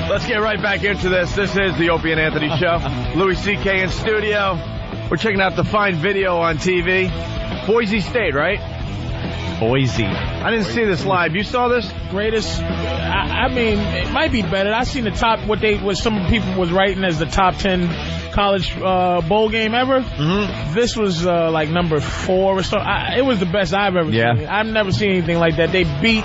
Let's get right back into this. This is the Opie and Anthony Show. Louis CK in studio. We're checking out the fine video on TV. Boise State, right? Boise. I didn't see this live. You saw this? Greatest. I mean, it might be better. I seen the top, what some people was writing as the top 10 college bowl game ever. Mm-hmm. This was like number 4 or so. It was the best I've ever seen. I've never seen anything like that. They beat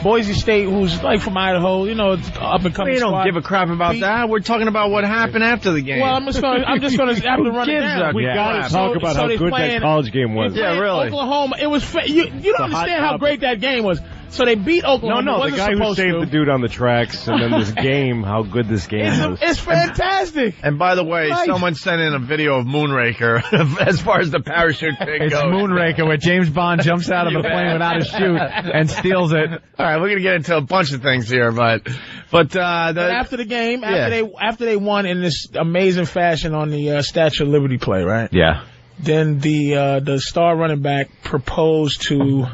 Boise State, who's like from Idaho, you know, up and coming. We don't give a crap about that. We're talking about what happened after the game. Well, I'm just gonna have to run it down. We gotta talk about how good that college game was. Yeah, really. Oklahoma. It was. You don't understand how great that game was. So they beat Oklahoma. No, the guy who saved the dude on the tracks, and then this game, how good this game was. It's fantastic. And by the way, someone sent in a video of Moonraker as far as the parachute thing goes. It's Moonraker, where James Bond jumps out of a plane without a chute and steals it. All right, we're gonna get into a bunch of things here, but after the game, after they won in this amazing fashion on the Statue of Liberty play, right? Yeah. Then the star running back proposed to.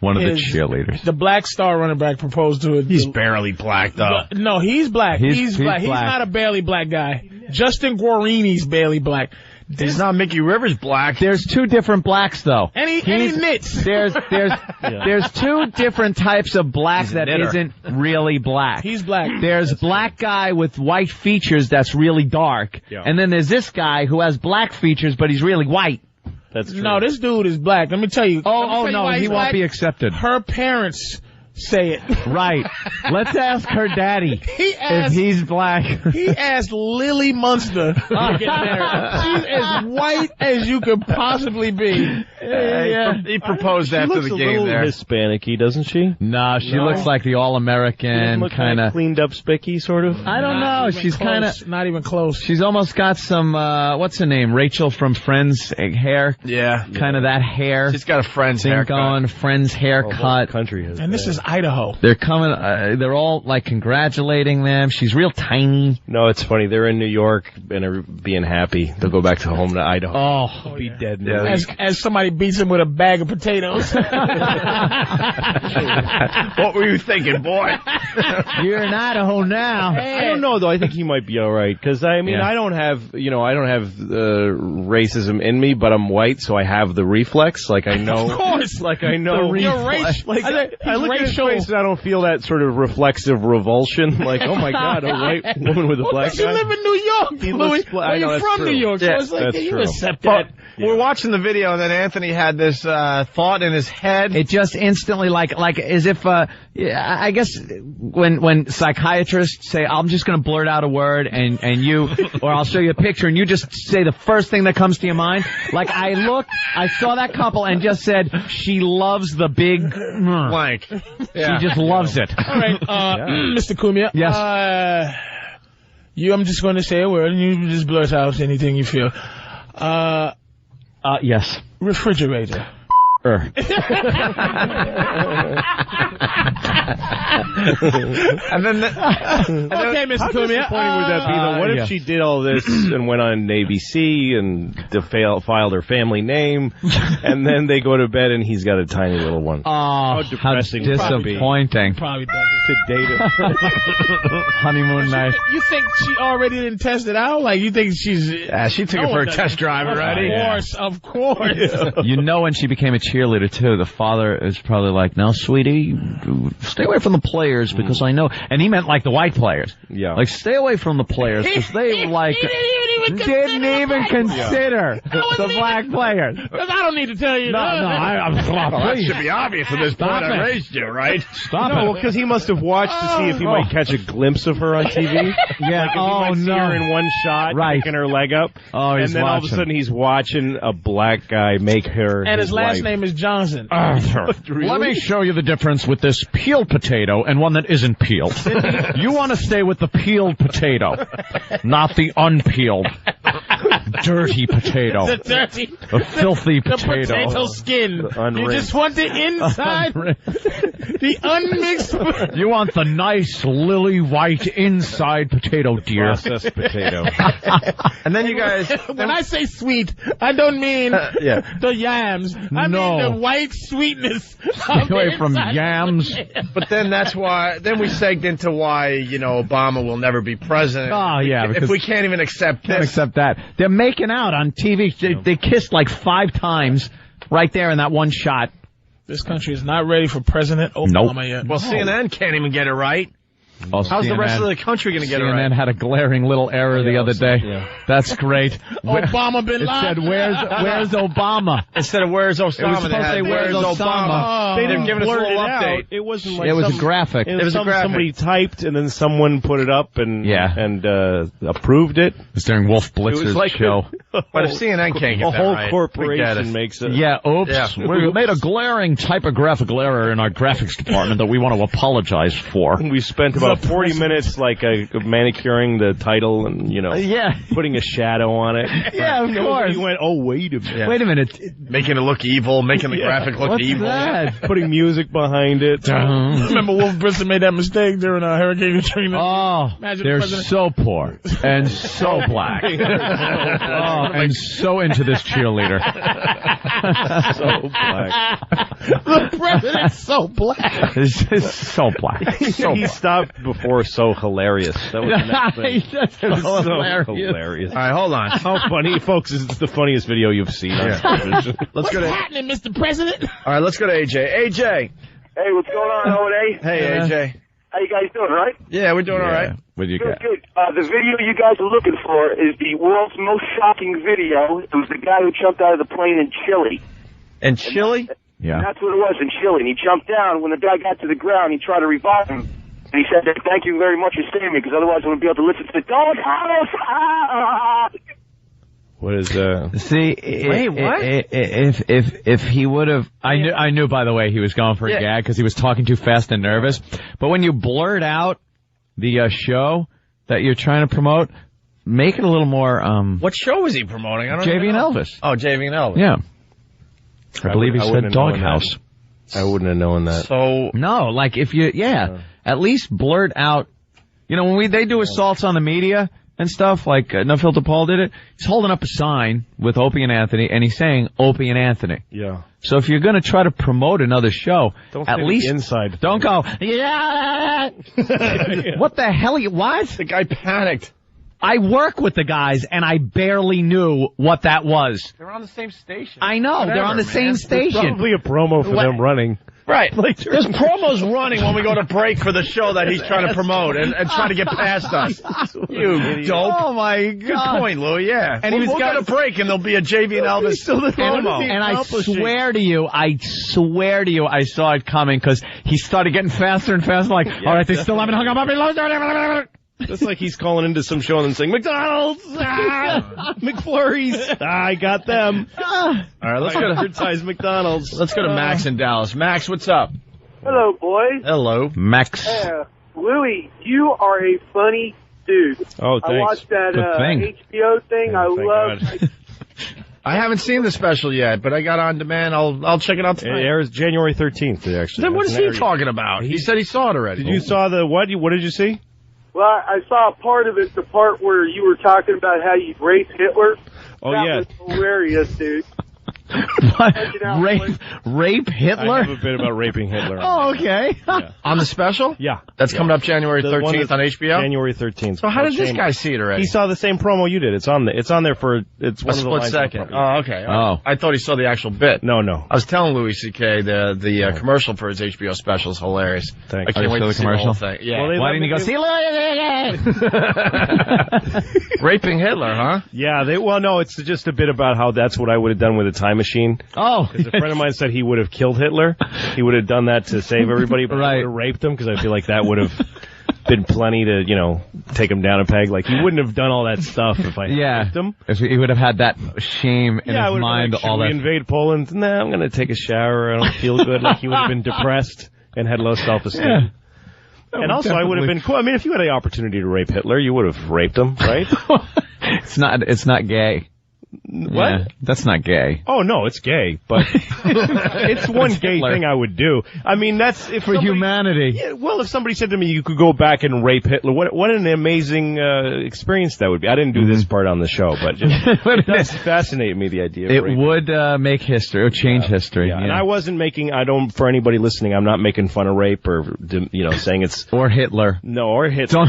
One of the cheerleaders. The black star running back proposed to it. He's barely black, though. No, he's black. He's black. He's not a barely black guy. Justin Guarini's barely black. He's not Mickey Rivers black. There's 2 different blacks, though. And he knits. There's 2 different types of black that isn't really black. He's black. There's black guy with white features that's really dark. Yeah. And then there's this guy who has black features, but he's really white. That's true. No, this dude is black. Let me tell you. No, he won't be accepted. Her parents say it. Right. Let's ask her daddy if he's black. He asked Lily Munster to get married. She's as white as you could possibly be. He proposed after the game there. She looks a little Hispanic-y, doesn't she? No, she looks like the All-American kind of cleaned up SpiCK, sort of. I don't know. She's kind of not even close. She's almost got some what's her name? Rachel from Friends hair. Yeah, kind of that hair. She's got a Friends haircut. Going Friends haircut. Country has and this is Idaho. They're coming. They're all like congratulating them. She's real tiny. No, it's funny. They're in New York and are being happy. They'll go back home to Idaho. Oh, be dead. As somebody beats him with a bag of potatoes. What were you thinking, boy? You're in Idaho now. I don't know though. I think he might be all right because I mean I don't have racism in me, but I'm white, so I have the reflex. Like I know. Of course. Like I know. You're race. Like I look at his face and I don't feel that sort of reflexive revulsion. Like, oh my God, a white woman with a black guy. You live in New York, Louis. You're from New York, so it's like you accept that. We're watching the video, and then Anthony had this thought in his head. It just instantly, like as if, I guess, when psychiatrists say, "I'm just going to blurt out a word," and you, or I'll show you a picture, and you just say the first thing that comes to your mind. Like I saw that couple, and just said, "She loves the big blank." Yeah. She just loves it. All right, Mr. Cumia. Yes. I'm just going to say a word, and you just blurt out anything you feel. Yes. Refrigerator. And then okay, Mr. Cumia. How disappointing would that be, though? What if she did all this and went on ABC and filed her family name, and then they go to bed and he's got a tiny little one? Oh, how depressing! How disappointing. Probably does to date it. Honeymoon night. You think she already didn't test it out? Like you think she's? Yeah, she took it for a test drive already. Of course. You know, when she became a cheerleader too, the father is probably like, "Now, sweetie, stay away from the players because I know." And he meant like the white players. Yeah. Like, stay away from the players because they like didn't even consider the black players. Because I don't need to tell you. That should be obvious at this point. I raised you, right? Stop it. No, because he must have watched to see if he might catch a glimpse of her on TV. Yeah. Like if he might see her in one shot, picking her leg up. Oh, he's and then all of a sudden he's watching a black guy make her. And his last wife. name is Johnson. Really? Let me show you the difference with this peeled potato and one that isn't peeled. You want to stay with the peeled potato, not the unpeeled. Dirty potato. The dirty, A filthy the potato skin. You just want the inside, the unmixed. You want the nice lily white inside potato, dear. Processed potato. And then you guys... When I say sweet, I don't mean the yams. I mean the white sweetness. Stay away from yams. But then that's why... Then we segged into why, Obama will never be president. Oh, yeah. If we can't even accept this. Can't accept that. They're making out on TV. They kissed like 5 times right there in that one shot. This country is not ready for President Obama yet. Well, CNN can't even get it right. Oh, how's the rest of the country going to get it right? CNN had a glaring little error the other day. Yeah. That's great. Obama bin It Laden. said, where's Obama? Instead of where's Osama, it was supposed to say, where's Osama? They didn't give us a little update. It wasn't like it was a graphic. It was a graphic. Somebody typed and then someone put it up and approved it. It was during Wolf Blitzer's show. But if CNN can't get a that whole right, corporation makes it. Yeah, oops. Yeah. We made a glaring typographical error in our graphics department that we want to apologize for. We spent about 40 minutes manicuring the title and, putting a shadow on it. Yeah, of course. You went, wait a minute. Yeah. Wait a minute. Making it look evil, making the graphic look evil. That? Putting music behind it. Remember Wolf Blitzer made that mistake during Hurricane Katrina? Oh, they're so poor and so black. And so into this cheerleader. So black. The president's so black. It's so black. He stopped before so hilarious. That was the next thing. That's so hilarious. All right, hold on. How funny, folks! It's the funniest video you've seen on television. What's happening, Mr. President? All right, let's go to AJ. AJ. Hey, what's going on, O&A? Hey, AJ. How you guys doing, right? Yeah, we're doing all right. What do you got? Good. The video you guys are looking for is the world's most shocking video. It was the guy who jumped out of the plane in Chile. In Chile? And that's what it was, in Chile. And he jumped down. When the guy got to the ground, he tried to revive him. And he said, thank you very much for saving me, because otherwise I wouldn't be able to listen to the dog. What is that? See, wait, what? If he would have, I knew by the way he was going for a gag because he was talking too fast and nervous. But when you blurt out the show that you're trying to promote, make it a little more. What show was he promoting? I don't JV and know. Elvis. Oh, JV and Elvis. Yeah, I believe he said Doghouse. I wouldn't have known that. So no, like if you, at least blurt out. When they do assaults on the media and stuff, like No Filter Paul did it, he's holding up a sign with Opie and Anthony, and he's saying Opie and Anthony. Yeah. So if you're going to try to promote another show, don't at least inside. Don't go, yeah. What the hell? What? The guy panicked. I work with the guys, and I barely knew what that was. They're on the same station. I know. They're on the same station. It's probably a promo for them running. Right. There's promos running when we go to break for the show that he's trying to promote and try to get past us. You dope. Oh, my God. Good point, Lou, yeah. And we'll go to break, and there'll be a JV and Elvis promo. And I swear to you, I saw it coming, because he started getting faster and faster, like, all right, they still haven't hung up on me. It's like he's calling into some show and then saying, McDonald's! McFlurries! I got them. All right, let's go to advertise McDonald's. Let's go to Max in Dallas. Max, what's up? Hello, boys. Hello. Max. Louis, you are a funny dude. Oh, thanks. I watched that HBO thing. I love I haven't seen the special yet, but I got on demand. I'll check it out tonight. It airs January 13th, actually. Then what is he talking about? He said he saw it already. You saw the what? What did you see? Well, I saw a part of it, the part where you were talking about how you race Hitler. Oh, that was hilarious, dude. What? Rape Hitler? I have a bit about raping Hitler. Oh, okay. Yeah. On the special? Yeah. That's coming up January 13th on HBO? January 13th. So how did this guy see it already? He saw the same promo you did. It's on there for, it's one a of the split lines second. Oh, okay. Oh. I thought he saw the actual bit. No. I was telling Louis CK the commercial for his HBO special is hilarious. Thanks. I can't wait to see the whole thing. Yeah. Well, why didn't he go see Raping Hitler, huh? Yeah, no, it's just a bit about how that's what I would have done with a time machine. Oh. Because a friend of mine said he would have killed Hitler. He would have done that to save everybody, but right. I would have raped him, because I feel like that would have been plenty to, take him down a peg. Like, he wouldn't have done all that stuff if I raped him. If he would have had that shame in his mind, like, should we invade Poland? Nah, I'm going to take a shower. I don't feel good. Like, he would have been depressed and had low self-esteem. Yeah. And also, I would have been cool. I mean, if you had the opportunity to rape Hitler, you would have raped him, right? It's not gay. What? Yeah, that's not gay. Oh no, it's gay, but it's one gay thing I would do. I mean, that's if for humanity. Yeah, well, if somebody said to me, "You could go back and rape Hitler," what an amazing experience that would be. I didn't do this part on the show, but it does fascinate me, the idea. It would make history. It would change history. Yeah. And I wasn't making. For anybody listening, I'm not making fun of rape or saying it's or Hitler. No, or Hitler.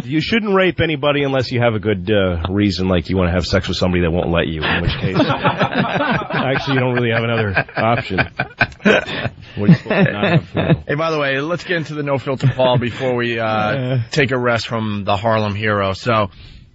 You shouldn't rape anybody unless you have a good reason, like you want to have sex with somebody that won't let you, in which case actually you don't really have another option. What are you supposed to not have? Hey, by the way, let's get into the No Filter Paul before we take a rest from the Harlem Hero. So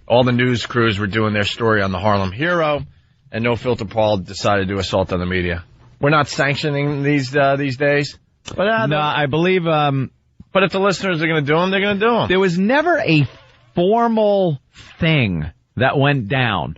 all the news crews were doing their story on the Harlem Hero, and No Filter Paul decided to assault on the media. We're not sanctioning these days, but no, I believe. But if the listeners are going to do them, they're going to do them. There was never a formal thing that went down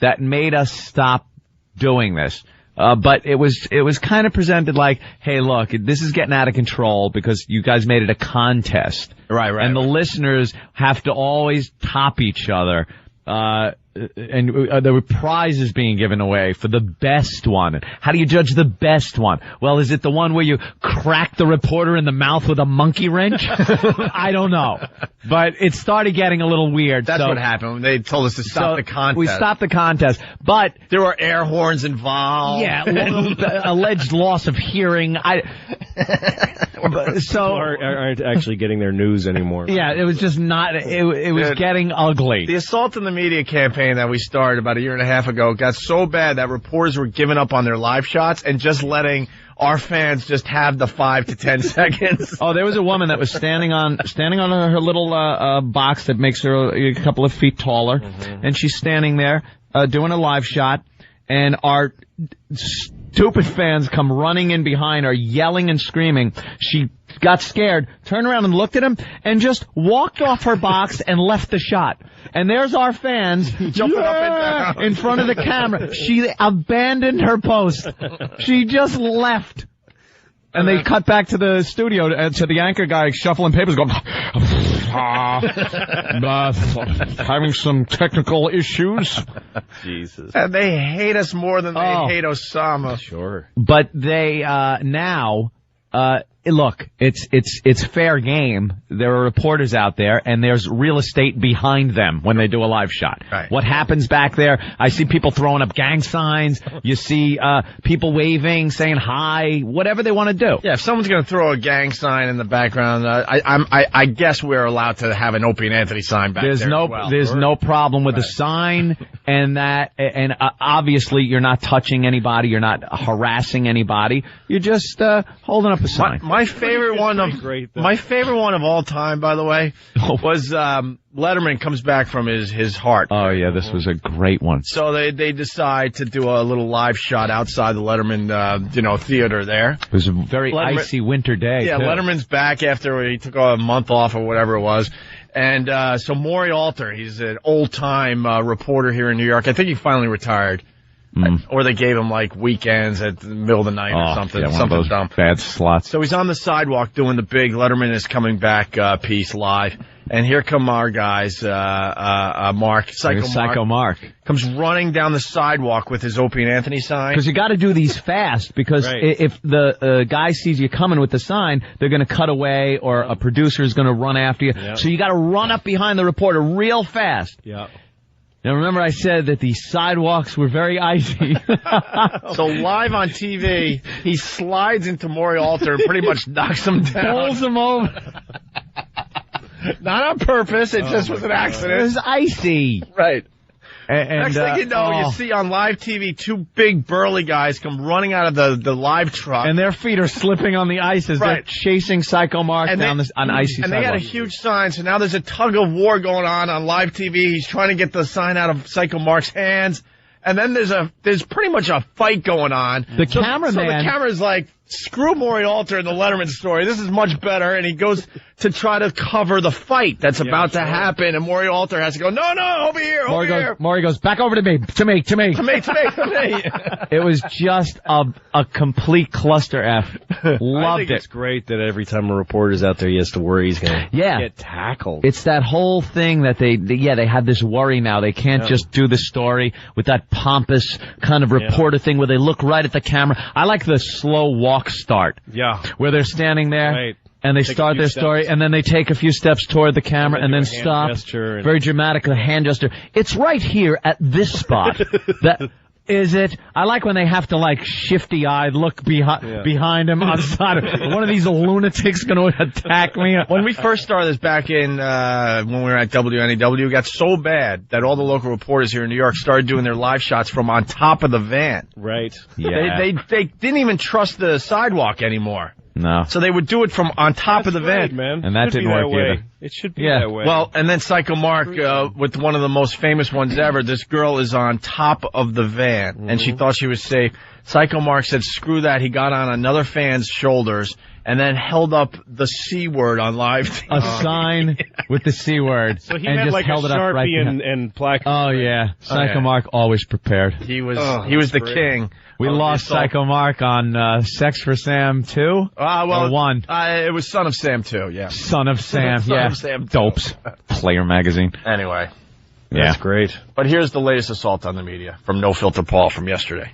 that made us stop doing this. But it was kind of presented like, hey, look, this is getting out of control because you guys made it a contest. Right. And the listeners have to always top each other. And there were prizes being given away for the best one. How do you judge the best one? Well, is it the one where you crack the reporter in the mouth with a monkey wrench? I don't know. But it started getting a little weird. That's what happened. They told us to stop the contest. We stopped the contest. But there were air horns involved. Yeah, alleged loss of hearing. People aren't actually getting their news anymore. Yeah, it was just not. It was getting ugly. The assault on the media campaign that we started about a year and a half ago got so bad that reporters were giving up on their live shots and just letting our fans just have the 5 to 10 seconds. Oh, there was a woman that was standing on her little box that makes her a couple of feet taller, and she's standing there doing a live shot, and our stupid fans come running in behind her, yelling and screaming. She got scared, turned around and looked at him, and just walked off her box and left the shot. And there's our fans jumping up and down in front of the camera. She abandoned her post. She just left. And they cut back to the studio to the anchor guy shuffling papers, going, having some technical issues. Jesus. And they hate us more than they hate Osama. Sure. But they now look, it's fair game. There are reporters out there, and there's real estate behind them when they do a live shot. Right. What happens back there? I see people throwing up gang signs. You see people waving, saying hi, whatever they want to do. Yeah, if someone's going to throw a gang sign in the background, I guess we're allowed to have an Opie and Anthony sign back there. There's no problem with the sign, and obviously you're not touching anybody, you're not harassing anybody. You're just holding up a sign. My favorite one of all time, by the way, was Letterman comes back from his heart. Oh yeah, this was a great one. So they decide to do a little live shot outside the Letterman theater there. It was a very icy winter day. Yeah, too. Letterman's back after he took a month off or whatever it was. And so Maury Alter, he's an old-time reporter here in New York. I think he finally retired. Or they gave him like weekends at the middle of the night or something. Yeah, something one of those dumb. bad slots. So he's on the sidewalk doing the big Letterman is coming back piece live. And here come our guys, Mark, Psycho Mark, comes running down the sidewalk with his Opie and Anthony sign. Because you got to do these fast, because if the guy sees you coming with the sign, they're going to cut away, or a producer is going to run after you. Yep. So you got to run up behind the reporter real fast. Yeah. Now remember I said that the sidewalks were very icy. So live on TV, he slides into Maury Alter and pretty much knocks him down. Pulls him over. Not on purpose, it just was an accident. It was icy. Right. And next thing you know, you see on live TV 2 big burly guys come running out of the live truck. And their feet are slipping on the ice as they're chasing Psycho Mark down on icy sidewalk. And they had a huge sign, so now there's a tug of war going on live TV. He's trying to get the sign out of Psycho Mark's hands. And then there's pretty much a fight going on. The cameraman. So the camera's like screw Maury Alter in the Letterman story. This is much better. And he goes to try to cover the fight that's about to happen. And Maury Alter has to go, no, over here, over here. Maury goes, back over to me. To me. It was just a complete cluster F. Loved I think it. It's great that every time a reporter's out there, he has to worry he's going to get tackled. It's that whole thing that they have this worry now. They can't just do the story with that pompous kind of reporter thing where they look right at the camera. I like the slow walk start. Yeah. Where they're standing there. Right. And they start their story, and then they take a few steps toward the camera, and then stop. Very dramatic, a hand gesture. It's right here at this spot. That is it. I like when they have to, like, shifty-eyed look behind him on the side. One of these lunatics going to attack me. When we first started this back in when we were at WNEW, it got so bad that all the local reporters here in New York started doing their live shots from on top of the van. Right. Yeah. They didn't even trust the sidewalk anymore. No. So they would do it from on top of the van. Man. And that didn't work either. It should be that way. Well, and then Psycho Mark, with one of the most famous ones ever, this girl is on top of the van, and she thought she was safe. Psycho Mark said, screw that. He got on another fan's shoulders and then held up the C word on live TV. A sign with the C word. So he and had just like held a it up Sharpie right and plaque. Oh, yeah. Psycho Mark always prepared. He was the king. We lost Psycho Mark on Sex for Sam 2? Well, or 1? It was Son of Sam 2, yeah. Son of Sam, Son of Sam 2. Dopes. Player magazine. Anyway. That's great. But here's the latest assault on the media from No Filter Paul from yesterday.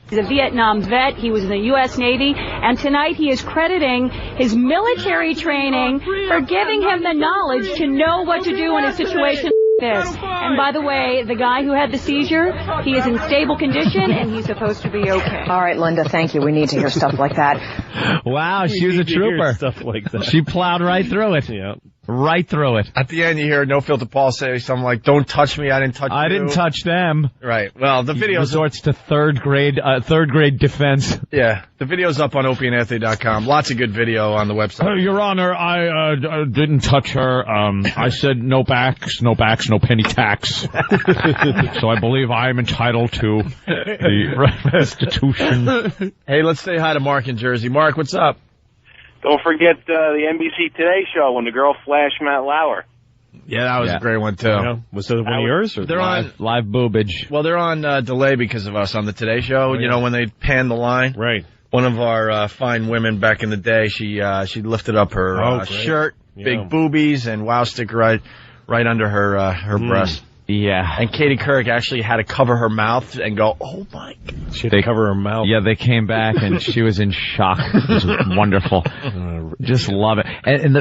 He's a Vietnam vet. He was in the U.S. Navy. And tonight he is crediting his military training for giving him the knowledge to know what to do in a situation like this. And by the way, the guy who had the seizure, he is in stable condition and he's supposed to be okay. All right, Linda, thank you. We need to hear stuff like that. Wow, she was a trooper. Stuff like that. She plowed right through it. Yeah. Right through it. At the end, you hear No Filter Paul say something like, don't touch me, I didn't touch you. I didn't touch them. Right. Well, the video resorts to third grade defense. Yeah. The video's up on opieandanthony.com. Lots of good video on the website. Your Honor, I didn't touch her. I said no backs, no penny tax. So I believe I am entitled to the restitution. Hey, let's say hi to Mark in Jersey. Mark, what's up? Don't forget the NBC Today show when the girl flashed Matt Lauer. Yeah, that was a great one, too. Yeah. Was that one of yours? Or they're on live boobage. Well, they're on delay because of us on the Today Show. You know, when they pan the line. Right. One of our fine women back in the day, she lifted up her shirt, big boobies, and wow sticker right under her breast. Yeah. And Katie Couric actually had to cover her mouth and go, oh, my God. She had to cover her mouth. Yeah, they came back, and she was in shock. It was wonderful. Just love it. And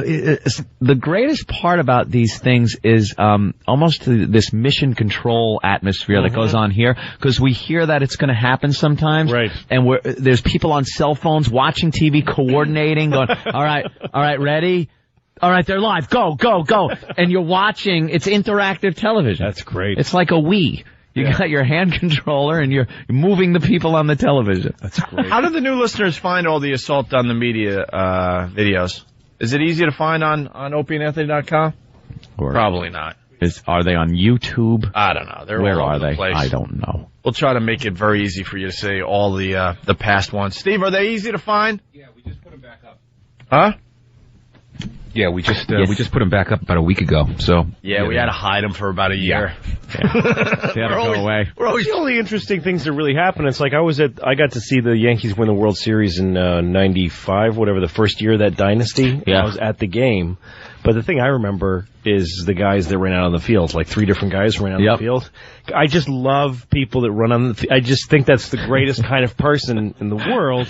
the greatest part about these things is almost this mission control atmosphere that goes on here, because we hear that it's going to happen sometimes. Right. And there's people on cell phones watching TV, coordinating, going, all right, ready? All right, they're live. Go. And you're watching. It's interactive television. That's great. It's like a Wii. You got your hand controller, and you're moving the people on the television. That's great. How did the new listeners find all the Assault on the Media videos? Is it easy to find on opieandanthony.com? Probably not. Are they on YouTube? I don't know. Where all are over the they? place. I don't know. We'll try to make it very easy for you to see all the past ones. Steve, are they easy to find? Yeah, we just put them back up. Huh? Yeah, we just put them back up about a week ago. So we had to hide them for about a year. They had to go away. We're always the only interesting things that really happen. It's like I got to see the Yankees win the World Series in '95, whatever the first year of that dynasty. Yeah. I was at the game. But the thing I remember is the guys that ran out on the field, like 3 different guys ran out on the field. I just love people that run on the field. I just think that's the greatest kind of person in the world,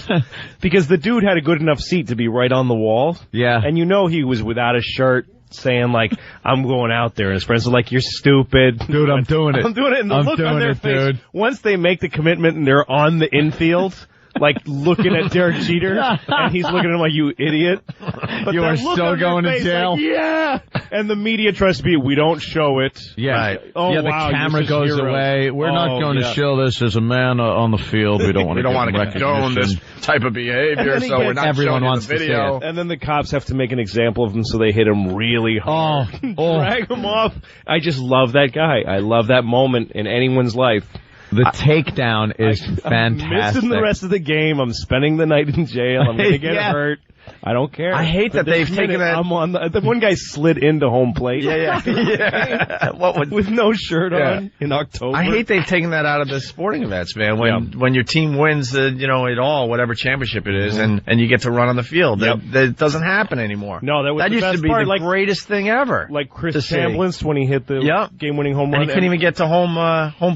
because the dude had a good enough seat to be right on the wall. Yeah. And you know he was without a shirt, saying, like, I'm going out there. And his friends are like, you're stupid. Dude, I'm doing it. I'm doing it. And the look on their face, dude. once they make the commitment and they're on the infield, like looking at Derek Jeter, and he's looking at him like, you idiot. But you are so going to jail. Like, yeah. And the media tries to be, we don't show it. Yeah. Right. Oh, yeah, the wow, camera goes away. We're not going to show this as a man on the field. We don't want to condone this type of behavior, so we're not everyone showing wants the video. To see it. And then the cops have to make an example of him, so they hit him really hard. Drag him off. I just love that guy. I love that moment in anyone's life. The takedown is I'm fantastic. missing the rest of the game. I'm spending the night in jail. I'm going to get hurt. I don't care. I hate that they've taken that. I'm on the one guy slid into home plate. Yeah. With no shirt on in October. I hate they've taken that out of the sporting events, man. When your team wins it all, whatever championship it is, and you get to run on the field. That doesn't happen anymore. No, that was that the used best to be part, the greatest thing ever. Like Chris Chambliss when he hit the game-winning home run. And he couldn't even get to home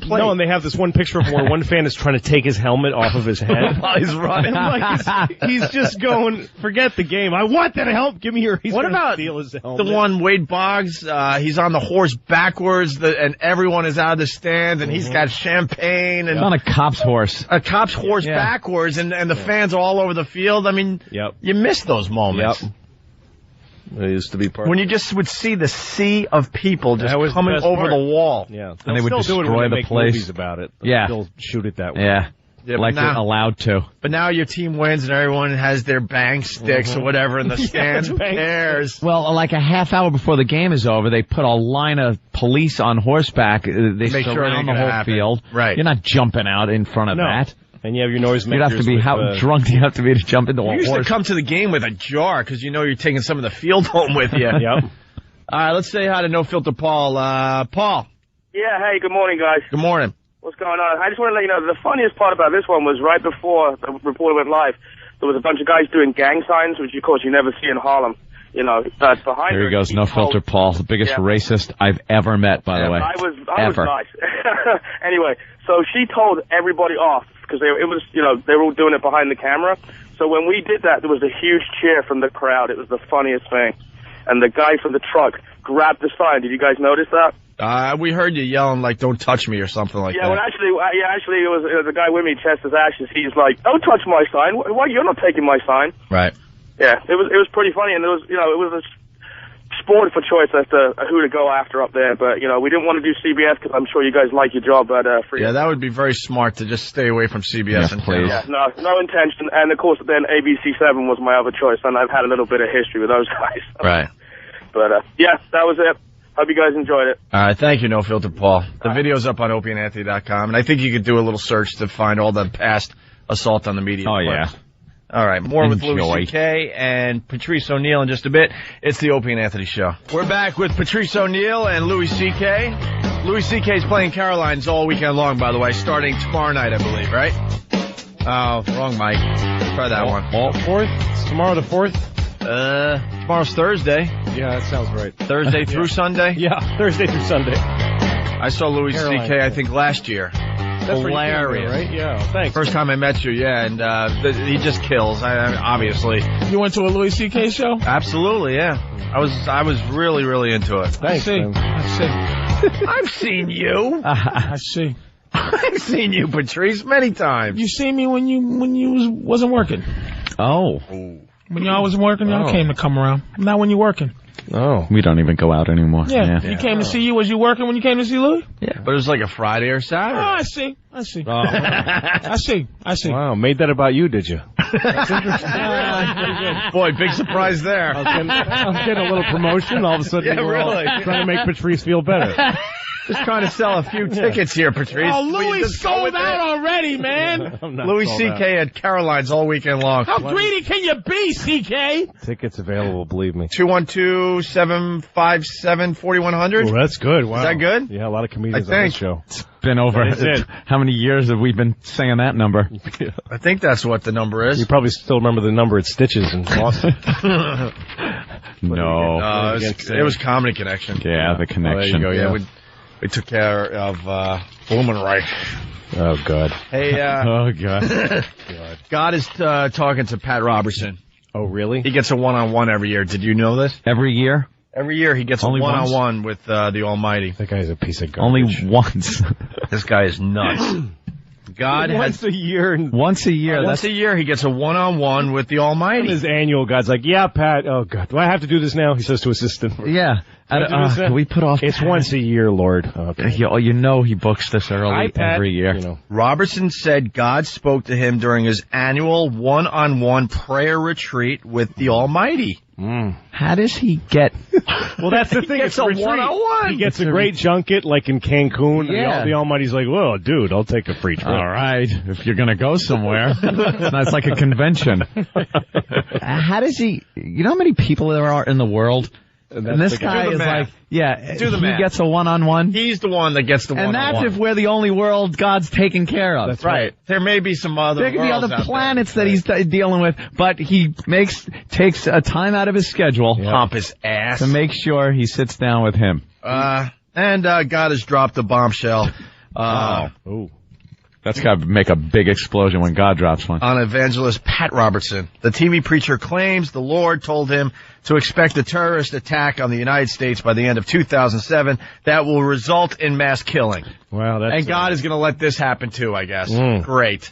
plate. No, and they have this one picture of him where one fan is trying to take his helmet off of his head while he's running. He's just going, forget the game. I want that help. Give me your. What about the one Wade Boggs? He's on the horse backwards, and everyone is out of the stands, and he's got champagne and on a cop's horse. A cop's horse backwards, and the fans are all over the field. I mean, you miss those moments. It used to be part. When you just would see the sea of people just coming over the wall. Yeah, and they would destroy the place. Movies about it. They'll shoot it that way. Yeah, like they're allowed to. But now your team wins and everyone has their bang sticks or whatever in the stands. Who cares? Well, like a half hour before the game is over, they put a line of police on horseback. They surround the whole field. Right. You're not jumping out in front of that. And you have your noisemakers. You'd have to be how drunk do you have to be to jump into a horse? You used to come to the game with a jar because you know you're taking some of the field home with you. Yep. All right, let's say hi to No Filter Paul. Paul. Yeah, hey, good morning, guys. Good morning. What's going on? I just want to let you know, the funniest part about this one was right before the reporter went live, there was a bunch of guys doing gang signs, which, of course, you never see in Harlem. You know, behind Here he goes, No Filter Paul, the biggest racist I've ever met, by the way. I was nice. Anyway, so she told everybody off, because they were all doing it behind the camera. So when we did that, there was a huge cheer from the crowd. It was the funniest thing. And the guy from the truck grabbed the sign. Did you guys notice that? We heard you yelling like "Don't touch me" or something like that. Well, actually, it was the guy with me, Chester's Ashes. He's like, "Don't touch my sign. Why you're not taking my sign?" Right. Yeah, it was pretty funny, and it was a sport for choice as to who to go after up there. But we didn't want to do CBS because I'm sure you guys like your job at Free. Yeah, that would be very smart to just stay away from CBS. Please. Yeah, no intention. And of course, then ABC7 was my other choice, and I've had a little bit of history with those guys. Right. But that was it. Hope you guys enjoyed it. All right, thank you, No Filter Paul. The video's up on opieandanthony.com, and I think you could do a little search to find all the past assault on the media. Oh, clips. All right, more with Louis CK and Patrice O'Neill in just a bit. It's the Opie and Anthony Show. We're back with Patrice O'Neill and Louis CK. Louis CK's playing Caroline's all weekend long, by the way, starting tomorrow night, I believe, right? Oh, wrong mic. Try that one. 4th? It's tomorrow the 4th? Tomorrow's Thursday. Yeah, that sounds right. Thursday through Sunday? Yeah, Thursday through Sunday. I saw Louis CK, I think, last year. That's hilarious, right? Yeah, thanks. First time I met you, and he just kills. Obviously. You went to a Louis CK show? Absolutely, yeah. I was really, really into it. Thanks. I see. I've seen you. I see. I've seen you, Patrice, many times. You seen me when you wasn't working. Oh. When y'all wasn't working, y'all came to come around. Not when you're working. Oh. We don't even go out anymore. Yeah. You came to see you. Was you working when you came to see Louis? Yeah. But it was like a Friday or Saturday. Oh, I see. Oh. I see. Wow, made that about you, did you? That's interesting. Boy, big surprise there. I was getting a little promotion. All of a sudden, we're all trying to make Patrice feel better. Just trying to sell a few tickets here, Patrice. Oh, Louis sold out already, man. Louis CK at Caroline's all weekend long. How greedy can you be, CK? Tickets available, believe me. 212-757-4100. Oh, that's good. Wow. Is that good? Yeah, a lot of comedians on this show. It's been over. How many years have we been saying that number? I think that's what the number is. You probably still remember the number at Stitches in Boston. No. It was Comedy Connection. Yeah, the connection. There you go. Yeah, we took care of Blumenreich. Oh, God. Hey, oh, God. God is talking to Pat Robertson. Oh, really? He gets a one-on-one every year. Did you know this? Every year? Every year he gets Only a one-on-one with the Almighty. That guy's a piece of garbage. Only once. This guy is nuts. Once a year. Once a year. Once a year he gets a one-on-one with the Almighty. And his annual, God's like, yeah, Pat. Oh, God. Do I have to do this now? He says to his assistant. Yeah. Can we put off? It's once a year, Lord. Okay. You know he books this early every year. You know. Robertson said God spoke to him during his annual one-on-one prayer retreat with the Almighty. How does he get? Well, that's the thing. It's a one-on-one. He gets a great junket like in Cancun. Yeah. And the Almighty's like, well, dude, I'll take a free trip. All right, if you're gonna go somewhere, it's like a convention. How does he? You know how many people there are in the world? And this guy is like, he gets a one-on-one. He's the one that gets the one-on-one. And that's if we're the only world God's taking care of. That's right. There may be some other. There could be other planets that he's dealing with, but he takes a time out of his schedule, hump his ass, to make sure he sits down with him. And God has dropped a bombshell. That's got to make a big explosion when God drops one. On evangelist Pat Robertson. The TV preacher claims the Lord told him to expect a terrorist attack on the United States by the end of 2007 that will result in mass killing. Wow, and God is going to let this happen too, I guess. Great.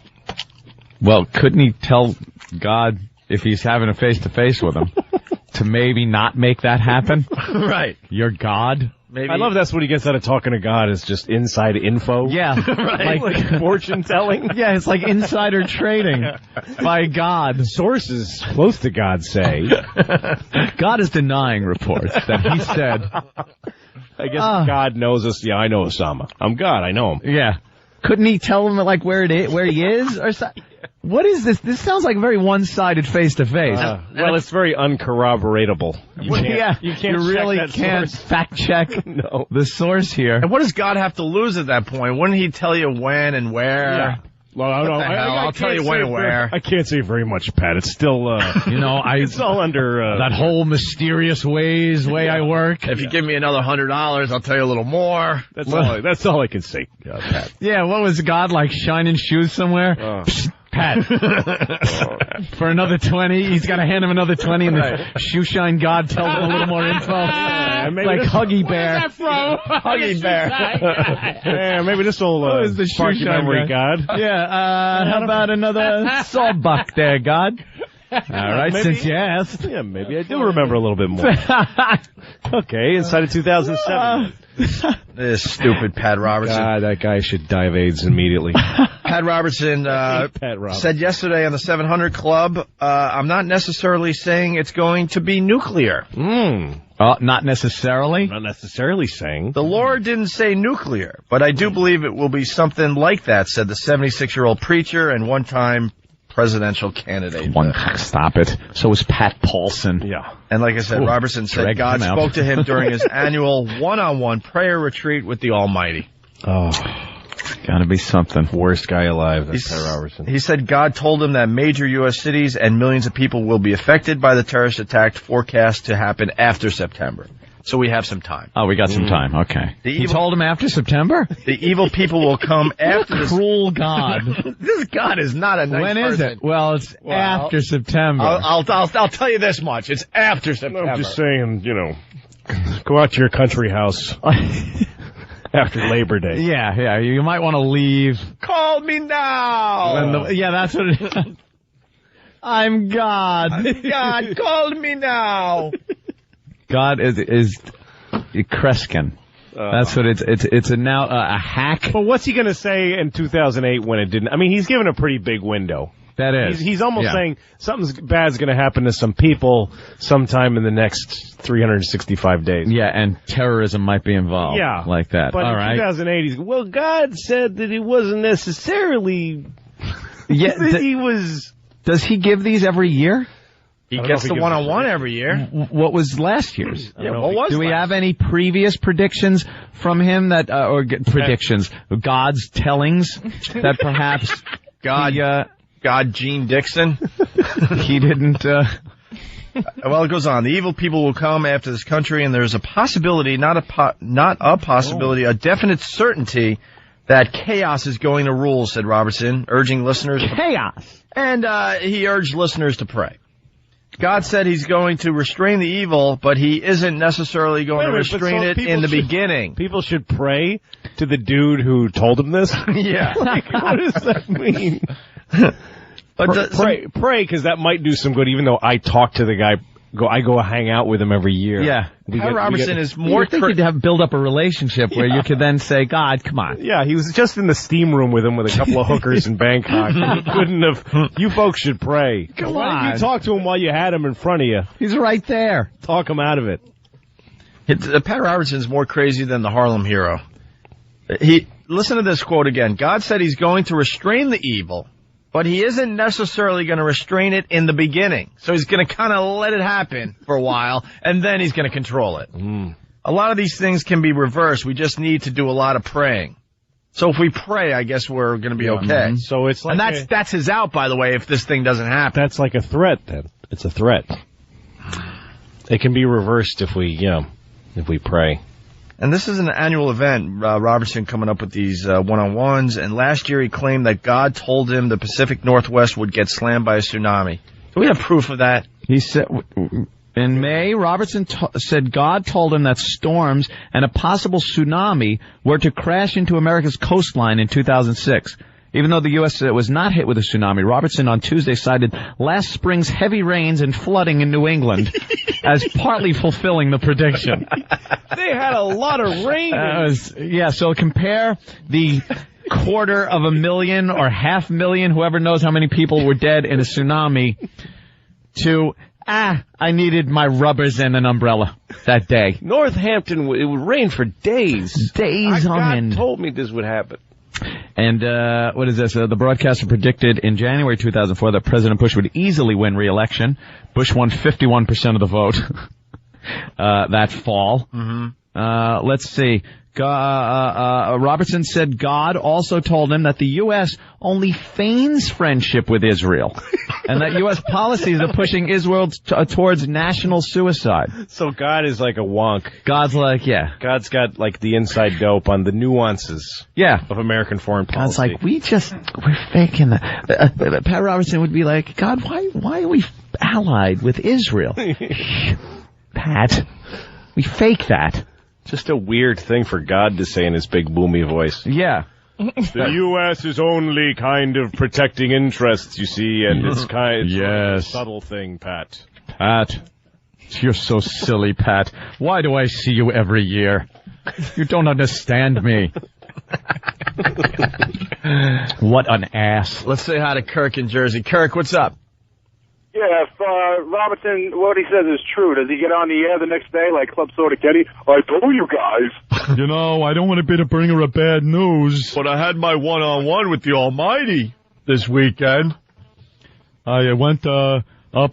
Well, couldn't he tell God, if he's having a face-to-face with him, to maybe not make that happen? Right. You're God? Maybe. I love that's what he gets out of talking to God is just inside info. Yeah. Right. Like fortune telling. Yeah, it's like insider trading by God. Sources close to God say. God is denying reports that he said. I guess God knows us. Yeah, I know Osama. I'm God. I know him. Yeah. Couldn't he tell him like where he is or something? What is this? This sounds like a very one-sided face-to-face. Well, it's very uncorroboratable. You really can't fact-check the source here. And what does God have to lose at that point? Wouldn't he tell you when and where? Yeah. Well, I don't know. I'll tell you when and where. I can't say very much, Pat. It's still, it's all under that whole mysterious way I work. If you give me another $100, I'll tell you a little more. That's all I can say, Pat. Yeah, what was God like shining shoes somewhere? Psst, Pat. For another 20, he's got to hand him another 20, and the shoe shine God tells him a little more info. Like Huggy Bear. Where's that from? Huggy Bear. Yeah, maybe this will spark your memory, God. Yeah, how about another sawbuck there, God? All right, since you asked. Yeah, maybe I do remember a little bit more. Okay, inside of 2007. This stupid Pat Robertson. God, that guy should die of AIDS immediately. Pat Robertson said yesterday on the 700 Club, I'm not necessarily saying it's going to be nuclear. Not necessarily? Not necessarily saying. The Lord didn't say nuclear, but I do believe it will be something like that, said the 76-year-old preacher and one-time presidential candidate. Stop it. So was Pat Paulson. Yeah. And like I said, Robertson said God spoke to him during his annual one-on-one prayer retreat with the Almighty. Oh, gotta be something. Worst guy alive, that's Pat Robertson. He said God told him that major U.S. cities and millions of people will be affected by the terrorist attack forecast to happen after September. So we have some time. Oh, we got some time. Okay. He told him after September? The evil people will come after this. Cruel God. This God is not a nice person. When is it? Well, it's after September. I'll tell you this much. It's after September. I'm just saying, go out to your country house after Labor Day. Yeah. You might want to leave. Call me now. That's what it is. I'm God. God, call me now. God is Kreskin. That's what it's now a hack. But what's he going to say in 2008 when it didn't? I mean, he's given a pretty big window. That is. He's almost saying something bad's going to happen to some people sometime in the next 365 days. Yeah, and terrorism might be involved. Yeah. Like that. But all in 2008, he's God said that he wasn't necessarily... he was... Does he give these every year? He gets the one-on-one every year. What was last year's? Do we have any previous predictions from him predictions, God's tellings that perhaps God Gene Dixon? He didn't, Well, it goes on. The evil people will come after this country, and there's a possibility, not a possibility, a definite certainty that chaos is going to rule, said Robertson, urging listeners chaos. And he urged listeners to pray. God said he's going to restrain the evil, but he isn't necessarily going to restrain it in the beginning. People should pray to the dude who told him this? Yeah. What does that mean? Pray, because that might do some good, even though I talked to the guy I go hang out with him every year. Yeah. Pat Robertson is more... You think you'd have build up a relationship where you could then say, God, come on. Yeah, he was just in the steam room with him with a couple of hookers in Bangkok. He couldn't have... You folks should pray. Come Why on. didn't you talk to him while you had him in front of you? He's right there. Talk him out of it. Pat Robertson's more crazy than the Harlem Hero. Listen to this quote again. God said he's going to restrain the evil, but he isn't necessarily going to restrain it in the beginning. So he's going to kind of let it happen for a while, and then he's going to control it. A lot of these things can be reversed. We just need to do a lot of praying. So if we pray, I guess we're going to be okay. So it's like... And that's his out, by the way, if this thing doesn't happen. That's like a threat, then. It's a threat. It can be reversed if we pray. And this is an annual event, Robertson coming up with these one-on-ones. And last year he claimed that God told him the Pacific Northwest would get slammed by a tsunami. Do we have proof of that? He said, in May, Robertson said God told him that storms and a possible tsunami were to crash into America's coastline in 2006. Even though the U.S. was not hit with a tsunami, Robertson on Tuesday cited last spring's heavy rains and flooding in New England as partly fulfilling the prediction. They had a lot of rain. So compare the 250,000 or 500,000, whoever knows how many people were dead in a tsunami, to, I needed my rubbers and an umbrella that day. Northampton, it would rain for days. Days on end. God told me this would happen. And what is this? The broadcaster predicted in January 2004 that President Bush would easily win re-election. Bush won 51% of the vote that fall. Let's see. Robertson said God also told him that the U.S. only feigns friendship with Israel and that U.S. policies are pushing Israel towards national suicide. So God is like a wonk. God's like, yeah. God's got like the inside dope on the nuances of American foreign policy. God's like, we're faking that. Pat Robertson would be like, God, why are we allied with Israel? Pat, we fake that. Just a weird thing for God to say in his big boomy voice. Yeah. The U.S. is only kind of protecting interests, you see, and it's kind of a subtle thing, Pat. Pat, you're so silly, Pat. Why do I see you every year? You don't understand me. What an ass. Let's say hi to Kirk in Jersey. Kirk, what's up? Yeah, if Robertson, what he says is true, does he get on the air the next day like Club Soda Kenny? I told you guys. You know, I don't want to be the bringer of bad news, but I had my one-on-one with the Almighty this weekend. I went up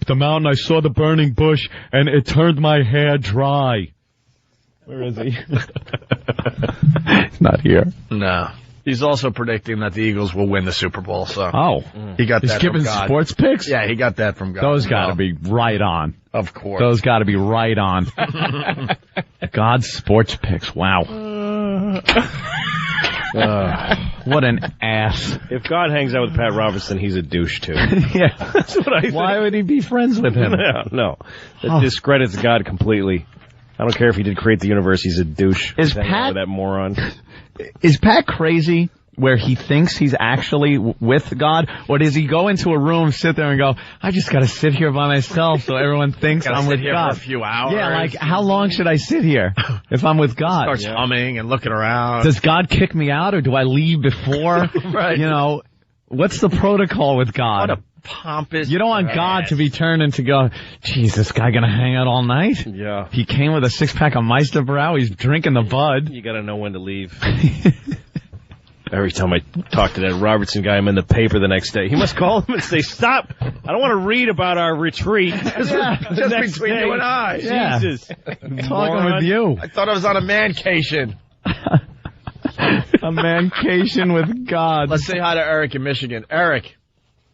the mountain, I saw the burning bush, and it turned my hair dry. Where is he? He's not here. No. He's also predicting that the Eagles will win the Super Bowl. So he got that giving from God. Sports picks? Yeah, he got that from God. Those got to be right on. Of course. Those got to be right on. God's sports picks. Wow. What an ass. If God hangs out with Pat Robertson, he's a douche, too. Yeah. That's what I think. Why would he be friends with him? No. It discredits God completely. I don't care if he did create the universe, he's a douche. Is Pat that moron? Is Pat crazy where he thinks he's actually with God, or does he go into a room, sit there, and go, I just got to sit here by myself so everyone thinks I'm with God for a few hours? Yeah, like how long should I sit here if I'm with God? Starts humming and looking around. Does God kick me out, or do I leave before? Right. You know, what's the protocol with God? What a pompous. You don't want God to be turned into go, geez, this guy gonna hang out all night? Yeah. He came with a 6-pack of Meisterbrow. He's drinking the bud. You gotta know when to leave. Every time I talk to that Robertson guy, I'm in the paper the next day. He must call him and say, stop. I don't want to read about our retreat. Just between you and I. Yeah. Jesus. Talking with you. I thought I was on a mancation. A mancation with God. Let's say hi to Eric in Michigan. Eric.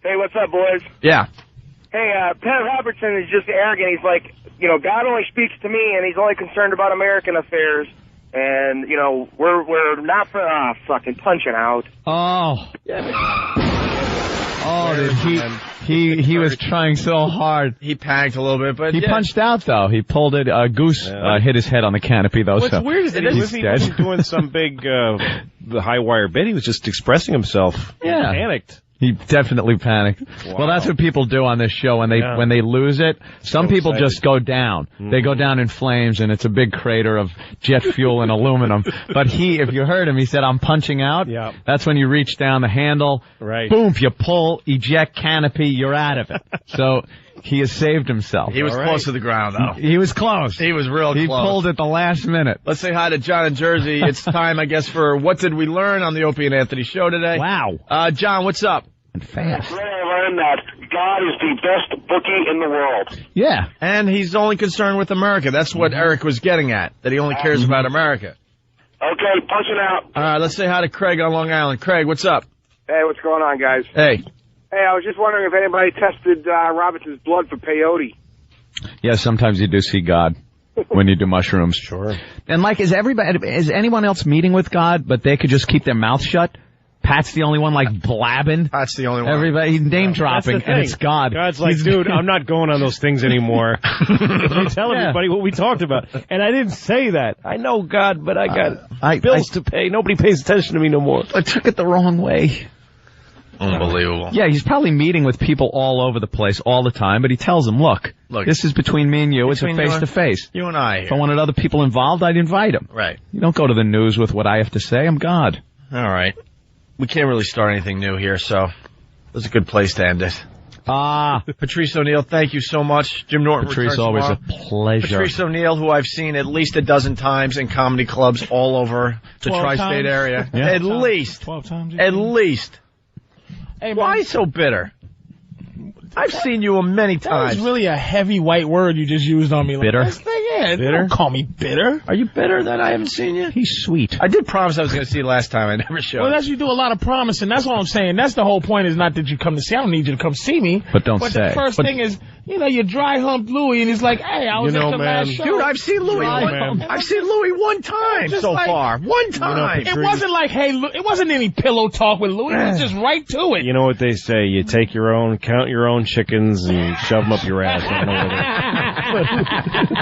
Hey, what's up, boys? Yeah. Hey, Pat Robertson is just arrogant. He's like, God only speaks to me, and he's only concerned about American affairs. And, we're not for fucking punching out. Oh. He was trying so hard. He panicked a little bit, but he punched out, though. He pulled it. Goose hit his head on the canopy, though. What's weird is that he wasn't doing some big high wire bit. He was just expressing himself. Yeah. He panicked. He definitely panicked. Wow. Well, that's what people do on this show when they lose it. Some people excited. just go down. They go down in flames, and it's a big crater of jet fuel and aluminum. But if you heard him, he said, "I'm punching out." Yeah. That's when you reach down the handle. Right. Boom! You pull, eject canopy. You're out of it. So he has saved himself. He was close to the ground, though. He was close. He was real close. He pulled at the last minute. Let's say hi to John in Jersey. It's time, I guess, for What Did We Learn on the Opie and Anthony show today. Wow. John, what's up? And fast. Today I learned that God is the best bookie in the world. Yeah. And he's only concerned with America. That's what Eric was getting at, that he only cares about America. Okay, punching out. All right, let's say hi to Craig on Long Island. Craig, what's up? Hey, what's going on, guys? Hey. Hey, I was just wondering if anybody tested Robinson's blood for peyote. Yeah, sometimes you do see God when you do mushrooms. Sure. And like, is anyone else meeting with God, but they could just keep their mouth shut? Pat's the only one like blabbing. Pat's the only one. Everybody name dropping, and it's God. God's like, dude, I'm not going on those things anymore. I tell everybody what we talked about, and I didn't say that. I know God, but I got bills to pay. Nobody pays attention to me no more. I took it the wrong way. Unbelievable. Yeah, he's probably meeting with people all over the place all the time, but he tells them, look, this is between me and you. It's a face-to-face. You and I. If I wanted other people involved, I'd invite them. Right. You don't go to the news with what I have to say. I'm God. All right. We can't really start anything new here, so this is a good place to end it. Patrice O'Neill, thank you so much. Jim Norton Patrice, returns always tomorrow. a pleasure. Patrice O'Neill, who I've seen at least a dozen times in comedy clubs all over the tri-state area. Yeah. At least. 12 times. At least. Hey, why so bitter? I've seen you many times. That was really a heavy white word you just used on me. Bitter? Yeah, Bitter? Don't call me bitter. Are you bitter that I haven't seen you? He's sweet. I did promise I was going to see you last time. I never showed. Well, that's you do a lot of promising. That's all I'm saying. That's the whole point. Is not that you come to see. I don't need you to come see me. But don't But say. the first thing is, you dry humped Louis, and he's like, "Hey, I was at the last show." Dude, I've seen Louis. I've seen Louis one time so far. One time. It wasn't like, it wasn't any pillow talk with Louis. It was just right to it. You know what they say? You count your own chickens, and shove them up your ass. I don't know what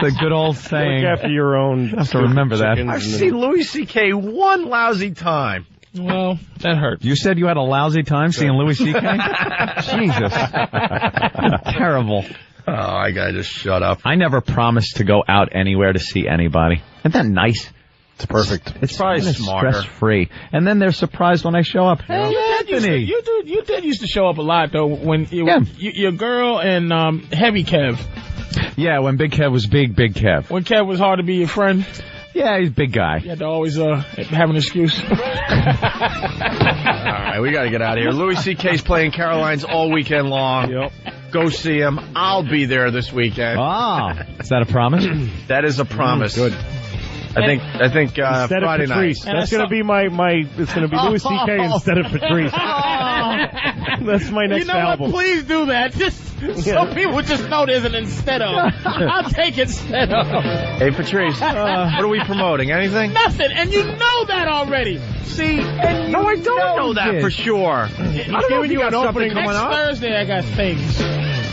It's a good old saying. Look after your own. I have to remember that. I've seen Louis CK one lousy time. Well, that hurt. You said you had a lousy time seeing Louis CK? Jesus. Terrible. Oh, I gotta just shut up. I never promised to go out anywhere to see anybody. Isn't that nice? It's perfect. It's probably smarter. Stress-free. And then they're surprised when I show up. Hey, Anthony. You did used to show up a lot, though, when your girl and Heavy Kev. Yeah, when Big Kev was Big Kev. When Kev was hard to be your friend. Yeah, he's a big guy. You had to always have an excuse. All right, we got to get out of here. Louis C.K.'s playing Caroline's all weekend long. Yep. Go see him. I'll be there this weekend. Is that a promise? That is a promise. Good. I think Instead Friday of Patrice. night. That's going to be it's going to be Louis C.K. instead of Patrice. That's my next album. What? Please do that. So people just know there's an instead of. I'll take instead of. Hey, Patrice, what are we promoting? Anything? Nothing, and you know that already. See, and no, I don't know that for sure. I don't know if you got something coming up. Next Thursday, I got things.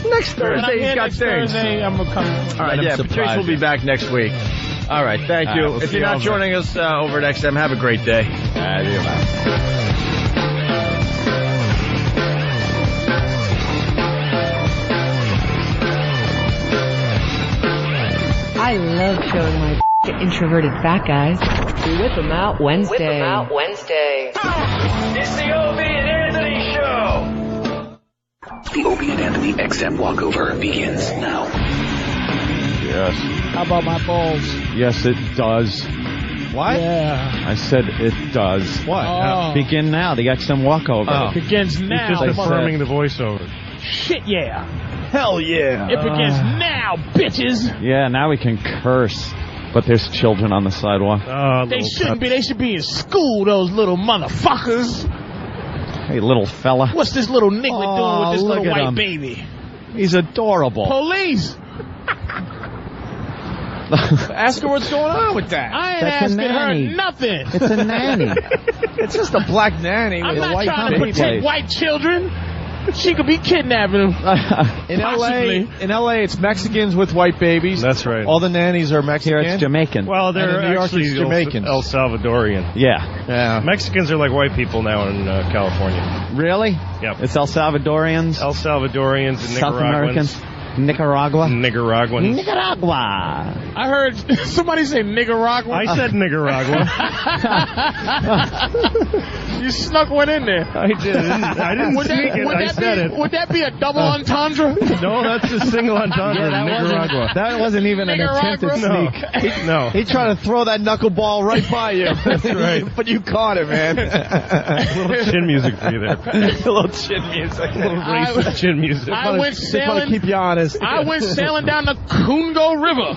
Next Thursday, he's got things. Thursday, I'm going to come. All right, yeah, Patrice will be back next week. All right, thank you. We'll if you're not joining us over at XM, have a great day. I love showing my to introverted fat guys. We whip them out Wednesday. It's the Opie and Anthony Show. The Opie and Anthony XM walkover begins now. Yes. How about my balls? Yes, it does. What? Yeah. I said it does. What? Oh. Begin now. The XM walkover. It begins now. He's just affirming the voiceover. Shit, yeah. Hell yeah. It begins now, bitches. Yeah, now we can curse. But there's children on the sidewalk. They shouldn't be. They should be in school, those little motherfuckers. Hey, little fella. What's this little nigga doing with this look little at white him. baby? He's adorable. Police. Ask her what's going on with that. I ain't That's a asking her nanny. nothing. It's a nanny. It's just a black nanny I'm with a not white trying to baby. protect white children. She could be kidnapping him. In LA, it's Mexicans with white babies. That's right. All the nannies are Mexican. Here it's Jamaican. Well, And they're in New York, actually it's Jamaican. El Salvadorian. Yeah. Mexicans are like white people now in California. Really? Yep. It's El Salvadorians. El Salvadorians and South Americans. Nicaraguans. Nicaragua. I heard somebody say Nicaragua. I said Nicaragua. You snuck one in there. I did. I didn't sneak it. I said it. Would that be a double entendre? No, that's a single entendre. Nicaragua. That wasn't even an attempted sneak. No. He tried to throw that knuckleball right by you. That's right. But you caught it, man. A little chin music for you there. A little chin music. A little racist chin music. I went sailing. To keep you honest. I went sailing down the Congo River.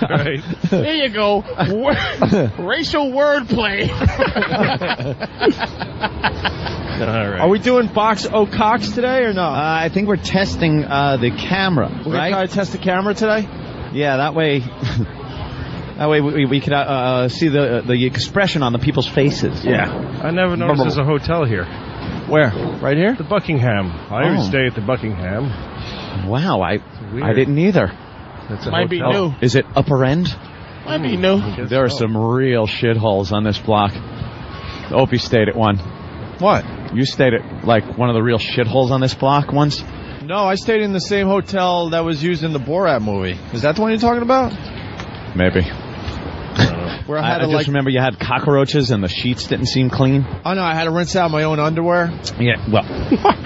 Right. There you go. Racial wordplay. All right. Are we doing Box O'Cox today or no? I think we're testing the camera. We're going to try to test the camera today? Yeah, that way. That way we could see the expression on the people's faces. Yeah. I never noticed there's a hotel here. Where? Right here? The Buckingham. I always stay at the Buckingham. Wow, I didn't either. That's a Might be hotel. new. Is it upper end? Might be new. There are some real shitholes on this block. Opie stayed at one. What? You stayed at like one of the real shitholes on this block once? No, I stayed in the same hotel that was used in the Borat movie. Is that the one you're talking about? Maybe. Where I just remember you had cockroaches and the sheets didn't seem clean. Oh no, I had to rinse out my own underwear. Yeah, well,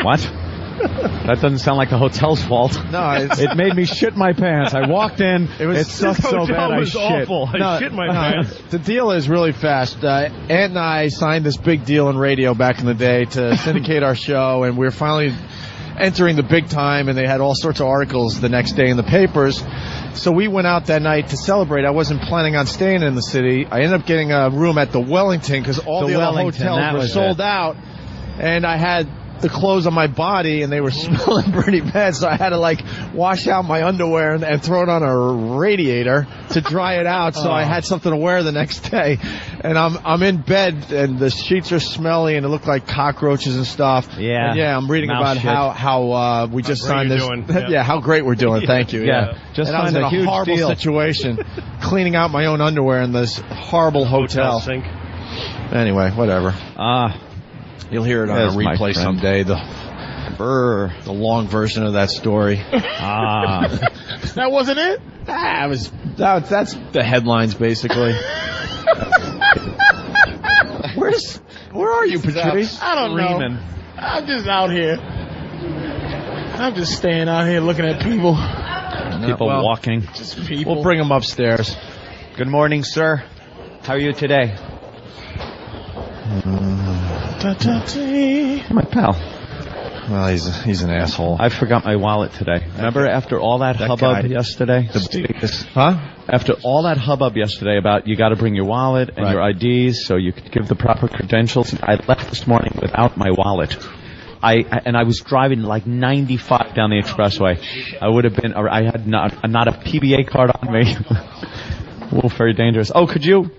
what? That doesn't sound like the hotel's fault. No, it made me shit my pants. I walked in, it sucked so bad I shit. Awful. I shit my pants. The deal is really fast. Ant and I signed this big deal in radio back in the day to syndicate our show, and we're finally entering the big time, and they had all sorts of articles the next day in the papers. So we went out that night to celebrate. I wasn't planning on staying in the city. I ended up getting a room at the Wellington because all the other hotels were sold out, and I had the clothes on my body and they were smelling pretty bad, so I had to like wash out my underwear and throw it on a radiator to dry it out, so I had something to wear the next day. And I'm in bed and the sheets are smelly and it looked like cockroaches and stuff. Yeah. And yeah, I'm reading about how we just signed this. Yeah, how great we're doing. Thank you. Yeah. Just and I was in a horrible situation cleaning out my own underwear in this horrible hotel. Sink. Anyway, whatever. You'll hear it on a replay someday. The long version of that story. That wasn't it? That's the headlines basically. Where are you, Patrice? I don't know. I'm just out here. I'm just staying out here looking at people. People walking. Just people. We'll bring them upstairs. Good morning, sir. How are you today? My pal. Well, he's an asshole. I forgot my wallet today. Remember after all that hubbub yesterday? After all that hubbub yesterday about you got to bring your wallet and your IDs so you could give the proper credentials, I left this morning without my wallet. I was driving like 95 down the expressway. I had not a PBA card on me. Very dangerous. Oh, could you?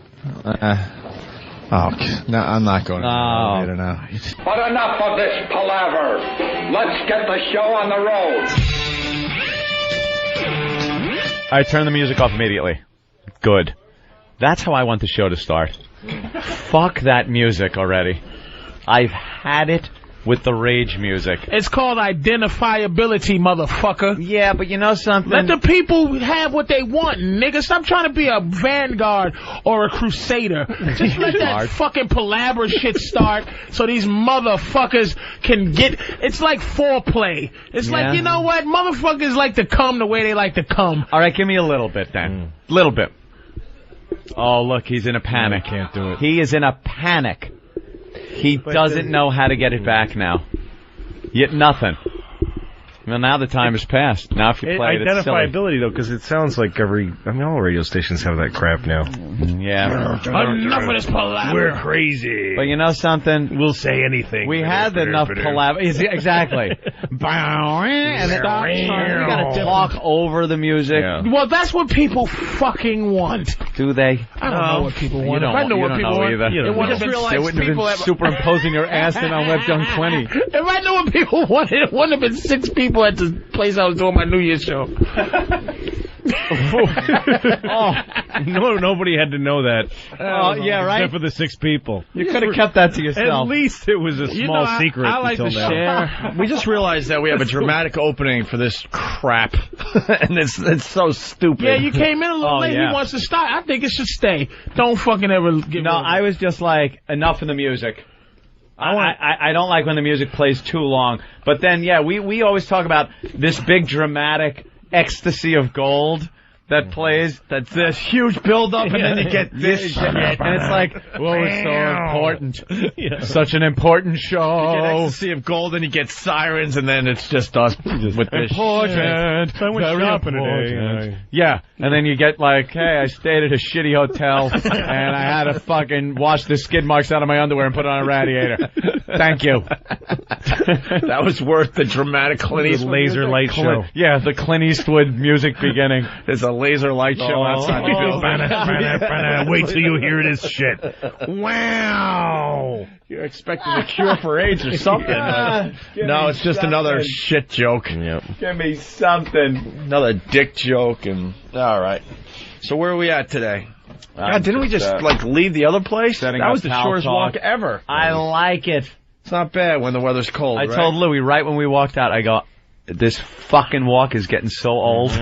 Oh, no, I'm not going to the elevator now. But enough of this palaver. Let's get the show on the road. I turn the music off immediately. Good. That's how I want the show to start. Fuck that music already. I've had it with the rage music. It's called identifiability, motherfucker. Yeah, but you know something? Let the people have what they want, nigga. Stop trying to be a vanguard or a crusader. Just let that fucking palaver shit start so these motherfuckers can get... It's like foreplay. It's like, you know what? Motherfuckers like to come the way they like to come. All right, give me a little bit then. Little bit. Oh, look, he's in a panic. I can't do it. He is in a panic. He doesn't know how to get it back now. Yet nothing. Well, now the time has passed. Now if you play it, it's silly. Identifiability, though, because it sounds like all radio stations have that crap now. Yeah. Enough of this palaver. We're crazy. But you know something? We'll say anything. We had enough palaver. Exactly. and then you gotta talk over the music. Yeah. Well, that's what people fucking want. Do they? I don't know what people want. If I know what people want, they wouldn't have been superimposing your ass in on Web Junk 20. If I knew what people wanted, it wouldn't have been 6 people at the place I was doing my New Year's show. Nobody had to know that. Yeah, right. Except for the 6 people. You could have kept that to yourself. At least it was a small secret. I like to share. We just realized that we have a dramatic opening for this crap, and it's so stupid. Yeah, you came in a little late. He wants to stop. I think it should stay. Don't fucking ever get. No, I was just like, enough of the music. I don't like when the music plays too long. But then, yeah, we always talk about this big dramatic ecstasy of gold that plays. That's this huge build-up, and then you get this shit. And it's like, whoa, it's so important. Such an important show. You get ecstasy of gold, and you get sirens, and then it's just us with this important. So I went shopping today. Yeah, and then you get like, hey, I stayed at a shitty hotel, and I had to fucking wash the skid marks out of my underwear and put it on a radiator. Thank you. That was worth the dramatic Clint Eastwood laser light show. Yeah, the Clint Eastwood music beginning. There's a laser light show outside the building. Wait till you hear this shit. Wow. You're expecting a cure for AIDS or something. No, it's just another shit joke. Yep. Give me something. Another dick joke. And all right. So where are we at today? God, didn't we just leave the other place? That was the shortest walk ever. I like it. It's not bad when the weather's cold. I told Louis right when we walked out, I go, this fucking walk is getting so old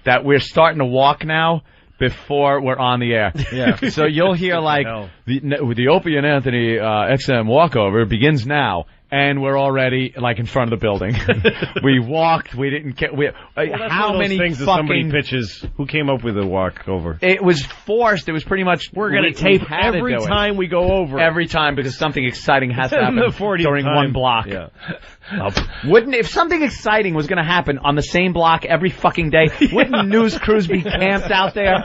that we're starting to walk now before we're on the air. Yeah. So you'll hear like the Opie and Anthony XM walkover begins now. And we're already like in front of the building. We walked. We didn't care. How many things that somebody pitches? Who came up with a walkover? It was forced. It was pretty much. We're going to tape every time we go over. Every time because something exciting has to happen during one block. Yeah. Wouldn't if something exciting was going to happen on the same block every fucking day? Wouldn't news crews be camped out there?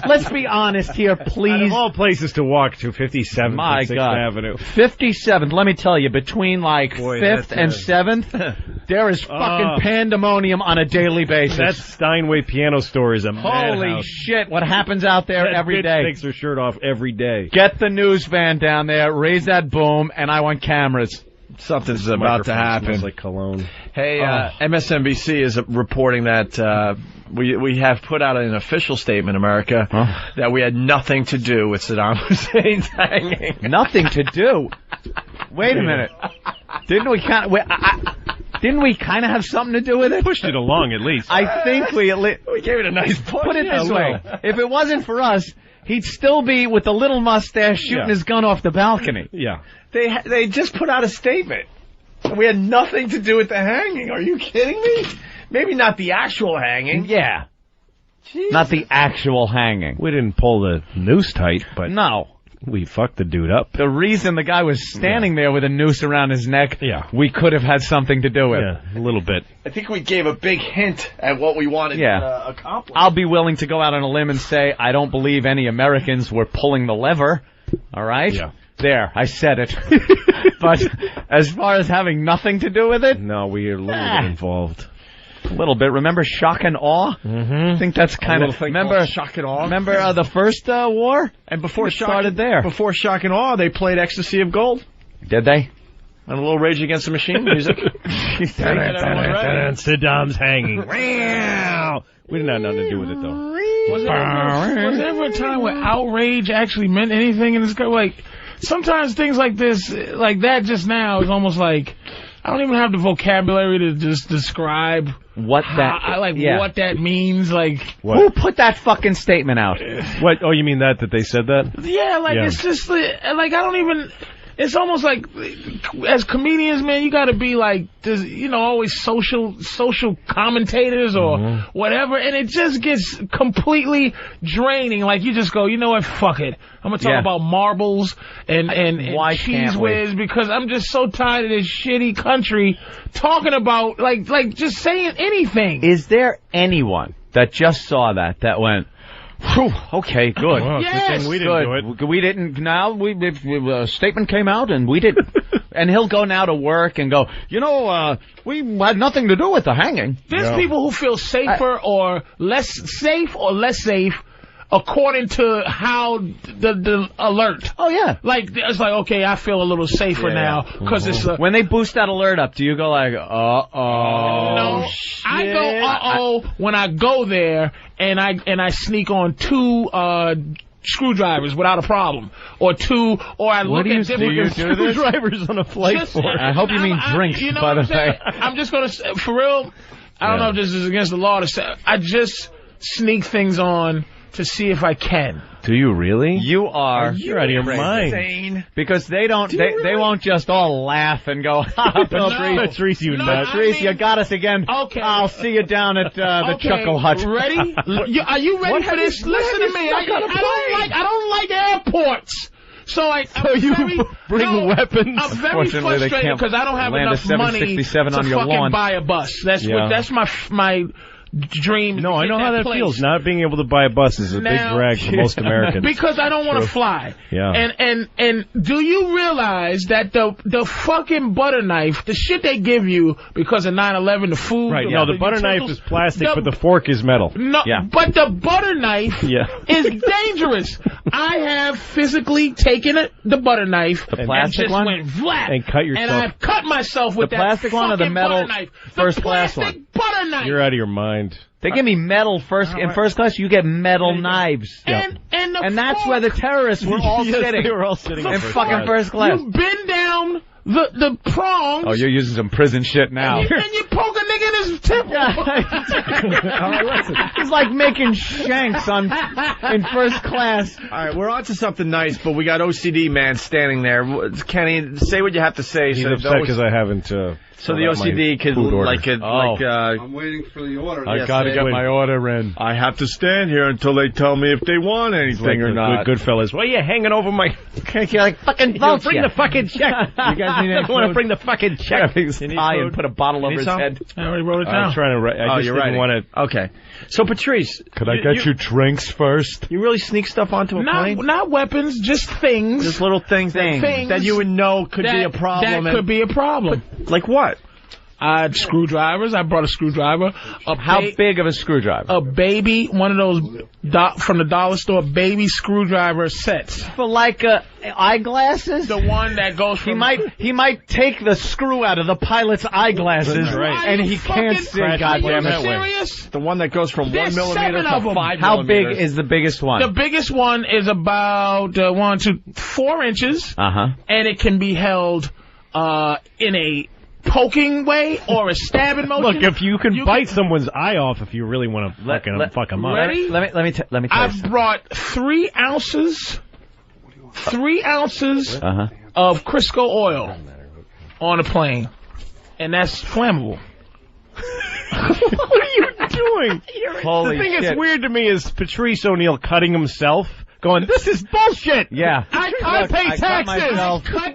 Let's be honest here, please. Out of all places to walk to, 57th My and 6th God. Avenue. 57th. Let me tell you, between like 5th and 7th, there is fucking pandemonium on a daily basis. That Steinway piano store is a Holy madhouse. shit! What happens out there every day? Takes her shirt off every day. Get the news van down there, raise that boom, and I want cameras. Something's about to happen. Smells like cologne. Hey, MSNBC is reporting that we have put out an official statement, America, that we had nothing to do with Saddam Hussein's hanging. Nothing to do? Wait a minute. Didn't we kind of have something to do with it? Pushed it along at least. I think we gave it a nice push. Put it this way: if it wasn't for us, he'd still be with the little mustache shooting his gun off the balcony. Yeah. They just put out a statement. We had nothing to do with the hanging. Are you kidding me? Maybe not the actual hanging. Yeah. Jeez. Not the actual hanging. We didn't pull the noose tight, but no. We fucked the dude up. The reason the guy was standing there with a noose around his neck, we could have had something to do with. Yeah, a little bit. I think we gave a big hint at what we wanted to accomplish. I'll be willing to go out on a limb and say I don't believe any Americans were pulling the lever. All right? Yeah. There, I said it. But as far as having nothing to do with it? No, we are a little bit involved. A little bit. Remember Shock and Awe? Mm-hmm. I think that's kind of... Remember Shock and Awe? Remember the first war? And before started there. Before Shock and Awe, they played Ecstasy of Gold. Did they? And a little Rage Against the Machine music. Saddam's hanging. We didn't have nothing to do with it, though. Was there ever a time where outrage actually meant anything in this guy? Like... Sometimes things like this, like that just now, is almost like I don't even have the vocabulary to just describe what what that means. Like, who put that fucking statement out? What? Oh, you mean that they said that? Yeah, it's just like I don't even. It's almost like, as comedians, man, you got to be like, always social commentators or whatever, and it just gets completely draining. Like, you just go, you know what, fuck it. I'm gonna talk about marbles and cheese whiz because I'm just so tired of this shitty country talking about like just saying anything. Is there anyone that just saw that went, whew, okay, good. Well, yes, we didn't do it. We didn't. Now a statement came out, and we did. And he'll go now to work and go, we had nothing to do with the hanging. There's people who feel safer or less safe according to how the alert. Oh, yeah. Like, it's like, okay, I feel a little safer now because it's when they boost that alert up, do you go like, No, shit. I go, when I go there and I sneak on 2 screwdrivers without a problem, or I look at different screwdrivers on a flight for. I hope you mean drinks, you know by the way. I'm just gonna say, for real, I don't know if this is against the law to say, I just sneak things on to see if I can. Do you really? You're out of your mind. Insane. Because they won't just all laugh and go, Patrice, you nuts. Patrice, you got us again. Okay. I'll see you down at the Chuckle Hut. Ready? Are you ready for this? Listen to me. I don't like airports. So you bring weapons. I'm very frustrated because I don't have enough money to fucking buy a bus. That's my dream. No, I know how that feels. Not being able to buy a bus is a big drag for most Americans. Because I don't want to fly. Yeah. And do you realize that the fucking butter knife, the shit they give you because of 9/11, the food. Right. No, the butter knife is plastic, but the fork is metal. No, but the butter knife is dangerous. I have physically taken the butter knife, the plastic one, went flat, and cut yourself. And I've cut myself with the plastic one or the metal knife. first class one. Butter knife. You're out of your mind. They give me metal in first class. You get metal knives, and that's where the terrorists were all sitting. They were all sitting in fucking first class. You bend down the prongs. Oh, you're using some prison shit now. And you poke a nigga in his temple. All right, listen. It's like making shanks in first class. All right, we're on to something nice, but we got OCD man standing there. Kenny, say what you have to say. He's upset because I haven't. So the OCD could I'm waiting for the order. I gotta get my order in. I have to stand here until they tell me if they want anything or not. Good fellas. Why are you hanging over my? You're like fucking vote. Bring the fucking check. You guys need to want to bring the fucking check. Tie and put a bottle over his head. I already wrote it down. I'm trying to. I just didn't want to. Okay. So Patrice, could I get you drinks first? You really sneak stuff onto a plane? Not weapons, just things. Just little things that you would know could be a problem. That could be a problem. Like what? I had screwdrivers. I brought a screwdriver. How big of a screwdriver? A baby, one of those from the dollar store, baby screwdriver sets. For like eyeglasses? The one that goes from... He might take the screw out of the pilot's eyeglasses, and he can't see. Goddamn it! Serious? The one that goes from 1 millimeter to 5 millimeters. How big is the biggest one? The biggest one is about 4 inches. And it can be held in a poking way or a stabbing motion. Look, if you can bite someone's eye off if you really want to fuck them up. Ready? Let me tell you. I've brought 3 ounces of Crisco oil on a plane, and that's flammable. What are you doing? Holy the thing shit. that's weird to me is Patrice O'Neal cutting himself. Going, this is bullshit. Yeah. I pay taxes.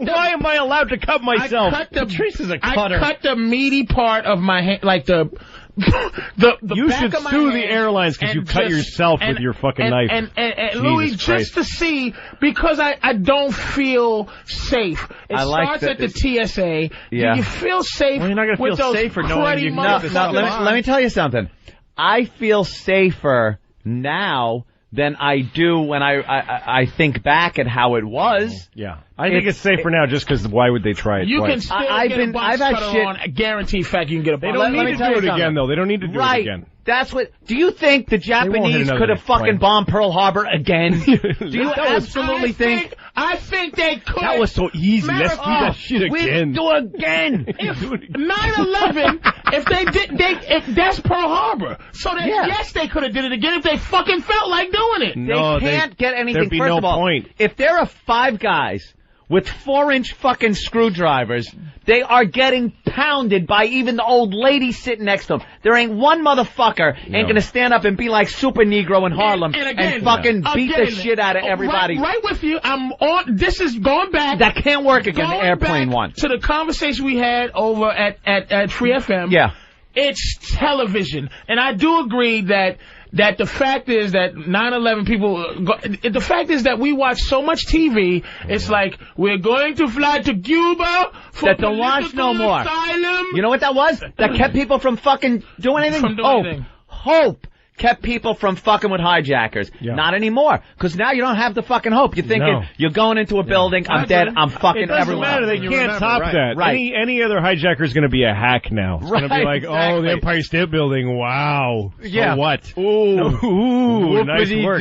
Why am I allowed to cut myself? Patrice is a cutter. I cut the meaty part of my hand, like the you back should of my sue hand the airlines because you cut yourself with your fucking knife. And Louis, just to see, because I don't feel safe. It starts at the TSA. Yeah. Do you feel safe? Well, you're not going to feel safer knowing you let me tell you something. I feel safer now than I do when I think back at how it was. Yeah. I think it's safer now just because why would they try it You twice? can still get a box cutter on. A guaranteed fact you can get a box They don't need to do it again, though. They don't need to do it again. That's what. Do you think the Japanese could have fucking bombed Pearl Harbor again? Do you absolutely think? I think they could. That was so easy. Let's do that shit again. We'll do it again. If 9/11, if that's Pearl Harbor. So yes, they could have did it again if they fucking felt like doing it. No, they can't get anything. There'd be First no of all, point. If there are 5 guys with 4-inch fucking screwdrivers, they are getting pounded by even the old lady sitting next to them. There ain't one motherfucker ain't gonna stand up and be like Super Negro in Harlem and fucking beat the shit out of everybody. Right with you. I'm on. This is going back. That can't work again. The airplane one. To the conversation we had over at Free FM. Yeah. It's television, and I do agree that that the fact is that 9/11 people. The fact is that we watch so much TV. It's like we're going to fly to Cuba for that don't launch no more. Asylum. You know what that was? That kept people from fucking doing anything. From doing anything. Hope kept people from fucking with hijackers. Yeah. Not anymore, because now you don't have the fucking hope. You're thinking you're going into a building. I'm dead. I'm fucking everyone. It doesn't matter. They can't top that. Right. Any other hijacker is going to be a hack now. It's going to be like, exactly. oh, the Empire State Building. Wow. Yeah. So what? Ooh, nice work.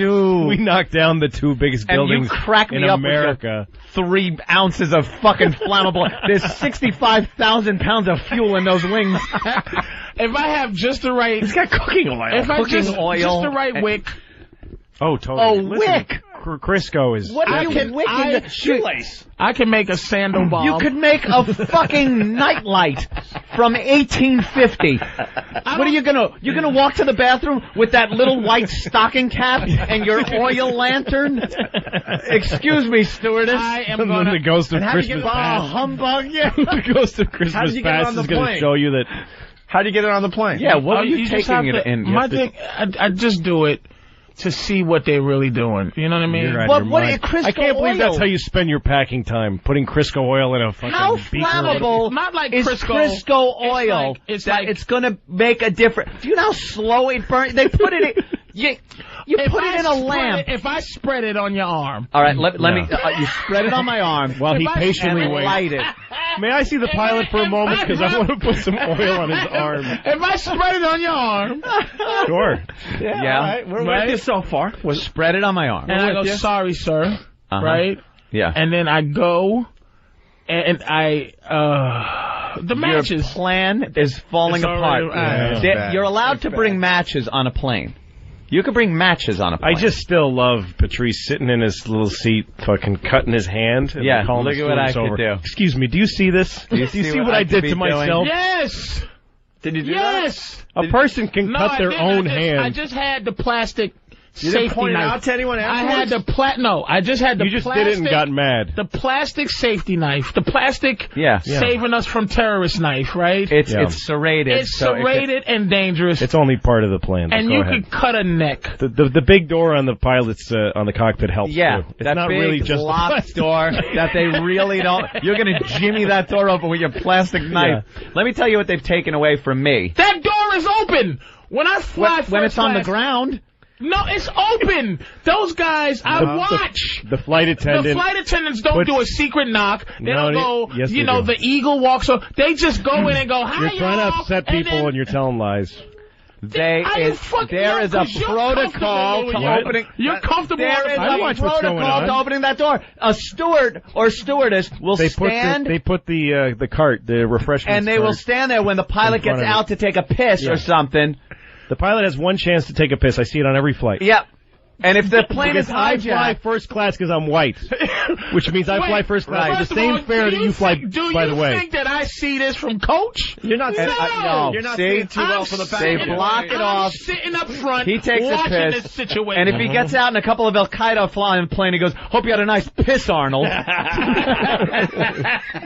We knocked down the 2 biggest buildings you crack me in up America. With 3 ounces of fucking flammable. There's 65,000 pounds of fuel in those wings. If I have just the right... It's got cooking oil. If I just the right wick... Oh, totally. Wick! Crisco is... What are you wicking the shoelace? I can make a sandal bomb. You could make a fucking nightlight from 1850. What are you gonna... You're gonna walk to the bathroom with that little white stocking cap and your oil lantern? Excuse me, stewardess. I am gonna... The ghost of Christmas past. Humbug, yeah. The ghost of Christmas past is going to show you that... How do you get it on the plane? Yeah, what are you taking it in? My thing, I just do it to see what they're really doing. You know what I mean? But what is Crisco I can't believe oil? that's how you spend your packing time, putting Crisco oil in a fucking How beaker. flammable Not like is Crisco oil it's that like, it's going to make a difference? Do you know how slow it burns? They put it in... You put it in a lamp. If I spread it on your arm. All right, let me... you spread it on my arm while he patiently waits. Light it. May I see the pilot for a moment? Because I want to put some oil on his arm. If I spread it on your arm. Sure. Yeah. All right. We're with you so far. Spread it on my arm. And I go, sorry, sir. Right? Yeah. And then I go and I... the matches. Your plan is falling apart. You're allowed to bring matches on a plane. You could bring matches on a plane. I just still love Patrice sitting in his little seat, fucking cutting his hand. And yeah, calling look at what I could do. Excuse me, do you see this? Do you see what I did to myself? Yes! Did you do that? A person can cut their own hand. I just had the plastic You didn't safety point it knife. out to anyone I afterwards? had the No, I just had the You just plastic... did it and got mad. The plastic safety knife. The plastic Yeah. saving us from terrorist knife, right? It's serrated. It's serrated and dangerous. It's only part of the plan. And Go you ahead. could cut a neck. The big door on the pilot's on the cockpit helps Yeah, too. It's that not big really just locked door that they really don't... You're going to jimmy that door open with your plastic knife. Yeah. Let me tell you what they've taken away from me. That door is open! When I fly when it's on the ground... No, it's open. Those guys, I watch. The flight attendant. The flight attendants don't do a secret knock. They don't go, yes, you know, do. the eagle walks over. They just go in and go, hi, You're trying to upset people and you're telling lies. There is a protocol to opening. You're comfortable. There is a protocol to opening that door. A steward or stewardess will stand. They put the cart, the refreshment, and they will stand there when the pilot gets out to take a piss or something. The pilot has one chance to take a piss. I see it on every flight. Yep. And if the plane is hijacked... I fly first class because I'm white, which means I fly first class with the same fare that you fly, by the way. Do you think that I see this from Coach? You're not No. You're not seeing too well from the back. They block it off. I'm sitting up front he takes a piss. this situation. And if he gets out in a couple of Al-Qaeda flying plane, he goes, hope you had a nice piss, Arnold. And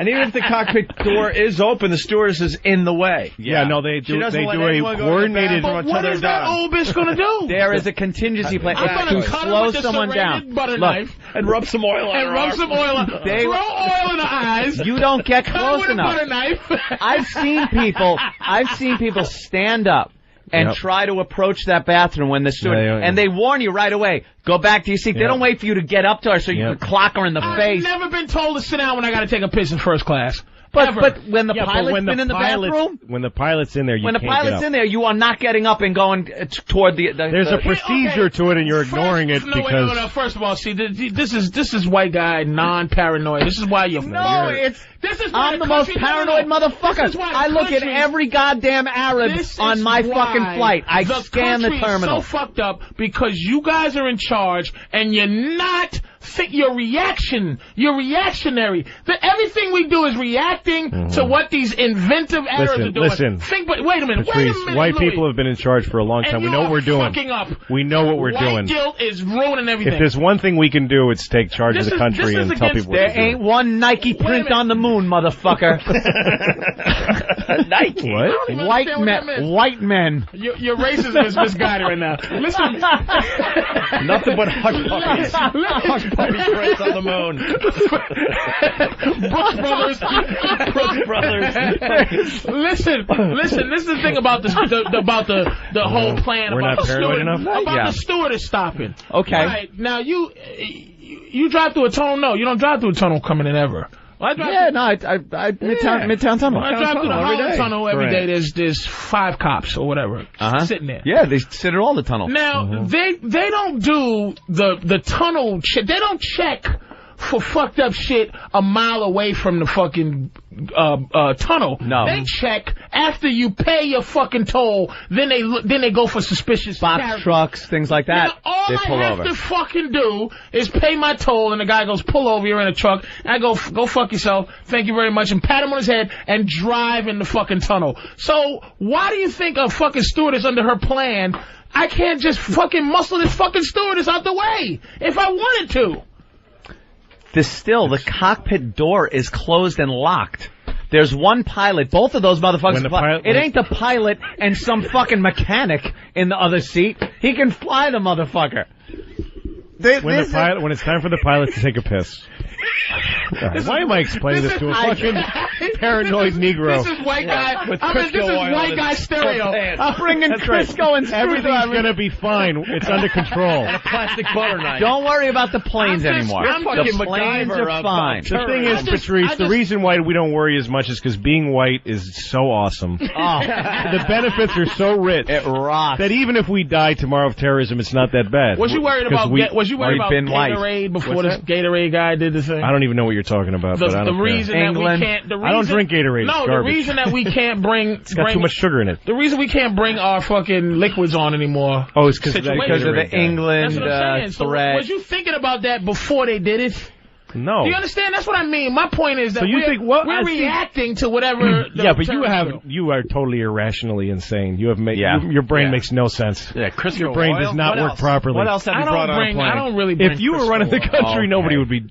even if the cockpit door is open, the stewardess is in the way. Yeah, no, they do a coordinated... But what is that old bitch going to do? There is a contingency plan. I'm going to slow someone down. Butter knife and rub some oil on her arm. Throw oil in the eyes. You don't get close enough. Butter knife. I've seen people stand up and try to approach that bathroom when the steward, and they warn you right away, go back to your seat. They don't wait for you to get up to her so you can clock her in the face. I've never been told to sit down when I got to take a piss in first class. But when the pilot's been in the bathroom? When the pilot's in there, you can't get up. When the pilot's in there, you are not getting up and going toward the... There's a procedure to it, and you're ignoring it because... No. First of all, see, this is white guy, non-paranoid. This is why you're... I'm the most paranoid motherfucker. I look at every goddamn Arab on my fucking flight. I scan the terminal. It's so fucked up because you guys are in charge, and you're not your reaction. You're reactionary. Everything we do is reacting to what these inventive errors are doing. Listen. Wait a minute. Patrice, white Louis. people have been in charge for a long time. And we know what we're doing. Fucking up. We know what we're doing. White guilt is ruining everything. If there's one thing we can do, it's take charge of the country and tell people what to do. There ain't one Nike print on the moon, motherfucker. Nike. What? White men. Your racism is misguided right now. Listen. Nothing but hush puppies. Hush puppy prints on the moon. Brooks Brothers. Listen. This is the thing about the whole plan. We're about not the paranoid enough? About the stewardess stopping. Okay. All right, now you drive through a tunnel? No, you don't drive through a tunnel coming in ever. Well, Midtown Tunnel. When I drive through the Holland Tunnel every day, there's 5 cops or whatever sitting there. Yeah, they sit at all the tunnels. Now they don't do the tunnel check. They don't check for fucked up shit a mile away from the fucking tunnel. No. They check after you pay your fucking toll. Then they go for suspicious box trucks, things like that. Now, all they pull I have over. to fucking do is pay my toll, and the guy goes, "Pull over, you're in a truck." And I go fuck yourself. Thank you very much, and pat him on his head and drive in the fucking tunnel. So why do you think a fucking stewardess under her plan? I can't just fucking muscle this fucking stewardess out the way if I wanted to. The cockpit door is closed and locked. There's one pilot. Both of those motherfuckers fly. It ain't the pilot and some fucking mechanic in the other seat. He can fly the motherfucker. When it's time for the pilot to take a piss. Why am I explaining this to a fucking paranoid Negro? This is white guy. With this is white guy stereo. I'm bringing Crisco and everything's gonna be fine. It's under control. And a plastic butter knife. Don't worry about the planes anymore. The planes are fine. The thing is, Patrice, the reason why we don't worry as much is because being white is so awesome. The benefits are so rich. It rocks. That even if we die tomorrow of terrorism, it's not that bad. Was you worried about Gatorade before this Gatorade guy did the thing? I don't even know what you're talking about. But I don't care. I don't drink Gatorade. No, the reason that we can't bring it's got too much sugar in it. The reason we can't bring our fucking liquids on anymore. Oh, it's because of the England threat. So was you thinking about that before they did it? No. Do you understand? That's what I mean. My point is that we're reacting to whatever. You are totally irrationally insane. You have your brain makes no sense. Yeah, Chris, your brain does not work properly. What else have you brought on a plane? I don't really bring if you were running the country, nobody would be.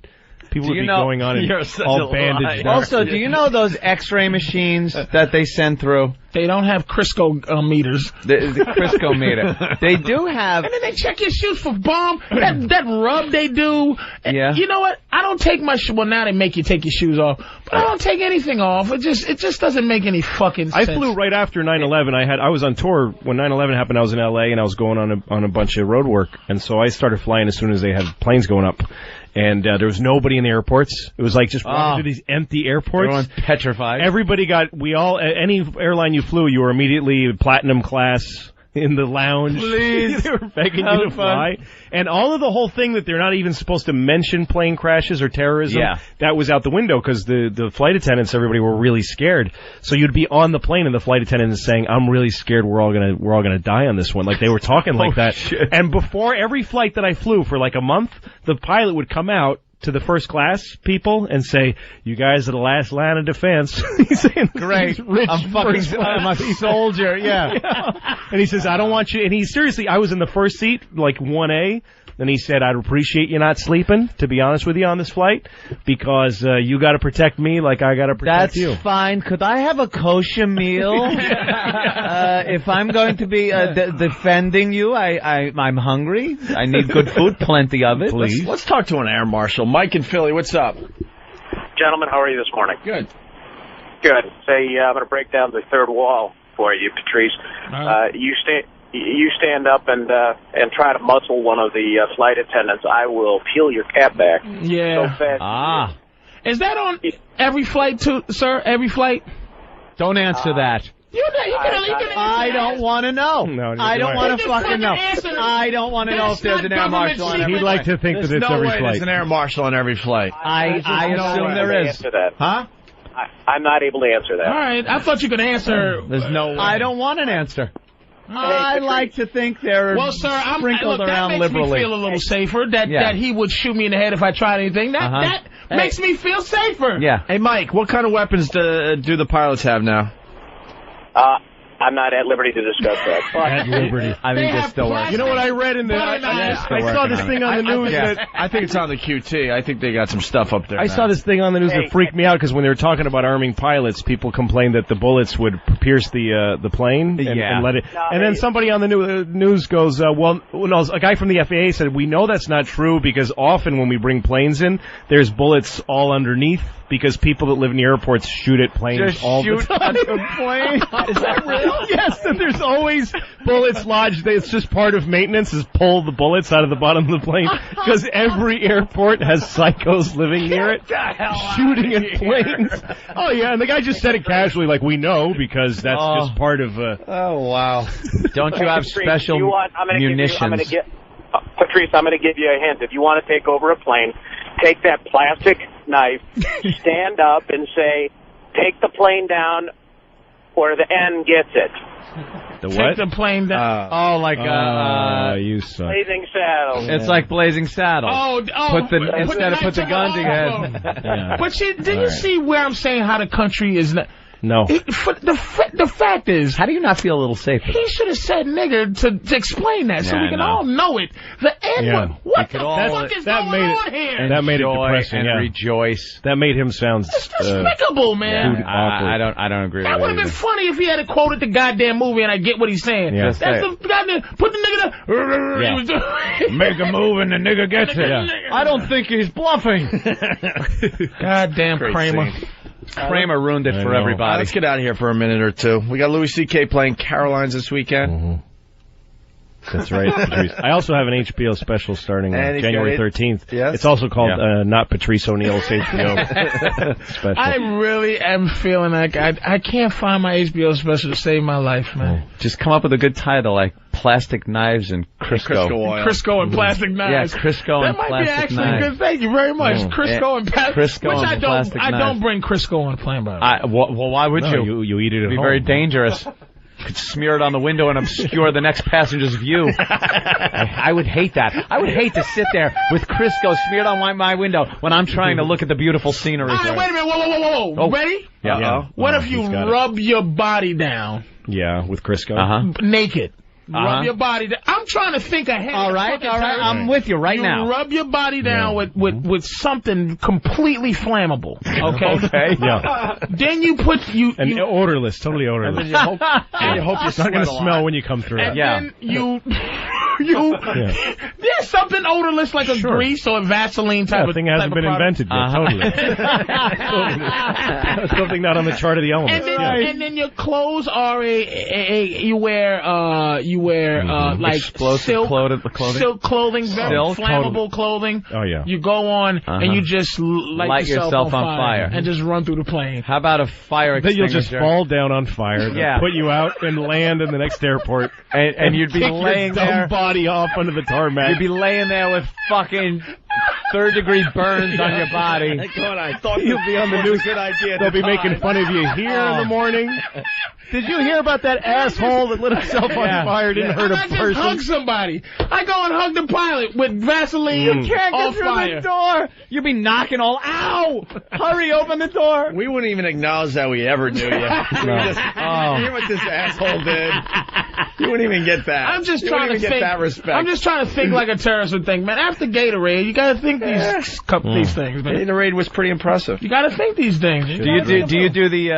People would be going on and all bandaged. Also, do you know those X-ray machines that they send through? They don't have Crisco meters. The Crisco meter. They do have. And then they check your shoes for bomb. That rub they do. Yeah. You know what? I don't take my well now they make you take your shoes off, but I don't take anything off. It just doesn't make any fucking sense. I flew right after 9/11. I was on tour when 9/11 happened. I was in LA and I was going on a bunch of road work, and so I started flying as soon as they had planes going up. And there was nobody in the airports. It was like just walking through these empty airports. Everyone's petrified. Everybody any airline you flew, you were immediately platinum class in the lounge. Please. They were begging you to fly. And all of the whole thing that they're not even supposed to mention plane crashes or terrorism, that was out the window because the flight attendants, everybody were really scared. So you'd be on the plane and the flight attendant is saying, "I'm really scared we're all gonna die on this one." Like they were talking like that. Shit. And before every flight that I flew for like a month, the pilot would come out to the first class people and say, "You guys are the last line of defense." He's saying, "Great, I'm a soldier." Yeah. And he says, "I don't want you." And I was in the first seat, like 1A. And he said, "I'd appreciate you not sleeping, to be honest with you, on this flight, because you got to protect me like I got to protect you." That's fine. Could I have a kosher meal? If I'm going to be defending you, I'm hungry. I need good food, plenty of it. Please. Let's talk to an air marshal. Mike in Philly, what's up? Gentlemen, how are you this morning? Good. Good. Say, I'm going to break down the third wall for you, Patrice. You stand up and try to muzzle one of the flight attendants. I will peel your cap back. Yeah. So fast. Is that on every flight too, sir? Every flight? Don't answer that. You can I don't want to know. No, I don't want to fucking know. I don't want to know if there's an air marshal on every flight. He'd like to think that it's every flight. There's an air marshal on every flight. I assume there is. Huh? I'm not able to answer that. All right. I thought you could answer. There's no way. I don't want an answer. I like to think they're sprinkled around that makes liberally. me feel a little safer. That he would shoot me in the head if I tried anything. That makes me feel safer. Yeah. Hey, Mike, what kind of weapons do the pilots have now? I'm not at liberty to discuss that. At liberty. I think they're still working. You know what I read in the... I saw this thing on the news that... I think it's on the QT. I think they got some stuff up there. I saw this thing on the news that freaked me out because when they were talking about arming pilots, people complained that the bullets would pierce the plane and let it. And then somebody on the news goes, a guy from the FAA said, we know that's not true because often when we bring planes in, there's bullets all underneath because people that live in the airports shoot at planes all the time. At the plane? Is that real? Yes, that there's always bullets lodged. It's just part of maintenance is pull the bullets out of the bottom of the plane because every airport has psychos living near it shooting at planes. Oh, yeah, and the guy just said it casually like, we know because that's just part of... Oh, wow. Don't you have special munitions? Patrice, I'm going to give you a hint. If you want to take over a plane, take that plastic knife, stand up and say, take the plane down or the N gets it. The what? Take the plane down. You suck. Blazing Saddles. It's like Blazing Saddles. Instead of put the gun to your head. Yeah. But did you see where I'm saying how the country is not... No. The fact is... How do you not feel a little safer? He should have said nigger to explain that so we can all know it. The N-word. What the fuck is going on here? And that made it depressing. And rejoice. That made him sound... It's despicable, man. I don't agree with that. That would have been funny if he had quoted the goddamn movie and I get what he's saying. Yeah. That's the goddamn... Put the nigga there. Yeah. Make a move and the nigga gets it. Yeah. I don't think he's bluffing. Goddamn Kramer. Kramer ruined it for everybody. Let's get out of here for a minute or two. We got Louis CK playing Caroline's this weekend. Mm-hmm. That's right, Patrice. I also have an HBO special starting January 13th. Yes? It's also called Not Patrice O'Neill's HBO special. I really am feeling like I can't find my HBO special to save my life, man. Just come up with a good title like Plastic Knives and Crisco. Crisco and Plastic Knives. Yeah, Crisco and Plastic Knives. That might be actually good. Thank you very much. Crisco and Plastic Knives. Which I don't bring Crisco on a plane, by the way. Well, why would you? You eat it at home. It'd be very dangerous. Could smear it on the window and obscure the next passenger's view. I would hate that. I would hate to sit there with Crisco smeared on my window when I'm trying to look at the beautiful scenery. All right, wait a minute. Whoa. Oh. Ready? Yeah. What if you rub your body down? Yeah, with Crisco. Naked. Rub your body down. I'm trying to think ahead. All right. I'm with you right now. You rub your body down with something completely flammable. Okay. Yeah. Then you put and odorless, totally odorless. And then you hope it's not going to smell when you come through. And then there's something odorless like a grease or a Vaseline type of thing hasn't been invented yet. Totally. Something not on the chart of the elements. And then your clothes are you wear like explosive clothing, silk clothing, very flammable clothing. Oh yeah. You go on and you just light yourself on fire and just run through the plane. How about a fire extinguisher? Then you'll just fall down on fire. Put you out and land in the next airport, and you'd be laying there. Body off under the tarmac. You'd be laying there with fucking third-degree burns on your body. I thought you'll be on the news. Good idea. They'll be making fun of you here in the morning. Did you hear about that asshole that lit himself on fire? Didn't hurt a person. I just hug somebody. I go and hug the pilot with Vaseline. You can't get through the door. You'd be knocking all. Ow! Hurry, open the door. We wouldn't even acknowledge that we ever knew you. Hear what this asshole did. You wouldn't even get that. I'm just trying to think. That respect. I'm just trying to think like a terrorist would think, man. After Gatorade, you got to think these things, man. Gatorade was pretty impressive. You got to think these things. Do you do the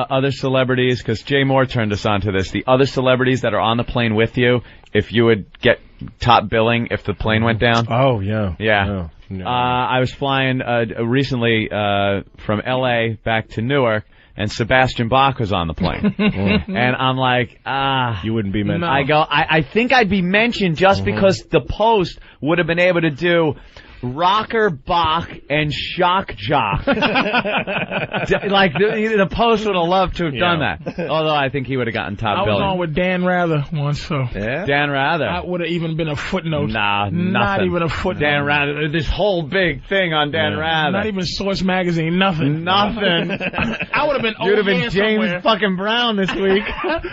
other celebrities? Because Jay Moore turned us on to this. The other celebrities that are on the plane with you, if you would get top billing if the plane went down. Oh yeah. Yeah. No. I was flying recently from L.A. back to Newark. And Sebastian Bach was on the plane. And I'm like, you wouldn't be mentioned. I think I'd be mentioned just because the Post would have been able to do Rocker Bach and Shock Jock. Like the Post would have loved to have done that. Although I think he would have gotten top billing. I was on with Dan Rather once, so Dan Rather. That would have even been a footnote. Nah, nothing. Not even a footnote. Dan Rather. This whole big thing on Dan Rather. Not even Source Magazine. Nothing. I would have been. You'd have been James fucking Brown this week.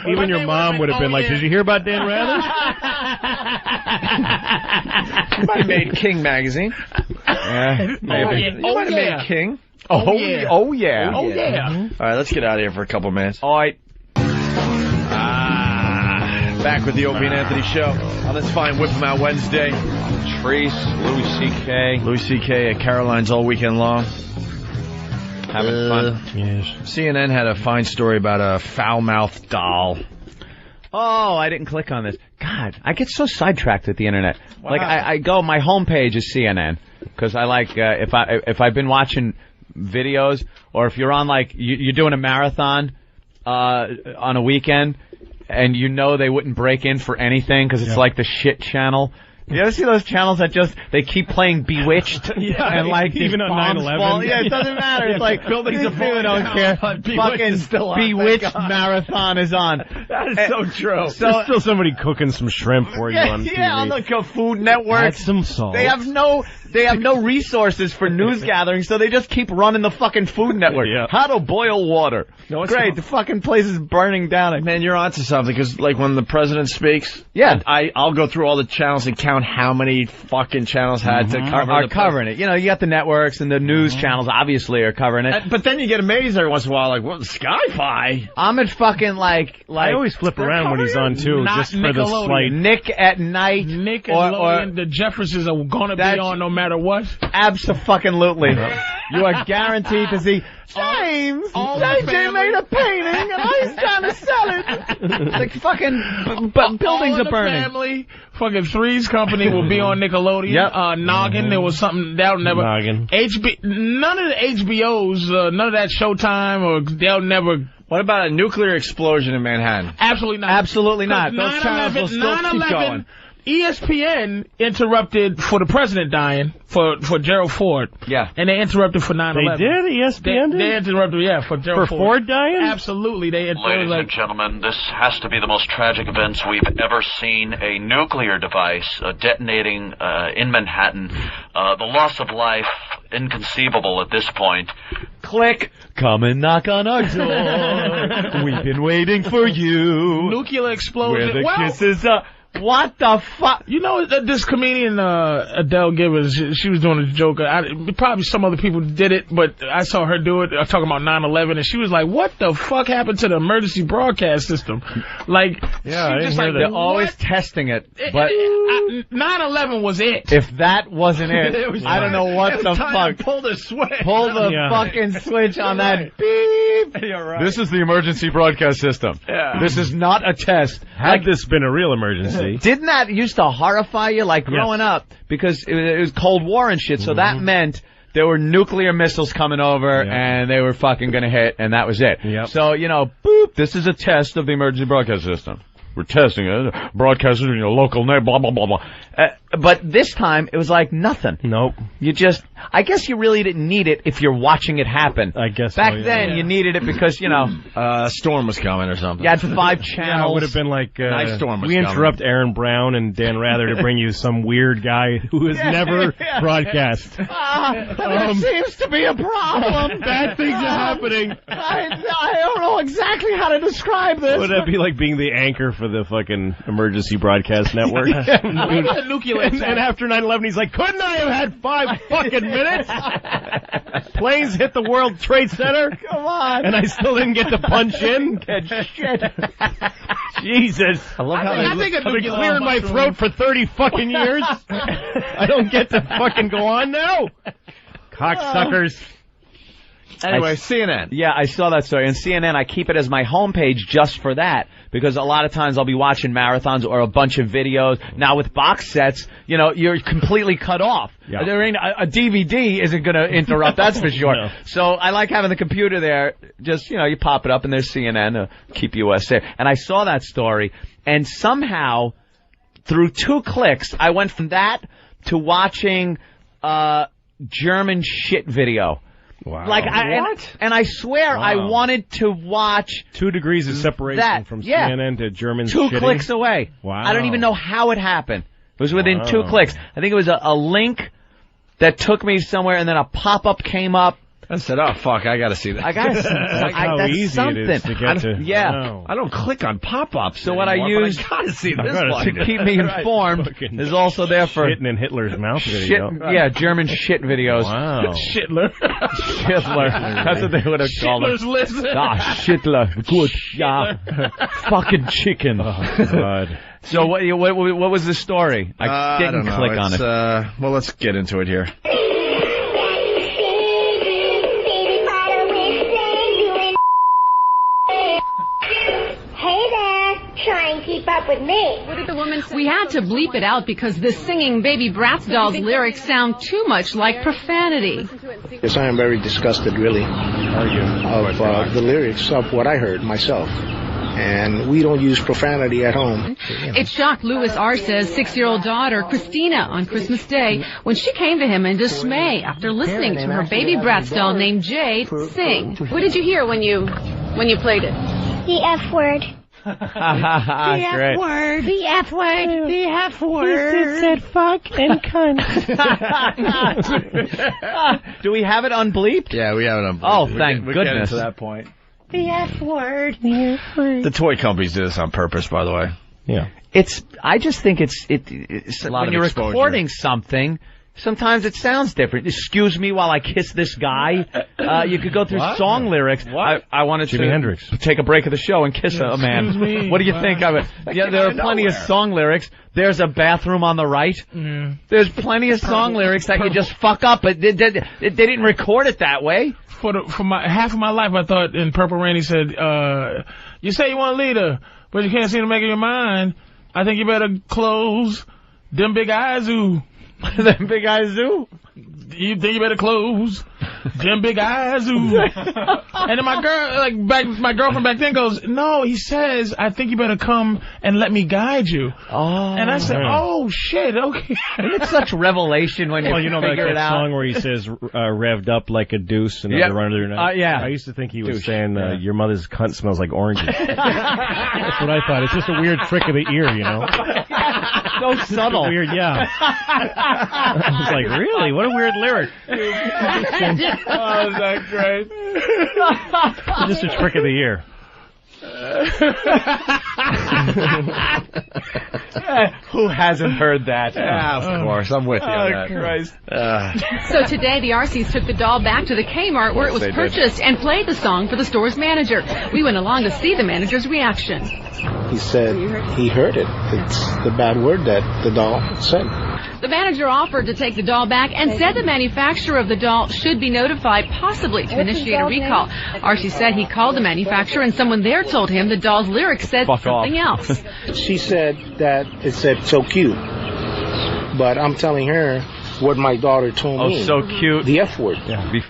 Even your mom would have been like, "Did you hear about Dan Rather?" You might have made King magazine. Maybe. You might have made King. Oh yeah. All right, let's get out of here for a couple minutes. All right. Back with the Opie and Anthony show on this fine Whip 'em Out Wednesday. Patrice, Louis CK. Louis CK at Caroline's all weekend long. Having fun. Yes. CNN had a fine story about a foul-mouthed doll. Oh, I didn't click on this. God, I get so sidetracked with the internet. Like I go, my homepage is CNN because I like if I've been watching videos or if you're on like you're doing a marathon on a weekend and you know they wouldn't break in for anything because it's like the shit channel. You ever see those channels that they keep playing Bewitched and like even on 9/11? Yeah, it doesn't matter. It's like buildings of people don't care. Fucking Bewitched marathon is on. That is so true. So, there's still somebody cooking some shrimp for you on TV. Yeah, on the Food Network. Add some salt. They have no resources for news gathering, so they just keep running the fucking Food Network. Yeah. How to boil water. No, it's great. The fucking place is burning down. Man, you're onto something because like when the president speaks, I'll go through all the channels and count how many fucking channels had to cover are covering it. You know, you got the networks and the news channels obviously are covering it. But then you get amazed every once in a while, like, what, Sky-Fi? I'm at fucking like I always flip around when he's on too, just for the slight. Nick at Night. Nickelodeon, the Jeffersons are gonna be on no matter what. Abso-fucking-lutely. You are guaranteed to see James. JJ made a painting and I'm trying to sell it. It's like fucking buildings are burning. Family, fucking Three's Company will be on Nickelodeon. Yep. Noggin, there was something that'll never. Noggin. None of the HBOs, none of that Showtime, or they'll never. What about a nuclear explosion in Manhattan? Absolutely not. Absolutely not. Those channels will still keep going. ESPN interrupted for the president dying for Gerald Ford. Yeah. And they interrupted for 9/11. They did? ESPN did? They interrupted, for Gerald For Ford dying? Absolutely. Ladies and gentlemen, this has to be the most tragic events we've ever seen. A nuclear device detonating in Manhattan. The loss of life, inconceivable at this point. Click. Come and knock on our door. We've been waiting for you. Nuclear explosion. Where the kisses are. What the fuck? You know, this comedian, Adele Givers, she was doing a joke. Probably some other people did it, but I saw her do it, talking about 9/11, and she was like, what the fuck happened to the emergency broadcast system? Like, yeah, just like, they're always testing it, but 9/11 was it. If that wasn't it, I don't know what the fuck. Pull the switch. Pull the fucking switch on that beep. You're right. This is the emergency broadcast system. Yeah. This is not a test. Had this been a real emergency. Didn't that used to horrify you, like growing up? Because it was Cold War and shit, so that meant there were nuclear missiles coming over, and they were fucking gonna hit, and that was it. Yep. So, you know, boop, this is a test of the emergency broadcast system. We're testing it. Broadcasters in your local neighborhood, blah, blah, blah, blah. But this time, it was like nothing. Nope. You just, I guess you really didn't need it if you're watching it happen. I guess Back then, you needed it because, you know. A storm was coming or something. You had 5 channels. Yeah, it would have been like, nice storm was we coming. interrupt Aaron Brown and Dan Rather to bring you some weird guy who has never broadcast. There seems to be a problem. Bad things are happening. I don't know exactly how to describe this. Would that be like being the anchor for the fucking emergency broadcast network? And after 9/11, he's like, couldn't I have had 5 fucking minutes? Planes hit the World Trade Center. Come on. And I still didn't get to punch in. Shit. Jesus. I love how I've been clearing my throat for 30 fucking years. I don't get to fucking go on now. Cocksuckers. Anyway, CNN. Yeah, I saw that story. And CNN, I keep it as my homepage just for that. Because a lot of times I'll be watching marathons or a bunch of videos. Now with box sets, you know, you're completely cut off. Yeah. There ain't a DVD isn't going to interrupt, that's for sure. No. So I like having the computer there. Just, you know, you pop it up and there's CNN, keep US safe. And I saw that story. And somehow, through 2 clicks, I went from that to watching German shit video. Wow. Like and I swear I wanted to watch 2 degrees of separation from CNN to German 2 shitting. clicks away. Wow. I don't even know how it happened. It was within 2 clicks. I think it was a link that took me somewhere, and then a pop-up came up. I said, "Oh fuck, I gotta see that." I gotta see that's how easy something. it is to get to. Yeah, I don't click on pop-ups. So what I use gotta see this to keep me informed is also there for shitting in Hitler's mouth video. Yeah, German shit videos. Wow. Shitler. That's what they would have called it. Shitler's list. Shitler. Good. Yeah. Fucking chicken. Oh, God. So what was the story? I didn't click on it. Well, let's get into it here. Try and keep up with me. What did the woman say? We had to bleep it out because the singing Baby Bratz doll's lyrics sound too much like profanity. Yes, I am very disgusted, really, of the lyrics of what I heard myself. And we don't use profanity at home. It shocked Luiz R.'s 6-year-old daughter, Christina, on Christmas Day when she came to him in dismay after listening to her Baby Bratz doll named Jade sing. What did you hear when you played it? The F word. The F word. The F word. The F word. It said fuck and cunt. Do we have it unbleeped? Yeah, we have it unbleeped. Oh, thank we're goodness. getting to that point. The F word. The F word. The toy companies do this on purpose, by the way. Yeah. I just think it's when you're exposure. recording something, sometimes it sounds different. Excuse me while I kiss this guy. You could go through song lyrics. What? I wanted Jimi Hendrix. to take a break of the show and kiss a man. Excuse me. What do you think of it? Yeah, there are plenty of song lyrics. There's a bathroom on the right. Mm. There's plenty of song lyrics that you just fuck up, but they didn't record it that way. For half of my life, I thought in Purple Rain he said, "You say you want a leader, but you can't seem to make up your mind. I think you better close them big eyes, ooh." Them big eyes do. You think you better close them big eyes, ooh. And then my girlfriend back then goes, "No, he says, I think you better come and let me guide you." Oh. And I said, "Oh shit, okay." It's such revelation when you figure it that out. song where he says revved up like a deuce and never run under your knife. Yeah. I used to think he was saying your mother's cunt smells like oranges. That's what I thought. It's just a weird trick of the ear, you know. So subtle. Weird, yeah. I was like, really? What a weird lyric. Oh, is that great? It's just a trick of the ear. Who hasn't heard that? Of course, I'm with you on that. Christ. So today, the RCs took the doll back to the Kmart where it was purchased and played the song for the store's manager. We went along to see the manager's reaction. He said he heard it. It's the bad word that the doll said. The manager offered to take the doll back and said the manufacturer of the doll should be notified, possibly to initiate a recall. Archie said he called the manufacturer and someone there told him the doll's lyrics said something else. She said that it said so cute. But I'm telling her what my daughter told me. Oh, so cute. The F word.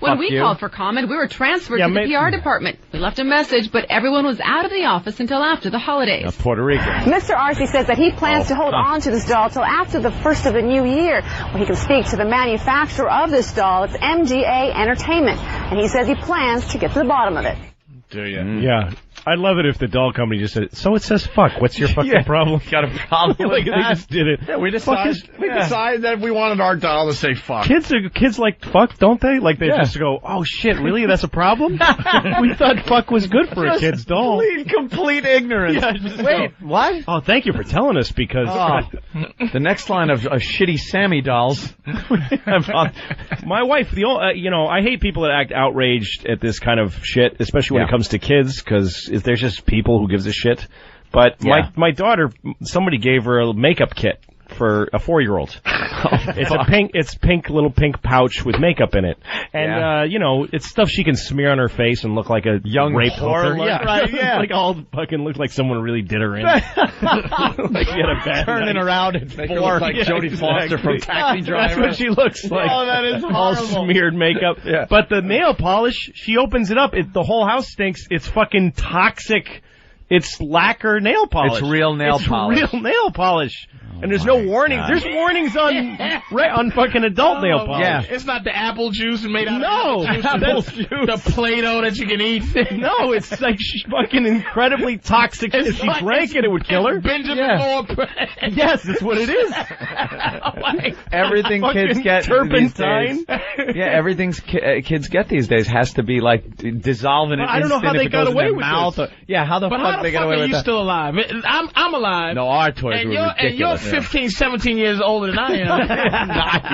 When we called for comment, we were transferred to the PR department. We left a message, but everyone was out of the office until after the holidays. Puerto Rico. Mr. Archie says that he plans to hold on to this doll till after the first of the new year, when he can speak to the manufacturer of this doll. It's MGA Entertainment, and he says he plans to get to the bottom of it. Do you? Yeah. I'd love it if the doll company just said, so it says fuck. What's your fucking problem? Got a problem with They that? just did it. Yeah, we decided that we wanted our doll to say fuck. Kids like fuck, don't they? Like they just go, oh shit, really? That's a problem? We thought fuck was good for a kid's doll. Complete ignorance. Wait, what? Oh, thank you for telling us because the next line of shitty Sammy dolls. My wife, I hate people that act outraged at this kind of shit, especially when it comes to kids, because there's just people who gives a shit. But my daughter, somebody gave her a makeup kit for a 4-year-old. It's pink little pink pouch with makeup in it, and it's stuff she can smear on her face and look like a young rape hooker. Like all fucking looked like someone really did her in. Like she had a bad turning night. around at Make her look like Jodie Foster from Taxi Driver. That's what she looks like. Oh, that is horrible. All smeared makeup. Yeah. But the nail polish, she opens it up. The whole house stinks. It's fucking toxic. It's lacquer nail polish. It's real nail polish. It's real nail polish. And there's no warnings. God. There's warnings on fucking adult nail polish. Yeah. It's not the apple juice made out No, of apple juice. The Play-Doh that you can eat. No, it's like fucking incredibly toxic. If she drank it, it would kill her. Benjamin Moore. Yes, that's what it is. Everything kids get turpentine. these days. Yeah, everything kids get these days has to be like dissolve in an I don't know instant how if they it got goes away in their with mouth. this. Yeah, how the fuck they got away with are you that? still alive? I'm alive. No, our toys were ridiculous. And you're 15, 17 years older than I am.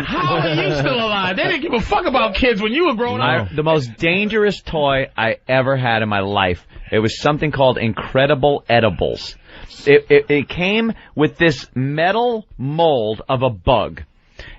How are you still alive? They didn't give a fuck about kids when you were growing up. The most dangerous toy I ever had in my life, it was something called Incredible Edibles. It came with this metal mold of a bug.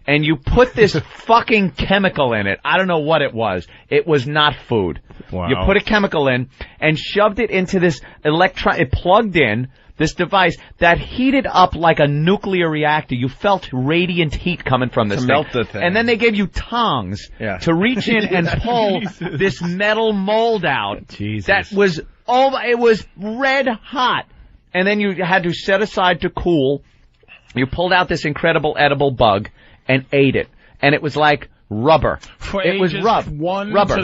And you put this fucking chemical in it. I don't know what it was. It was not food. Wow. You put a chemical in and shoved it into this it plugged in this device that heated up like a nuclear reactor. You felt radiant heat coming from this To thing. melt the thing. And then they gave you tongs to reach in and pull this metal mold out. Jesus. That was it was red hot. And then you had to set aside to cool. You pulled out this incredible edible bug and ate it. And it was like rubber. It was rubber.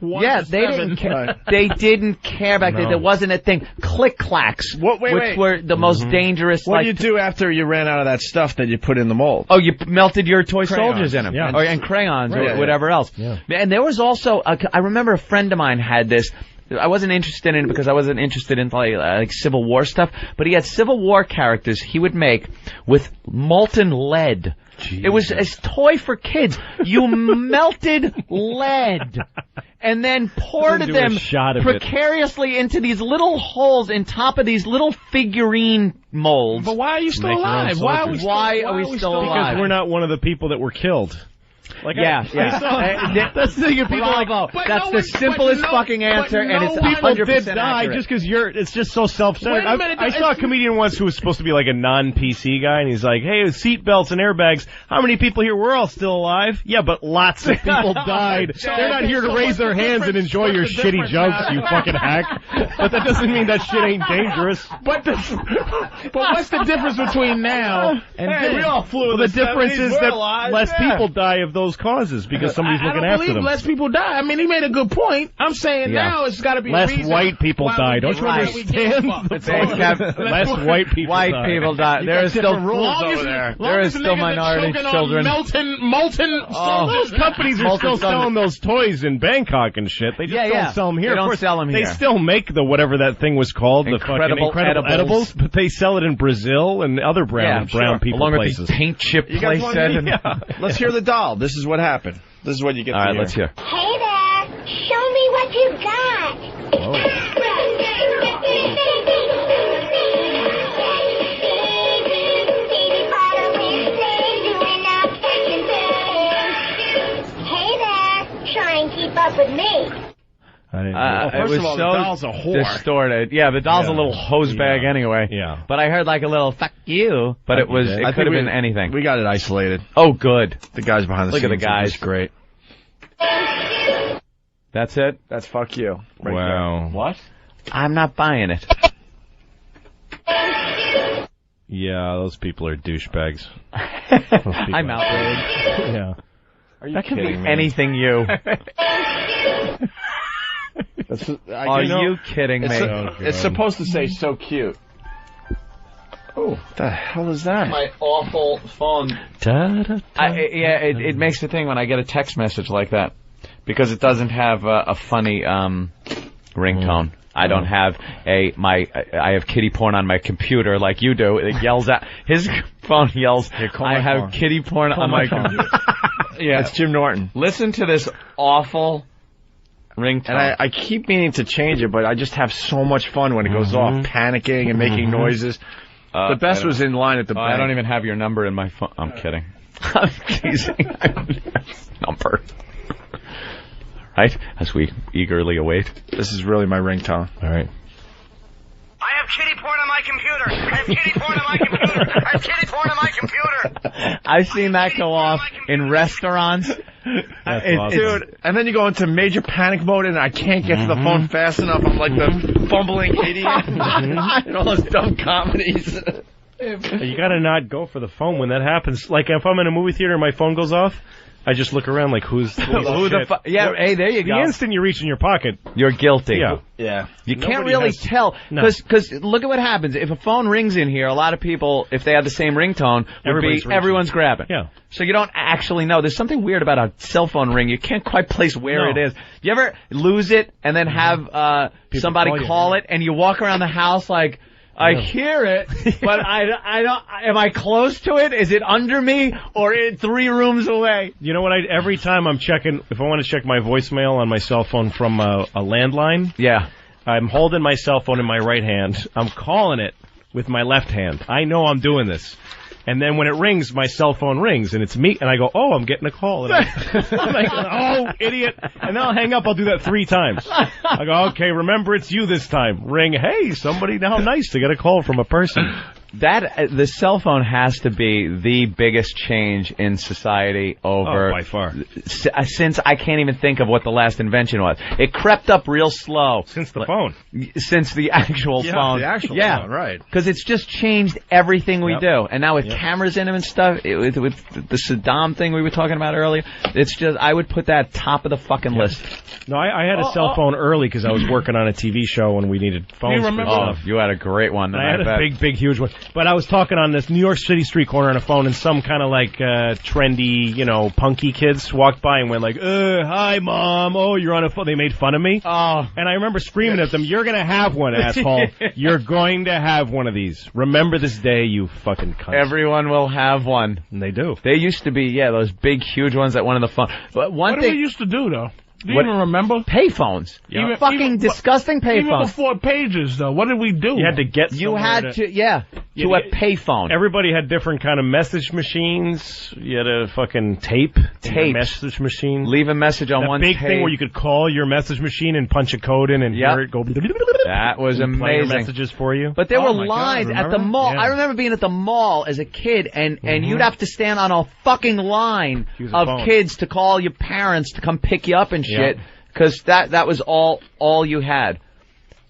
Yeah, they didn't care. They didn't care back then. There wasn't a thing. Click clacks, which were the most dangerous. What do you do after you ran out of that stuff that you put in the mold? Oh, you melted your toy Crayons. soldiers in them, Yeah. and crayons, or Yeah. whatever else. Yeah. And there was also, I remember a friend of mine had this. I wasn't interested in it because I wasn't interested in like Civil War stuff, but he had Civil War characters he would make with molten lead. Jesus. It was a toy for kids. You melted lead and then poured them precariously into these little holes in top of these little figurine molds. But why are you still alive? Why are we still alive? Because we're not one of the people that were killed. Like yeah. That's the thing. People Bravo. That's the simplest fucking answer, and it's 100% did die accurate. just because it's just so self-centered. I saw a comedian once who was supposed to be like a non-PC guy, and he's like, "Hey, with seatbelts and airbags, how many people here? We're all still alive. Yeah, but lots of people died. They're not here to raise their hands and enjoy your shitty jokes, you fucking hack. But that doesn't mean that shit ain't dangerous. But what's the difference between now and then? We all flew. The difference is that less people die of those causes because somebody's looking after them. I don't believe less people die. I mean, he made a good point. I'm saying now it's got to be less a reason white people die. Don't you understand? Less white people die. White people die. There are still rules over there. There are still minority children. Molten. Those companies are still selling those toys in Bangkok and shit. They just don't sell them here. They don't sell them here. They still make the whatever that thing was called, the fucking Incredible Edibles, but they sell it in Brazil and other brown people along places. With the paint chip playset. Let's hear the doll. This is what happened. This is what you get. All right, let's hear. Hey there, show me what you got. Hey there, try and keep up with me. First of all, the doll's a whore. Distorted. Yeah, the doll's a little hose bag anyway. Yeah. But I heard like a little "fuck you," but it could have been anything. We got it isolated. Oh, good. The guys behind the Look scenes. at the guys. It's great. That's it. That's fuck you. Right Wow. there. What? I'm not buying it. Yeah, those people are douchebags. I'm outraged. Yeah. Are you kidding me? Anything you. Are you kidding me? It's supposed to say so cute. Oh, what the hell is that? My awful phone. It makes the thing when I get a text message like that because it doesn't have a funny ringtone. I don't have I have kitty porn on my computer like you do. It yells out. His phone yells, I have kitty porn on my computer. Yeah, it's Jim Norton. Listen to this awful ringtone. And I keep meaning to change it, but I just have so much fun when it goes off, panicking and making noises. The best was in line at the bank. I don't even have your number in my phone. I'm kidding. I'm teasing. Number. Right? As we eagerly await. This is really my ringtone. All right. I have kitty porn on my computer. There's kitty porn on my computer. There's kitty porn on my computer. I've seen that go off in restaurants. Awesome. Dude, and then you go into major panic mode and I can't get to the phone fast enough. I'm like the fumbling idiot. And all those dumb comedies. You gotta not go for the phone when that happens. Like, if I'm in a movie theater and my phone goes off, I just look around like, who the fuck? Yeah, hey, there you go. The instant you reach in your pocket, you're guilty. Yeah. You can't really tell. Because look at what happens. If a phone rings in here, a lot of people, if they have the same ringtone, everyone's grabbing. Yeah. So you don't actually know. There's something weird about a cell phone ring. You can't quite place where it is. You ever lose it and then have somebody call it and you walk around the house like, I hear it, but I don't. Am I close to it? Is it under me or 3 rooms away? You know what? Every time I'm checking, if I want to check my voicemail on my cell phone from a landline, I'm holding my cell phone in my right hand. I'm calling it with my left hand. I know I'm doing this. And then when it rings, my cell phone rings, and it's me, and I go, oh, I'm getting a call. And I'm like, oh, idiot. And then I'll hang up. I'll do that 3 times. I go, okay, remember it's you this time. Ring, hey, somebody now nice to get a call from a person. The cell phone has to be the biggest change in society over... by far. Since I can't even think of what the last invention was. It crept up real slow. Since the phone. Since the actual phone. The actual phone, right. Because it's just changed everything we do. And now with cameras in them and stuff, with the Saddam thing we were talking about earlier, it's just, I would put that top of the fucking list. No, I had a cell phone early because I was working on a TV show and we needed phones for stuff. You had a great one. I had a big, huge one. But I was talking on this New York City street corner on a phone, and some kind of like trendy, punky kids walked by and went like, hi, Mom. Oh, you're on a phone. They made fun of me. Oh. And I remember screaming at them, you're going to have one, asshole. You're going to have one of these. Remember this day, you fucking cunt. Everyone will have one. And they do. They used to be, those big, huge ones that went on the phone. But what did we used to do, though? Do you even remember? Payphones. Fucking disgusting payphones. Even before pages, though. What did we do? You had to get You had to a payphone. Everybody had different kind of message machines. You had a fucking tape message machine. Leave a message on one tape. That big thing where you could call your message machine and punch a code in and hear it go. That was amazing. Play your messages for you. But there were lines at the mall. I remember being at the mall as a kid, and you'd have to stand on a fucking line of kids to call your parents to come pick you up and shit, because that was all you had.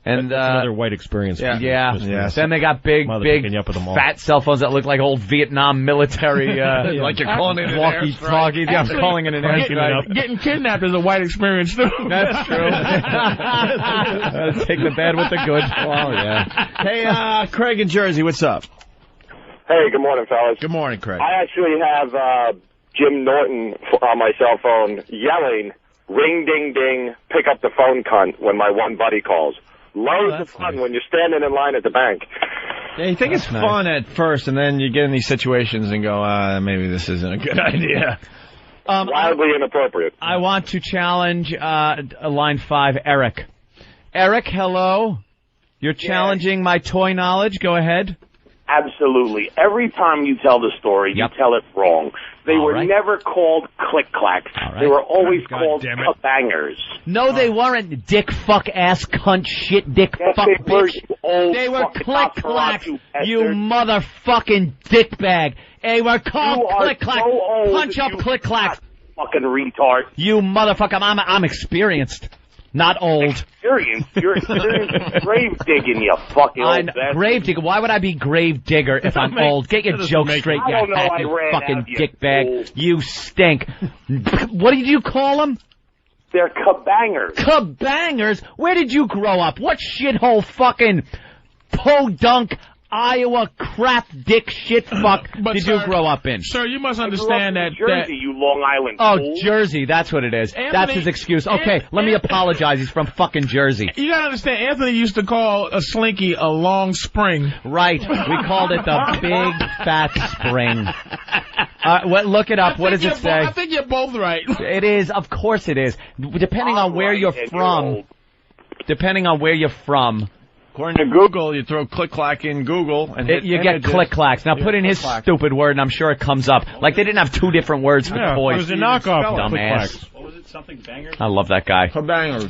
And that's another white experience. Then they got big fat cell phones that look like old Vietnam military. Like you're calling it an walkie-talkie. Yeah, I'm calling it an airstrike. Getting kidnapped is a white experience too. That's true. Take the bad with the good. Oh yeah. Hey, Craig in Jersey, what's up? Hey, good morning, fellas. Good morning, Craig. I actually have Jim Norton on my cell phone yelling, ring, ding, ding, pick up the phone, cunt, when my one buddy calls. Loads of fun when you're standing in line at the bank. Yeah, you think it's fun at first, and then you get in these situations and go, maybe this isn't a good idea. Wildly inappropriate. I want to challenge line 5, Eric. Eric, hello. You're challenging my toy knowledge. Go ahead. Absolutely. Every time you tell the story, you tell it wrong. They were never called click-clacks. They were always called bangers. No, they weren't. Dick, fuck, ass, cunt, shit, dick, fuck, bitch. They were click-clacks, you motherfucking dickbag. They were called click-clack. Punch up click-clacks. Fucking retard. You motherfucker. I'm experienced. Not old. Experience? You're experienced grave digging, you fucking old bastard. Grave digger? Why would I be grave digger if I'm old? Get your joke straight, you fucking dickbag. You stink. What did you call them? They're kabangers. Kabangers? Where did you grow up? What shithole fucking podunk Iowa crap dick shit fuck did you grow up in? Sir, you must understand that Jersey, you Long Island fool. Jersey, that's what it is. That's his excuse. Okay, let me apologize. He's from fucking Jersey. You gotta understand, Anthony used to call a slinky a long spring. Right. We called it the big fat spring. Look it up. What does it say? I think you're both right. It is. Of course it is. Depending on where you're from. Depending on where you're from. According to Google, you throw click-clack in Google and you get click-clacks. Now put in his stupid word, and I'm sure it comes up. Like they didn't have 2 different words for toys. It was a knockoff. Dumbass. What was it? Something bangers? I love that guy. Kabangers.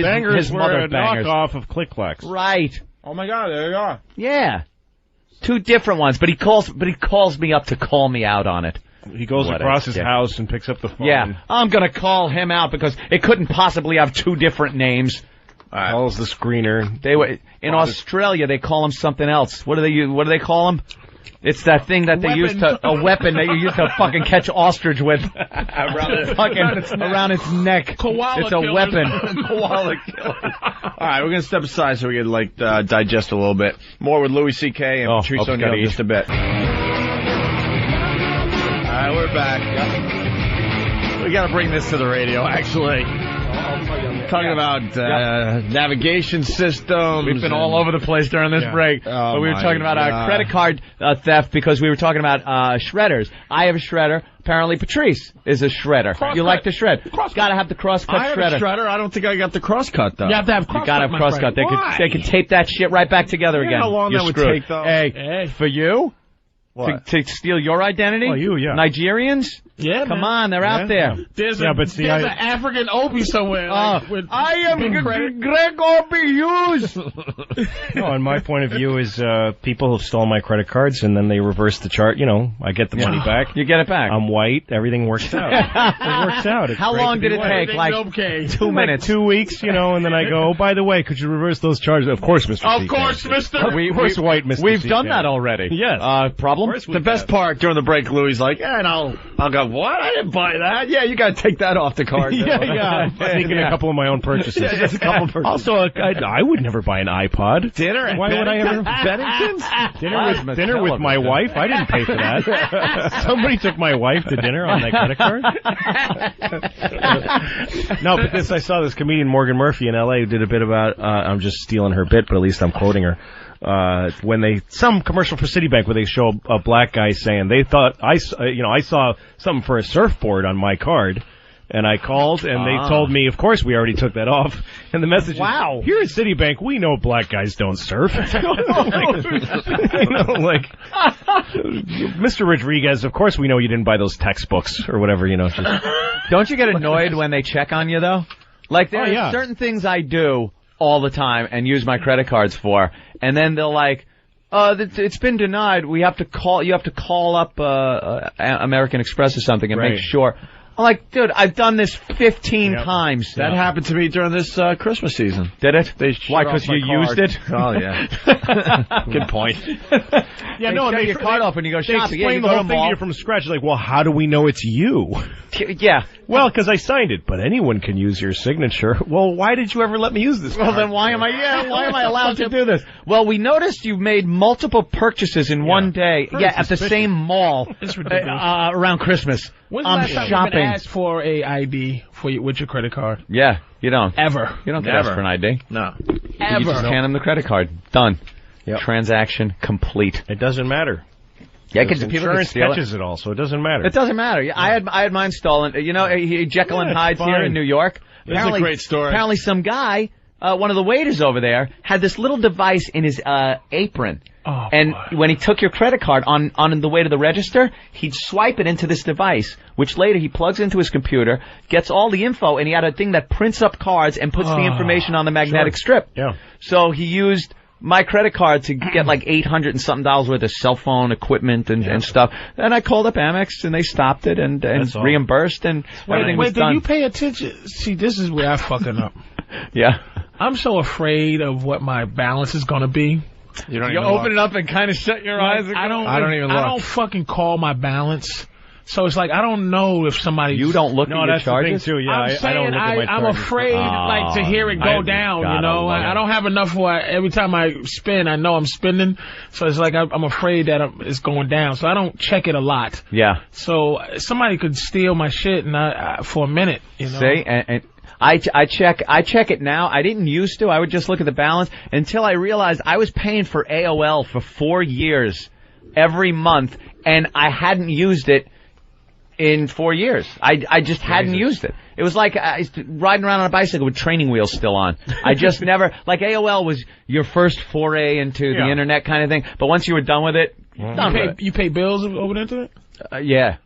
Bangers were a knockoff of click-clacks. Right. Oh my God, there you are. Yeah. 2 different ones, but he calls me up to call me out on it. He goes across his house and picks up the phone. Yeah, I'm gonna call him out because it couldn't possibly have 2 different names. Calls the screener. In Australia they call him something else. What do they call him? It's that thing that they use a weapon that you use to fucking catch ostrich with around its neck. Koala it's a killers. weapon. Koala killer. All right, we're gonna step aside so we can digest a little bit more with Louis CK and Patrice O'Neill in just a bit. All right, we're back. We got to bring this to the radio, actually. Talking about navigation systems. We've been all over the place during this break. But we were talking about credit card theft because we were talking about shredders. I have a shredder. Apparently Patrice is a shredder. You like to shred. Got to have the crosscut I have shredder. a shredder. I don't think I got the crosscut, though. You have to have crosscut. You got to have crosscut. They could tape that shit right back together again. How long You're that would screwed. take, though? Hey, for you? What? To steal your identity? Oh, yeah. Nigerians? Yeah, Come on, they're out there. There's an African Opie somewhere. I am Greg Opie Hughes. No, and my point of view is people have stolen my credit cards and then they reverse the chart. I get the money back. You get it back. I'm white. Everything works out. It works out. It's How great long to be did it white. take? Like 2 minutes. 2 weeks, and then I go, oh, by the way, could you reverse those charges? Of course, Mr. Of CK. course, Mr. Of course, white Mr. We've CK. done that already. Yes. Problem? The best part during the break, Louis is like, and I'll go, what? I didn't buy that. Yeah, you got to take that off the card. Yeah. Sneaking a couple of my own purchases. Yeah, just a couple of purchases. Also, I would never buy an iPod. Dinner at Why would I ever? Bennington's? Dinner with my wife? I didn't pay for that. Somebody took my wife to dinner on my credit card. No, but I saw this comedian Morgan Murphy in L.A. who did a bit about, I'm just stealing her bit, but at least I'm quoting her. Some commercial for Citibank where they show a black guy saying they thought I saw something for a surfboard on my card. And I called, and they told me, of course, we already took that off. And the message is, here at Citibank, we know black guys don't surf. Mr. Rodriguez, of course we know you didn't buy those textbooks or whatever, Don't you get annoyed when they check on you, though? Like, there are certain things I do all the time and use my credit cards for, and then they'll it's been denied. You have to call up American Express or something and make sure. I'm like, dude, I've done this 15 times. That happened to me during this Christmas season. Did it? Why? Because you used it? Oh, yeah. Good point. Yeah, no, they your card off and you go shopping. They explain the whole thing to you from scratch. Like, well, how do we know it's you? Yeah. Well, because I signed it, but anyone can use your signature. Well, why did you ever let me use this? Well, then why am I allowed to do this? Well, we noticed you've made multiple purchases in one day. At the same mall around Christmas. When's the last time you've been asked for a ID with your credit card? Yeah, you don't. Ever. You don't get asked for an ID. No. Ever. You just hand them the credit card. Done. Yep. Transaction complete. It doesn't matter. Yeah, because insurance catches it all, so it doesn't matter. It doesn't matter. Yeah. I had mine stolen. Jekyll and Hyde here in New York. This is a great story. Apparently some guy, one of the waiters over there, had this little device in his apron. Oh, and when he took your credit card on the way to the register, he'd swipe it into this device, which later he plugs into his computer, gets all the info, and he had a thing that prints up cards and puts the information on the magnetic strip. Yeah. So he used my credit card to get like $800 and something worth of cell phone equipment and stuff. And I called up Amex and they stopped it and reimbursed and everything was done. Did you pay attention? See, this is where I fucking up. Yeah. I'm so afraid of what my balance is going to be. You open it up and kind of shut your eyes. I don't fucking call my balance. So it's like I don't know if somebody. You don't look at your charges? The thing too. Yeah, I'm saying I don't look at my I'm charges. afraid to hear it go down. I don't have enough for every time I spend. I know I'm spending, so it's like I'm afraid that it's going down. So I don't check it a lot. Yeah. So somebody could steal my shit and for a minute. See, and I check it now. I didn't used to. I would just look at the balance until I realized I was paying for AOL for 4 years every month, and I hadn't used it in 4 years. I just hadn't used it. It was like riding around on a bicycle with training wheels still on. I just never, like AOL was your first foray into the internet kind of thing, but once you were done with it, you pay bills over the internet? Yeah.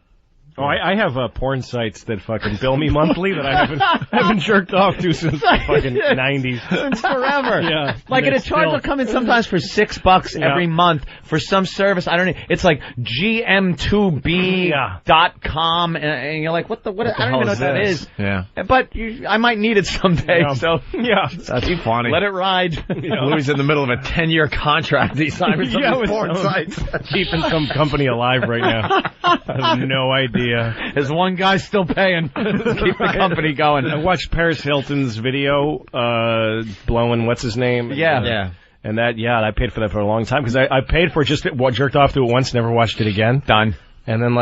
Oh, I have porn sites that fucking bill me monthly that I haven't jerked off to since the fucking 90s. Since forever. Yeah. Like, and a charge will come in sometimes for $6 every month for some service. I don't know. It's like gm2b.com, and you're like, what I don't even know what that is. Yeah. But I might need it someday, so yeah. That's funny. let it ride. Louis in the middle of a 10-year contract. He signed with some of these porn sites. Keeping some company alive right now. I have no idea. There's one guy still paying. Keep the company going. I watched Paris Hilton's video, blowing what's his name? Yeah. And that, I paid for that for a long time because I paid for it, just jerked off to it once, never watched it again. Done. And then,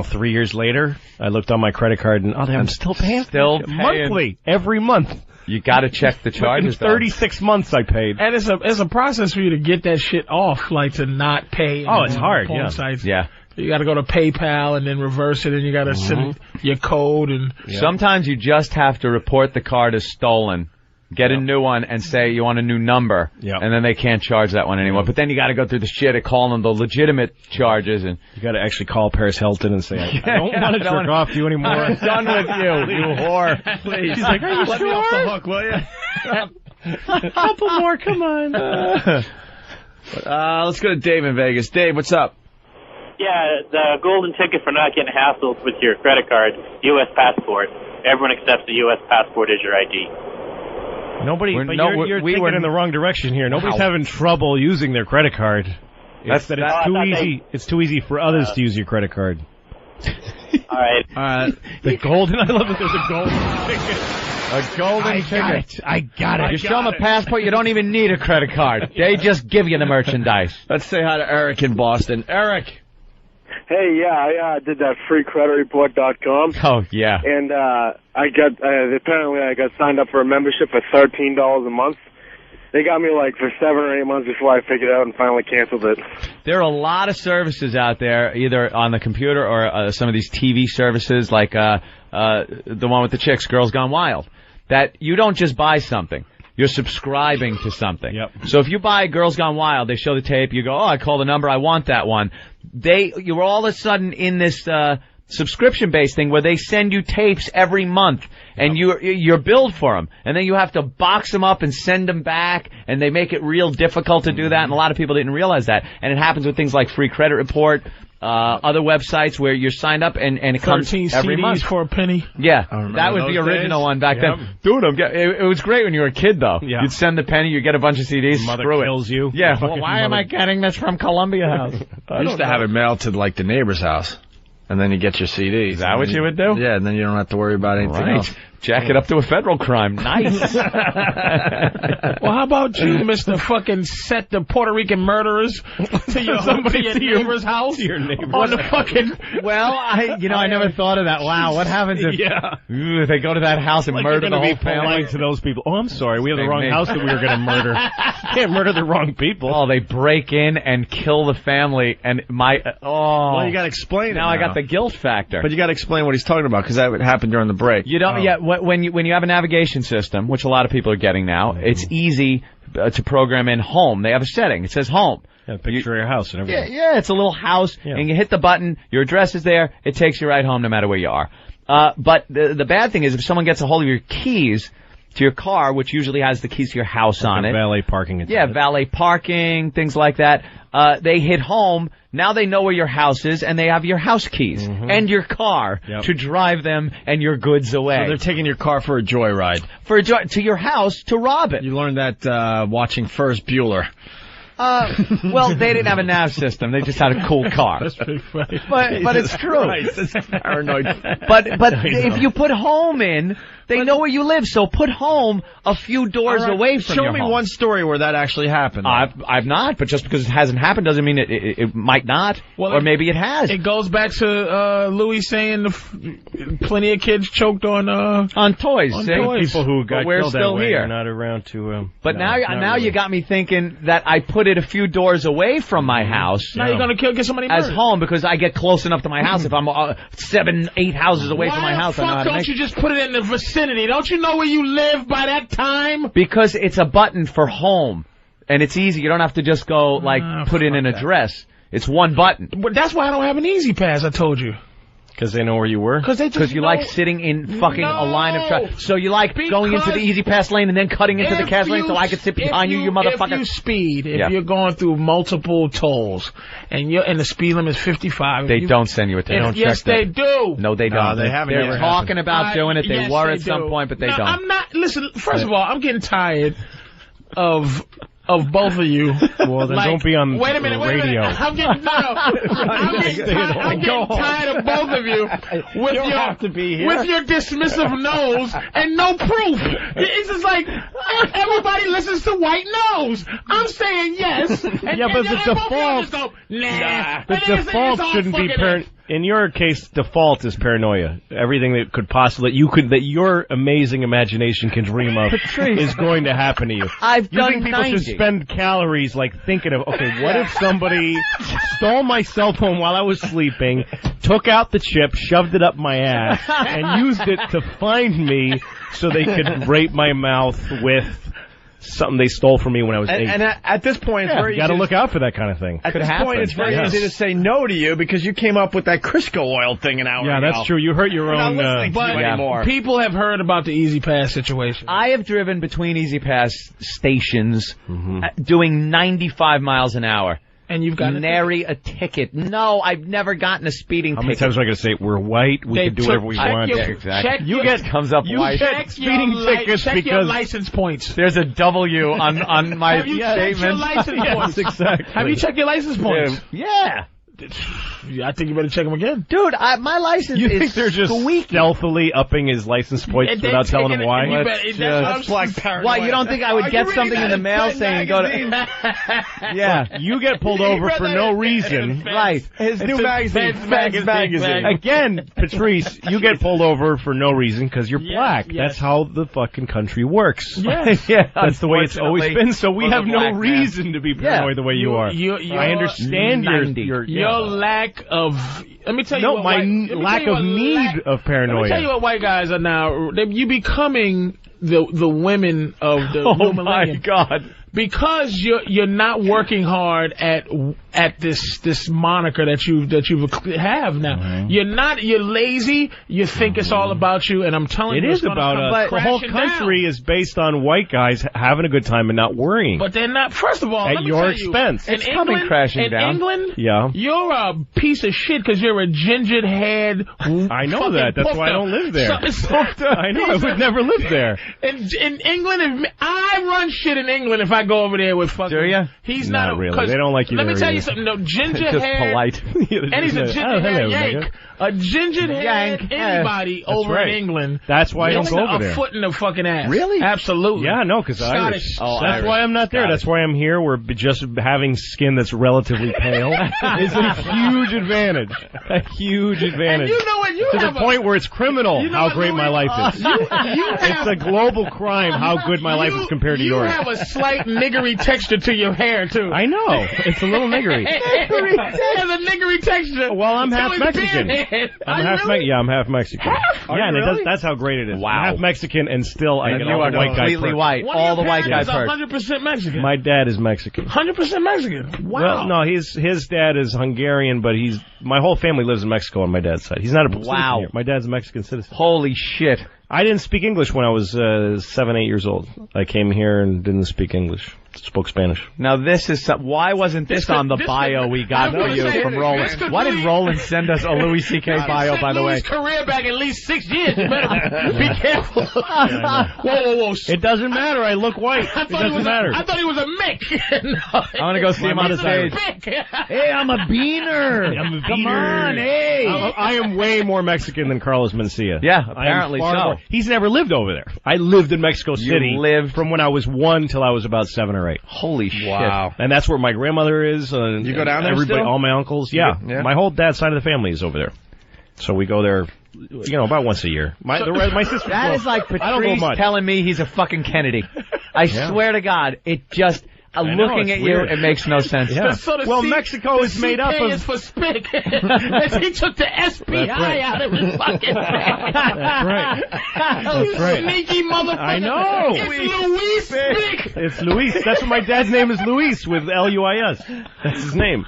3 years later, I looked on my credit card and, I'm still paying. Monthly, every month. You got to check the charges. 36 months I paid. And it's a process for you to get that shit off, to not pay. Oh, it's hard, porn sites. Yeah. You got to go to PayPal and then reverse it, and you got to send your code. And sometimes you just have to report the card as stolen, get a new one, and say you want a new number, and then they can't charge that one anymore. But then you got to go through the shit of calling them the legitimate charges, and you got to actually call Paris Hilton and say, I don't want to jerk off to you anymore. I'm done with you, you whore. Please. She's like, are you Let me off the hook, will you? A couple more, come on. Let's go to Dave in Vegas. Dave, what's up? Yeah, the golden ticket for not getting hassled with your credit card, U.S. passport. Everyone accepts the U.S. passport as your ID. You're thinking in the wrong direction here. Nobody's having trouble using their credit card. It's too easy. It's too easy for others to use your credit card. All right. The golden. I love that there's a golden ticket. A golden ticket. I got it. You show them a passport, you don't even need a credit card. They just give you the merchandise. Let's say hi to Eric in Boston. Eric. Hey, I did that freecreditreport.com. Oh, yeah. And apparently I got signed up for a membership for $13 a month. They got me for 7 or 8 months before I figured it out and finally canceled it. There are a lot of services out there, either on the computer or some of these TV services, like the one with the chicks, Girls Gone Wild, that you don't just buy something. You're subscribing to something. Yep. So if you buy Girls Gone Wild, they show the tape, you go, I call the number, I want that one. You're all of a sudden in this subscription-based thing where they send you tapes every month, and you're billed for them. And then you have to box them up and send them back, and they make it real difficult to do that, and a lot of people didn't realize that. And it happens with things like Free Credit Report, other websites where you're signed up and it comes every month for a penny. Yeah, that was the original one back then. Dude, it was great when you were a kid, though. Yeah. You'd send the penny, you get a bunch of CDs. Mother kills you. Yeah. Well, why am I getting this from Columbia House? I used to have it mailed to the neighbor's house, and then you get your CDs. Is that what you would do? Yeah, and then you don't have to worry about anything else. Jack it up to a federal crime. Nice. Well, how about you, Mr. Fucking set the Puerto Rican murderers to your neighbor's house? Your neighbor's on the fucking... Well, I never thought of that. Wow, what happens if they go to that house and murder the whole family? To those people. Oh, I'm sorry, we have the wrong house that we were going to murder. Can't murder the wrong people. Oh, they break in and kill the family, and well, you got to explain now. I got the guilt factor. But you got to explain what he's talking about, because that would happen during the break. You don't. Yeah. When you have a navigation system, which a lot of people are getting now, it's easy to program in home. They have a setting. It says home. Yeah, picture of your house and everything. Yeah, it's a little house, and you hit the button, your address is there, it takes you right home no matter where you are. But the bad thing is if someone gets a hold of your keys to your car, which usually has the keys to your house on it. Valet parking. Yeah, valet parking, things like that. They hit home. Now they know where your house is, and they have your house keys and your car to drive them and your goods away. So they're taking your car for a joyride. To your house to rob it. You learned that watching Ferris Bueller. Well, they didn't have a nav system. They just had a cool car. That's pretty funny. But it's true. That's paranoid. But if you put home in, they know where you live. So put home a few doors away from your home. Show me one story where that actually happened. I've not, but just because it hasn't happened doesn't mean it might not. Or maybe it has. It goes back to Louis saying plenty of kids choked on toys. People who got we're killed still that way here. are not around to. But now really. you got me thinking that I put it a few doors away from my house. Now you're gonna get somebody murdered. As home, because I get close enough to my house. If I'm 7, 8 houses away from my house, I know how to don't you just put it in the vicinity? Don't you know where you live by that time? Because it's a button for home, and it's easy. You don't have to just go put in an address. It's one button. But that's why I don't have an Easy Pass. I told you. Because they know where you were? Because you like sitting in fucking a line of traffic. So you like going into the easy pass lane and then cutting into the cash lane so I could sit behind you motherfucker. If you speed, if you're going through multiple tolls and the speed limit is 55. They don't send you a ticket. Yes, they do. No, they don't. They haven't. They're talking about doing it. They were at some point, but they don't. I'm not. Listen, first of all, I'm getting tired of both of you. Well, then don't be on wait a minute, radio. I'm getting tired of both of you with your dismissive nose and no proof. It's just like everybody listens to white nose. I'm saying yes. And but the default, the default shouldn't be in your case, default is paranoia. Everything that could possibly that your amazing imagination can dream of is going to happen to you. You think people should spend calories like thinking of, okay, what if somebody stole my cell phone while I was sleeping, took out the chip, shoved it up my ass, and used it to find me so they could rape my mouth with something they stole from me when I was 8. And at this point, it's very you got to look out for that kind of thing. At this point, it's very easy to say no to you because you came up with that Crisco oil thing an hour ago. Yeah, that's true. You hurt your own. But people have heard about the Easy Pass situation. I have driven between Easy Pass stations doing 95 miles an hour. And you've gotten nary a ticket. No, I've never gotten a speeding ticket. How many times am I going to say, we're white, we can do whatever we want? Exactly. You white. Speeding tickets check because your license points. There's a W on my Have you checked your license points? Exactly. Have you checked your license points? Yeah. I think you better check them again. Dude, my license you is think they're just stealthily upping his license points without telling him why? That's black paranoia. Why, you don't think I would get something in the mail saying go to... Yeah, you get pulled over for no reason. Right. His new magazine. Again, Patrice, you get pulled over for no reason because you're black. Yes. That's how the fucking country works. Yes. That's the way it's always been, so we have no reason to be paranoid the way you are. I understand your lack of... Let me tell you my lack of need of paranoia. Let me tell you what white guys are now. You becoming the women of the new millennium. Oh, my God. Because you're not working hard at this moniker that you have now. You're lazy. You think it's all about you, and I'm telling you, it is about us. The whole country is based on white guys having a good time and not worrying. But they're not. First of all, at your expense, it's coming crashing down. In England, you're a piece of shit because you're a ginger-haired. I know that. That's why I don't live there. I know. I would never live there. In England, I run shit in England if I go over there with fucking... Do you? He's not really. They don't like you. Let me tell you something. No, ginger just hair. Polite. And he's a ginger hair yank. Nigga. A ginger hair anybody over in England. That's why I don't go over there. A foot in the fucking ass. Really? Absolutely. Yeah, no, because Scottish. That's why I'm not there. That's why I'm here. We're just having skin that's relatively pale. It's a huge advantage. A huge advantage. And you know what? To the point where it's criminal how great my life is. It's a global crime how good my life is compared to yours. You have a slight niggery texture to your hair, too. I know. It's a little niggery. It has a niggery texture. Well, I'm half Mexican. I'm half Mexican. And that's how great it is. Wow. I'm half Mexican and still I get all the white guys. Completely white. All the white guys hurt. 100% Mexican. My dad is Mexican. 100% Mexican. Wow. Well, no, his dad is Hungarian, but my whole family lives in Mexico on my dad's side. He's not a citizen here. My dad's a Mexican citizen. Holy shit. I didn't speak English when I was 7, 8 years old. I came here and didn't speak English. Spoke Spanish. Now this is why wasn't this on the bio we got for you from Roland? Why did Roland send us a Louis CK bio, by the way? Louis' career back at least 6 years. You better be careful. Whoa. It doesn't matter. I look white. It doesn't matter. I thought he was a Mick. No, I want to go see him on the stage. Hey, I'm a beaner. Come on, hey. I am way more Mexican than Carlos Mencia. Yeah, apparently so. He's never lived over there. I lived in Mexico City. You lived from when I was 1 till I was about 7 or 8. Holy shit. Wow. And that's where my grandmother is. You go down there everybody, still? all my uncles. Yeah. My whole dad's side of the family is over there. So we go there, about once a year. My sister. That is like Patrice telling me he's a fucking Kennedy. I swear to God, looking at you, it makes no sense. Yeah. So Well, Mexico is made up of... is for SpiCK. As he took the SPI out of his fucking name. That's right. That's right. Sneaky motherfucker. I know. It's Luis SpiCK. It's Luis. That's what my dad's name is, Luis, with Luis. That's his name.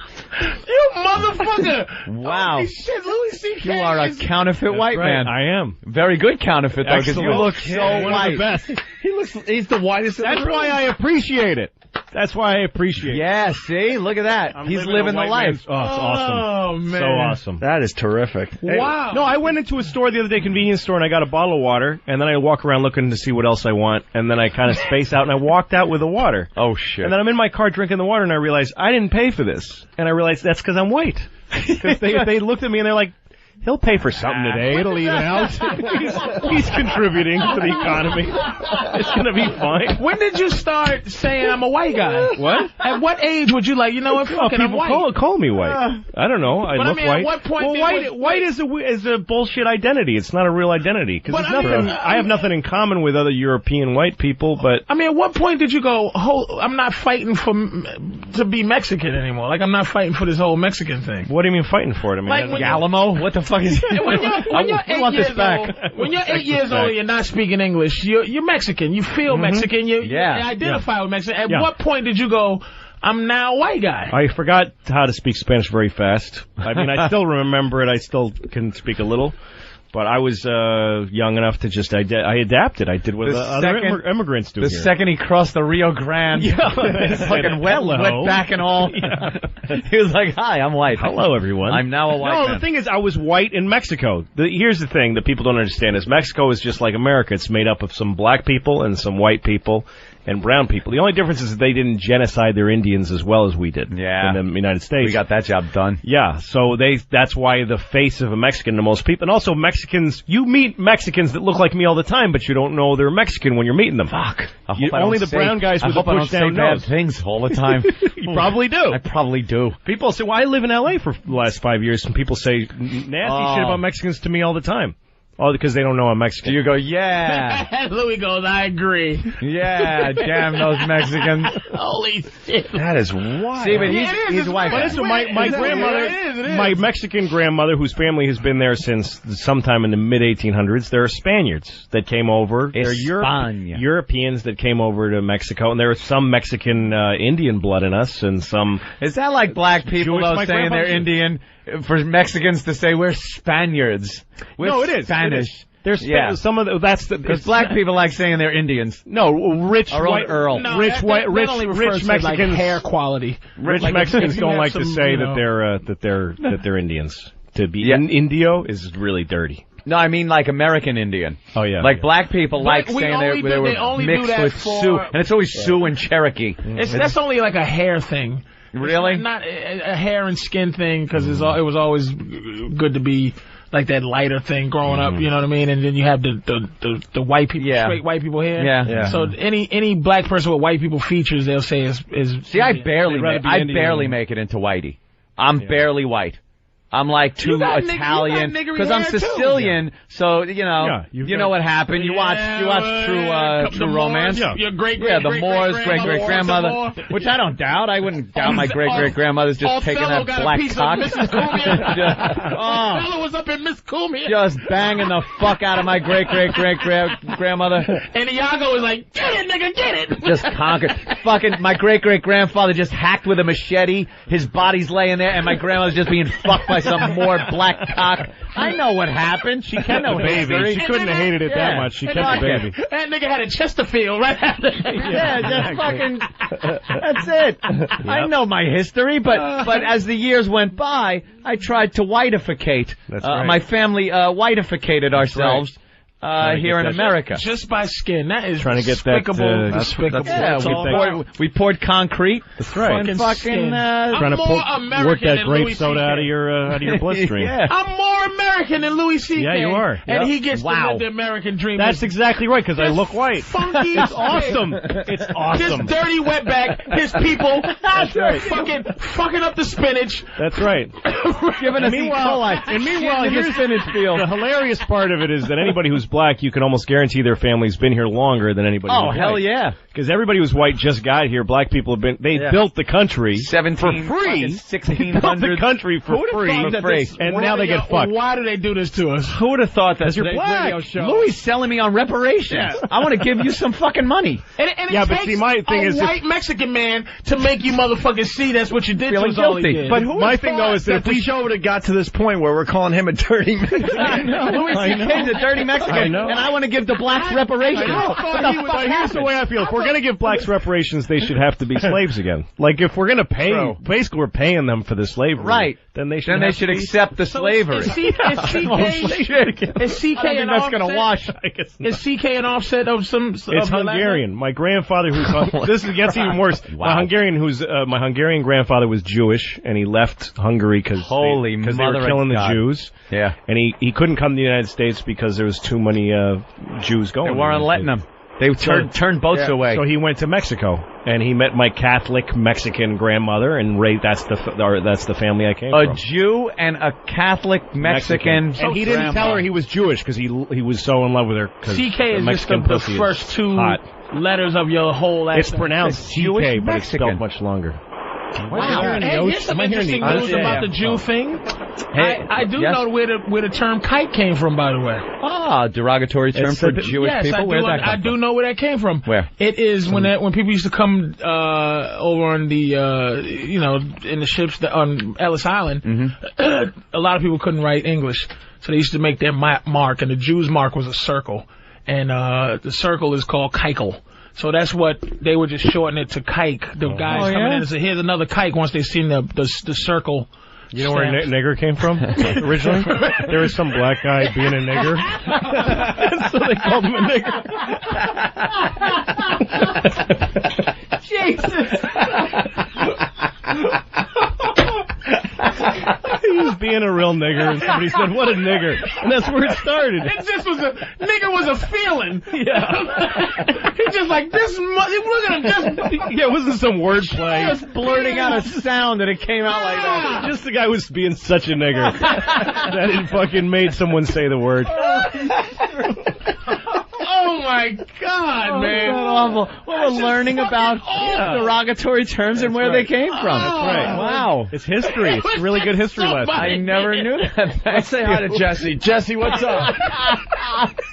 You motherfucker. Wow. Holy shit, Louis CK. You are a counterfeit white right. man. I am. Very good counterfeit, though, because you look so one white. of the best. He's the whitest. That's why I appreciate it. That's why I appreciate it. Yeah, see? Look at that. He's living the life. Oh, it's awesome. Oh, man. So awesome. That is terrific. Wow. No, I went into a store the other day, convenience store, and I got a bottle of water, and then I walk around looking to see what else I want, and then I kind of space out, and I walked out with the water. Oh, shit. And then I'm in my car drinking the water, and I realized I didn't pay for this. And I realized that's because I'm white. Because they looked at me, and they're like, he'll pay for something today. It'll even out. He's contributing to the economy. It's going to be fine. When did you start saying I'm a white guy? What? At what age would you like, you know what, fucking I'm people white? call me white. I don't know. I look white. At what point well, white is a bullshit identity. It's not a real identity. Because I have nothing in common with other European white people, but... I mean, at what point did you go, I'm not fighting to be Mexican anymore? Like, I'm not fighting for this whole Mexican thing. What do you mean fighting for it? I mean, like Alamo? What the fuck is when you're 8 years old, when you're 8 years old and you're not speaking English, you're Mexican. You feel Mexican. You identify with Mexican. At what point did you go, I'm now a white guy? I forgot how to speak Spanish very fast. I mean, I still remember it. I still can speak a little. But I was young enough to just I adapted. I did what other immigrants do. The second he crossed the Rio Grande, fucking wet back and all, he was like, "Hi, I'm white. Hello, everyone. I'm now a white man." No, the thing is, I was white in Mexico. Here's the thing that people don't understand is Mexico is just like America. It's made up of some black people and some white people and brown people. The only difference is that they didn't genocide their Indians as well as we did in the United States. We got that job done. Yeah, so that's why the face of a Mexican to most people, and also Mexicans, you meet Mexicans that look like me all the time, but you don't know they're Mexican when you're meeting them. Fuck. Only the brown guys with the push down nose. Bad things all the time. You probably do. I probably do. People say, well, I live in L.A. for the last 5 years, and people say nasty shit about Mexicans to me all the time. Oh, because they don't know I'm Mexican. You go, yeah. Louis goes, I agree. Yeah, damn those Mexicans. Holy shit. That is wild. See, but he's white. But listen, my grandmother, my Mexican grandmother, whose family has been there since sometime in the mid-1800s, there are Spaniards that came over. There are Europeans that came over to Mexico, and there is some Mexican Indian blood in us, and some... Is that like black people, though, saying they're Indian? For Mexicans to say we're Spaniards. No, it is Spanish. There's some of the because black people like saying they're Indians. No, rich white Earl. No, rich Mexicans, like hair quality. Rich Mexicans don't like to say that they're Indians. To be Indio is really dirty. No, I mean like American Indian. Oh yeah. Like black people like saying they were mixed with Sioux, and it's always Sioux and Cherokee. That's only like a hair thing. Really? It's not a hair and skin thing, because it was always good to be like that lighter thing growing up, you know what I mean? And then you have the white people, straight white people here. Yeah. So any black person with white people features, they'll say is See, I barely make it into whitey. I'm barely white. I'm like too Italian because I'm Sicilian, so you know what happened. You watch True Romance. Your great the Moors, great grandmother, which I don't doubt. I wouldn't doubt my great grandmother's just taking that black cock. Othello was up in Miss Cumia, just banging the fuck out of my great grandmother. And Iago was like, "Get it, nigga, get it!" Just conquered. Fucking my great grandfather just hacked with a machete. His body's laying there, and my grandmother's just being fucked by some more black cock. I know what happened. She kept the baby. She couldn't have hated it that much. She kept the baby. That nigga had a Chesterfield right after. Just fucking. That's it. I know my history, but as the years went by, I tried to whiteificate. That's right. My family whiteificated ourselves. Here in America. Just by skin. That is trying to get despicable. Despicable. We poured concrete. That's right. Fucking trying to work that grape soda out of your bloodstream. I'm more American than Louis CK. Yeah, you are. And he gets to live the American dream. That's exactly right, because I look white. Funky. It's awesome. It's awesome. This dirty wetback, his people. That's right. Fucking up the spinach. That's right. Giving us E. coli. And meanwhile, here's the spinach field. The hilarious part of it is that anybody who's black, you can almost guarantee their family's been here longer than anybody who's white. Hell yeah. Because everybody who's white just got here. Black people have been, they built the country for free. 1600 built the country for free. And now they get fucked. Why do they do this to us? Who would have thought that you're black. radio show? Louis selling me on reparations. Yeah. I want to give you some fucking money. And it takes my thing a is white Mexican man to make you motherfuckers see that's what you did to us. Guilty. But who my thing though is that if the show would have got to this point where we're calling him a dirty Mexican. I know. Louis C.K.'s a dirty Mexican, and I want to give the blacks reparations. But here's the way I feel. If we're going to give blacks reparations, they should have to be slaves again. Like, if we're going to pay, basically we're paying them for the slavery. Right. Then they should accept the slavery. Is CK an offset? Is CK an offset of some? It's Hungarian. My grandfather, this gets even worse. Wow. My Hungarian grandfather was Jewish, and he left Hungary because they were killing the Jews. Yeah. And he couldn't come to the United States because there was too many Jews going. They weren't letting him. They turned boats away. So he went to Mexico, and he met my Catholic Mexican grandmother, and that's the family I came from. A Jew and a Catholic Mexican. And he didn't tell her he was Jewish because he was so in love with her. CK is just the first two letters of your whole last It's pronounced CK, but it's spelled much longer. Wow. Hey, here's some interesting news about the Jew thing. I do know where the term kike came from, by the way. Derogatory term for Jewish people? Where'd that come from? I do know where that came from. Where? It is when people used to come over on the, in the ships on Ellis Island, a lot of people couldn't write English, so they used to make their mark, and the Jew's mark was a circle, and the circle is called kikel. So that's what they would just shorten it to kike. The guys coming in and say, "Here's another kike." Once they've seen the circle. You know where nigger came from originally? There was some black guy being a nigger, so they called him a nigger. Jesus. He was being a real nigger, and somebody said, "What a nigger," and that's where it started. Nigger was a feeling. Yeah. He's just like this. Look at him. It wasn't some wordplay. Just blurting out a sound, and it came out like that. Just the guy was being such a nigger that it fucking made someone say the word. Oh my God, man! That's awful. Well, we're learning about derogatory terms and where they came from. That's right. Wow. It's history. It's a really good history lesson. I never knew that. Let's say hi to Jesse. Jesse, what's up?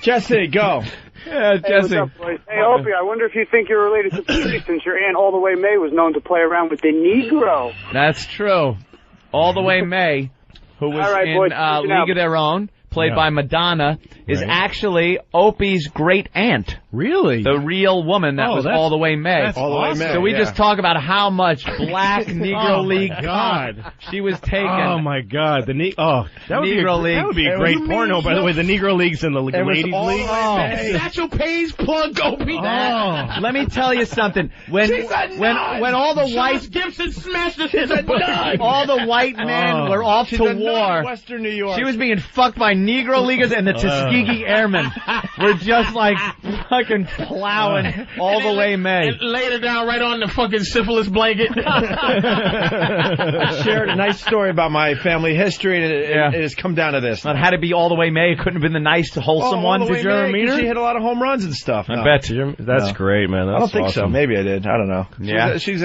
Jesse, go. Yeah, Jesse. Hey, what's up, boys? Hey, Opie, I wonder if you think you're related to Patrice, since your aunt All the Way May was known to play around with the Negro. That's true. All the Way May, who was in League of Their Own, played by Madonna, is actually Opie's great aunt. Really? The real woman that was All the Way May. All the Way May. So we just talk about how much black Negro League God she was taken. Oh my God, that would be a great porno. By the way, the Negro Leagues and the Ladies League. Satchel Paige plug Opie. Let me tell you something. When all the white Gibson smashed us in the butt. all the white men were off to war, Western New York. she was being fucked by Negro Leaguers, and the Tuskegee Airmen were just like fucking plowing All the Way May. And laid her down right on the fucking syphilis blanket. I shared a nice story about my family history, and it has come down to this. It had to be All the Way May. It couldn't have been the nice, wholesome one. Did you ever meet her? She hit a lot of home runs and stuff. I bet you. That's great, man. That's I don't think so. awesome. Maybe I did. I don't know. She's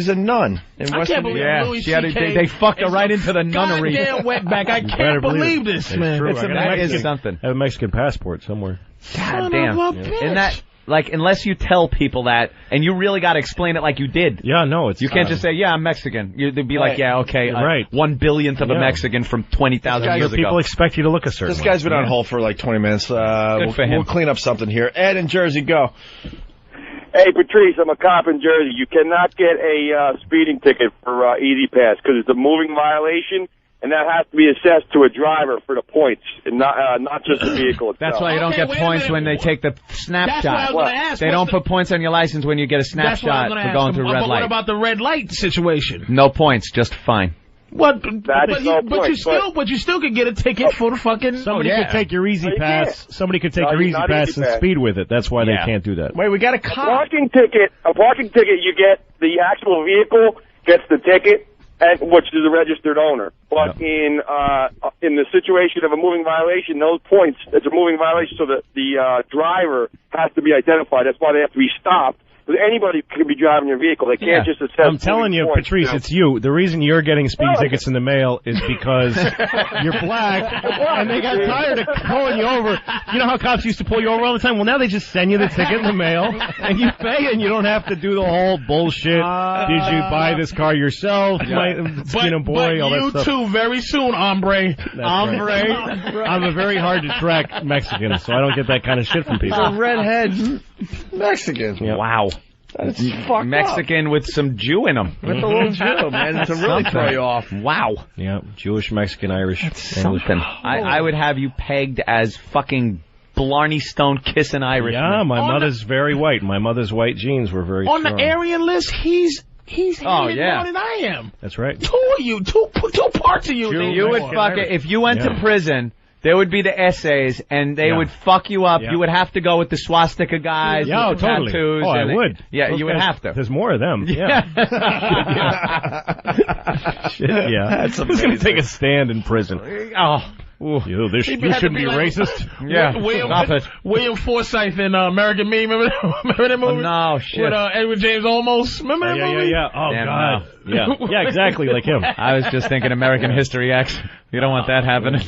a nun in I Western can't New believe York. Louis She had CK they fucked her right into the nunnery. Goddamn wetback. I can't believe this, man. That is something. I have a Mexican passport somewhere. God damn. And that, like, unless you tell people that, and you really got to explain it like you did. Yeah, no, it's... You can't just say, yeah, I'm Mexican. They'd be like, yeah, okay, right. 1/1000th of a Mexican from 20,000 years ago. People expect you to look a certain way. This guy's been on hold for like 20 minutes. We'll clean up something here. Ed in Jersey, go. Hey, Patrice, I'm a cop in Jersey. You cannot get a speeding ticket for Easy Pass because it's a moving violation, and that has to be assessed to a driver for the points, and not just the vehicle itself. That's why you don't get points when they take the snapshot. They don't put points on your license when you get a snapshot for going through red light. What about the red light situation? No points, just fine. What? But you still could get a ticket for the fucking. Somebody could take your Easy Pass. Somebody could take your Easy Pass and speed with it. That's why they can't do that. Wait, we got a parking ticket. A parking ticket, you get the actual vehicle gets the ticket, which is the registered owner. But in the situation of a moving violation, those points, it's a moving violation, so that the driver has to be identified. That's why they have to be stopped. Because anybody could be driving your vehicle. They can't just assess. I'm telling you, points, Patrice, it's you. The reason you're getting speeding tickets in the mail is because you're black, and they got tired of pulling you over. You know how cops used to pull you over all the time? Well, now they just send you the ticket in the mail, and you pay, and you don't have to do the whole bullshit. Did you buy this car yourself, boy? All that you stuff. too, very soon, hombre. Right. I'm a very hard to track Mexican, so I don't get that kind of shit from people. A redhead Mexican. Yeah. Wow. That's fucked Mexican up. with some Jew in him. With a little Jew, man, to really throw you off. Wow. Yeah, Jewish, Mexican, Irish, English. Something. I would have you pegged as fucking Blarney Stone kissing Irishman. Yeah, my mother's very white. My mother's white genes were very On strong. the Aryan list, he's hated more than I am. That's right. Two of you, two parts of you. You would fuck it. If you went to prison, there would be the essays, and they would fuck you up. You would have to go with the swastika guys, with the totally. tattoos. Oh, I would. Yeah, Those you would guys, have to. There's more of them. Yeah. Shit, yeah. That's Who's going to take a stand in prison? Oh. You shouldn't be racist. Yeah, stop it. William Forsythe in American Me. Remember that movie? No, shit. With Edward James Olmos. Remember that movie? Yeah. Oh, Damn, God. Yeah, exactly like him. I was just thinking American History X. You don't want that happening.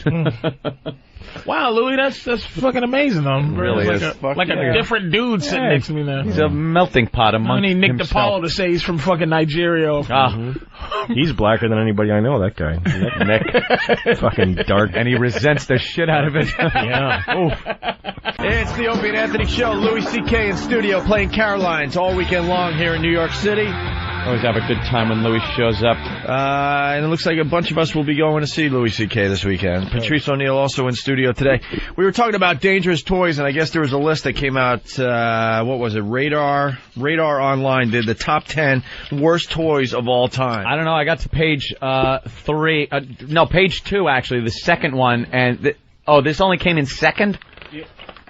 Wow, Louis, that's fucking amazing. Really like is. a different dude sitting next to me now. He's a melting pot among I need Nick himself. DiPaolo to say he's from fucking Nigeria. He's blacker than anybody I know, that guy. Nick. Fucking dark. And he resents the shit out of it. Yeah. Oof. It's the Opie and Anthony Show. Louis CK in studio playing Carolines all weekend long here in New York City. Always have a good time when Louis shows up. And it looks like a bunch of us will be going to see Louis CK this weekend. Patrice O'Neill also in studio today. We were talking about dangerous toys, and I guess there was a list that came out, what was it, Radar Online did the top 10 worst toys of all time. I don't know, I got to page 2 actually, the second one, and this only came in second?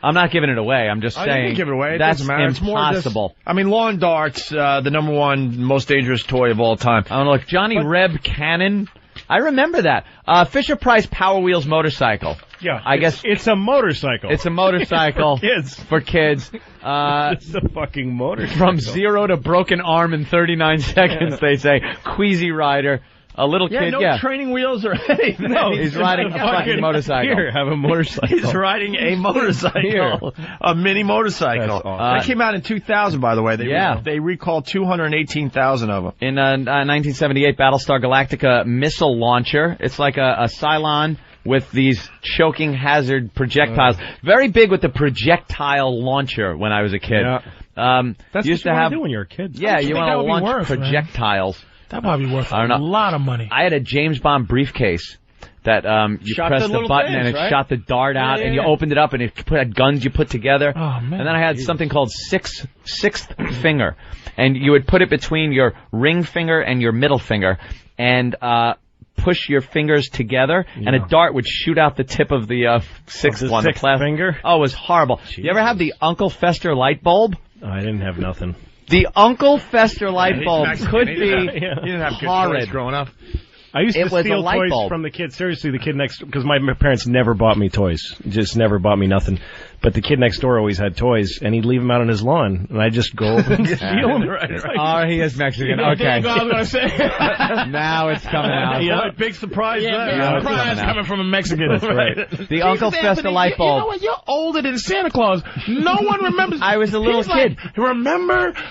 I'm not giving it away. I'm just saying. You can give it away. It that's doesn't matter. It's impossible. Lawn darts, the number one most dangerous toy of all time. I don't know, like Johnny Reb Cannon. I remember that. Fisher-Price Power Wheels motorcycle. Yeah. I guess it's a motorcycle. It's a motorcycle for kids. It's a fucking motorcycle. From 0 to broken arm in 39 seconds, they say. Queasy Rider. A little kid, no training wheels or anything. No, he's riding a fucking motorcycle. Here, have a motorcycle. He's riding a motorcycle. A mini motorcycle. Awesome. That came out in 2000, by the way. They recalled 218,000 of them. In a 1978 Battlestar Galactica missile launcher. It's like a Cylon with these choking hazard projectiles. Very big with the projectile launcher when I was a kid. Yeah. That's used what you to have do when you're a kid. Yeah, you want to launch projectiles. That might be worth a lot of money. I had a James Bond briefcase that you pressed the button and it shot the dart out, and you opened it up and it had guns you put together. Oh, man. And then I had something called sixth finger, and you would put it between your ring finger and your middle finger, and push your fingers together, and a dart would shoot out the tip of the sixth one. Sixth finger? Oh, it was horrible. Jeez. You ever have the Uncle Fester light bulb? Oh, I didn't have nothing. The Uncle Fester light bulb could be You didn't have good horrid. toys growing up. I used to steal toys from the kid. Seriously, the kid next, because my parents never bought me toys. Just never bought me nothing. But the kid next door always had toys, and he'd leave them out on his lawn, and I'd just go over and steal them. Right. Oh, he is Mexican. Okay. I was going to say. Now it's coming out. Yeah, big surprise there. Big surprise coming from a Mexican. That's right. The Uncle Fester light bulb. You know what? You're older than Santa Claus. No one remembers. I was a little kid. Like,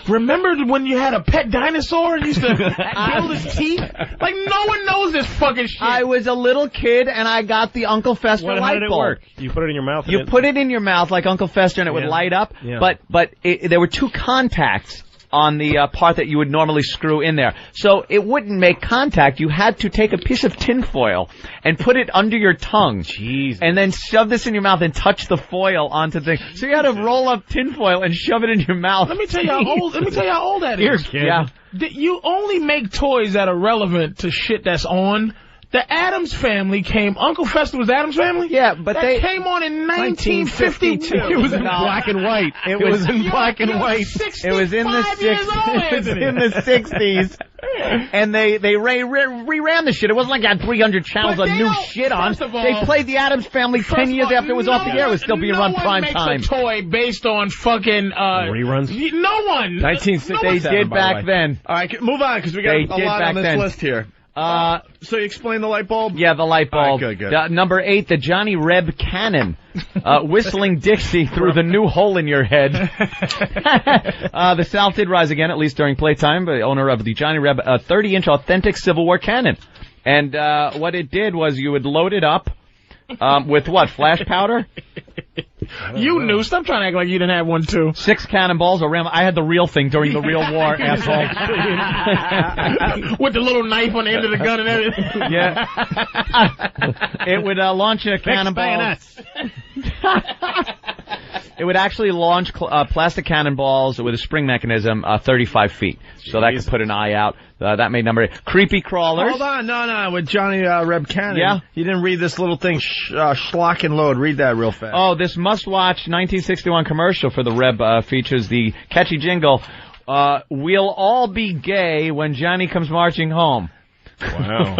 remember when you had a pet dinosaur and used to build his teeth? Like, no one knows this fucking shit. I was a little kid, and I got the Uncle Fester light bulb. How did it work? You put it in your mouth? You put it in your mouth like Uncle Fester, and it would light up. Yeah. But there were two contacts on the part that you would normally screw in there. So it wouldn't make contact. You had to take a piece of tinfoil and put it under your tongue. Jeez. And then shove this in your mouth and touch the foil onto the thing. So you had to roll up tinfoil and shove it in your mouth. Let me tell you how old that is. Kid. Yeah. You only make toys that are relevant to shit that's on. The Addams Family came. Uncle Fester was the Addams Family? Yeah, but that came on in 1952. It was in black and white. It was in black and white. It was in the 60s. And they reran the shit. It wasn't like I had 300 channels of new shit on. They played the Addams Family 10 years after it was off the air. It was still being run prime time. No one makes a toy based on fucking reruns. No one. 1967. They did back then. All right, move on because we got a lot on this list here. So you explain the light bulb? Yeah, the light bulb. Right, good. Number 8, the Johnny Reb cannon. Whistling Dixie through the new hole in your head. The South did rise again, at least during playtime, by the owner of the Johnny Reb 30-inch authentic Civil War cannon. And what it did was you would load it up with what? Flash powder? You knew. Stop trying to act like you didn't have one too. 6 cannonballs or ram. I had the real thing during the real war, asshole. With the little knife on the end of the gun and everything. Yeah. It would launch a cannonball. It would actually launch plastic cannonballs with a spring mechanism 35 feet. So that could put an eye out. That made number 8. Creepy crawlers. Hold on, no. With Johnny Reb Cannon. Yeah? You didn't read this little thing, Schlock and Load. Read that real fast. Oh, this must-watch 1961 commercial for the Reb features the catchy jingle, "We'll all be gay when Johnny comes marching home." Wow.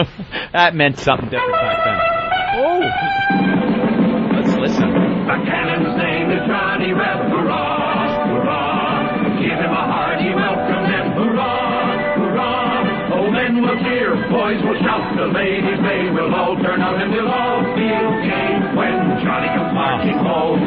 That meant something different back then. Oh. Let's listen. The cannon's name is Johnny Reb. Hurrah, hurrah. Give him a hearty welcome and hurrah, hurrah. Old men will cheer, boys will shout, the ladies they will all turn out and we'll all feel gay when Johnny comes marching home.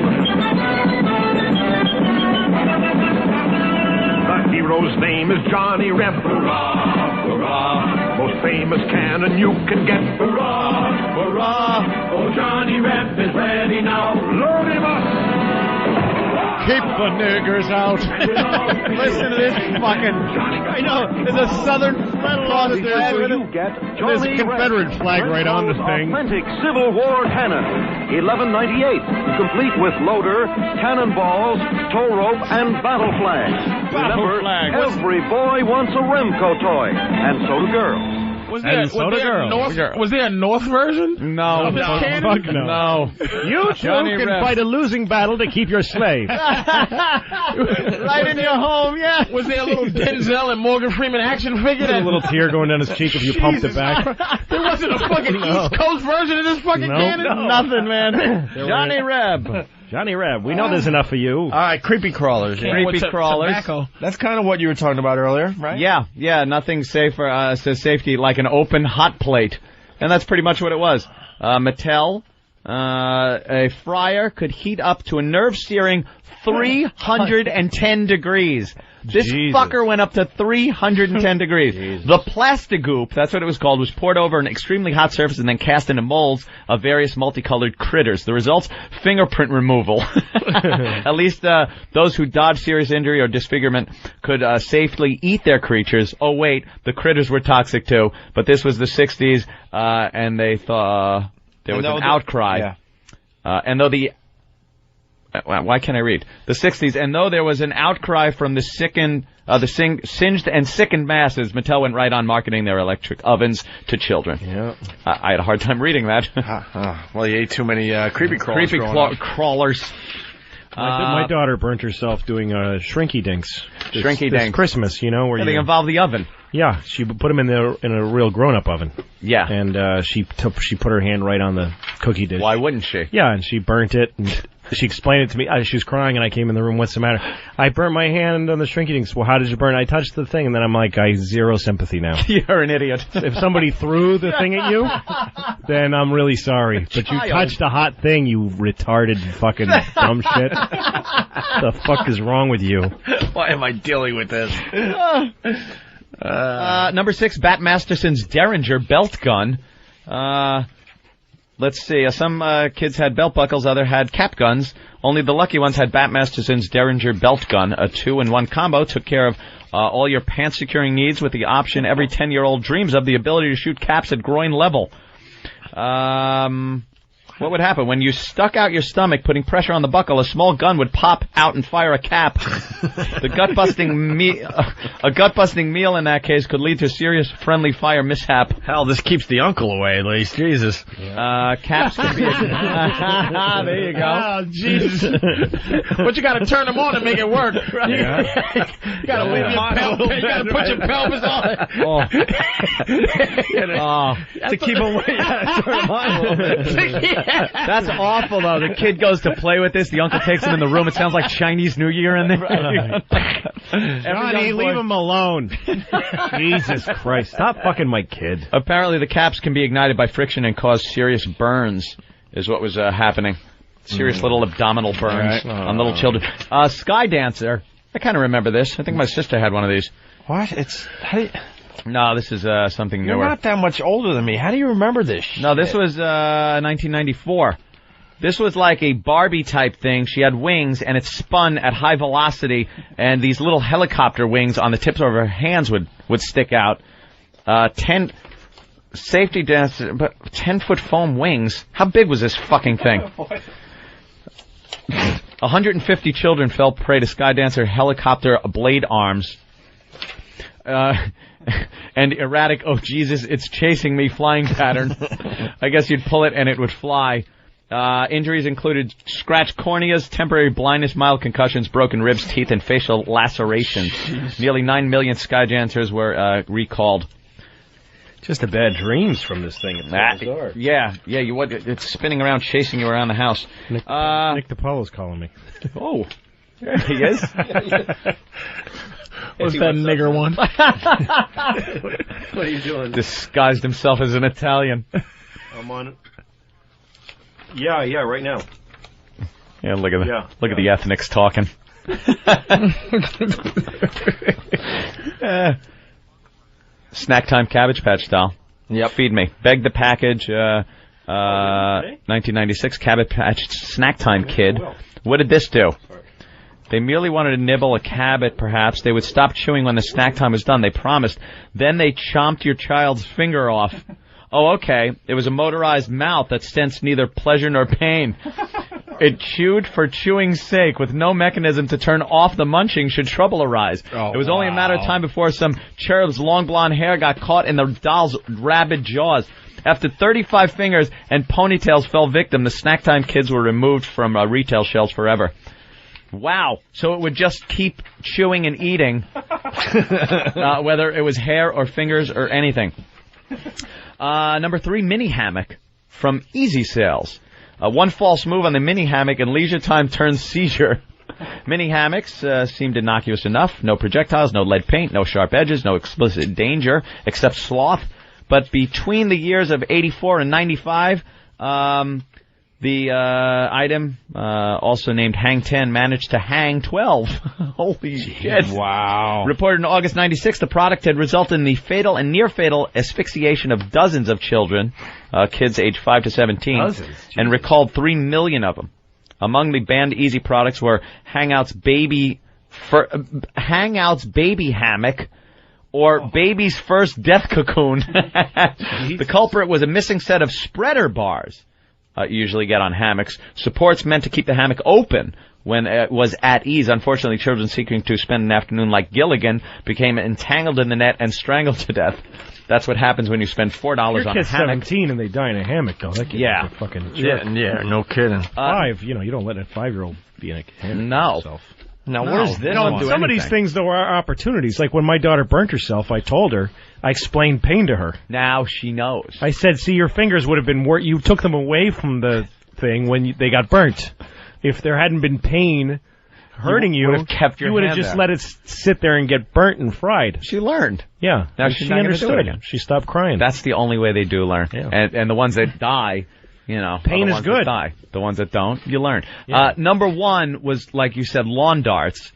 The hero's name is Johnny Reb. Hurrah, hurrah. Most famous cannon you can get. Hurrah, hurrah. Oh, Johnny Reb is ready now. Load him up. Keep the niggers out. Listen to this fucking... I know, there's a Southern cross there. There's a Confederate flag right on the thing. Authentic Civil War cannon. 1198. Complete with loader, cannonballs, tow rope, and battle flag. Remember, every boy wants a Remco toy, and so do girls. Was there a North version? No. Of this cannon? Fuck no. You two can fight a losing battle to keep your slave. Right in your home, yeah. Was there a little Denzel and Morgan Freeman action figure? A little tear going down his cheek if you pumped it back. There wasn't a fucking East Coast version of this fucking cannon? No. Nothing, man. Johnny Reb. Johnny Reb, we know there's enough for you. All right, creepy crawlers. Yeah. Creepy crawlers. Tobacco. That's kind of what you were talking about earlier, right? Yeah, nothing safer, says safety like an open hot plate. And that's pretty much what it was. Mattel, a fryer could heat up to a nerve-searing 310 degrees. This fucker went up to 310 degrees. The Plastigoop, that's what it was called, was poured over an extremely hot surface and then cast into molds of various multicolored critters. The results, fingerprint removal. At least those who dodged serious injury or disfigurement could safely eat their creatures. Oh, wait, the critters were toxic too. But this was the 60s, and they thought there was an outcry. Yeah. And though the... Why can't I read? The 60s, and though there was an outcry from the singed and sickened masses, Mattel went right on marketing their electric ovens to children. Yeah. I had a hard time reading that. Well, you ate too many creepy crawlers. Crawlers. My daughter burnt herself doing shrinky dinks. This Christmas, where they involve the oven. Yeah, she put them in a real grown-up oven. Yeah. And she put her hand right on the cookie dish. Why wouldn't she? Yeah, and she burnt it. And she explained it to me. She was crying, and I came in the room. What's the matter? I burnt my hand on the shrinky dinks. Well, how did you burn? I touched the thing, and then I'm like, I zero sympathy now. You're an idiot. If somebody threw the thing at you, then I'm really sorry. But you touched a hot thing, you retarded fucking dumb shit. What the fuck is wrong with you? Why am I dealing with this? Number 6, Bat Masterson's Derringer belt gun. Let's see. Some kids had belt buckles, others had cap guns. Only the lucky ones had Bat Masterson's Derringer belt gun. A 2-in-1 combo took care of all your pants securing needs with the option every 10-year-old dreams of, the ability to shoot caps at groin level. What would happen? When you stuck out your stomach, putting pressure on the buckle, a small gun would pop out and fire a cap. A gut-busting meal in that case could lead to serious friendly fire mishap. Hell, this keeps the uncle away at least. Jesus. Caps can be... there you go. Oh, Jesus. But you got to turn them on and make it work. Right? You got to leave your pelvis. You got to put your pelvis on it. To keep away. Turn them on a little bit. That's awful, though. The kid goes to play with this. The uncle takes him in the room. It sounds like Chinese New Year in there. Johnny, leave him alone. Jesus Christ. Stop fucking my kid. Apparently, the caps can be ignited by friction and cause serious burns, is what was happening. Serious little abdominal burns on little children. Sky Dancer. I kind of remember this. I think my sister had one of these. What? No, this is something newer. You're not that much older than me. How do you remember this shit? No, this was 1994. This was like a Barbie type thing. She had wings, and it spun at high velocity, and these little helicopter wings on the tips of her hands would stick out. 10 safety dancer, but 10-foot foam wings. How big was this fucking thing? 150 children fell prey to Sky Dancer helicopter blade arms. And erratic, oh Jesus, it's chasing me flying pattern. I guess you'd pull it and it would fly. Injuries included scratched corneas, temporary blindness, mild concussions, broken ribs, teeth, and facial lacerations. Jeez. Nearly 9 million Sky Dancers were recalled. Just a bad dreams from this thing. It's bizarre. Yeah. It's spinning around, chasing you around the house. Nick DiPaolo's calling me. Oh, there he is. What's that nigger one? What are you doing? Disguised himself as an Italian. I'm on it. Yeah, right now. Yeah, look at the ethnics talking. Snack time Cabbage Patch doll. Yep. Feed me. Beg the package. 1996 Cabbage Patch Snack Time Kid. What did this do? They merely wanted to nibble a cabbage, perhaps. They would stop chewing when the snack time was done, they promised. Then they chomped your child's finger off. Oh, okay. It was a motorized mouth that sensed neither pleasure nor pain. It chewed for chewing's sake, with no mechanism to turn off the munching should trouble arise. It was only a matter of time before some cherub's long blonde hair got caught in the doll's rabid jaws. After 35 fingers and ponytails fell victim, the snack time kids were removed from retail shelves forever. Wow. So it would just keep chewing and eating, whether it was hair or fingers or anything. Number 3, mini hammock from Easy Sales. One false move on the mini hammock and leisure time turns seizure. Mini hammocks seemed innocuous enough. No projectiles, no lead paint, no sharp edges, no explicit danger, except sloth. But between the years of 84 and 95, the item, also named Hang 10, managed to hang 12. Holy shit. Wow. Reported in August 96, the product had resulted in the fatal and near-fatal asphyxiation of dozens of children, kids aged 5 to 17, and recalled 3 million of them. Among the banned Easy products were Hangouts Baby Hammock, or Baby's First Death Cocoon. The culprit was a missing set of spreader bars. Usually get on hammocks. Supports meant to keep the hammock open when it was at ease. Unfortunately, children seeking to spend an afternoon like Gilligan became entangled in the net and strangled to death. That's what happens when you spend $4 on a hammock. 17 and they die in a hammock, though. That kid's a fucking jerk. Yeah, no kidding. 5, you don't let a 5-year-old be in a hammock. No. Now, what is this? Some of these things, though, are opportunities. Like when my daughter burnt herself, I told her, I explained pain to her. Now she knows. I said, see, your fingers would have been you took them away from the thing when they got burnt. If there hadn't been pain hurting you would have just let it sit there and get burnt and fried. She learned. Yeah. Now she understood. Again. She stopped crying. That's the only way they do learn. Yeah. And the ones that die, pain is good. The ones that don't, you learn. Yeah. Number 1 was, like you said, lawn darts.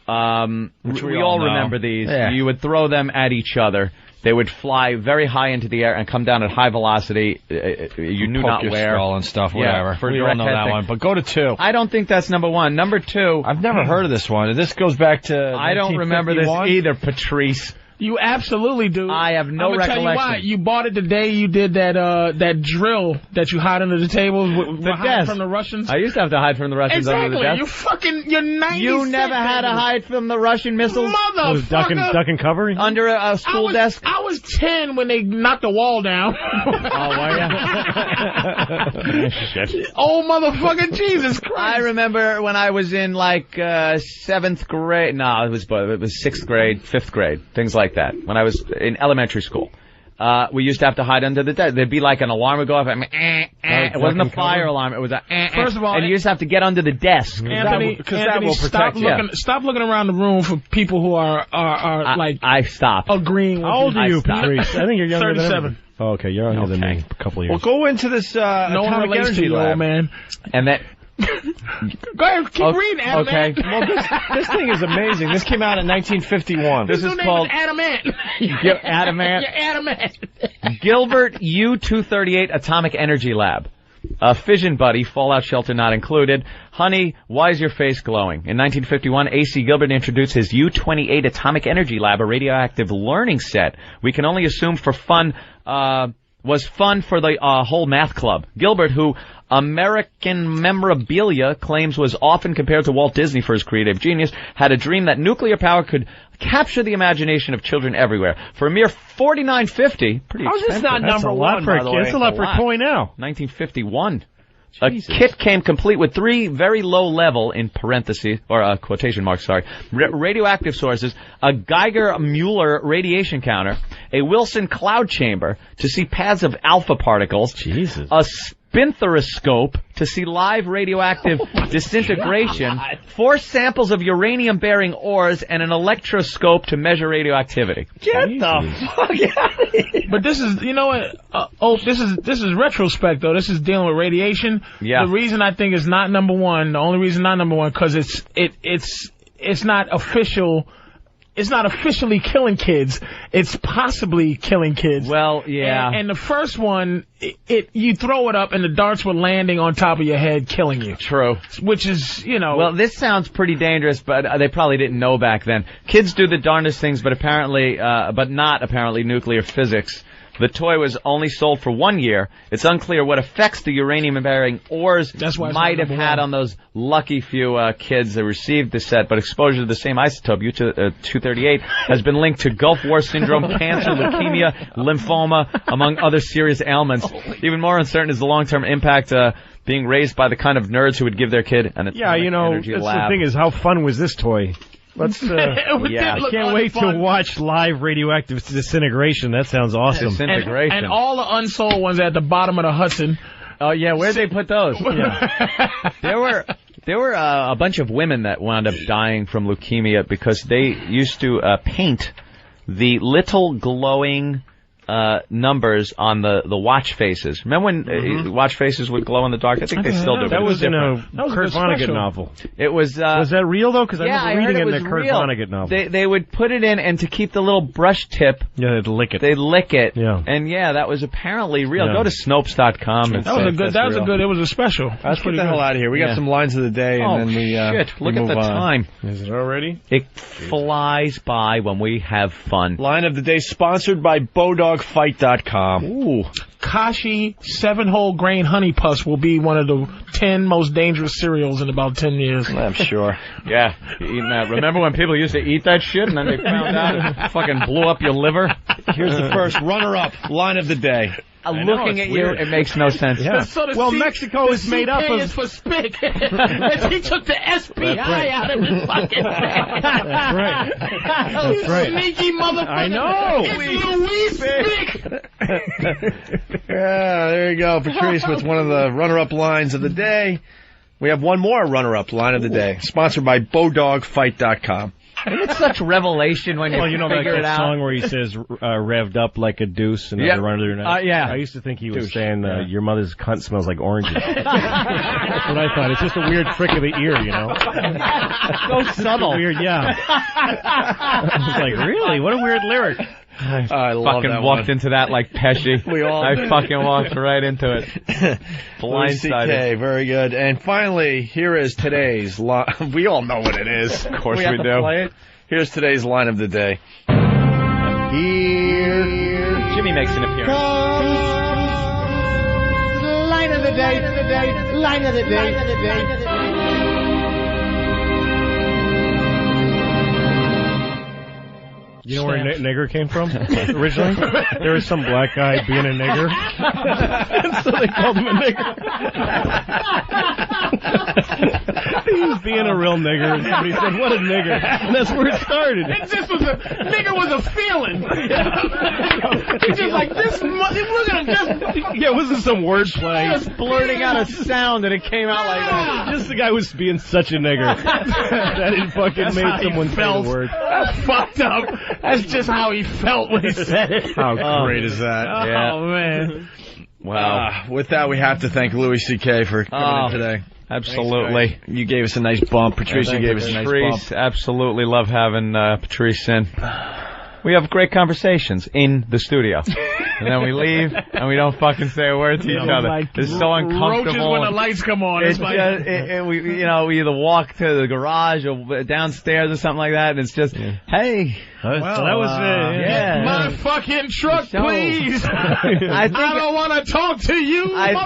Which we all remember these. Yeah. You would throw them at each other. They would fly very high into the air and come down at high velocity. You knew not where. Skull and stuff, whatever. For we all know that one. But go to 2. I don't think that's number 1. Number 2. I've never heard of this one. This goes back to I don't remember this either, Patrice. You absolutely do. I have no I'm recollection. Tell you why. You bought it the day you did that drill that you hide under the tables from the Russians. I used to have to hide from the Russians under the desk. You're 90. You never had to hide from the Russian missiles? Motherfucker. Duck and cover? Under a school desk? I was 10 when they knocked the wall down. Shit. Oh, motherfucker, Jesus Christ. I remember when I was in, like, 7th grade. No, it was 6th grade, 5th grade, things like that. When I was in elementary school. We used to have to hide under the desk. There'd be like an alarm would go off. It wasn't a fire alarm. It was a. First of all, and you just have to get under the desk. Anthony, stop looking around the room for people who are like. I stopped. Agreeing with How old are you, Patrice? I think you're younger 37. than me. Oh, okay, you're younger than me. A couple of years. Well, go into this atomic energy lab, man. And that. Go ahead, keep reading, Adam. Okay. Well, this thing is amazing. This came out in 1951. This is called Adamant. Adamant. Adamant. Gilbert U-238 Atomic Energy Lab. Fission Buddy, fallout shelter not included. Honey, why is your face glowing? In 1951, A.C. Gilbert introduced his U-28 Atomic Energy Lab, a radioactive learning set. We can only assume was fun for the whole math club. Gilbert, who American Memorabilia claims was often compared to Walt Disney for his creative genius, had a dream that nuclear power could capture the imagination of children everywhere. For a mere $49.50, pretty expensive. How's this not number one, by the way? That's a lot for a toy now. 1951. A kit came complete with 3 very low level, in parentheses, or quotation marks, sorry, radioactive sources, a Geiger-Muller radiation counter, a Wilson cloud chamber to see paths of alpha particles, a spinthariscope to see live radioactive disintegration, 4 samples of uranium-bearing ores, and an electroscope to measure radioactivity. Get the fuck out of here. But this is, you know what? This is retrospect though. This is dealing with radiation. Yeah. The reason I think it's not number one, the only reason not number one, because it's not official. It's not officially killing kids. It's possibly killing kids. Well, yeah. And the first one, you throw it up and the darts were landing on top of your head, killing you. True. Which is, you know. Well, this sounds pretty dangerous, but they probably didn't know back then. Kids do the darndest things, but not apparently nuclear physics. The toy was only sold for 1 year. It's unclear what effects the uranium-bearing ores might have had on those lucky few kids that received the set, but exposure to the same isotope, U-238, has been linked to Gulf War syndrome, cancer, leukemia, lymphoma, among other serious ailments. Even more uncertain is the long-term impact being raised by the kind of nerds who would give their kid an atomic energy lab. The thing is, how fun was this toy? Let's, I can't wait to watch live radioactive disintegration. That sounds awesome. Disintegration. And all the unsold ones at the bottom of the Hudson. Oh, yeah, where'd they put those? Yeah. There were a bunch of women that wound up dying from leukemia because they used to paint the little glowing numbers on the watch faces. Remember when watch faces would glow in the dark? I think they still do. That was in a Kurt Vonnegut novel. It was. Was that real though? Because I remember reading it in the Kurt Vonnegut novel. They would put it in, and to keep the little brush tip. Yeah, they'd lick it. They'd lick it. Yeah. And that was apparently real. Go to Snopes.com. It was a special. Let's get the hell out of here. We got some lines of the day, and then we shit! Look at the time. Is it already? It flies by when we have fun. Line of the day sponsored by BowDogFight.com. Ooh. Kashi 7-hole grain honey pus will be one of the 10 most dangerous cereals in about 10 years. I'm sure. Yeah, eating that. Remember when people used to eat that shit and then they found out it fucking blew up your liver? Here's the first runner-up line of the day. Looking at you, it makes no sense. Yeah. So Mexico is made up of... is for SpiCK. He took the SPI out of his fucking thing. That's right. That's right. Sneaky motherfucker. I know. It's Louis SpiCK. Yeah, there you go. Patrice with one of the runner-up lines of the day. We have one more runner-up line of the day, sponsored by BowDogFight.com. It's such revelation when you figure it out. Song where he says revved up like a deuce and the runner of the night. Yeah. I used to think he was saying your mother's cunt smells like oranges. That's what I thought. It's just a weird trick of the ear, you know. So subtle. Weird, yeah. I was like, really? What a weird lyric. I love fucking that walked one. into that like Pesci. I fucking walked right into it. Blindsided. CK, very good. And finally, here is today's line. We all know what it is. Of course we have do. To play it. Here's today's line of the day. Jimmy makes an appearance. Line of the day. Line of the day. You know where nigger came from originally? There was some black guy being a nigger, and so they called him a nigger. He was being a real nigger, and somebody said, "What a nigger!" And that's where it started. It just was nigger was a feeling. It's just like this. We're gonna just. Yeah, it wasn't some wordplay. Just blurting out a sound, and it came out like that. Just the guy was being such a nigger that it fucking made someone say the word. That's fucked up. That's just how he felt when he said it. How great is that? Oh, man. Wow. With that, we have to thank Louis CK for coming in today. Absolutely. Thanks, you gave us a nice bump. Patrice gave us a nice bump. Absolutely love having Patrice in. We have great conversations in the studio. And then we leave, and we don't fucking say a word to each other. Like it's so uncomfortable. Roaches when the lights come on. It's like we either walk to the garage or downstairs or something like that, and it's just, hey. Well, so that was my fucking truck, please. I don't want to talk to you. I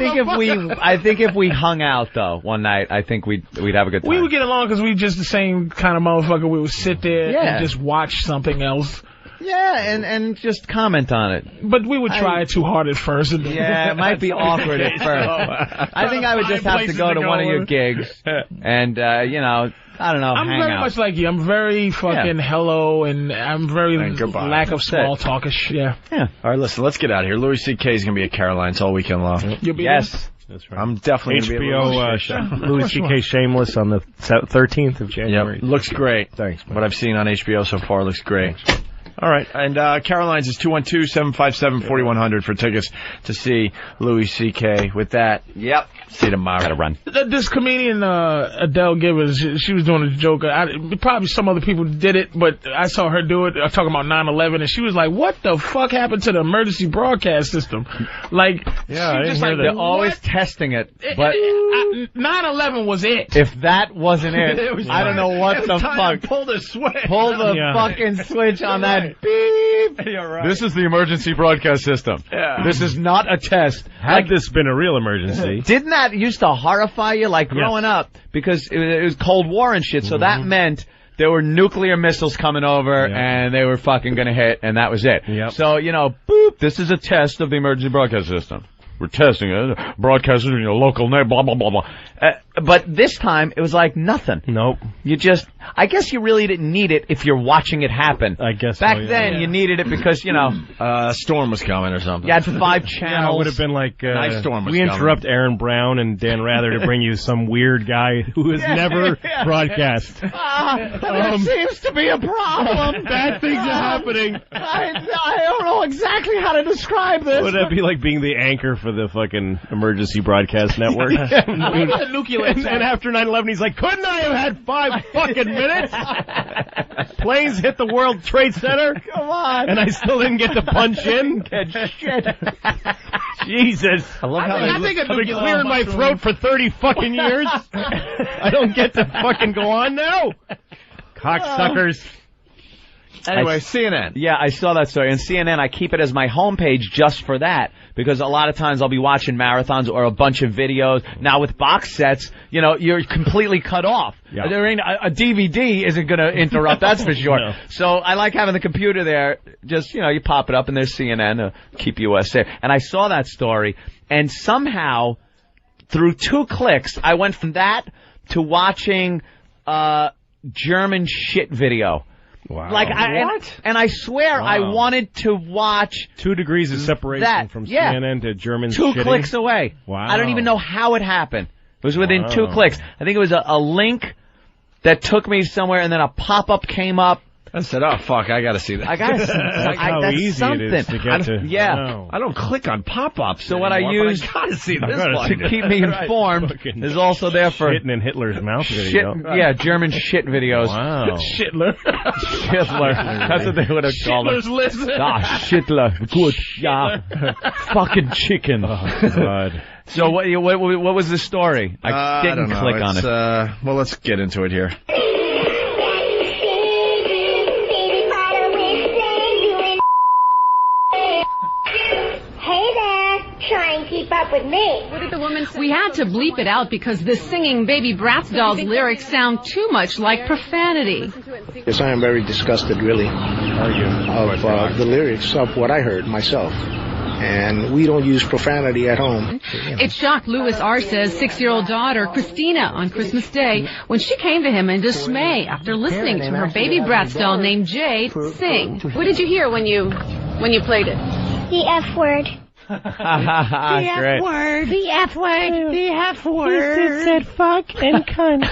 think if we hung out though one night, I think we'd have a good time. We would get along because we just the same kind of motherfucker. We would sit there and just watch something else. Yeah, and just comment on it. But we would try it too hard at first. It might be awkward at first. I think I would just have to go to one of your gigs and, I don't know, I'm hang very out. much like you. I'm very fucking hello, and I'm very lack of small talkish. Yeah. All right, listen, let's get out of here. Louis CK is going to be at Caroline's all weekend long. You'll be Yes. there? That's right. I'm definitely going to be at HBO Louis CK Shameless on the 13th of January. Yep, looks great. Thanks, man. What I've seen on HBO so far looks great. All right. And Caroline's is 212-757-4100 for tickets to see Louis C.K. With that, see you tomorrow. Gotta run. This comedian, Adele Givers, she was doing a joke. Probably some other people did it, but I saw her do it. Talking about 9/11, and she was like, what the fuck happened to the emergency broadcast system? Like, they're always testing it, but 9/11 was it. If that wasn't it, I don't know what the fuck. Pull the switch. Pull the fucking switch on that beep. You're right. This is the emergency broadcast system. Yeah. This is not a test. Had this been a real emergency. Didn't that used to horrify you, like growing up? Because it was Cold War and shit, so that meant there were nuclear missiles coming over, and they were fucking gonna hit, and that was it. Yep. So, boop, this is a test of the emergency broadcast system. We're testing it. Broadcasters in your local name, blah, blah, blah, blah. But this time, it was like nothing. Nope. I guess you really didn't need it if you're watching it happen. I guess Back then, you needed it because, a storm was coming or something. you had 5 channels. Yeah, it would have been like, Nice storm was we coming. interrupt Aaron Brown and Dan Rather to bring you some weird guy who has never broadcast. There seems to be a problem. Bad things are happening. I don't know exactly how to describe this. Would that be like being the anchor for the fucking emergency broadcast network? And after 9/11, he's like, couldn't I have had 5 fucking minutes? Planes hit the World Trade Center. Come on. And I still didn't get to punch in. Shit. Jesus. I love how I think I've been clearing my throat for 30 fucking years. I don't get to fucking go on now. Cocksuckers. Anyway, CNN. Yeah, I saw that story. And CNN, I keep it as my homepage just for that. Because a lot of times I'll be watching marathons or a bunch of videos. Now with box sets, you're completely cut off. Yeah. There ain't a DVD isn't going to interrupt, that's for sure. No. So I like having the computer there. Just, you pop it up and there's CNN, keep US safe. And I saw that story. And somehow, through 2 clicks, I went from that to watching German shit video. Wow. Like and I swear I wanted to watch 2 degrees of separation from CNN to German 2 shitting. clicks away. Wow. I don't even know how it happened. It was within 2 clicks. I think it was a link that took me somewhere, and then a pop-up came up. I said, oh, fuck, I got to see that. I got to see how that's easy something. it is to get to. I don't click on pop-ups. So what I use I gotta see this to keep me informed is also there for shitting in Hitler's mouth video. Yeah, German shit videos. Wow. Shitler. That's what they would have called it. Shitler's list. Shitler. Good. Yeah. Fucking chicken. Oh, God. So what was the story? I didn't click on it. Well, let's get into it here. with me. What did the woman say? We had to bleep it out because the singing Baby Bratz doll's lyrics sound too much like profanity. Yes, I am very disgusted, really, of the lyrics of what I heard myself. And we don't use profanity at home. It shocked Luiz Arce's 6-year-old daughter, Christina, on Christmas Day when she came to him in dismay after listening to her Baby Bratz doll named Jade sing. What did you hear when you played it? The F word. The F word. The F word. The F word. It said fuck and cunt.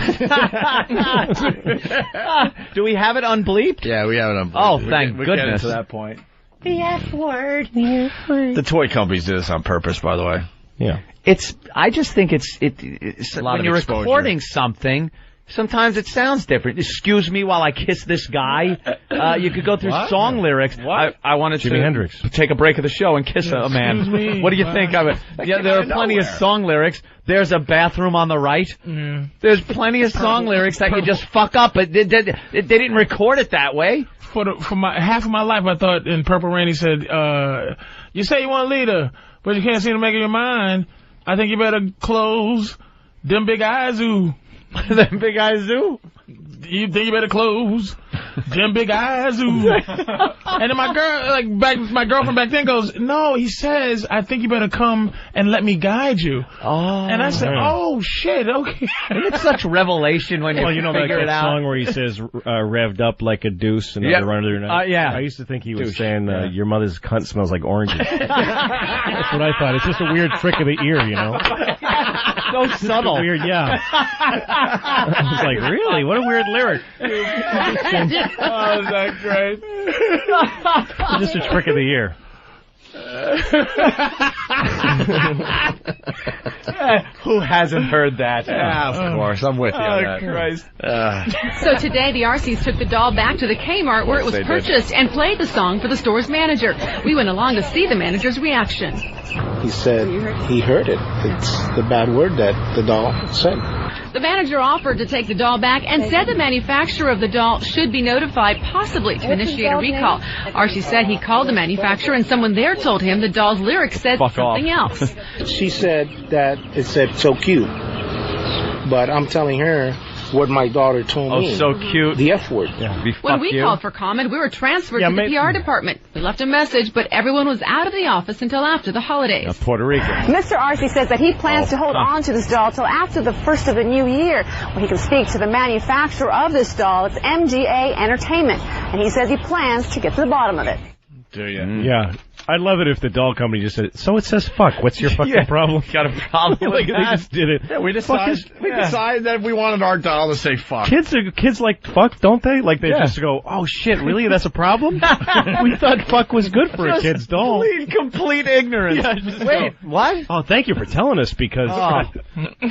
Do we have it unbleeped? Yeah, we have it unbleeped. Oh, thank we're goodness. getting to that point. The F word. The F word. The toy companies do this on purpose, by the way. Yeah. I just think it's a lot when of you're exposure. recording something, sometimes it sounds different. Excuse me while I kiss this guy. You could go through song lyrics. What? I wanted Jimi to Hendrix. take a break of the show and kiss a man. Excuse me. What do you think of it? Yeah, there are plenty of song lyrics. There's a bathroom on the right. Mm. There's plenty of song lyrics that you just fuck up, but they didn't record it that way. For half of my life, I thought in Purple Rain he said, "You say you want a leader, but you can't seem to make up your mind. I think you better close them big eyes, ooh." Them big eyes, ooh. You think you better close them big eyes, ooh. And then my girlfriend back then goes, "No, he says, I think you better come and let me guide you." Oh. And I said, "Oh shit, okay." It's such revelation when you figure it that out. song where he says revved up like a deuce and Yep. the runner their night. Yeah. I used to think he was Douche. saying your mother's cunt smells like oranges. That's what I thought. It's just a weird trick of the ear, you know. So subtle. Weird, yeah. I was like, really? What a weird lyric. Oh, is that great? Just a trick of the ear. Who hasn't heard that? Yeah, of course. I'm with you on that. Christ. So today, the RCs took the doll back to the Kmart where it was They did. purchased and played the song for the store's manager. We went along to see the manager's reaction. He said he heard it. It's the bad word that the doll said. The manager offered to take the doll back and said the manufacturer of the doll should be notified, possibly to initiate a recall. Archie said he called the manufacturer and someone there told him the doll's lyrics said something else. She said that it said so cute. But I'm telling her what my daughter told me. Oh, so cute. The F word. Yeah. When we called for comment, we were transferred to the PR department. We left a message, but everyone was out of the office until after the holidays. Puerto Rico. Mr. Arce says that he plans to hold on to this doll till after the first of the new year, when he can speak to the manufacturer of this doll. It's MGA Entertainment, and he says he plans to get to the bottom of it. Do you? Yeah. I'd love it if the doll company just said, so it says fuck. What's your fucking problem? Got a problem Like with they that? just did it. Yeah, we decided that we wanted our doll to say fuck. Kids like fuck, don't they? Like they just go, oh shit, really? That's a problem? We thought fuck was good for a kid's doll. Complete ignorance. Wait, what? Oh, thank you for telling us because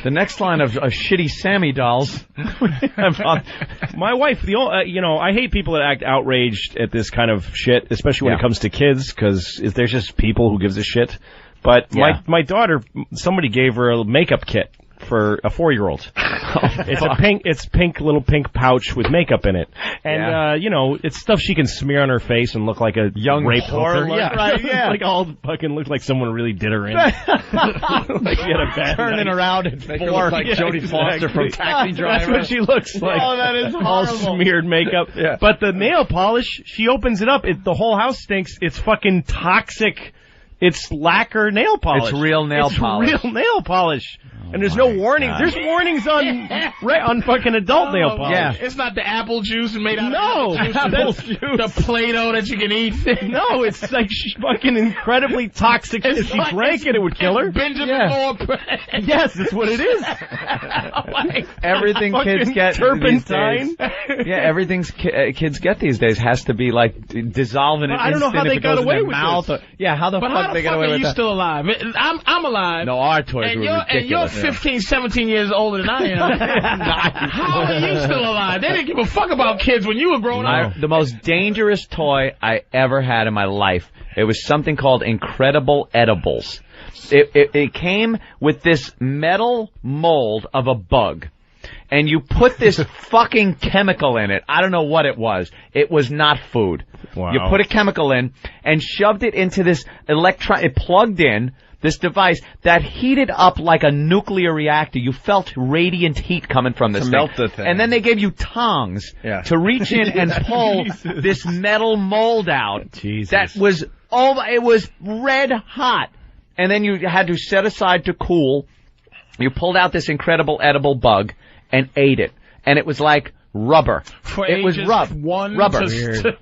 the next line of shitty Sammy dolls. my wife, I hate people that act outraged at this kind of shit, especially when it comes to kids, because there's just people who gives a shit. But my daughter, somebody gave her a makeup kit for a 4-year-old. It's pink little pink pouch with makeup in it, and it's stuff she can smear on her face and look like a young rape hooker. Yeah. Like all fucking looked like someone really did her in. Like she had a bad turning night. around at 4. Look like Jodie Foster from Taxi Driver. That's what she looks like. Oh, that is all horrible. smeared makeup. Yeah. But the nail polish, she opens it up. The whole house stinks. It's fucking toxic. It's lacquer nail polish. It's real nail polish. It's real nail polish. And there's no warning. God. There's warnings on fucking adult nail polish. Yeah. It's not the apple juice made out No, of apple juice. The Play-Doh that you can eat. No, it's like fucking incredibly toxic. If she drank it would kill her. Benjamin Moore. Yes, that's what it is. Everything kids get turpentine. these days. Yeah, everything kids get these days has to be like dissolving in I don't know how they got away with mouth. this. How the fuck they got away are with you that? still alive? I'm alive. No, our toys and were you're ridiculous. 15, 17 years older than I am. How are you still alive? They didn't give a fuck about kids when you were growing up. The most dangerous toy I ever had in my life. It was something called Incredible Edibles. It came with this metal mold of a bug. And you put this fucking chemical in it. I don't know what it was. It was not food. Wow. You put a chemical in and shoved it into this it plugged in. this device that heated up like a nuclear reactor. You felt radiant heat coming from this To thing. melt the thing. And then they gave you tongs to reach in and pull this metal mold out. Jesus. That was, it was red hot. And then you had to set aside to cool. You pulled out this incredible edible bug and ate it. And it was like rubber. It was rubber.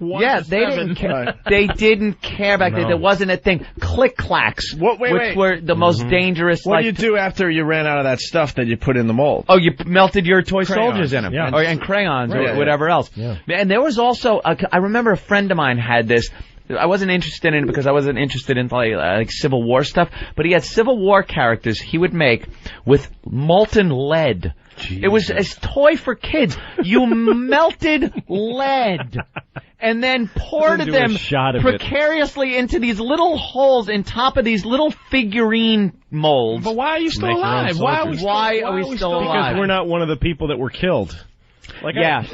Yeah, they didn't care. They didn't care back then. There wasn't a thing. Click clacks, which were the most dangerous. What do you do after you ran out of that stuff that you put in the mold? Oh, you melted your toy Crayons. soldiers in them, and crayons or Right. whatever else. Yeah. And there was also, I remember a friend of mine had this. I wasn't interested in it because I wasn't interested in like Civil War stuff, but he had Civil War characters he would make with molten lead. It was a toy for kids. You melted lead and then poured them precariously into these little holes in top of these little figurine molds. But why are you still alive? Why are we still alive? Because we're not one of the people that were killed. Like that's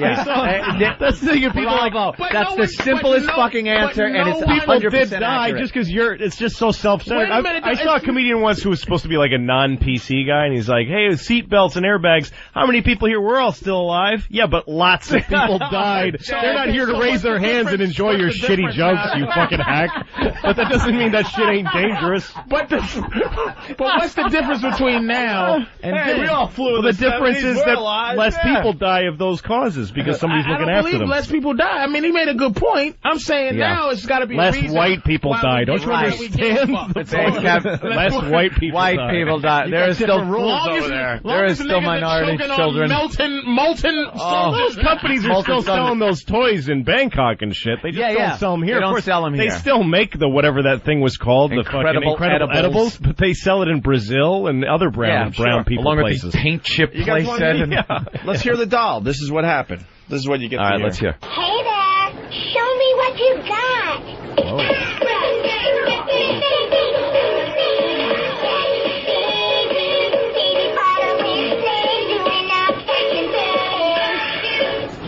the thing. People are like, that's the simplest fucking answer, and it's 100% people did die accurate. just because it's just so self-centered. I saw a comedian once who was supposed to be like a non-PC guy, and he's like, hey, seatbelts and airbags, how many people here? We're all still alive. Yeah, but lots of people died. They're not here to raise their hands and enjoy your shitty jokes, you fucking hack. But that doesn't mean that shit ain't dangerous. But what's the difference between now and we all flew. The difference is that less people die of those causes because somebody's looking after them. I don't believe less people die. I mean, he made a good point. I'm saying now it's got to be less a reason white people die. Don't you understand? Less white people die. There is still rules over there. There is still minority children. Molten. Those companies are still selling those toys in Bangkok and shit. They just don't sell them here. They don't sell them here. They still make the whatever that thing was called, the fucking incredible edibles, but they sell it in Brazil and other brown people along places. with the paint chip place. Let's hear the doll. This is what happened. This is what you get. All right, let's hear. Hey there, show me what you got.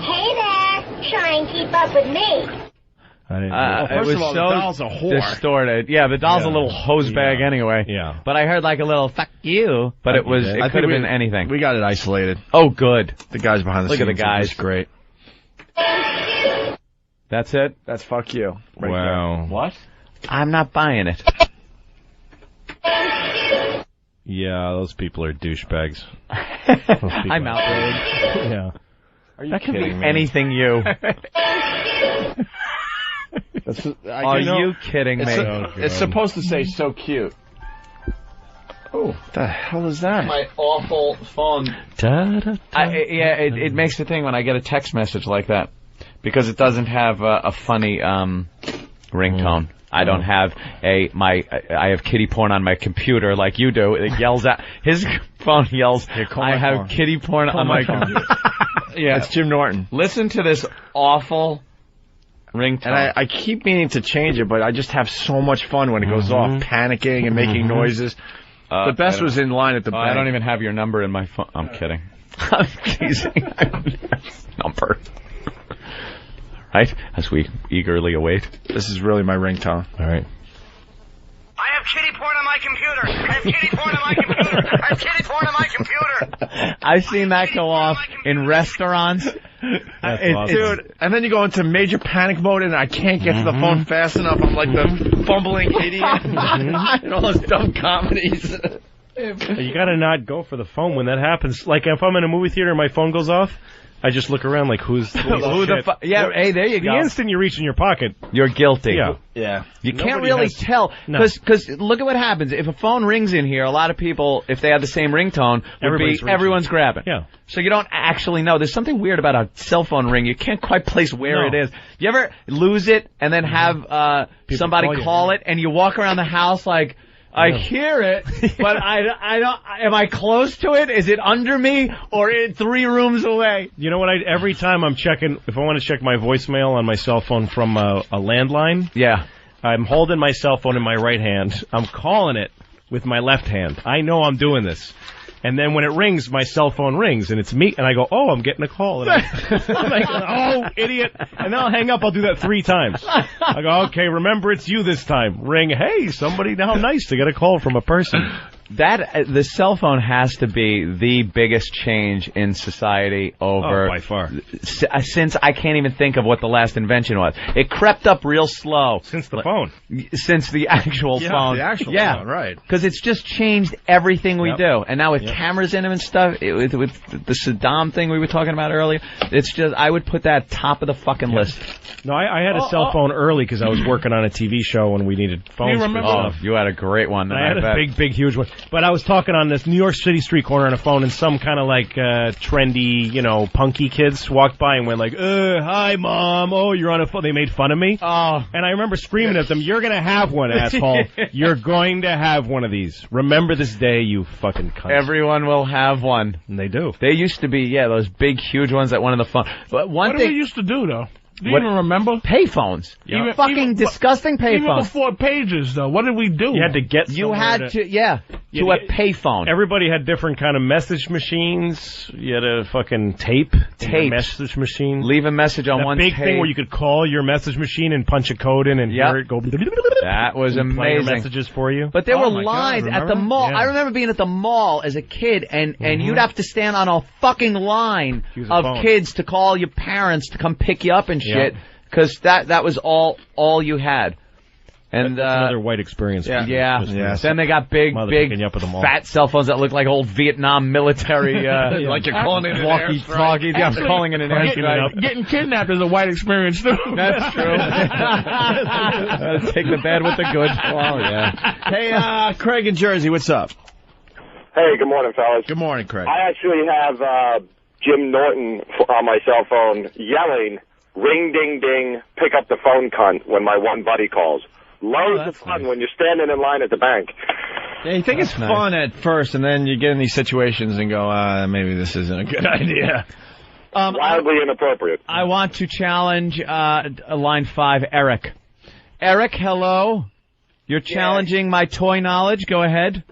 Hey there, try and keep up with me. It was all, so the doll's a whore. distorted. Yeah, the doll's a little hose bag anyway. Yeah. But I heard like a little "fuck you," but it was. It could have been anything. We got it isolated. Oh, good. The guys behind the Look scenes. at the guys. It's great. That's it. That's fuck you. Wow. There. What? I'm not buying it. Yeah, those people are douchebags. I'm outraged. Yeah. Are you That could be kidding me? anything you. Are you kidding me? It's supposed to say so cute. Oh, what the hell is that? My awful phone. It makes the thing when I get a text message like that because it doesn't have a funny ringtone. I don't have I have kitty porn on my computer like you do. It yells out. His phone yells, I have kitty porn on my computer. Yeah, it's Jim Norton. Listen to this awful ringtone. And I keep meaning to change it, but I just have so much fun when it goes off, panicking and making noises. The best was in line at the bank. I don't even have your number in my phone. I'm kidding. I'm teasing. Number. Right? As we eagerly await. This is really my ringtone. All right. I have kitty porn on my computer. I have kitty porn on my computer. I have kitty porn on my computer. I've seen that go off in restaurants. Dude, and then you go into major panic mode and I can't get to the phone fast enough. I'm like the fumbling idiot and all those dumb comedies. You gotta not go for the phone when that happens. Like if I'm in a movie theater and my phone goes off, I just look around like who's who the fuck? Yeah, hey, there you go. The instant you reach in your pocket, you're guilty. Yeah. You can't really tell because look at what happens. If a phone rings in here, a lot of people, if they have the same ringtone, everyone's grabbing. Yeah. So you don't actually know. There's something weird about a cell phone ring. You can't quite place where it is. You ever lose it and then have somebody call it and you walk around the house like, I hear it, but I don't. Am I close to it? Is it under me or 3 rooms away? You know what? Every time I'm checking, if I want to check my voicemail on my cell phone from a landline, I'm holding my cell phone in my right hand. I'm calling it with my left hand. I know I'm doing this. And then when it rings, my cell phone rings, and it's me, and I go, oh, I'm getting a call. And I'm like, oh, idiot. And then I'll hang up. I'll do that 3 times. I go, okay, remember it's you this time. Ring, hey, somebody, how nice to get a call from a person. The cell phone has to be the biggest change in society over... Oh, by far. Since I can't even think of what the last invention was. It crept up real slow. Since the phone. Since the actual phone. The actual phone, right. Because it's just changed everything we do. And now with cameras in them and stuff, with the Saddam thing we were talking about earlier, it's just, I would put that top of the fucking list. No, I had a cell phone early because I was working on a TV show and we needed phones. You remember? Oh, you had a great one. I had a big, huge one. But I was talking on this New York City street corner on a phone, and some kind of like trendy, punky kids walked by and went like, hi, Mom. Oh, you're on a phone. They made fun of me. Oh. And I remember screaming at them, you're going to have one, asshole. You're going to have one of these. Remember this day, you fucking cunt. Everyone will have one. And they do. They used to be, those big, huge ones that went on the phone. But what did we used to do, though? Do you even remember? Payphones. Yeah. Fucking disgusting payphones. Even before pages, though, what did we do? You had to get You had to a payphone. Everybody had different kind of message machines. You had a fucking tape message machine. Leave a message on one big thing where you could call your message machine and punch a code in and hear it go. That was amazing. Play your messages for you. But there were lines at the mall. Yeah. I remember being at the mall as a kid, and you'd have to stand on a fucking line of kids to call your parents to come pick you up and shit, because that was all you had. And that's another white experience. Yeah. Then they got big fat cell phones that look like old Vietnam military, like you're calling it an walkie-talkies. Yeah, I'm calling it an airstrike. Getting kidnapped is a white experience too. That's true. Take the bad with the good. Oh yeah. Hey, Craig in Jersey, what's up? Hey, good morning, fellas. Good morning, Craig. I actually have Jim Norton on my cell phone yelling, ring, ding, ding, pick up the phone, cunt, when my one buddy calls. Loads of fun when you're standing in line at the bank. Yeah, you think it's fun at first, and then you get in these situations and go, maybe this isn't a good idea. Wildly inappropriate. I want to challenge line 5, Eric. Eric, hello. You're challenging my toy knowledge. Go ahead.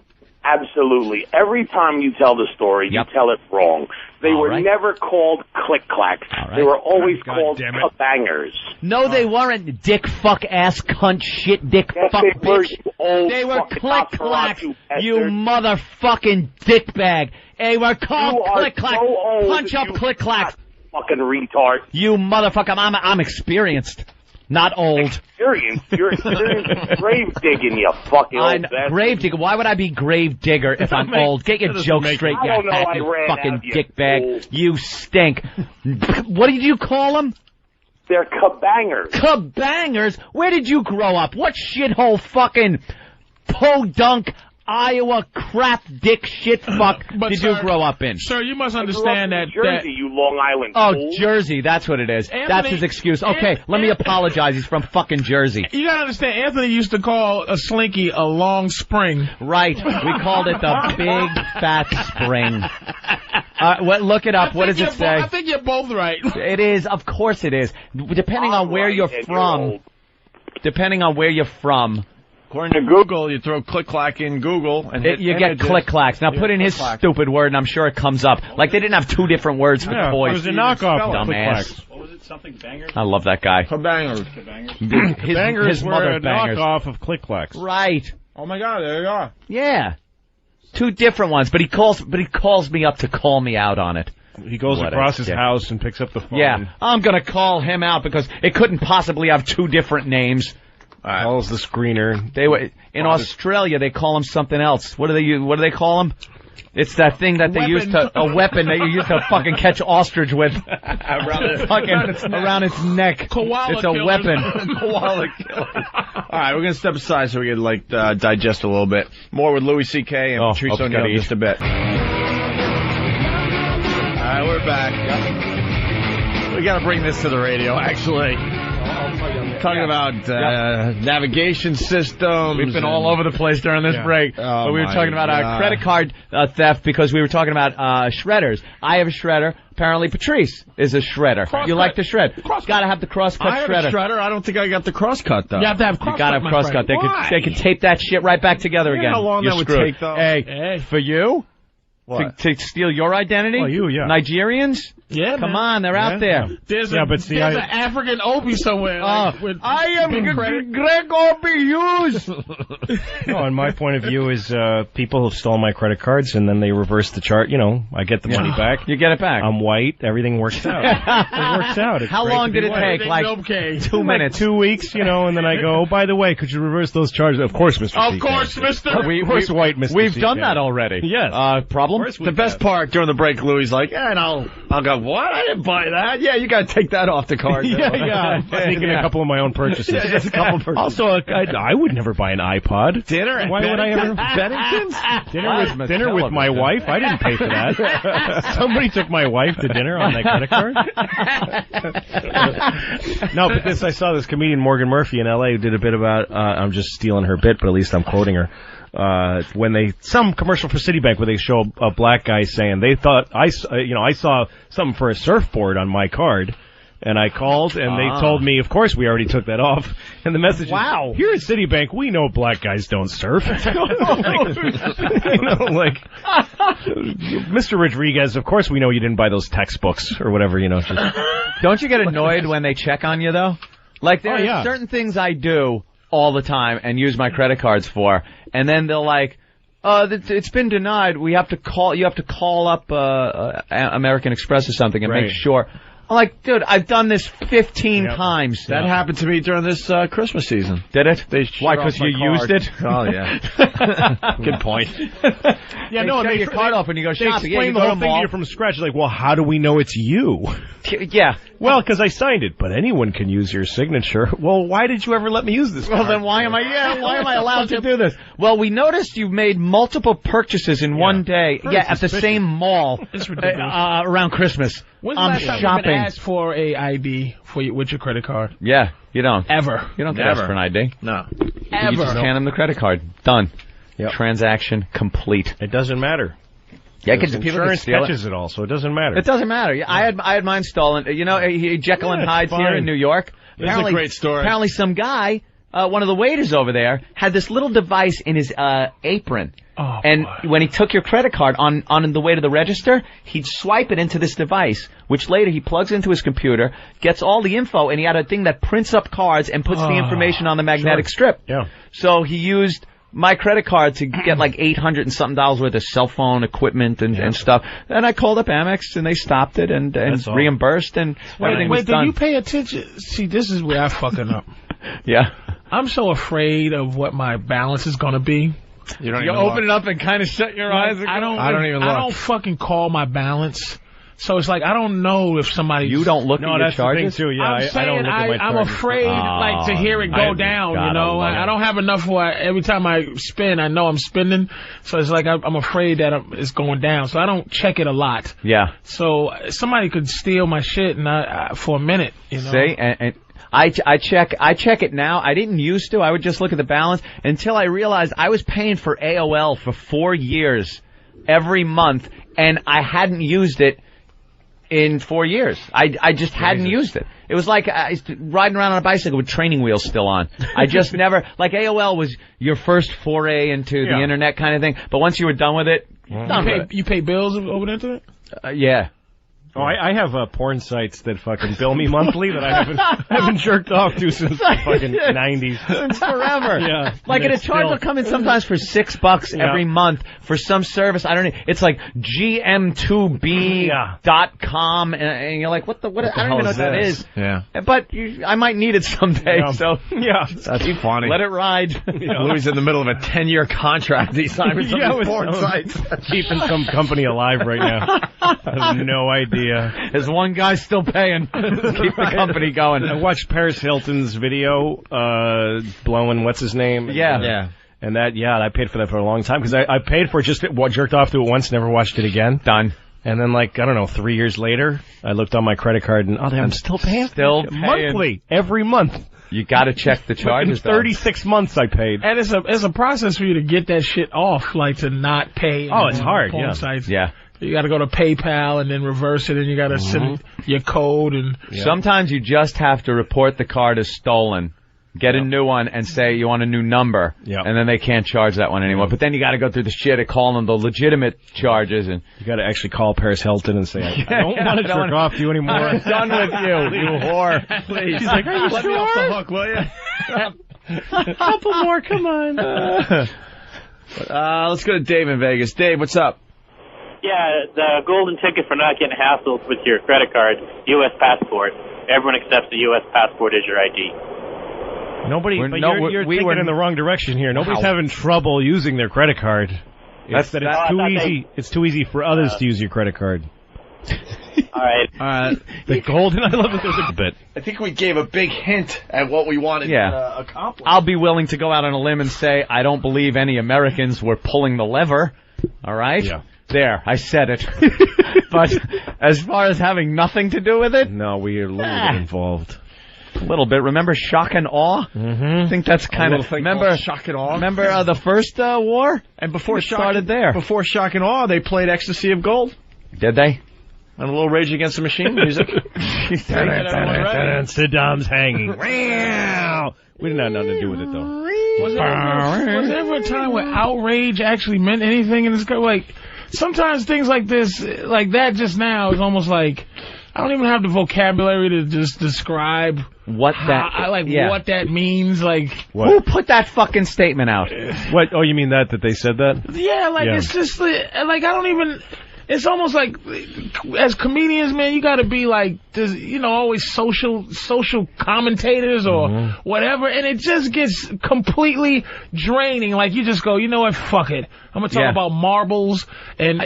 Absolutely. Every time you tell the story, you tell it wrong. They were never called click-clacks. They were always called bangers. No, they weren't. Dick, fuck, ass, cunt, shit, dick, fuck, bitch. They were click-clacks, you motherfucking dickbag. They were called click-clacks. Punch up click-clacks. Fucking retard. You motherfucker. I'm experienced. Not old. You're experienced grave digging, you fucking old bastard. Grave digger? Why would I be grave digger if I'm old? Get your joke straight, you fucking dickbag. You stink. What did you call them? They're kabangers. Kabangers? Where did you grow up? What shithole fucking podunk Iowa crap dick shit fuck did you grow up in? Sir, you must understand that Jersey, you Long Island fool. Jersey, that's what it is. Anthony, that's his excuse. Okay, let me apologize. He's from fucking Jersey. You gotta understand, Anthony used to call a slinky a long spring. Right. We called it the big fat spring. Look it up. What does it say? I think you're both right. It is. Of course it is. Depending on where you're from. According to Google, you throw click-clack in Google and you get click-clacks. Now put in his stupid word, and I'm sure it comes up. Like they didn't have 2 different words for toys. It was a knockoff of dumbass. What was it? Something bangers? I love that guy. Bangers. His were mother a knockoff of click-clacks. Right. Oh my God! There you are. Yeah. 2 different ones, but he calls me up to call me out on it. He goes across his house and picks up the phone. Yeah, I'm gonna call him out because it couldn't possibly have 2 different names. Calls the screener. They were in Australia. They call him something else. What do they call him? It's that thing that they use to a weapon that you use to fucking catch ostrich with around its neck. Koala it's a killer. Weapon. Koala killer. All right, we're gonna step aside so we can digest a little bit more with Louis CK and Patrice and Louis in just a bit. All right, we're back. We got to bring this to the radio, actually. Talking about navigation systems. We've been all over the place during this break. But we were talking about our credit card theft because we were talking about shredders. I have a shredder. Apparently Patrice is a shredder. You like to shred. Got to have the cross-cut shredder. I have a shredder. I don't think I got the cross-cut, though. You have to have cross-cut, you got to have cross-cut. They could tape that shit right back together again. How long that would take, though? Hey, for you? To steal your identity? Oh, yeah. Nigerians? Yeah, come on, they're out there. There's an African Opie somewhere. I am Greg Opie Hughes. No, and my point of view is people have stolen my credit cards and then they reverse the chart. You know, I get the money back. You get it back. I'm white. Everything works out. It works out. It's How long did it take? Like 2 minutes. 2 weeks, you know, and then I go, oh, by the way, could you reverse those charges? Of course, Mr. CK. Of course, Mr. Of course, white Mr. We've CK. done that already. Yes. Problem? The best part during the break, Louis like, yeah, and I'll go, what? I didn't buy that. Yeah, you got to take that off the card. I'm thinking a couple of my own purchases. Just a couple of purchases. Also, I would never buy an iPod. Dinner? Why would I ever? Bennington's? Dinner with my wife? I didn't pay for that. Somebody took my wife to dinner on that credit card. No, but I saw this comedian Morgan Murphy in L.A. who did a bit about, I'm just stealing her bit, but at least I'm quoting her. When some commercial for Citibank where they show a black guy saying they thought I saw something for a surfboard on my card, and I called and they told me, of course we already took that off. And the message is, here at Citibank we know black guys don't surf. Mr. Rodriguez, of course we know you didn't buy those textbooks or whatever. Don't you get annoyed when they check on you though? Like there are certain things I do all the time and use my credit cards for, and then they'll like, it's been denied. You have to call up American Express or something and make sure. I'm like, dude, I've done this 15 times. That happened to me during this Christmas season. Did it? Why? Because you used it? Oh, yeah. Good point. Yeah, no, they your card off when you go shopping. They explain the whole thing to you from scratch. Like, well, how do we know it's you? Yeah. Well, because I signed it, but anyone can use your signature. Well, why did you ever let me use this card? Well, then why am I allowed to do this? Well, we noticed you've made multiple purchases in one day. At the same mall. It's ridiculous. Around Christmas. When's the last time you've been asked for a ID with your credit card? Yeah, you don't. Ever. You don't get asked for an ID. No. Ever. You just hand them the credit card. Done. Yep. Transaction complete. It doesn't matter. Yeah, because insurance catches it all, so it doesn't matter. It doesn't matter. Yeah. I had mine stolen. You know, Jekyll and Hyde's here in New York. It's a great story. Apparently some guy, one of the waiters over there, had this little device in his apron. Oh, and boy. when he took your credit card on the way to the register, he'd swipe it into this device, which later he plugs into his computer, gets all the info, and he had a thing that prints up cards and puts the information on the magnetic strip. Yeah. So he used my credit card to get like $800 and something worth of cell phone equipment and stuff. And I called up Amex and they stopped it and reimbursed and everything was done. Wait, do you pay attention? See, this is where I'm fucking up. Yeah. I'm so afraid of what my balance is going to be. You open it up and kind of shut your eyes. I don't fucking call my balance. So it's like I don't know if somebody. You don't look at your charges? The thing too. Yeah, I don't look at my charges. I'm afraid to hear it go down. You know, I don't have enough for every time I spend. I know I'm spending, so it's like I'm afraid that it's going down. So I don't check it a lot. Yeah. So somebody could steal my shit and for a minute. You know. See, and I check it now. I didn't used to. I would just look at the balance until I realized I was paying for AOL for 4 years every month, and I hadn't used it in 4 years. I just hadn't used it. It was like riding around on a bicycle with training wheels still on. I just never, like AOL was your first foray into the internet kind of thing, but once you were done with it, you pay bills over the internet? Yeah. Oh, I have porn sites that fucking bill me monthly that I haven't jerked off to since the fucking 90s. It's forever. Yeah. Like, and a charge will come in sometimes for $6 every month for some service. I don't know. It's like gm2b.com, and you're like, what I don't even know what that is. Yeah. But I might need it someday, so. Yeah. That's funny. Let it ride. Louis in the middle of a 10-year contract he signed with some porn sites. Keeping some company alive right now. I have no idea. There's one guy still paying. Keep the company going. I watched Paris Hilton's video, blowing what's his name? Yeah. And I paid for that for a long time because I paid for it, just jerked off to it once, never watched it again. Done. And then, 3 years later, I looked on my credit card and I'm still paying. Monthly, every month. You got to check the charges. 36 months I paid. And it's a process for you to get that shit off, like to not pay. Oh, it's hard. Porn sites. Yeah. You got to go to PayPal and then reverse it, and you got to send your code. And sometimes you just have to report the card as stolen, get a new one, and say you want a new number, and then they can't charge that one anymore. But then you got to go through the shit of calling the legitimate charges, and you got to actually call Paris Hilton and say, I don't want to jerk off you anymore. I'm done with you, you whore. Please. She's like, are you Let me off the hook, will you? A couple more, come on. Let's go to Dave in Vegas. Dave, what's up? Yeah, the golden ticket for not getting hassled with your credit card, U.S. passport. Everyone accepts the U.S. passport as your ID. You're thinking in the wrong direction here. Nobody's having trouble using their credit card. It's too easy. It's too easy for others to use your credit card. All right. The golden. I love it. There's a bit. I think we gave a big hint at what we wanted to accomplish. I'll be willing to go out on a limb and say I don't believe any Americans were pulling the lever. All right? Yeah. There, I said it. But as far as having nothing to do with it? No, we are a little bit involved. A little bit. Remember Shock and Awe? Mm-hmm. I think that's kind of... Remember Shock and Awe? Remember the first war? And before it started there. Before Shock and Awe, they played Ecstasy of Gold. Did they? And a little Rage Against the Machine music. Saddam's hanging. We didn't have nothing to do with it, though. Was there ever a time where outrage actually meant anything in this country? Like, sometimes things like this, like that just now, is almost like, I don't even have the vocabulary to just describe what that means. Like, who put that fucking statement out? What? Oh, you mean that they said that? Yeah, like it's just like I don't even. It's almost like, as comedians, man, you got to be like, always social commentators or whatever, and it just gets completely draining. Like, you just go, you know what, fuck it. I'm gonna talk about marbles and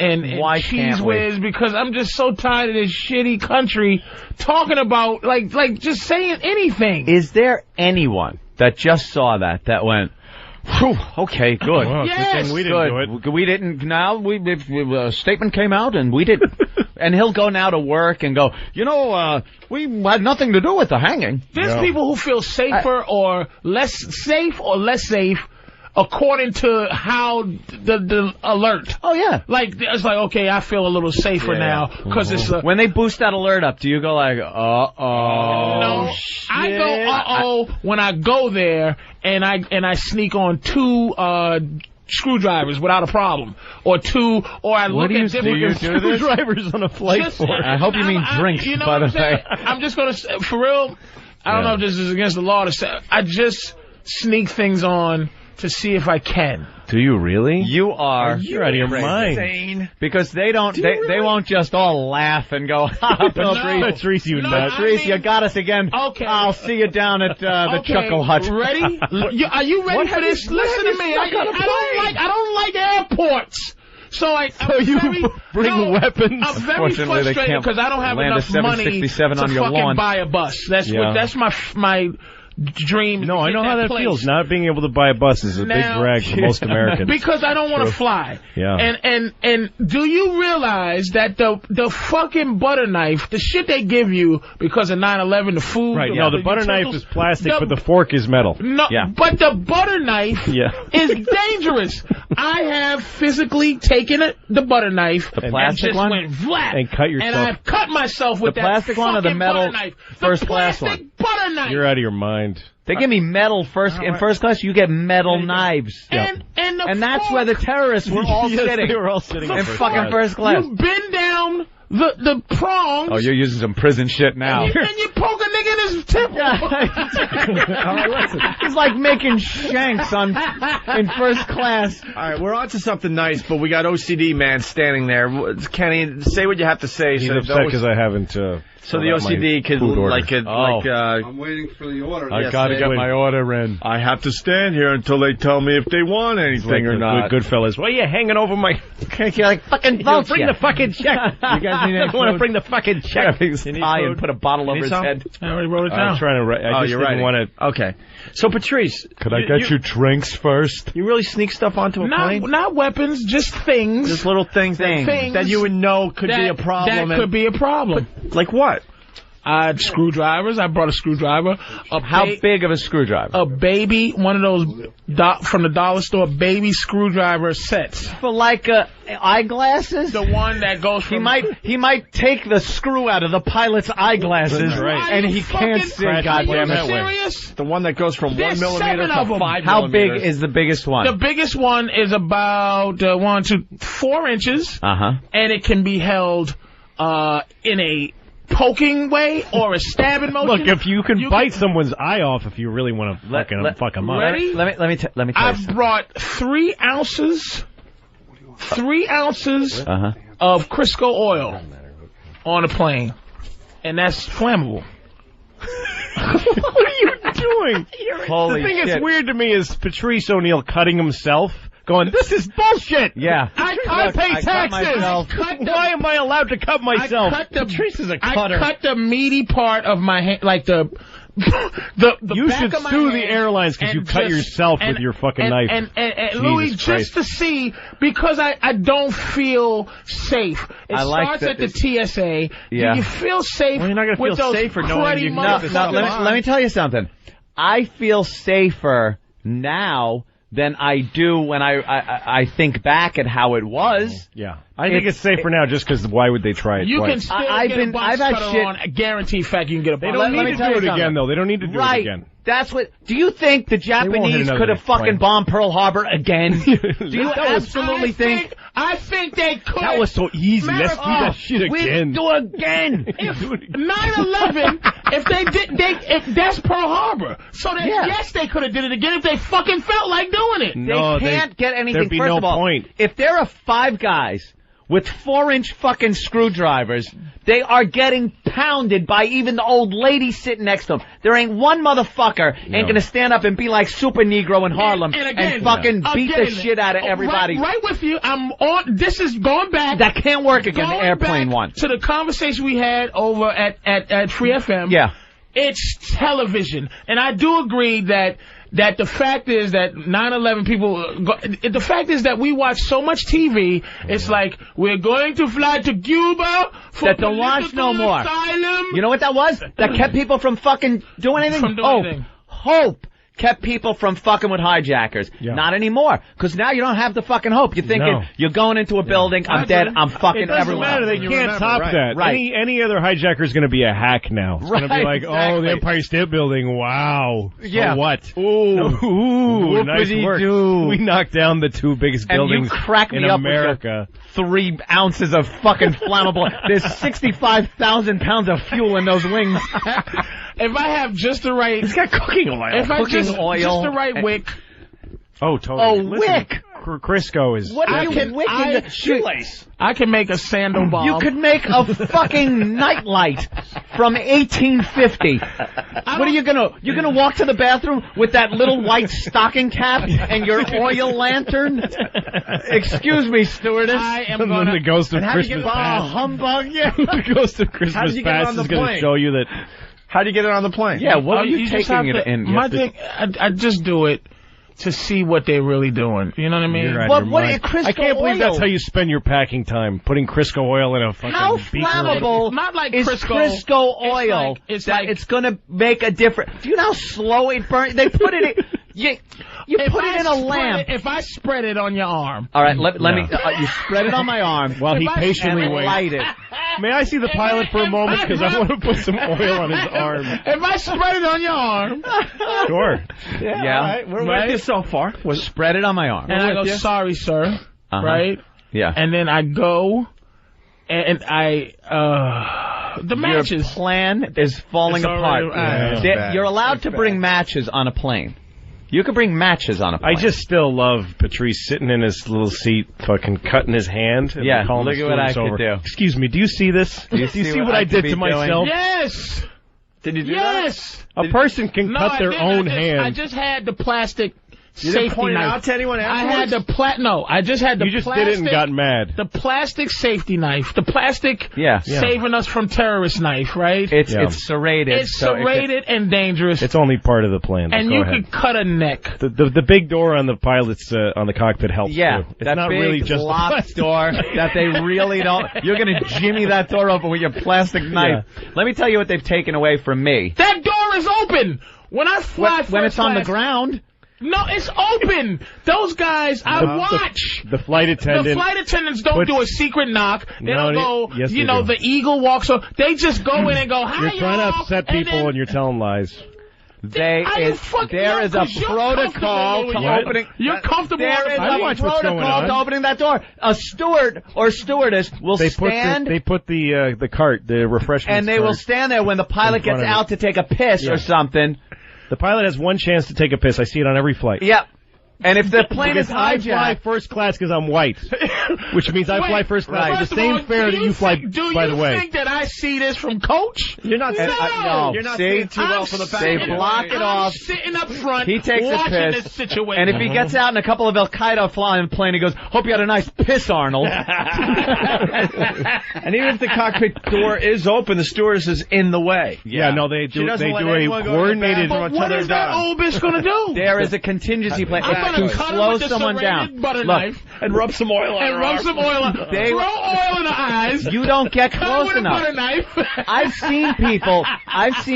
cheese whiz, because I'm just so tired of this shitty country talking about like just saying anything. Is there anyone that just saw that went, whew, okay, good. Well, yes, we didn't do it. We didn't. Now a statement came out and we didn't. And he'll go now to work and go, we had nothing to do with the hanging. There's people who feel safer or less safe according to how the alert. Oh yeah. Like, it's like, okay, I feel a little safer now because it's when they boost that alert up, do you go like, No, shit. I go when I go there and I sneak on 2 screwdrivers without a problem, or I look at different screwdrivers on a flight for. I hope you mean drinks, by the way. I'm just gonna say, for real, I don't know if this is against the law to say, I just sneak things on to see if I can. Do you really? You're out of your mind. Insane. Because they don't. They won't just all laugh and go, Patrice, you got us again. Okay. I'll see you down at the Chuckle Hut. Ready? Are you ready for this? Listen to me. I don't like airports. So you bring weapons. I'm very frustrated because I don't have enough money to fucking buy a bus. That's my dream. No, I know how that feels. Not being able to buy a bus is a big drag for most Americans. Because I don't want to fly. Yeah. And do you realize that the fucking butter knife, the shit they give you because of 9/11, the food. Right. No, the butter knife is plastic, but the fork is metal. No. Yeah. But the butter knife is dangerous. I have physically taken the butter knife, the plastic and one, went flat, and cut yourself. And I've cut myself with the plastic one or the metal first class one. Butter knife. You're out of your mind. They give me metal in first class. You get metal knives, and that's where the terrorists were all sitting. They were all sitting in fucking first class. You bend down the prongs. Oh, you're using some prison shit now. And you poke a nigga in his temple. All right, listen. It's like making shanks in first class. All right, we're on to something nice, but we got OCD man standing there. Kenny, say what you have to say. He's upset because I haven't. So the OCD could I'm waiting for the order. I gotta get my order in. I have to stand here until they tell me if they want anything or not. Good fellas. Why are you hanging over my? You're like fucking vote. Bring the fucking check. You guys need I want to bring the fucking check. And put a bottle over his head. I already wrote it down. I'm trying to. I just didn't want to. Okay. So Patrice, could I get you drinks first? You really sneak stuff onto a plane? Not weapons, just things. Just little things that you would know could be a problem. That could be a problem. But, like what? I had screwdrivers. I brought a screwdriver. How big of a screwdriver? A baby, one of those from the dollar store, baby screwdriver sets. For like eyeglasses? The one that goes from... He might take the screw out of the pilot's eyeglasses, and he can't see. Goddamn it! Serious? The one that goes from 1 millimeter to 5 millimeters. How big is the biggest one? The biggest one is about 4 inches. And it can be held in a poking way or a stabbing motion. Look, if you can bite someone's eye off if you really want to fuck them up. Ready? Let me tell you. I've brought 3 ounces of Crisco oil on a plane, and that's flammable. What are you doing? Holy the thing shit. that's weird to me is Patrice O'Neal cutting himself. Going, this is bullshit. Yeah. I pay taxes. Why am I allowed to cut myself? Patrice is a cutter. I cut the meaty part of my hand, like the you back should of my sue hand the airlines because you cut yourself with your fucking knife. And Louis, just to see, because I don't feel safe. It starts at the TSA. Yeah. Do you feel safe? Well, you're not going to feel safer knowing you let me tell you something. I feel safer now than I do when I think back at how it was. Yeah. I think it's safer now just because why would they try it You twice? can still get a box cutter on. A guaranteed fact you can get a box They don't need to do it again, though. They don't need to do it again. That's what. Do you think the Japanese could have fucking bombed Pearl Harbor again? Do you absolutely think? I think they could. That was so easy. Let's do that shit again. Do it again. 9/11. If that's Pearl Harbor. So then, yes, they could have did it again if they fucking felt like doing it. No, they can't get anything. There'd be First no of all, point. If there are 5 guys with 4-inch fucking screwdrivers, they are getting pounded by even the old lady sitting next to them. There ain't one motherfucker ain't gonna stand up and be like Super Negro in Harlem and fucking beat the shit out of everybody. Right with you. I'm on. This is going back. That can't work again. The airplane one. To the conversation we had over at Free FM. Yeah. It's television, and I do agree that the fact is that 9/11 the fact is that we watch so much TV, it's like, we're going to fly to Cuba for that don't watch no more. Asylum. You know what that was? That kept people from fucking doing anything? Hope kept people from fucking with hijackers. Yeah. Not anymore. Because now you don't have the fucking hope. You're thinking, you're going into a building, I'm dead, I'm fucking everyone. It doesn't matter. They can't top that. Right. Any other hijacker is going to be a hack now. It's going to be like, exactly. oh, the Empire State Building, wow. Yeah. So what? Ooh, nice work. Do? We knocked down the 2 biggest buildings you crack me in up America. With 3 ounces of fucking flammable. There's 65,000 pounds of fuel in those wings. If I have just the right... It's got cooking oil. If I just the right wick... Oh, totally. Wick! Crisco is... What are you wicking the shoelace? I can make a sandal bomb. You could make a fucking nightlight from 1850. What are you gonna... You're gonna walk to the bathroom with that little white stocking cap and your oil lantern? Excuse me, stewardess. I am gonna... the Ghost of Christmas Past. Humbug, yeah. The Ghost of Christmas Past is going to show you that... How do you get it on the plane? Yeah, what are you taking it in? My thing, I just do it to see what they're really doing. You know what I mean? Crisco I can't believe oil? that's how you spend your packing time, putting Crisco oil in a fucking How beaker. flammable Not like is Crisco oil it's going to make a difference? Do you know how slow it burns? They put it in... You put it in a lamp. If I spread it on your arm. All right, let me... you spread it on my arm while he patiently waits. Light it. May I see the pilot for a moment? Because I want to put some oil on his arm. If I spread it on your arm. Sure. Yeah. All right. We're with you so far. Spread it on my arm. And I go, sorry, sir. Right? Yeah. And then I go and the matches. Your plan is falling apart. You're allowed to bring matches on a plane. You can bring matches on a plane. I just still love Patrice sitting in his little seat, fucking cutting his hand. And look at what I could do. Excuse me, do you see this? Do you see what I did to myself? Yes! Did you do that? Yes! A person can cut their own hand. I just had the plastic You didn't safety point it knife. out to anyone I had afterwards? I just had the You just plastic. did it and got mad. The plastic safety knife. The plastic Yeah. saving us from terrorist knife, right? It's serrated. It's serrated and dangerous. It's only part of the plan. and Go you ahead. could cut a neck. The big door on the pilot's on the cockpit helps. Yeah, too. It's that not big really just locked door that they really don't. You're gonna jimmy that door open with your plastic knife. Let me tell you what they've taken away from me. That door is open. When I fly When it's on the class- ground. No, it's open. Those guys, I watch. The flight attendant. The flight attendants don't do a secret knock. They No, don't go, yes, you they know, do. the eagle walks up. They just go in and go, hi, You're trying to y'all," upset and people then- and you're telling lies. There is a protocol to opening. You're comfortable. There is a protocol to opening that door. A steward or stewardess will stand. They put the cart, the refreshment, and they will stand there when the pilot gets out to take a piss or something. The pilot has one chance to take a piss. I see it on every flight. Yep. And if the plane is I fly hijacked, first class because I'm white, which means I fly first class. First The of same all, fare that you fly, by the way. Do you think that I see this from Coach? You're not. No. You're not See? seeing too well from the back. They block it off. I'm sitting up front, He takes a watching piss, this situation. and if he gets out and a couple of Al Qaeda fly in the plane, he goes, "Hope you had a nice piss, Arnold." And even if the cockpit door is open, the stewardess is in the way. Yeah, no, they She do. doesn't They let do a anyone go to the coordinated. bathroom But what is that old bitch gonna do? There is a contingency plan I'm gonna to cut him slow with the someone down. serrated butter Look, knife And rub some oil on and her rub arm. some oil on. They- Throw oil in the eyes. You don't get Cut close with enough. a butter knife. I've seen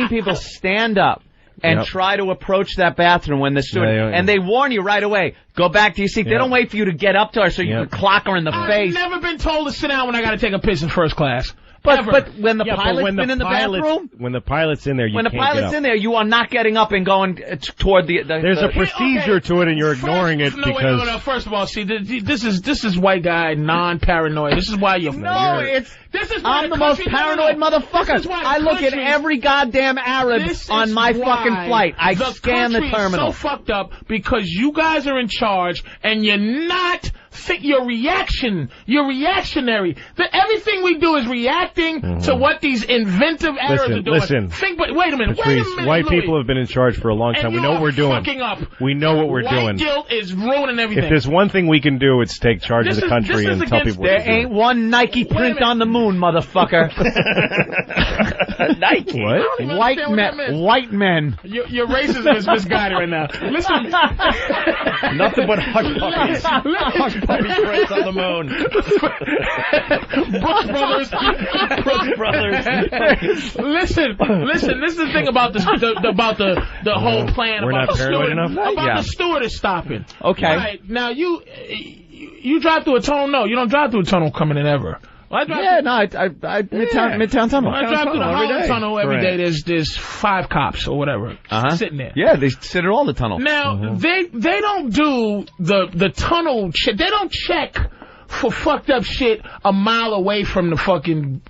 people stand up and Yep. try to approach that bathroom when the steward, Yeah. and they warn you right away, go back to your seat. They don't wait for you to get up to her so you Yep. can clock her in the I've face. never been told to sit down when I got to take a piss in first class. But Ever. when the Yeah, but pilot's when been in the bathroom, when the pilot's in there, you when the can't get pilot's up. in there, you are not getting up and going toward the. There's a procedure to it, and you're ignoring it No, wait, because. no. First of all, see, this is white guy non-paranoid. This is why you're. No, This is why I'm the most country- paranoid no, This motherfucker. is why I look at country- every goddamn Arab This on is my why fucking flight. I the scan the country terminal. is so fucked up because you guys are in charge and you're not. Your reactionary. Everything we do is reacting to what these inventive Arabs are doing. Listen. Wait a minute. Patrice, Louis. white people have been in charge for a long time. And We know what we're doing. fucking up. We know what we're White doing. guilt is ruining everything. If there's one thing we can do, it's take charge of the country and tell people what There to do. ain't one Nike print on the moon, motherfucker. Nike. What? White men. Your racism is misguided right now. Listen. Nothing but hush puppies. Hush puppy prints on the moon. Brooks Brothers. Listen. This is the thing about the whole plan. We're about not the paranoid steward, enough? About Yeah. the stewardess stopping. Okay. All right, now you drive through a tunnel. No, you don't drive through a tunnel coming in ever. Well, I drive Yeah, no, Midtown Tunnel. When I drive through the Holland Tunnel every Right. day, there's 5 cops or whatever sitting there. Yeah, they sit at all the tunnel. Now they don't do the tunnel. They don't check for fucked up shit a mile away from the fucking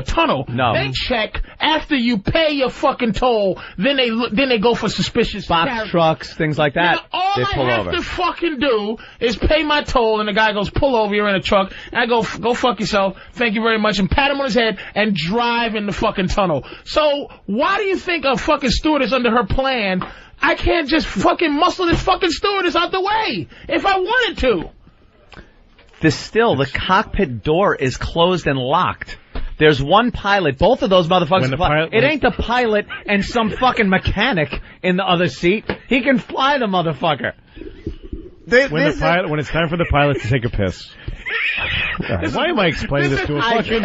tunnel. No. They check after you pay your fucking toll. Then they go for suspicious Box characters. trucks, things like that. Now, all They I pull have over. to fucking do is pay my toll, and the guy goes, pull over, you're in a truck. And I go fuck yourself, thank you very much, and pat him on his head and drive in the fucking tunnel. So why do you think a fucking stewardess under her plan, I can't just fucking muscle this fucking stewardess out the way if I wanted to? The cockpit door is closed and locked. There's one pilot. Both of those motherfuckers fly. It ain't the pilot and some fucking mechanic in the other seat. He can fly the motherfucker. When it's time for the pilot to take a piss. Why am I explaining this to a fucking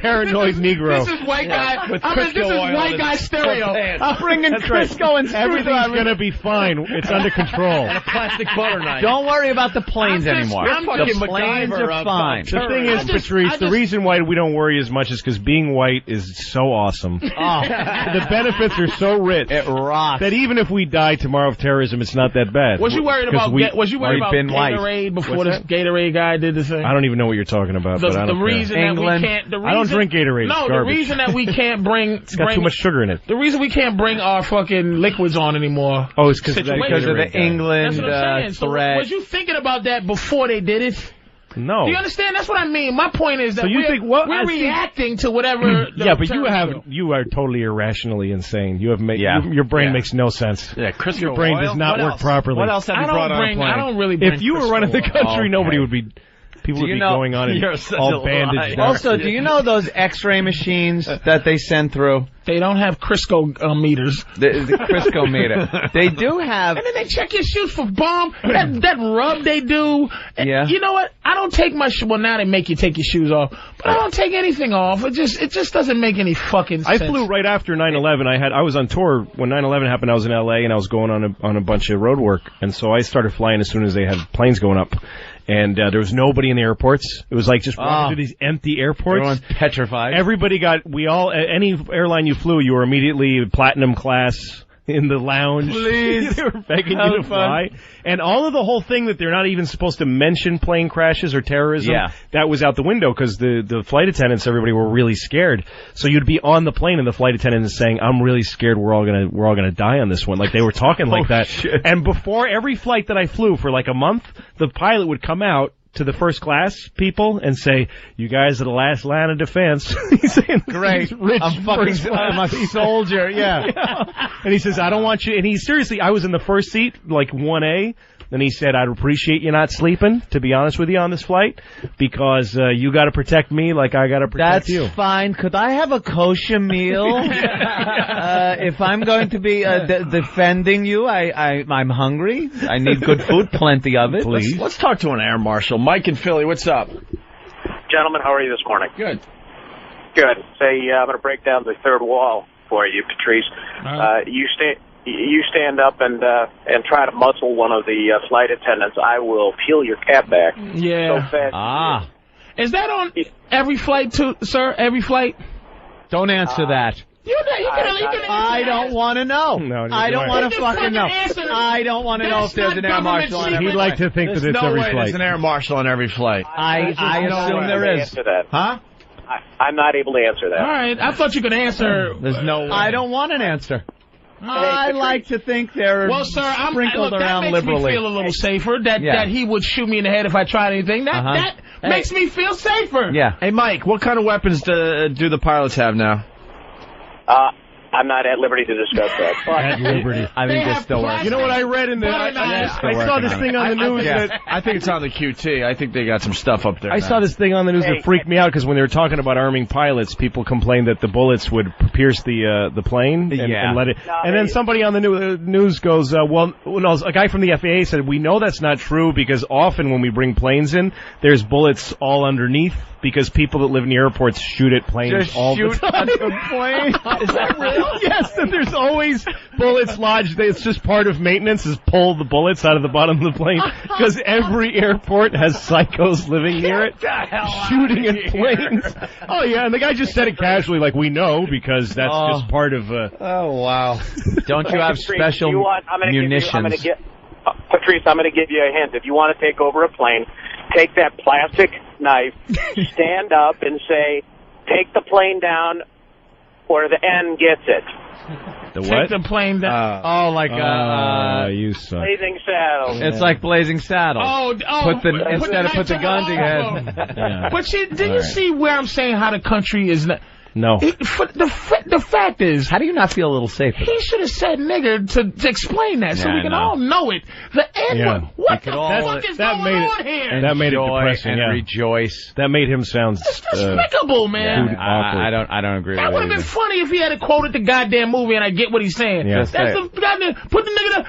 paranoid Negro? This is white guy. With This is Crisco oil white in guy his stereo. pants. I'm bringing That's right. Crisco and Everything's gonna be fine. It's under control. And a plastic butter knife. Don't worry about the planes anymore. fucking The planes MacGyver are fine. The thing is, Patrice, the reason why we don't worry as much is because being white is so awesome. Oh. The benefits are so rich. It rocks. That even if we die tomorrow of terrorism, it's not that bad. Was you worried about Gatorade before What's this that? Gatorade guy did the thing? I don't even know what you're talking about. But I don't care. I don't drink Gatorade. No, it's the garbage. reason that we can't bring It's got too much sugar in it. The reason we can't bring our fucking liquids on anymore. Oh, it's because of situation. the England That's what I'm saying. So threat. was you thinking about that before they did it? No. Do you understand? That's what I mean. My point is that So you think we're reacting to whatever. Yeah, but you are totally irrationally insane. You have your brain makes no sense. Yeah, Crisco your brain oil? does not What work else? properly. What else have you brought on a plane? I don't really bring If you were Crisco running the oil. country, nobody would be. People would be going on and all bandaged up. Also, do you know those X-ray machines that they send through? They don't have Crisco meters. The Crisco meter. They do have. And then they check your shoes for bomb. That rub they do. Yeah. You know what? I don't take my well, now they make you take your shoes off. But I don't take anything off. It just doesn't make any fucking sense. I flew right after 9/11. I was on tour when 9/11 happened. I was in LA and I was going on a bunch of road work. And so I started flying as soon as they had planes going up. And there was nobody in the airports. It was like just walking through these empty airports. Everyone's petrified. Everybody any airline you flew, you were immediately platinum class in the lounge. Please. They were begging you to fly. And all of the whole thing that they're not even supposed to mention plane crashes or terrorism, that was out the window because the flight attendants, everybody were really scared. So you'd be on the plane and the flight attendant is saying, "I'm really scared we're all gonna die on this one." Like they were talking like that. Shit. And before every flight that I flew for like a month, the pilot would come out to the first class people and say, "You guys are the last line of defense." He's saying, "Great, I'm a soldier." Yeah. And he says, "I don't want you." And I was in the first seat, like 1A. And he said, "I'd appreciate you not sleeping, to be honest with you, on this flight, because you got to protect me like I got to protect you." That's fine. Could I have a kosher meal? If I'm going to be defending you, I'm hungry. I need good food, plenty of it. Please. Let's talk to an air marshal. Mike in Philly, what's up? Gentlemen, how are you this morning? Good. Good. Say, I'm going to break down the third wall for you, Patrice. You stand up and try to muscle one of the flight attendants. I will peel your cap back. Yeah. So fast. Is that on every flight too, sir? Every flight? Don't answer that. I don't want to know. No, I don't want to fucking know. I don't want to know if there's an air marshal on every flight. He'd like to think that it's every flight. There's an air marshal on every flight. I assume there is. Huh? I'm not able to answer that. All right. I thought you could answer. There's no way. I don't want an answer. I like to think they're sprinkled around liberally. That makes me feel a little safer. That he would shoot me in the head if I tried anything. That makes me feel safer. Yeah. Hey, Mike, what kind of weapons do the pilots have now? I'm not at liberty to discuss that. But at liberty. I think they're still working. You know what I read in the... I saw this thing on the news that... I think it's on the QT. I think they got some stuff up there. I saw this thing on the news that freaked me out because when they were talking about arming pilots, people complained that the bullets would pierce the plane and let it... And then somebody on the news goes, a guy from the FAA said, "We know that's not true because often when we bring planes in, there's bullets all underneath because people that live in the airports shoot at planes all the time." Plane? Is that real? Yes, and there's always bullets lodged. It's just part of maintenance is pull the bullets out of the bottom of the plane because every airport has psychos living near it shooting at planes. Oh, yeah, and the guy just said it casually like, "We know because that's just part of... Oh, wow. Don't you have special munitions? Patrice, I'm going to give you a hint. If you want to take over a plane, take that plastic knife, stand up and say, "Take the plane down or the N gets it." The what? Take the plane down. You suck. Blazing Saddles. It's like Blazing Saddles. Instead of put the gun to your head. Yeah. But did you see where I'm saying how the country is... No. The fact is... How do you not feel a little safer? He should have said nigger to explain that so we can all know it. The N-word. What the fuck is going on here? That made it depressing, and rejoice. That made him sound... It's despicable, man. I don't agree with that. That would have been funny if he had quoted the goddamn movie and I get what he's saying. Yeah. That's the goddamn... Put the nigga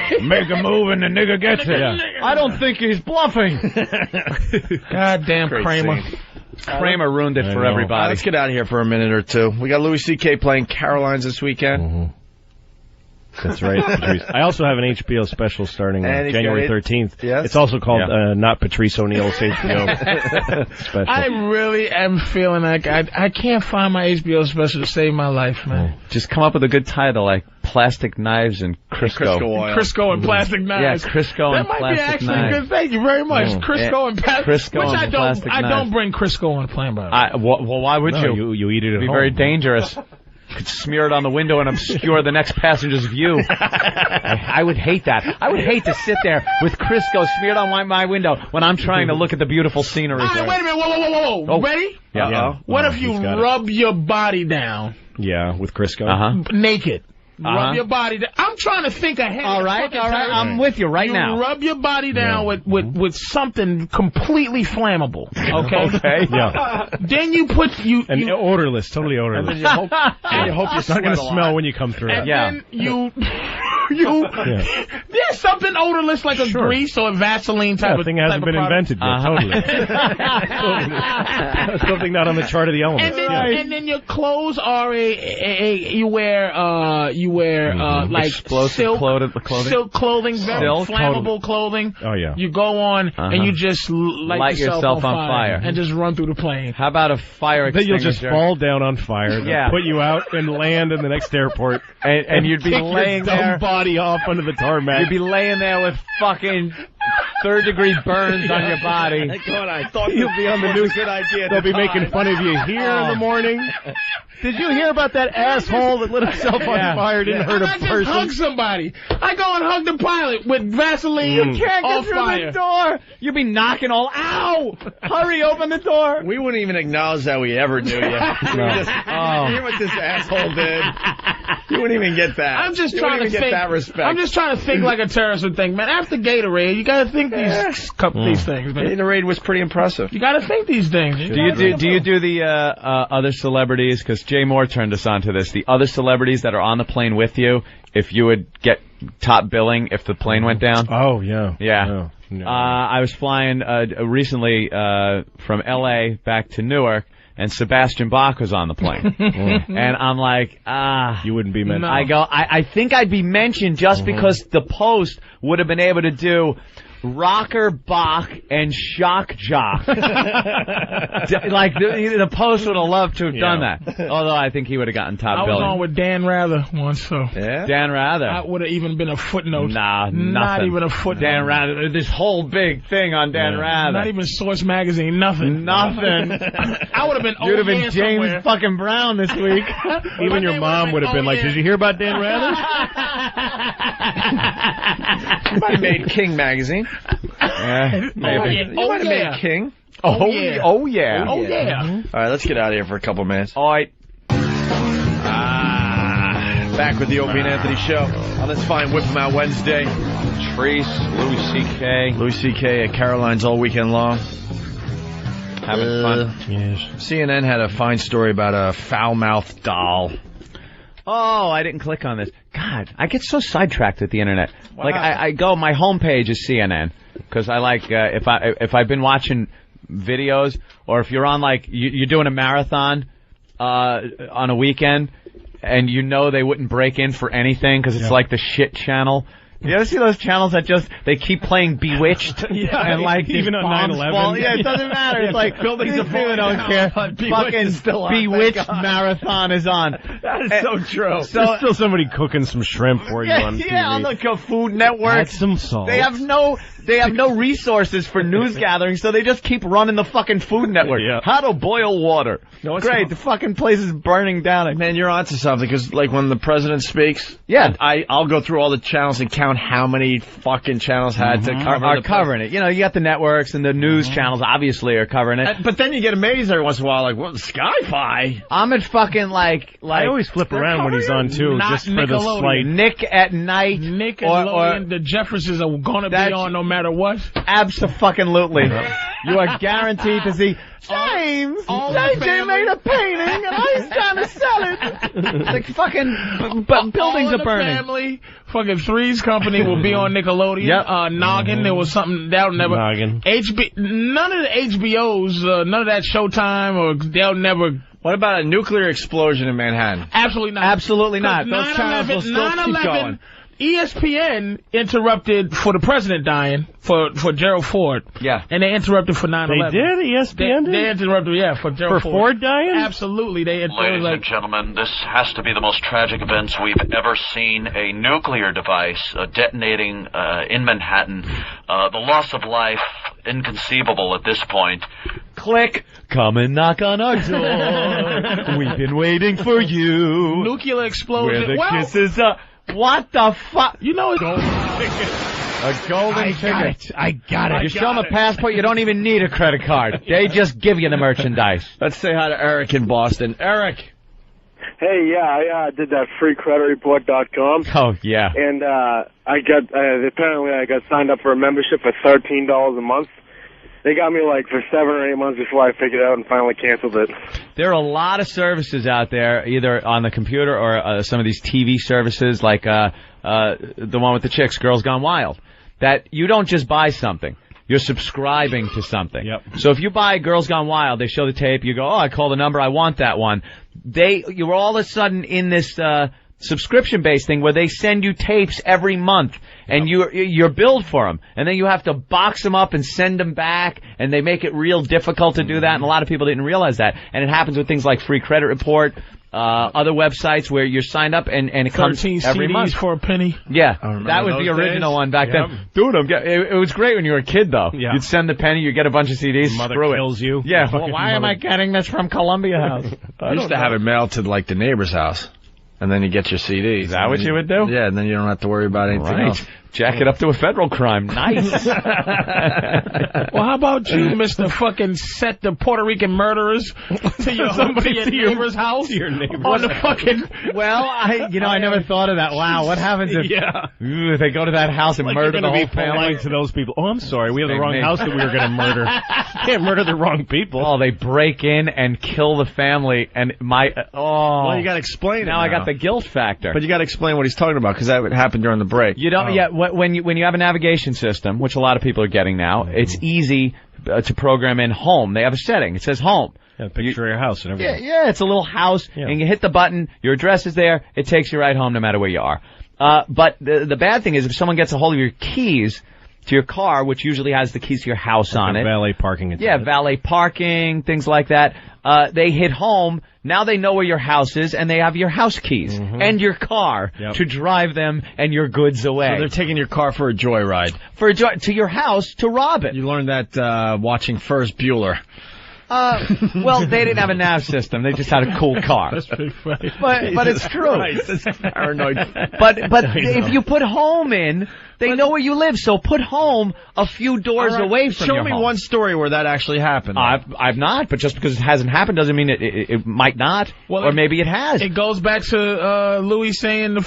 there. Make a move and the nigga gets it. Yeah. I don't think he's bluffing. Goddamn Kramer. Kramer ruined it for everybody. Let's get out of here for a minute or two. We got Louis CK playing Caroline's this weekend. Mm-hmm. That's right, Patrice. I also have an HBO special starting on January 13th. Yes? It's also called Not Patrice O'Neill's HBO special. I really am feeling like I can't find my HBO special to save my life, man. Just come up with a good title like Plastic Knives and Crisco. Crisco and Plastic Knives. Yeah, Crisco and Plastic Knives. That might be actually good. Thank you very much. Crisco and Plastic Knives. I don't bring Crisco on a plane, by the way. Well, why would you? You eat it at home. It'd be very dangerous. could smear it on the window and obscure the next passenger's view. I would hate that. I would hate to sit there with Crisco smeared on my window when I'm trying to look at the beautiful scenery. All right, wait a minute. Whoa. Oh. Ready? Yeah. What if you rub your body down? Yeah, with Crisco. Naked. Rub your body down. I'm trying to think ahead. All right. I'm with you now. You rub your body down with something completely flammable. Okay? Yeah. Then you put and odorless, totally odorless. And then you hope it's not going to smell when you come through. And then there's something odorless like a grease or a Vaseline type of thing hasn't been invented yet. Totally. Something not on the chart of the elements. And then your clothes are you wear like explosive silk clothing, very Silk? flammable clothing. Oh yeah. You go on and you just light yourself on fire and just run through the plane. How about a fire Then extinguisher? you'll just fall down on fire. They'll put you out and land in the next airport. And you'd be kick laying your dumb there. body off under the tarmac. You'd be laying there with fucking third-degree burns on your body. God, I thought you'd be on the news. Good idea. They'll be making fun of you here in the morning. Did you hear about that asshole that lit himself on fire? Didn't hurt a person. I just hug somebody. I go and hug the pilot with Vaseline. You can't get through fire. the door. You'd be knocking all. Ow! Hurry, open the door. We wouldn't even acknowledge that we ever knew you. Hear what this asshole did. You wouldn't even get that. I'm just you trying to get think. that respect. I'm just trying to think like a terrorist would think, man. After Gatorade, you got to think these things, man. Gatorade was pretty impressive. You got to think these things. Do you do the other celebrities? Because Jay Moore turned us on to this. The other celebrities that are on the plane with you, if you would get top billing if the plane went down. Oh yeah. Yeah. No. I was flying recently from L.A. back to Newark. And Sebastian Bach was on the plane. And I'm like, you wouldn't be mentioned. I go, I think I'd be mentioned just because the Post would have been able to do Rocker Bach and Shock Jock. Like, the Post would have loved to have done that. Although I think he would have gotten top billing. I was on with Dan Rather once, so. Yeah? Dan Rather. That would have even been a footnote. Nah, nothing. Not even a footnote. Dan Rather. This whole big thing on Dan Rather. Not even Source Magazine. Nothing. I would have been You'd have been James fucking Brown this week. Even your mom would have been like, did you hear about Dan Rather? You might have made King magazine. Yeah, maybe. You might have made King. Oh yeah. All right, let's get out of here for a couple minutes. All right. Back with the Opie and Anthony show on this fine Whip 'em Out Wednesday. Patrice, Louis CK. Louis CK at Caroline's all weekend long. Having fun. Yes. CNN had a fine story about a foul-mouthed doll. Oh, I didn't click on this. God, I get so sidetracked with the internet. Wow. Like I go, my homepage is CNN because I like if I've been watching videos or if you're on like you're doing a marathon on a weekend and you know they wouldn't break in for anything because it's like the shit channel. You ever see those channels that they keep playing Bewitched and like even on 9/11? Yeah, it doesn't matter. It's like buildings of people don't care. Fucking Bewitched marathon is on. That is so true. So there's still somebody cooking some shrimp for you on TV. Yeah, on the Food Network. Add some salt. They have no resources for news gatherings, so they just keep running the fucking Food Network. Yeah. How to boil water. No, it's great. The fucking place is burning down. Man, you're onto something because like when the president speaks, I'll go through all the channels and count how many fucking channels had to cover are covering it. You know, you got the networks and the news channels obviously are covering it. But then you get amazed every once in a while, like, what, Sky-Fi? I'm at fucking like I always flip around when he's on too, just for the slight. Nick at Night. Nickelodeon, or the Jeffersons are gonna be on no matter what. Abso-fucking-lutely. You are guaranteed to see James. JJ made a painting and I'm trying to sell it. Like fucking buildings are burning. Family, fucking Three's Company will be on Nickelodeon. Yep. Noggin, there was something that'll never. Noggin. None of the HBOs, none of that Showtime, or they'll never. What about a nuclear explosion in Manhattan? Absolutely not. Absolutely not. Those channels will still keep going. ESPN interrupted for the president dying for Gerald Ford. Yeah. And they interrupted for 9/11. They did? ESPN did? They interrupted, for Gerald Ford. For Ford dying? Absolutely. Ladies and gentlemen, this has to be the most tragic events we've ever seen. A nuclear device detonating in Manhattan. The loss of life, inconceivable at this point. Click. Come and knock on our door. We've been waiting for you. Nuclear explosion. Where the kisses are. What the fuck? You know it's a golden ticket. I got it. You show them a passport, you don't even need a credit card. They just give you the merchandise. Let's say hi to Eric in Boston. Eric. Hey, yeah, I did that freecreditreport.com. Oh, yeah. And apparently I got signed up for a membership for $13 a month. They got me like for 7 or 8 months before I figured it out and finally canceled it. There are a lot of services out there, either on the computer or some of these TV services, like the one with the chicks, Girls Gone Wild, that you don't just buy something. You're subscribing to something. Yep. So if you buy Girls Gone Wild, they show the tape, you go, oh, I call the number, I want that one. You're all of a sudden in this subscription-based thing where they send you tapes every month, and you're billed for them, and then you have to box them up and send them back, and they make it real difficult to do that, and a lot of people didn't realize that. And it happens with things like Free Credit Report, other websites where you're signed up and it comes every CDs month for a penny. Yeah, that was the original one back then. Dude, it was great when you were a kid, though. Yeah. You'd send the penny, you get a bunch of CDs. Mother screw kills it. you. Yeah. Well, why am I getting this from Columbia House? I used to have it mailed to like the neighbor's house, and then you get your CDs. Is that what you would do? Yeah, and then you don't have to worry about anything else. Jack it up to a federal crime. Nice. Well, how about you, Mr. Fucking set the Puerto Rican murderers to your neighbor's house? To your neighbor's on the fucking. Well, I never thought of that. Wow, what happens if they go to that house and murder the whole family? To those people. Oh, I'm sorry, we have the wrong house that we were going to murder. You can't murder the wrong people. Oh, they break in and kill the family, and well, you got to explain it. Now I got the guilt factor. But you got to explain what he's talking about because that happened during the break. You don't. Yeah. When you have a navigation system, which a lot of people are getting now, it's easy to program in home. They have a setting. It says home. Yeah, picture your house and everything. Yeah, it's a little house, and you hit the button, your address is there, it takes you right home no matter where you are. But the bad thing is if someone gets a hold of your keys to your car, which usually has the keys to your house on it. Valet parking. Valet parking, things like that. They hit home. Now they know where your house is, and they have your house keys and your car to drive them and your goods away. So they're taking your car for a joyride. To your house to rob it. You learned that watching Ferris Bueller. Well, they didn't have a nav system. They just had a cool car. That's pretty funny. But it's true. That's paranoid. But if you put home in, they know where you live. So put home a few doors away from your home. Show me one story where that actually happened. I've not, but just because it hasn't happened doesn't mean it might not. Well, or maybe it has. It goes back to Louis saying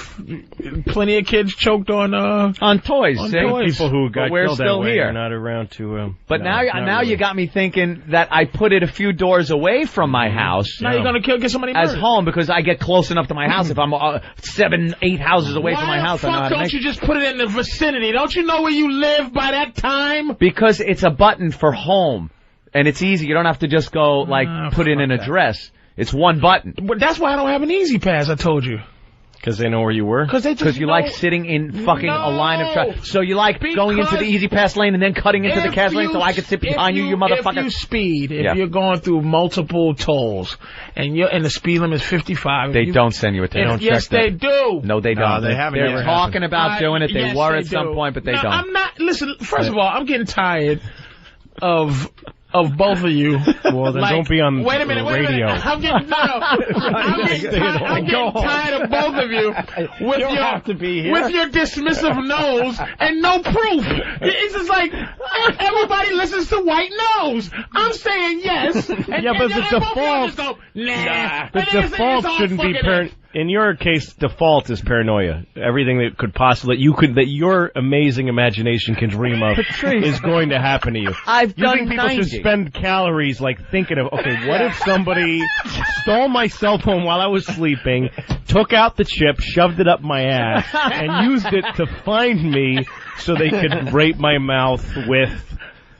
plenty of kids choked on toys. On toys. People who got we're killed still that way here. are not around to. But now you got me thinking that I put it a few doors away from my house. Now you're gonna get somebody murdered. As home because I get close enough to my house. If I'm 7, 8 houses away from my house, I know how to don't you just put it in the vicinity? Don't you know where you live by that time? Because it's a button for home, and it's easy. You don't have to just go put in an address. It's one button. But that's why I don't have an Easy Pass. I told you. Because they know where you were? Because you like sitting in fucking a line of traffic. So you like going into the Easy Pass lane and then cutting into the cash lane so I can sit behind you motherfucker. If you speed, if you're going through multiple tolls and the speed limit is 55. They don't send you a ticket. Yes, they do. No, they don't. They haven't. They're talking about doing it. They were at some point, but they don't. I'm not. Listen, first of all, I'm getting tired of both of you. Well, then don't be on the radio. I'm getting tired of both of you with your dismissive nose and no proof. It's just like everybody listens to White Nose. I'm saying yes. And but the default. The default shouldn't be in your case, default is paranoia. Everything that could possibly that your amazing imagination can dream of is going to happen to you. You think people should spend calories thinking of, okay, what if somebody stole my cell phone while I was sleeping, took out the chip, shoved it up my ass, and used it to find me so they could rape my mouth with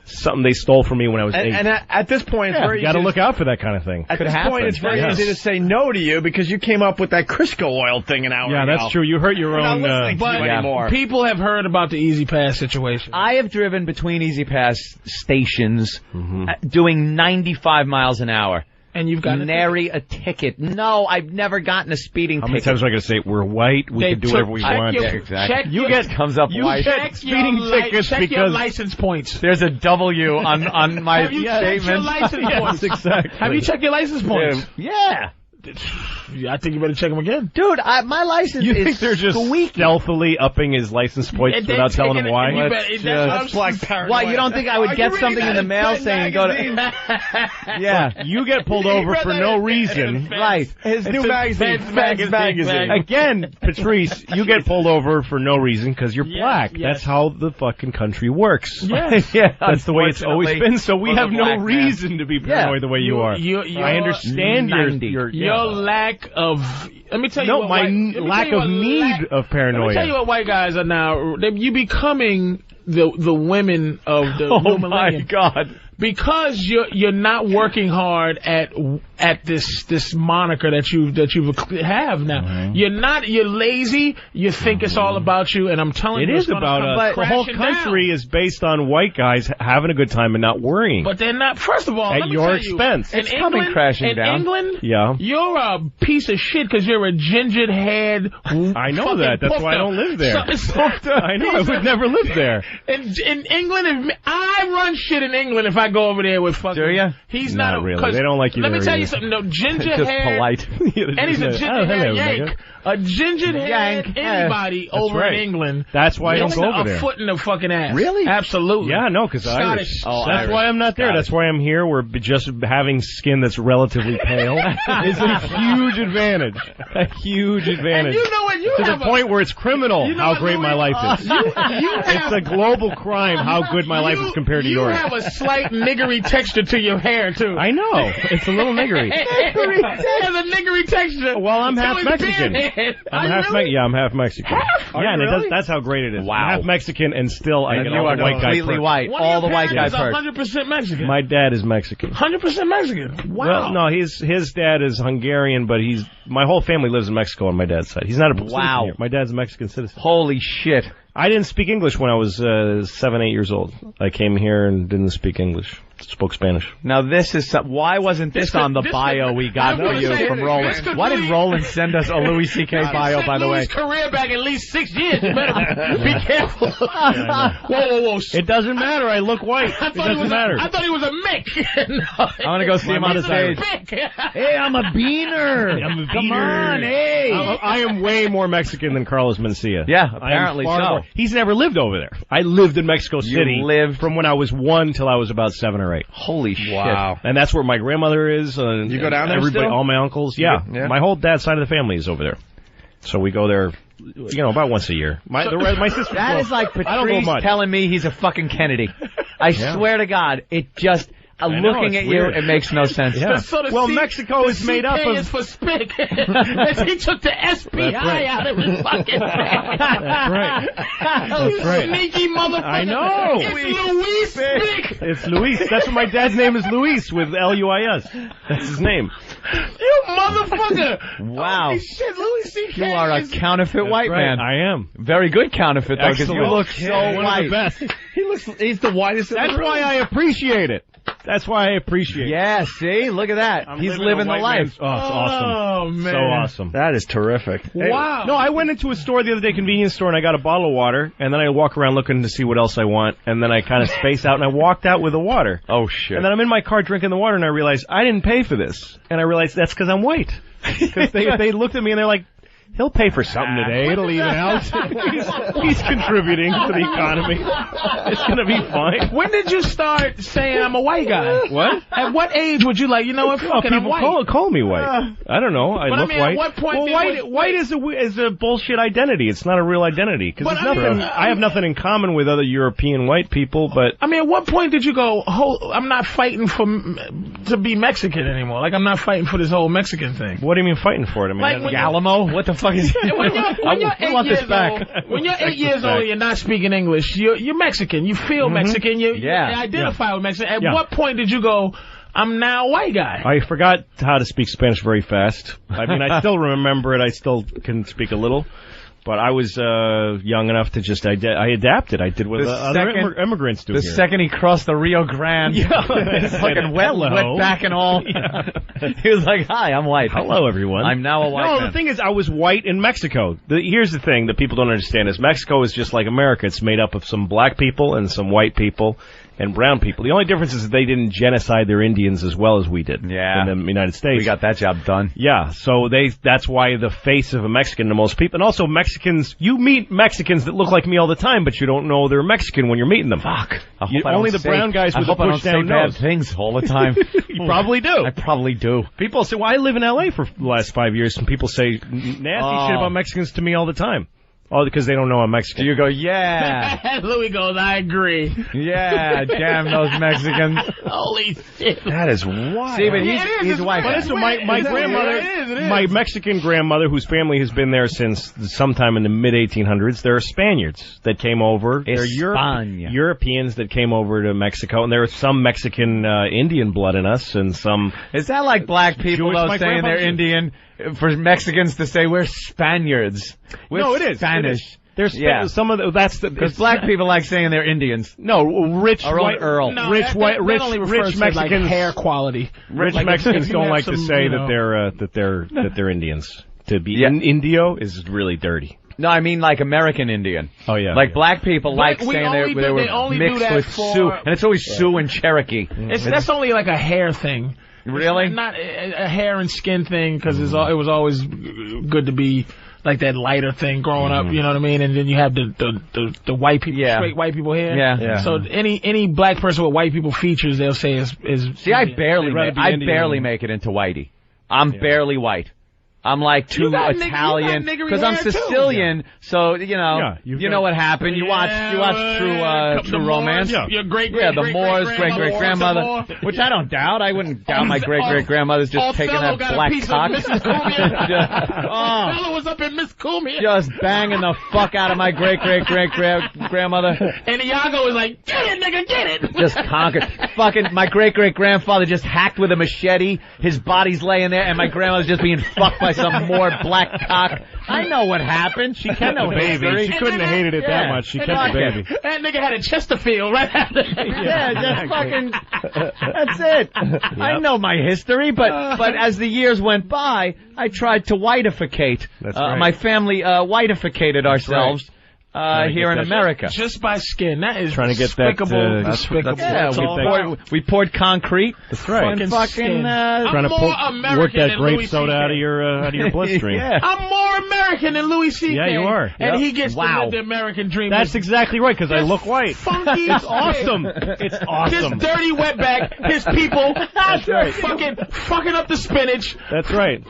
something they stole from me when I was 8. And at this point, it's very easy. You got to look out for that kind of thing. At this point, it's very easy to say no to you because you came up with that Crisco oil thing an hour ago. Yeah, that's true. You hurt your own. But people have heard about the Easy Pass situation. I have driven between Easy Pass stations doing 95 miles an hour. And you've got nary a ticket. No, I've never gotten a speeding How ticket. many times am I going to say we're white? We can do whatever we want. You get comes up white. Get speeding tickets check because your license points. There's a W on my Have you checked your statement. license points? Exactly. Have you checked your license points? Yeah. I think you better check them again. Dude, my license You is think they're just squeaky. stealthily upping his license points without telling him why? That's Why, you don't think I would get something in the mail saying go to... Yeah, you get pulled over for no reason. Right. His new magazine. Magazine. Again, Patrice, you get pulled over for no reason because you're black. yes. That's how the fucking country works. Yes. Yeah, That's the way it's always been, so we for the have no black man. reason to be paranoid the way you are. I understand your lack of... Let me tell you what my lack of need of paranoia. Let me tell you what white guys are now. You becoming the women of the new millennium. Oh, my God. Because you're not working hard at this moniker that you have now. You're lazy. You think it's all about you, and I'm telling you, it is about us. The whole country is based on white guys having a good time and not worrying. But they're not. First of all, at your expense. It's coming crashing down. In England, yeah, you're a piece of shit because you're a ginger-haired. I know that. That's why I don't live there. I know. I would never live there. In England, I run shit in England if I go over there with fucking... Do you? He's not really. They don't like you. Let me tell you something. No, ginger just hair. Polite. And he's a ginger hair yank. Nigga. A ginger hair anybody over in England. That's why I don't go over there. A foot in the fucking ass. Really? Absolutely. Yeah, no, because Scottish. That's Irish. Why I'm not there. That's why I'm here. We're just having skin that's relatively pale is a huge advantage. A huge advantage. And you know what? To the point where it's criminal how great my life is. It's a global crime how good my life is compared to yours. You have a slight niggery texture to your hair, too. I know. It's a little niggery. It has a niggery texture. Well, I'm half Mexican. I'm half Mexican. Yeah, and that's how great it is. Wow. I'm half Mexican and still I get all the white guy completely white. All the white guys are 100% Mexican. My dad is Mexican. 100% Mexican. Wow. Well, no, his dad is Hungarian, but my whole family lives in Mexico on my dad's side. He's not a citizen here. My dad's a Mexican citizen. Holy shit. I didn't speak English when I was 7, 8 years old. I came here and didn't speak English. Spoke Spanish. Now this is why wasn't this on the bio we got for you from Roland? Why did Roland send us a Louis CK bio, by the way? Louis' career back at least 6 years. You better be careful. Whoa. It doesn't matter. I look white. It doesn't matter. I thought he was a Mick. I want to go see him on the stage. Hey, I'm a beaner. Come on, hey. I am way more Mexican than Carlos Mencia. Yeah, apparently so. He's never lived over there. I lived in Mexico City. You lived from when I was 1 till I was about 7 or 8. Holy shit. Wow. And that's where my grandmother is. You go down there everybody, still? all my uncles. Yeah. My whole dad's side of the family is over there. So we go there, about once a year. My sister. That is like Patrice telling me he's a fucking Kennedy. I swear to God, it just... looking at you, it makes no sense. Yeah. Well, Mexico is made up of... is for SpiCK. He took the SPI out of his fucking face. That's right. That's right. Sneaky motherfucker. I know. It's Luis SpiCK. It's Luis. That's what my dad's name is, Luis, with Luis. That's his name. You motherfucker. Wow. Holy shit, Louis CK. You are a counterfeit white man. I am. Very good counterfeit, though, because you look so white. One of the best. He's the whitest. That's why I appreciate it. That's why I appreciate it. Yeah, see? Look at that. He's living the life. Oh, it's awesome. Oh, man. So awesome. That is terrific. Wow. No, I went into a store the other day, convenience store, and I got a bottle of water, and then I walk around looking to see what else I want, and then I kind of space out, and I walked out with the water. Oh, shit. And then I'm in my car drinking the water, and I realized I didn't pay for this. And I realized that's because I'm white. Because they looked at me, and they're like, he'll pay for something today. It'll even out. He's contributing to the economy. It's going to be fine. When did you start saying I'm a white guy? What? At what age would you like, you know what, fucking I'm white? People call me white. I don't know. I look white. At what point white is a bullshit identity. It's not a real identity. Because I have nothing in common with other European white people, but... I mean, at what point did you go, I'm not fighting to be Mexican anymore? Like, I'm not fighting for this whole Mexican thing. What do you mean fighting for it? I mean, like Alamo? What the fuck is when you're 8 years old and you're not speaking English, you're Mexican. You feel Mexican. You identify with Mexican. At what point did you go, I'm now a white guy? I forgot how to speak Spanish very fast. I mean, I still remember it. I still can speak a little. But I was young enough to just I adapted. I did what other immigrants do. The here. second he crossed the Rio Grande, his fucking wet back and all. He was like, "Hi, I'm white. Hello, everyone. I'm now a white man." No, the thing is, I was white in Mexico. Here's the thing that people don't understand is Mexico is just like America. It's made up of some black people and some white people and brown people. The only difference is that they didn't genocide their Indians as well as we did in the United States. We got that job done. Yeah, so that's why the face of a Mexican to most people, and also Mexicans, you meet Mexicans that look like me all the time, but you don't know they're Mexican when you're meeting them. Fuck. Only the brown guys with a push-down nose. Bad things all the time. You probably do. I probably do. People say, well, I live in L.A. for the last 5 years, and people say nasty shit about Mexicans to me all the time. Oh, because they don't know I'm Mexican. You go, yeah. Louis goes, I agree. Yeah, damn those Mexicans. Holy shit. That is wild. See, but he's white. But listen, my grandmother, my Mexican grandmother, whose family has been there since sometime in the mid-1800s, there are Spaniards that came over. There are Europeans that came over to Mexico, and there is some Mexican Indian blood in us, and some... Is that like black people, though, saying they're Indian? For Mexicans to say we're Spaniards. No, it is Spanish. There's some of because black people like saying they're Indians. No, rich white Earl. No, rich Mexicans, like hair quality. Rich Mexicans don't like to say that they're Indians. To be Indio is really dirty. No, I mean like American Indian. Oh yeah. Like black people like saying they were mixed with Sioux, and it's always Sioux and Cherokee. That's only like a hair thing. Really? It's not a hair and skin thing, because it was always good to be like that lighter thing growing up, you know what I mean? And then you have the white people, straight white people hair. Yeah. So any black person with white people features, they'll say is See, I barely make it into whitey. I'm barely white. I'm like too Italian because I'm Sicilian, so you know what happened. You watch True Romance. Your great the Moors, great grandmother, which I don't doubt. I wouldn't doubt my great grandmother's just taking that black cock. Fella was up in Miss Cumia, just banging the fuck out of my great grandmother. And Iago was like, "Get it, nigga, get it!" Just conquered. Fucking my great grandfather just hacked with a machete. His body's laying there, and my grandmother's just being fucked by some more black cock. I know what happened. She kept the baby. She couldn't have hated it that much. She kept the baby. That nigga had a Chesterfield right after. Just fucking. That's it. Yep. I know my history, but as the years went by, I tried to whiteificate. That's right. My family whiteificated ourselves. Here in America. Just by skin. That is trying to get despicable. Despicable. We poured concrete. That's right. Fucking trying to work that grape soda out of your bloodstream. I'm more American than Louis CK. Yeah, you are. And he gets to live the American dream. That's exactly right, because I look white. Funky. It's awesome. It's awesome. This dirty wetback, his people. That's right. Fucking up the spinach. That's right.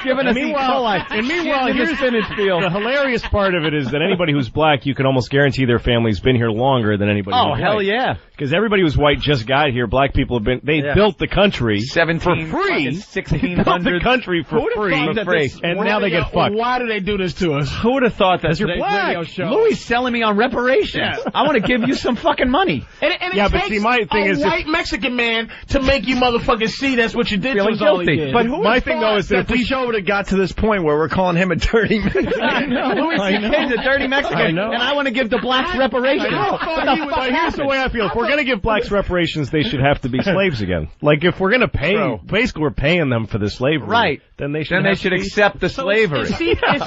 Giving us E. coli. And meanwhile, here's the spinach field. The hilarious part of it is that anybody who's black, you can almost guarantee their family's been here longer than anybody who's hell white. Yeah. Because everybody who's white just got here. Black people have been, built the country for free. 1600. Built the country for free. And now they get fucked. Why do they do this to us? Who would have thought that you're black? Radio show? Louis selling me on reparations. Yeah. I want to give you some fucking money. And it takes a white Mexican man to make you motherfuckers see that's what you did to us all these years. But my thing though is that if the show would have got to this point where we're calling him a dirty Mexican. I know. Louis CK's a dirty Mexican. I know. And I want to give the blacks reparations. Here's the way I feel. If we're going to give blacks reparations, they should have to be slaves again. Like, if we're going to pay, basically we're paying them for the slavery. Right. Then they should accept the slavery. Is CK an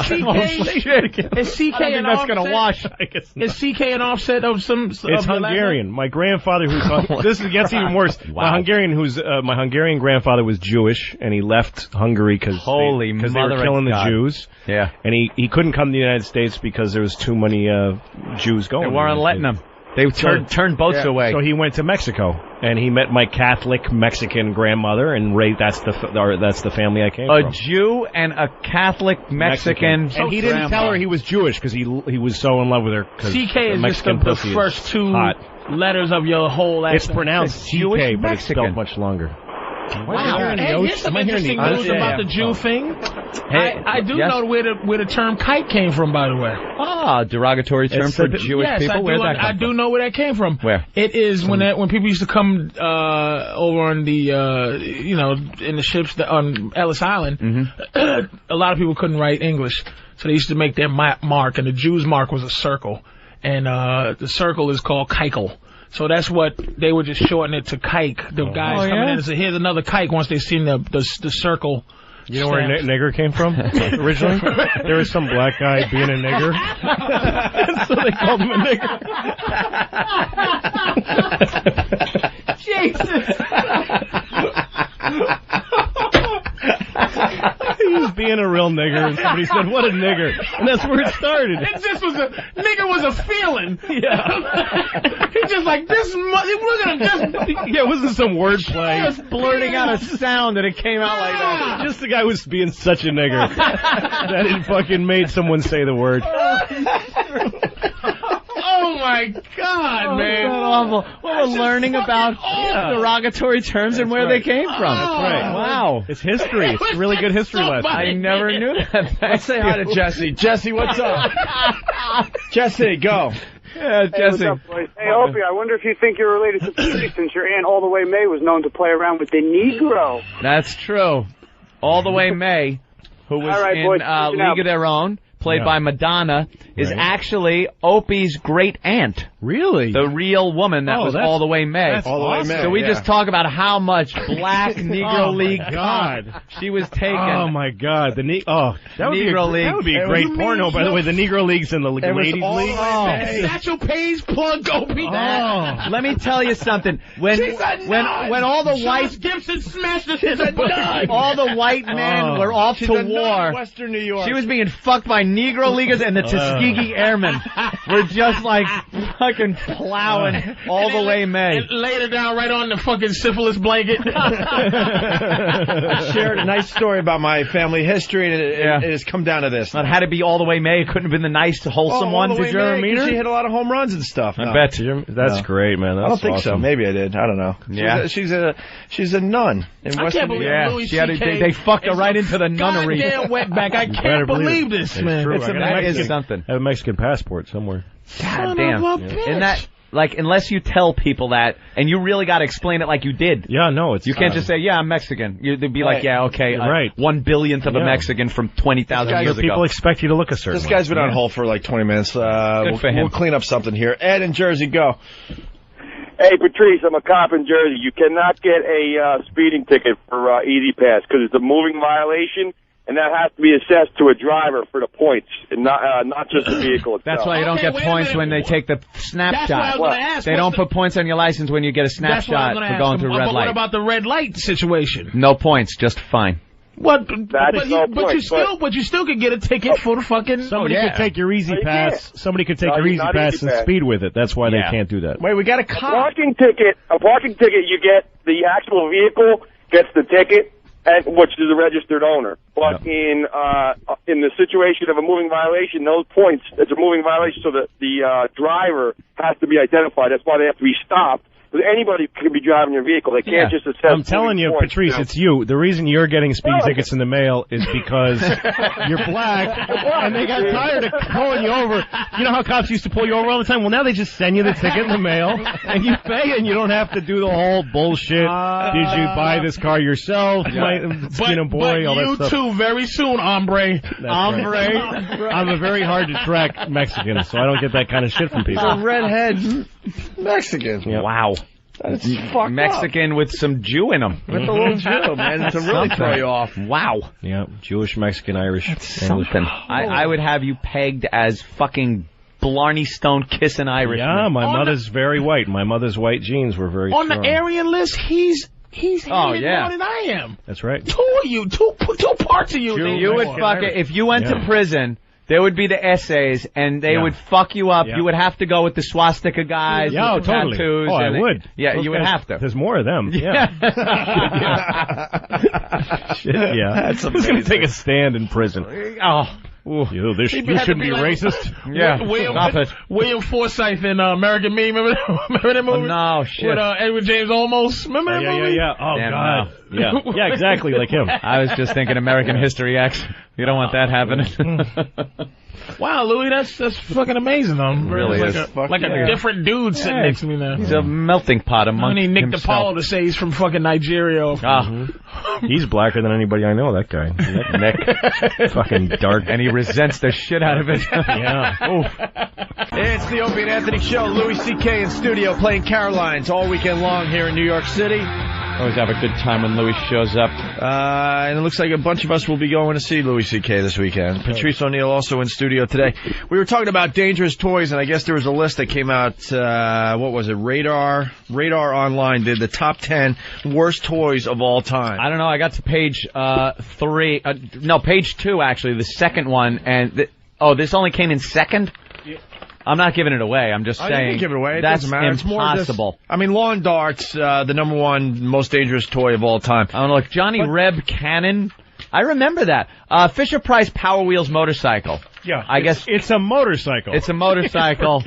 offset? Is CK an offset of some? It's Hungarian. My grandfather, this gets even worse. Wow. My Hungarian grandfather was Jewish, and he left Hungary because they were killing the Jews. Yeah. And he couldn't come to the United States because there was too many Jews going. They weren't letting him. They turned boats away. So he went to Mexico, and he met my Catholic Mexican grandmother, and that's the family I came from. A Jew and a Catholic Mexican. And he didn't tell her he was Jewish because he was so in love with her. CK is just the first two letters of your whole last name. It's pronounced CK, but it's spelled much longer. Wow. Here's some interesting news about the Jew thing. I do know where the term kike came from, by the way. Ah, derogatory term for Jewish people? Where'd that come from? I do know where that came from. Where? It is when people used to come over on the, in the ships on Ellis Island, a lot of people couldn't write English. So they used to make their mark, and the Jew's mark was a circle. And the circle is called kikel. So that's what they were just shortening it to kike. The guys coming in and say, here's another kike once they've seen the circle. You know where nigger came from originally? There was some black guy being a nigger. So they called him a nigger. Jesus. He was being a real nigger, and somebody said, what a nigger. And that's where it started. It just was nigger was a feeling. Yeah. He's just like, we're going to just... Yeah, it wasn't some wordplay. He was blurting out a sound, and it came out like that. Just the guy was being such a nigger that it fucking made someone say the word. Oh, my God, man. That's awful. Well, we're learning about derogatory terms and where they came from. That's right. Wow. It's history. It's a really good history lesson. I never knew that. Let's say hi to Jesse. Jesse, what's up? Jesse, go. Yeah, Jesse. Hey, what's up, boys? Hey, Opie, I wonder if you think you're related to Patrice, since your aunt All the Way May was known to play around with the Negro. That's true. All the Way May, who was in League of Their Own, played by Madonna, is actually Opie's great aunt. Really? The real woman that was All the Way May. That's awesome. So we just talk about how much black Negro League God she was taking. Oh my God, that would Negro League. That would be a great porno. By the way, the Negro League's in the Ladies League. Satchel Paige plug Opie. Let me tell you something. When all the white Gibson smashed this as a nun. all the white men were off to war, Western New York. she was being fucked by Negro Leaguers, and the Tuskegee Airmen were just like fucking plowing All the Way May. And laid her down right on the fucking syphilis blanket. I shared a nice story about my family history, and it has come down to this. It had to be All the Way May. It couldn't have been the nice, wholesome one. Did you ever meet her? She hit a lot of home runs and stuff. I bet. That's great, man. That's I don't think so. awesome. Maybe I did. I don't know. Yeah. She's a nun in Western New York. Louis CK. CK they fucked her right into the nunnery. Goddamn wetback. I can't believe this, man. That is something. I have a Mexican passport somewhere. God damn. And that, unless you tell people that, and you really got to explain it like you did. Yeah, no, it's... You can't just say, yeah, I'm Mexican. They'd be like, yeah, okay, right. 1/1000th of a Mexican from 20,000 years ago. People expect you to look a certain way. This guy's been on hold for like 20 minutes. Good for him. We'll clean up something here. Ed in Jersey, go. Hey, Patrice, I'm a cop in Jersey. You cannot get a speeding ticket for Easy Pass because it's a moving violation, and that has to be assessed to a driver for the points, and not just the vehicle itself. That's why you don't get points when they take the snapshot. That's what I was gonna ask. They don't put points on your license when you get a snapshot for going through a red light. What about the red light situation? No points, just fine. What? But you still could get a ticket for the fucking. Somebody could take your Easy Pass. Somebody could take your Easy Pass and speed with it. That's why they can't do that. Wait, we got a parking ticket. A parking ticket, you get the actual vehicle gets the ticket, which is a registered owner. But in the situation of a moving violation, those points, it's a moving violation, so that the driver has to be identified. That's why they have to be stopped. But anybody could be driving your vehicle. They can't just assess. I'm telling you, points, Patrice, it's you. The reason you're getting speeding tickets in the mail is because you're black, and they got tired of pulling you over. You know how cops used to pull you over all the time? Well, now they just send you the ticket in the mail, and you pay, and you don't have to do the whole bullshit. Did you buy this car yourself? Skin and boy, all that stuff. You too, very soon, hombre. Hombre. I'm a very hard to track Mexican, so I don't get that kind of shit from people. A redhead Mexican. Yeah. Wow. That's fucked Mexican up. with some Jew in them. With a little Jew, man, to really throw you off. Wow. Yeah, Jewish, Mexican, Irish, English. I would have you pegged as fucking Blarney Stone kissing Irish. Yeah, my mother's very white. My mother's white genes were very on strong. The Aryan list, he's hated more than I am. That's right. Two of you, two parts of you. You would fuck it if you went to prison. There would be the essays, and they would fuck you up. You would have to go with the swastika guys, with the tattoos. I would. Yeah, Those you would guys, have to. There's more of them. Yeah. Shit, yeah. That's amazing. Who's going to take a stand in prison? Oh. You shouldn't be racist. Yeah, stop it. William Forsythe in American Me. Remember that movie? Oh, no, shit. With Edward James Olmos. Remember that movie? Yeah. Oh, Damn, God. no. Yeah, exactly like him. I was just thinking American History X. You don't want that happening. Wow, Louis, that's fucking amazing. I'm really like a different dude sitting next to me now. He's a melting pot among I need Nick himself. DiPaolo to say he's from fucking Nigeria. He's blacker than anybody I know, that guy. Nick. Fucking dark. And he resents the shit out of it. Yeah. It's the Opie and Anthony Show. Louis CK in studio playing Carolines all weekend long here in New York City. Always have a good time when Louis shows up. And it looks like a bunch of us will be going to see Louis C.K. this weekend. Patrice O'Neill also in studio today. We were talking about dangerous toys, and I guess there was a list that came out, what was it, Radar Online did the top 10 worst toys of all time. I don't know, I got to page 3, page 2 actually, the second one, and this only came in second? I'm not giving it away. I'm just saying. You can give it away. It that's doesn't matter. It's impossible. More just, I mean, lawn darts, the number one most dangerous toy of all time. I don't know, like Johnny Reb Cannon. I remember that. Fisher Price Power Wheels motorcycle. Yeah, I guess it's a motorcycle. It's a motorcycle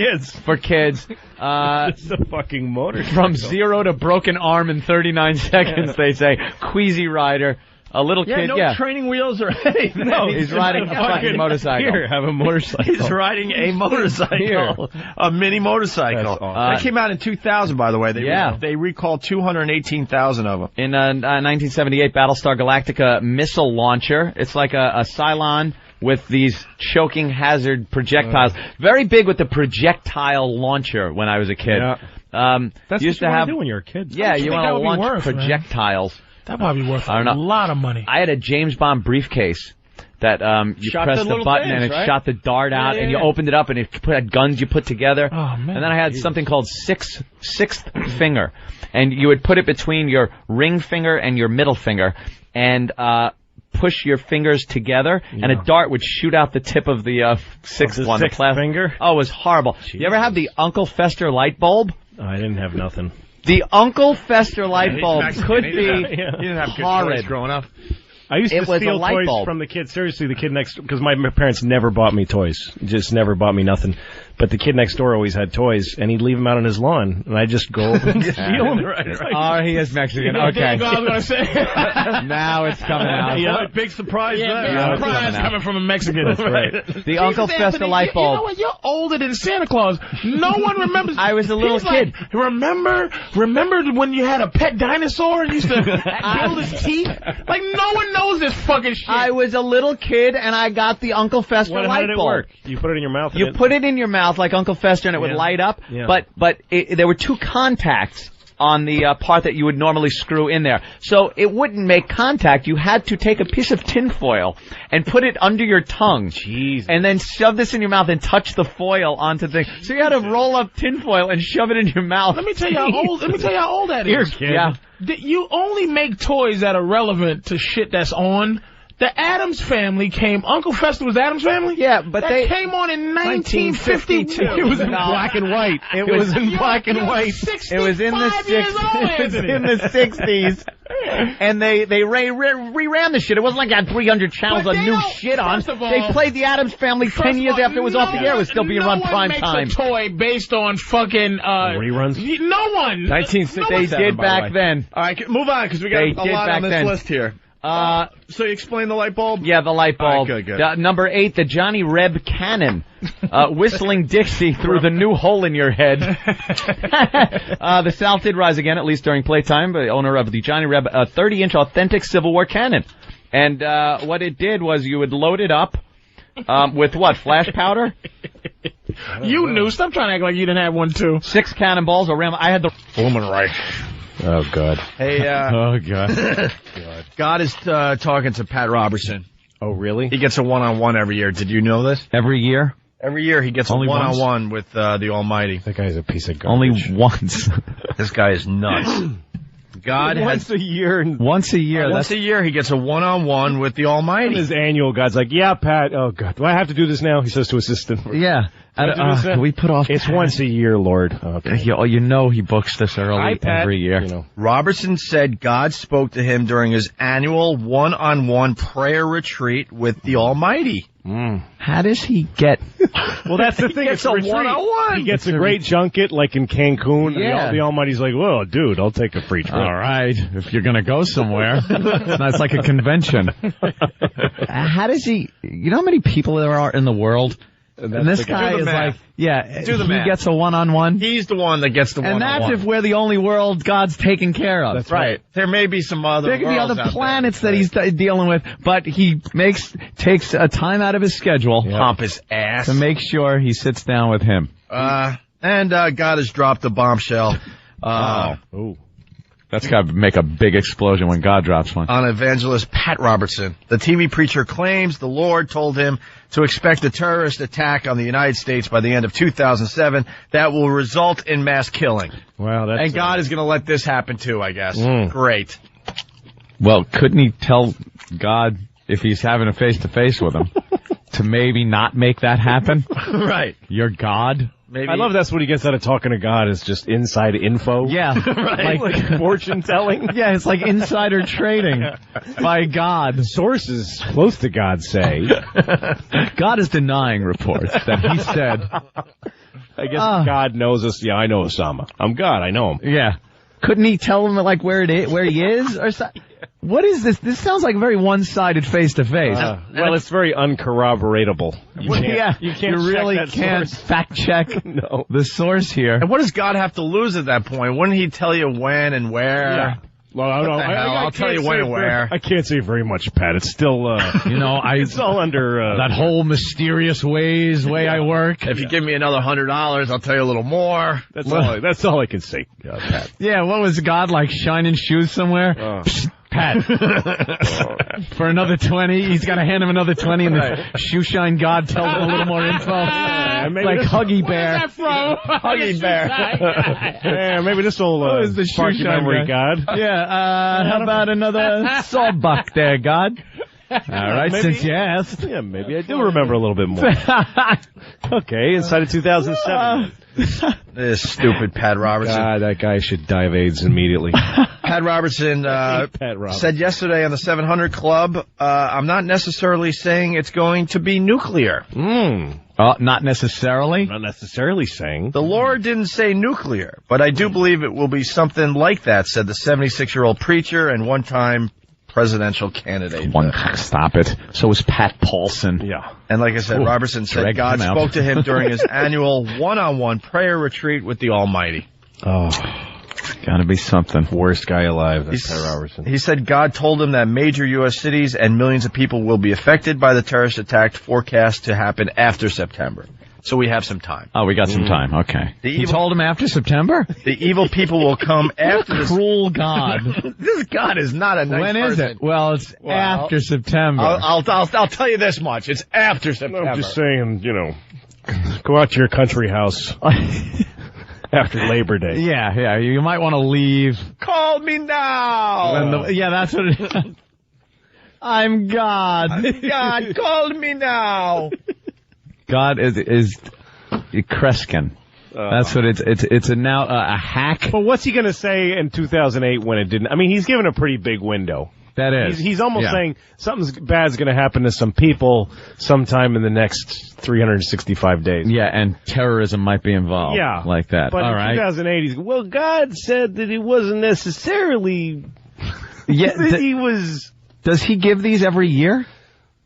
for kids. It's a fucking motorcycle. From 0 to broken arm in 39 seconds. They say Queasy Rider. A little kid, no training wheels or anything. No, he's riding a fucking motorcycle. Here, have a motorcycle. He's riding a motorcycle. A mini motorcycle. Awesome. That came out in 2000, by the way. They recalled 218,000 of them. In a 1978 Battlestar Galactica missile launcher. It's like a Cylon with these choking hazard projectiles. Very big with the projectile launcher when I was a kid. Yeah. That's what you want to do when you're a kid. Yeah, you want to launch projectiles. That'd probably be worth a lot of money. I had a James Bond briefcase that you pressed the button and it shot the dart out, and you opened it up and it had guns you put together. Oh, man. And then I had something called sixth finger, and you would put it between your ring finger and your middle finger, and push your fingers together, and a dart would shoot out the tip of the sixth one. Sixth finger? Oh, it was horrible. Jeez. You ever have the Uncle Fester light bulb? Oh, I didn't have nothing. The Uncle Fester light bulb could be You didn't have good horrid toys growing up. I used to steal toys from the kid. Seriously, the kid next, because my parents never bought me toys. Just never bought me nothing. But the kid next door always had toys, and he'd leave them out on his lawn, and I'd just go over and steal them. Oh, he is Mexican. Okay. I was going to say. Now it's coming out. Yeah, big surprise there. Big surprise coming from a Mexican. That's right. The Uncle Fester light bulb. You know what? You're older than Santa Claus. No one remembers. I was a little kid. Like, remember when you had a pet dinosaur and used to build his teeth? Like, no one knows this fucking shit. I was a little kid, and I got the Uncle Fester light bulb. How did it work? You put it in your mouth? You put it in your mouth like Uncle Fester, and it would light up. Yeah. But there were two contacts on the part that you would normally screw in there. So it wouldn't make contact. You had to take a piece of tinfoil and put it under your tongue. Jeez. And then shove this in your mouth and touch the foil onto the thing. So you had to roll up tinfoil and shove it in your mouth. Let me tell you how old that is. Here, kid. Yeah. You only make toys that are relevant to shit that's on. The Addams Family came. Uncle Fester was Addams Family? Yeah, but they came on in 1952. It was in black and white. It was in black and white. It was in the 60s. And they reran the shit. It wasn't like I had 300 channels of new shit on. They played the Addams Family 10 years after it was off the air. It was still being run prime time. No one makes a toy based on fucking reruns. No one. 1967. They did back then. All right, move on because we got a lot on this list here. So you explain the light bulb? Yeah, the light bulb. Right, good. Number 8, the Johnny Reb Cannon. Whistling Dixie through the new hole in your head. The South did rise again, at least during playtime, by the owner of the Johnny Reb, a 30-inch authentic Civil War cannon. And what it did was you would load it up with what, flash powder? You knew. Stop trying to act like you didn't have one, too. 6 cannonballs, a ram. I had the Woman right. Oh, God. Hey, oh, God. God is talking to Pat Robertson. Oh, really? He gets a one-on-one every year. Did you know this? Every year? Every year he gets a one-on-one with the Almighty. That guy's a piece of garbage. Only once. This guy is nuts. Once a year. Once a year he gets a one-on-one with the Almighty. And his annual God's like, yeah, Pat. Oh, God. Do I have to do this now? He says to assistant. Yeah. We put off. It's once a year, Lord. Okay. You know he books this early every year. You know. Robertson said God spoke to him during his annual one-on-one prayer retreat with the Almighty. How does he get... Well, that's the thing. It's a one-on-one. He gets a great junket, like in Cancun. Yeah. And the Almighty's like, well, dude, I'll take a free trip. All right, if you're going to go somewhere. It's like a convention. How does he... You know how many people there are in the world? And this guy is like, he gets a one-on-one. He's the one that gets the one-on-one. And that's if we're the only world God's taking care of. That's right. There may be some other There could be other worlds out planets there. that he's dealing with, but he takes a time out of his schedule. Pump his ass. To make sure he sits down with him. And God has dropped a bombshell. That's got to make a big explosion when God drops one. On evangelist Pat Robertson. The TV preacher claims the Lord told him to expect a terrorist attack on the United States by the end of 2007 that will result in mass killing. Wow, and God is going to let this happen too, I guess. Great. Well, couldn't he tell God, if he's having a face-to-face with him, to maybe not make that happen? Right. You're God? Maybe. I love that's what he gets out of talking to God is just inside info. Yeah. Right. Like fortune telling. Yeah, it's like insider trading by God. Sources close to God say. God is denying reports that he said. I guess God knows us. Yeah, I know Osama. I'm God. I know him. Yeah. Couldn't he tell him like where he is or something? What is this? This sounds like a very one-sided face-to-face. Well, it's very uncorroboratable. You really can't fact-check the source here. And what does God have to lose at that point? Wouldn't he tell you when and where? Yeah. Well, I don't know. I'll tell you when and where. I can't say very much, Pat. It's still, it's all under that whole mysterious way I work. If you give me another $100, I'll tell you a little more. That's all I can say, Pat. Yeah, what was God like shining shoes somewhere? Psst, Pat. For another 20, he's got to hand him another 20, and the shoe shine God tells him a little more info. Like Huggy Bear. Where's that from? Huggy Bear. Yeah, maybe this will spark your memory, God. Yeah, how about another sawbuck there, God? All right, since you asked. Yeah, maybe I do remember a little bit more. Okay, inside of 2007. This stupid Pat Robertson. God, that guy should die of AIDS immediately. Pat Robertson said yesterday on the 700 Club, I'm not necessarily saying it's going to be nuclear. Not necessarily? Not necessarily saying. The Lord didn't say nuclear, but I do believe it will be something like that, said the 76-year-old preacher and one-time presidential candidate. Stop it. So was Pat Paulson. Yeah. And like I said, Robertson said God spoke to him during his annual one-on-one prayer retreat with the Almighty. Oh, gotta be something. Worst guy alive, that's Pat Robertson. He said God told him that major U.S. cities and millions of people will be affected by the terrorist attack forecast to happen after September. So we have some time. Oh, we got some time. Okay. He told him after September? The evil people will come after this. Cruel God. This God is not a nice When person. is it? Well, it's after September. I'll tell you this much. It's after September. I'm just saying, go out to your country house after Labor Day. Yeah. You might want to leave. Call me now. That's what it is. I'm God. God, call me now. God is Kreskin. That's what it's now a hack. But what's he going to say in 2008 when it didn't? I mean, he's given a pretty big window. That is. He's almost saying something bad's going to happen to some people sometime in the next 365 days. Yeah, and terrorism might be involved. Yeah. Like that. But all in right. 2008, God said that it wasn't necessarily... Yeah, he was... Does he give these every year?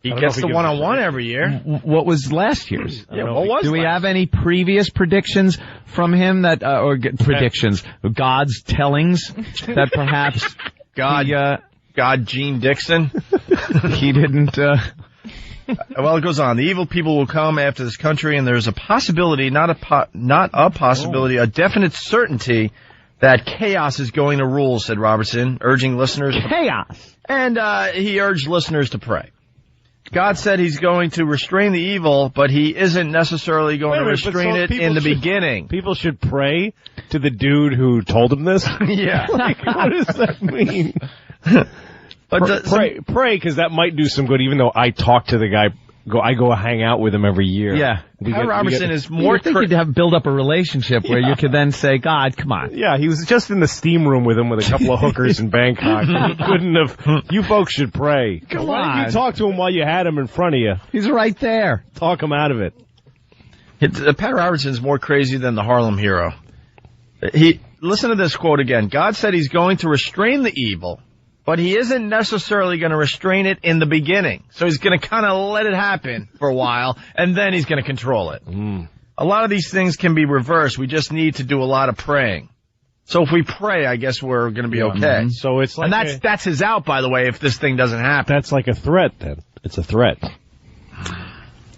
He gets the one-on-one every year. What was last year's? Do we have any previous predictions from him predictions, God's tellings that perhaps God Gene Dixon? He didn't... Well, it goes on. The evil people will come after this country, and there's a possibility, not a possibility, a definite certainty that chaos is going to rule, said Robertson, urging listeners... Chaos! And he urged listeners to pray. God said he's going to restrain the evil, but he isn't necessarily going to restrain it in the beginning. People should pray to the dude who told him this? Yeah. What does that mean? Pray, because that might do some good, even though I talked to the guy I go hang out with him every year. Yeah. Pat Robertson is more... You think you'd have build up a relationship where you could then say, God, come on. Yeah, he was just in the steam room with him with a couple of hookers in Bangkok. He couldn't have... You folks should pray. Come Why on. didn't you talk to him while you had him in front of you? He's right there. Talk him out of it. Pat Robertson's more crazy than the Harlem Hero. Listen to this quote again. God said he's going to restrain the evil, but he isn't necessarily going to restrain it in the beginning. So he's going to kind of let it happen for a while, and then he's going to control it. A lot of these things can be reversed. We just need to do a lot of praying. So if we pray, I guess we're going to be okay. So it's like... And that's his out, by the way, if this thing doesn't happen. That's like a threat, then. It's a threat.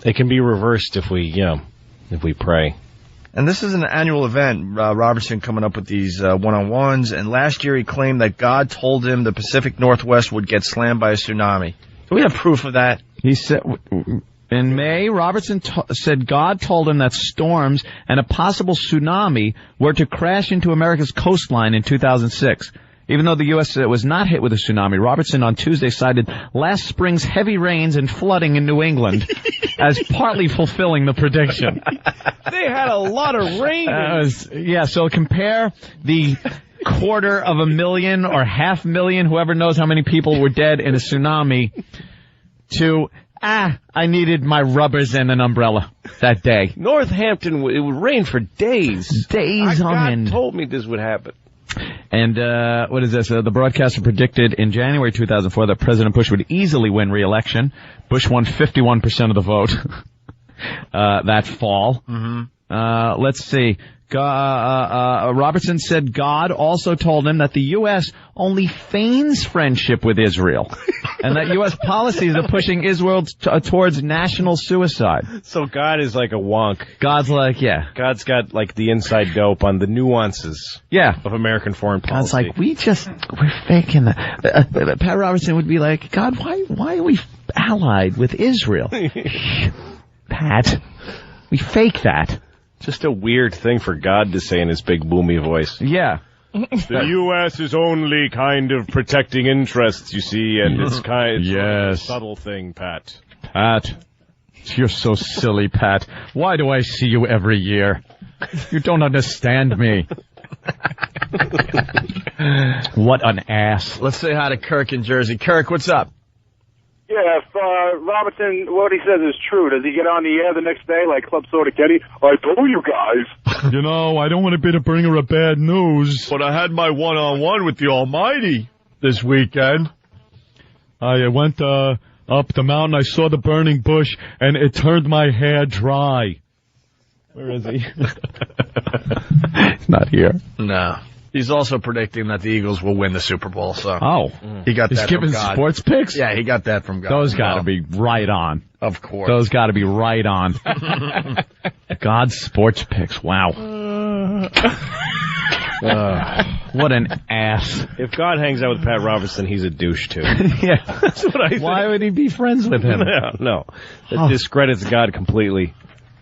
It can be reversed if we pray. And this is an annual event, Robertson coming up with these one-on-ones. And last year he claimed that God told him the Pacific Northwest would get slammed by a tsunami. Do we have proof of that? He said, in May, Robertson said God told him that storms and a possible tsunami were to crash into America's coastline in 2006. Even though the U.S. was not hit with a tsunami, Robertson on Tuesday cited last spring's heavy rains and flooding in New England as partly fulfilling the prediction. They had a lot of rain. So compare the 250,000 or 500,000, whoever knows how many people were dead in a tsunami, to, I needed my rubbers and an umbrella that day. Northampton, it would rain for days. Days on end. God told me this would happen. And what is this? The broadcaster predicted in January 2004 that President Bush would easily win re-election. Bush won 51% of the vote that fall. Let's see. Robertson said God also told him that the U.S. only feigns friendship with Israel, and that U.S. policies are pushing Israel towards national suicide. So God is like a wonk. God's like, yeah. God's got like the inside dope on the nuances of American foreign policy. God's like, we're faking that. Pat Robertson would be like, God, why are we allied with Israel? Pat, we fake that. Just a weird thing for God to say in his big boomy voice. Yeah. The U.S. is only kind of protecting interests, you see, and it's kind of a subtle thing, Pat. Pat, you're so silly, Pat. Why do I see you every year? You don't understand me. What an ass. Let's say hi to Kirk in Jersey. Kirk, what's up? Yeah, if Robertson, what he says is true, does he get on the air the next day like Club Soda Kenny? I told you guys. You know, I don't want to be the bringer of bad news, but I had my one-on-one with the Almighty this weekend. I went up the mountain, I saw the burning bush, and it turned my hair dry. Where is he? He's not here. No. He's also predicting that the Eagles will win the Super Bowl. So he got He's that giving from God. Sports picks? Yeah, he got that from God. Those got to be right on. Of course. Those got to be right on. God's sports picks. Wow. What an ass. If God hangs out with Pat Robertson, he's a douche, too. Yeah. That's what I think. Why would he be friends with him? No. It discredits God completely.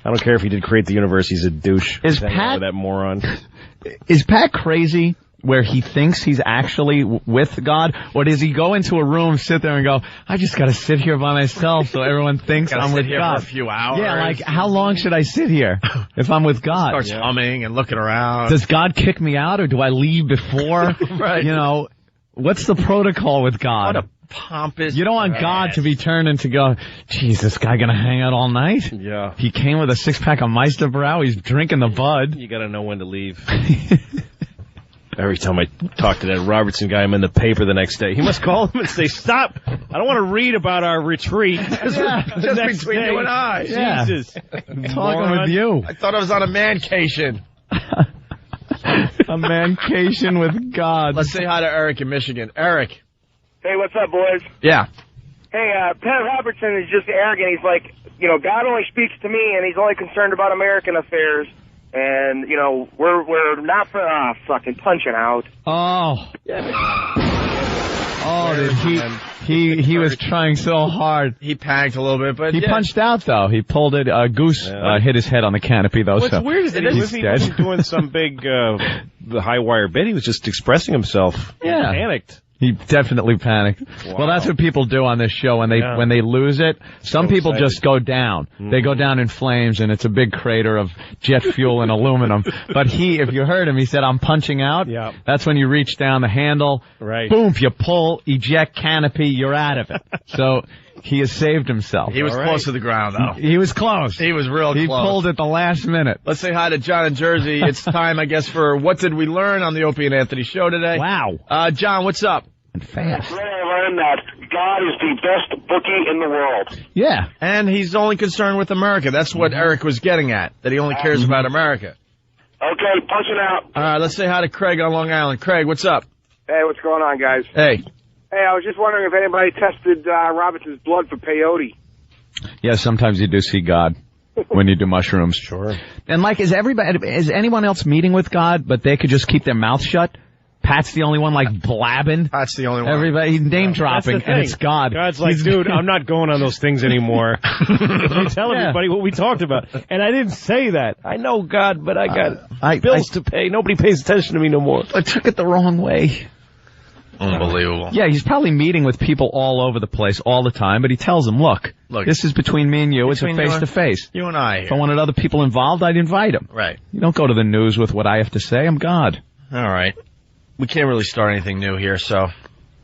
I don't care if he did create the universe, he's a douche. Is Pat that moron? Is Pat crazy where he thinks he's actually with God, or does he go into a room, sit there, and go, I just got to sit here by myself so everyone thinks I'm with here God for a few hours. Yeah, like how long should I sit here if I'm with God? Starts humming and looking around. Does God kick me out, or do I leave before? Right. You know, what's the protocol with God? What a pompous. You don't want God to be turned into go, geez, this guy gonna hang out all night? Yeah. He came with a 6-pack of Meisterbrow. He's drinking the bud. You gotta know when to leave. Every time I talk to that Robertson guy, I'm in the paper the next day. He must call him and say, stop. I don't want to read about our retreat. Just between you and I. Yeah. Jesus. Talking with you. I thought I was on a mancation. A mancation with God. Let's say hi to Eric in Michigan. Eric. Hey, what's up, boys? Yeah. Hey, Pat Robertson is just arrogant. He's like, God only speaks to me, and he's only concerned about American affairs. And, we're not for, fucking punching out. Oh. Oh, he was trying so hard. He panicked a little bit, but he punched out, though. He pulled it. Goose hit his head on the canopy, though. What's weird is that he wasn't doing some big high wire bit. He was just expressing himself. Yeah. He panicked. He definitely panicked. Wow. Well, that's what people do on this show when they lose it. Some people excited. just go down. They go down in flames, and it's a big crater of jet fuel and aluminum. But if you heard him, he said, "I'm punching out." Yeah. That's when you reach down the handle. Right. Boom! You pull, eject canopy. You're out of it. So he has saved himself. He was close to the ground, though. He was close. He was real close. He pulled at the last minute. Let's say hi to John in Jersey. It's time, I guess, for What Did We Learn on the Opie and Anthony show today. Wow. John, what's up? And fast. Today I learned that God is the best bookie in the world. Yeah. And he's only concerned with America. That's what Eric was getting at, that he only cares about America. Okay, punching out. All right, let's say hi to Craig on Long Island. Craig, what's up? Hey, what's going on, guys? Hey. Hey, I was just wondering if anybody tested Robinson's blood for peyote. Yeah, sometimes you do see God when you do mushrooms. Sure. And like, is anyone else meeting with God, but they could just keep their mouth shut? Pat's the only one like blabbing. Pat's the only one. Everybody name dropping, and it's God. God's like, dude, I'm not going on those things anymore. You tell everybody what we talked about. And I didn't say that. I know God, but I got bills to pay. Nobody pays attention to me no more. I took it the wrong way. Unbelievable. Yeah, he's probably meeting with people all over the place all the time, but he tells them, look, this is between me and you. It's a face-to-face. You and I here. If I wanted other people involved, I'd invite them. Right. You don't go to the news with what I have to say. I'm God. All right. We can't really start anything new here, so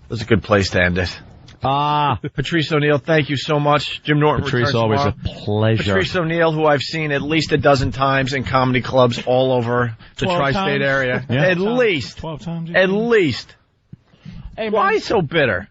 that's a good place to end it. Patrice O'Neill, thank you so much. Jim Norton Patrice, returns always tomorrow. a pleasure. Patrice O'Neill, who I've seen at least a dozen times in comedy clubs all over the tri-state area. Yeah. At least. 12 times. At least. Hey, why so bitter?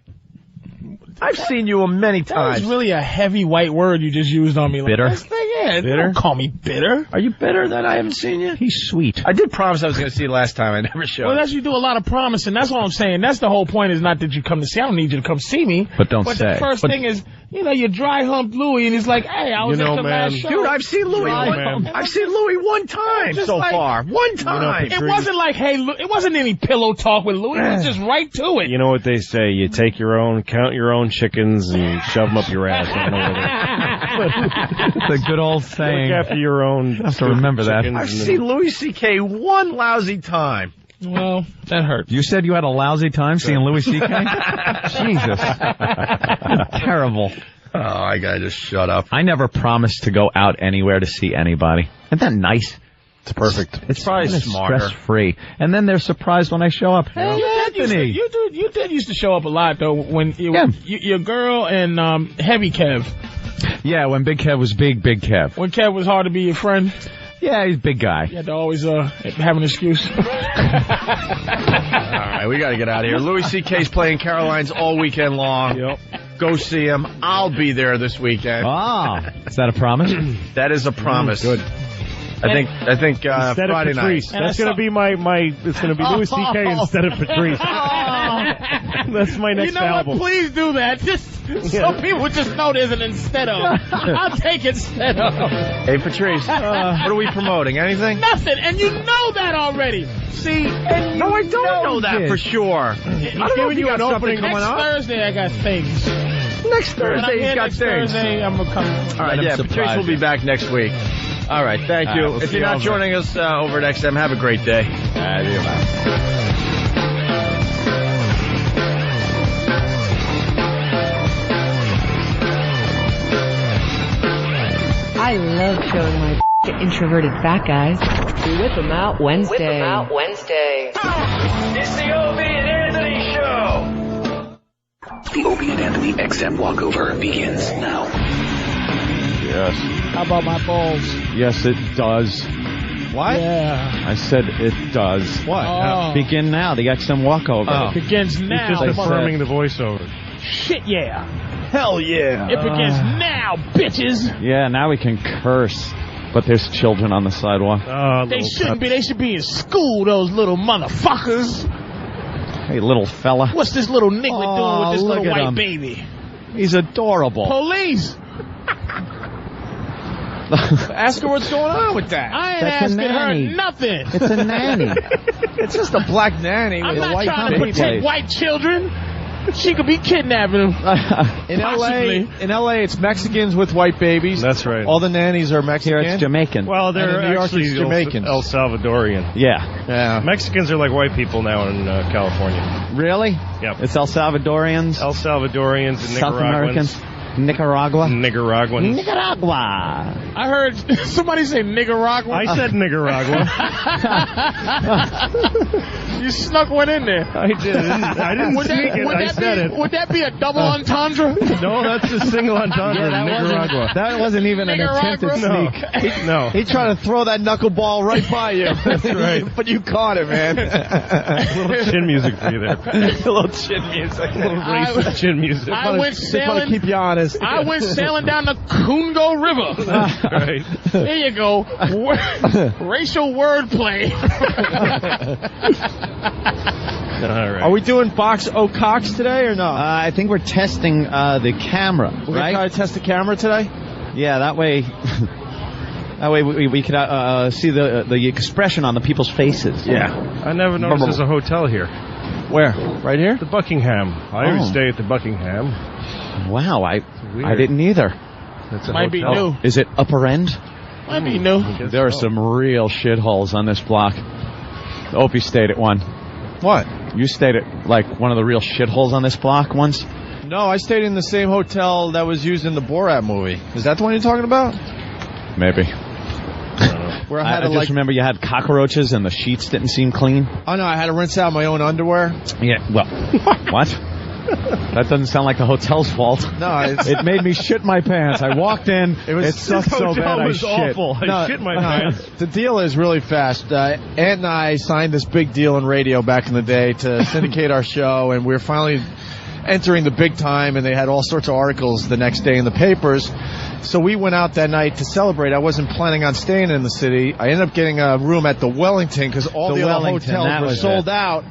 I've seen you many times. That was really a heavy white word you just used on me. Bitter? Yeah, Bitter? Don't call me bitter. Are you bitter that I haven't seen you? He's sweet. I did promise I was going to see you last time. I never showed. Well, that's you do a lot of promising. That's all I'm saying. That's the whole point. Is not that you come to see. I don't need you to come see me. But don't But say. the first thing is, you dry humped Louis, and he's like, "Hey, I was at the last show." Dude, I've seen Louis. I've seen Louis one time so far. One time. It wasn't like, hey, it wasn't any pillow talk with Louis. It was just right to it. You know what they say? You take your own, count your own chickens, and shove them up your ass. I don't know what It's a good old saying. Look after your own. I have to remember that. I've seen Louis CK one lousy time. Well, that hurt. You said you had a lousy time seeing Louis CK? Jesus. Terrible. Oh, I gotta just shut up. I never promised to go out anywhere to see anybody. Isn't that nice? It's perfect. It's probably smarter. Stress-free. And then they're surprised when I show up. Hey, Anthony. You did used to show up a lot, though, when your girl and Heavy Kev. Yeah, when Big Kev was Big Kev. When Kev was hard to be your friend. Yeah, he's a big guy. You had to always have an excuse. All right, we got to get out of here. Louis C.K.'s playing Caroline's all weekend long. Yep. Go see him. I'll be there this weekend. Is that a promise? That is a promise. Good. I think instead Friday of Patrice. night. That's going to be it's going to be Louis C.K. instead of Patrice. That's my next album. What? Please do that. So people just know there's an instead of. I'll take instead of. Hey, Patrice, what are we promoting? Anything? Nothing, and you know that already. See, and no, I don't know that for sure. I don't know if you got something coming up. Next Thursday, I got things. Next Thursday, he's got things. Thursday, I'm gonna come. All right, yeah, Patrice will be back next week. All right, thank you. We'll if you're not joining us over at XM, have a great day. I love showing my to introverted fat guys. We whip them out Wednesday. It's the Opie and Anthony Show. The Opie and Anthony XM walkover begins now. Yes. How about my balls? Yes, it does. What? Yeah. I said it does. What? Begin now. The XM walkover. It begins now. He's just affirming the voiceover. Shit, yeah. Hell yeah. It begins now, bitches. Yeah, now we can curse. But there's children on the sidewalk. They shouldn't be. They should be in school, those little motherfuckers. Hey, little fella. What's this little nigga doing with this little look at white him. baby? He's adorable. Police. Ask her what's going on with that. I ain't That's a asking nanny. her nothing. It's a nanny. It's just a black nanny I'm with a not white trying to baby. protect white children. She could be kidnapping them. In Possibly. LA, it's Mexicans with white babies. That's right. All the nannies are Mexican. Here it's Jamaican. Well, they're And in New York, actually it's Jamaicans. El Salvadorian. Yeah. Yeah. Mexicans are like white people now in California. Really? Yep. It's El Salvadorians? El Salvadorians and South Americans? Nicaragua? Nicaraguans. Nicaragua. I heard somebody say Nicaragua. I said Nicaragua. You snuck one in there. I did. I didn't sneak it. I said it. Would that be a double entendre? No, that's a single entendre. Nicaragua. That wasn't even an attempted sneak. No. He tried to throw that knuckleball right by you. That's right. But you caught it, man. A little chin music for you there. A little chin music. A little racist chin music. I went sailing. Keep you honest. I went sailing down the Congo River. Right. There you go. Racial wordplay. All right. Are we doing Box O'Cox today or no? I think we're testing the camera. We're going to try to test the camera today? Yeah, that way... That way we could see the expression on the people's faces. Yeah. I never noticed there's a hotel here. Where? Right here? The Buckingham. I always stay at the Buckingham. Wow, I didn't either. That's a Might be hotel. new. Is it upper end? Might be new. There are some real shitholes on this block. Opie stayed at one. What? You stayed at, like, one of the real shitholes on this block once? No, I stayed in the same hotel that was used in the Borat movie. Is that the one you're talking about? Maybe. Where I just remember you had cockroaches and the sheets didn't seem clean. Oh, no, I had to rinse out my own underwear. Yeah, well, what? That doesn't sound like the hotel's fault. No, it made me shit my pants. I walked in, it sucked so bad I shit. Awful. I shit my pants. The deal is really fast. Ant and I signed this big deal in radio back in the day to syndicate our show, and we're finally entering the big time, and they had all sorts of articles the next day in the papers. So we went out that night to celebrate. I wasn't planning on staying in the city. I ended up getting a room at the Wellington because all the other hotels were sold out,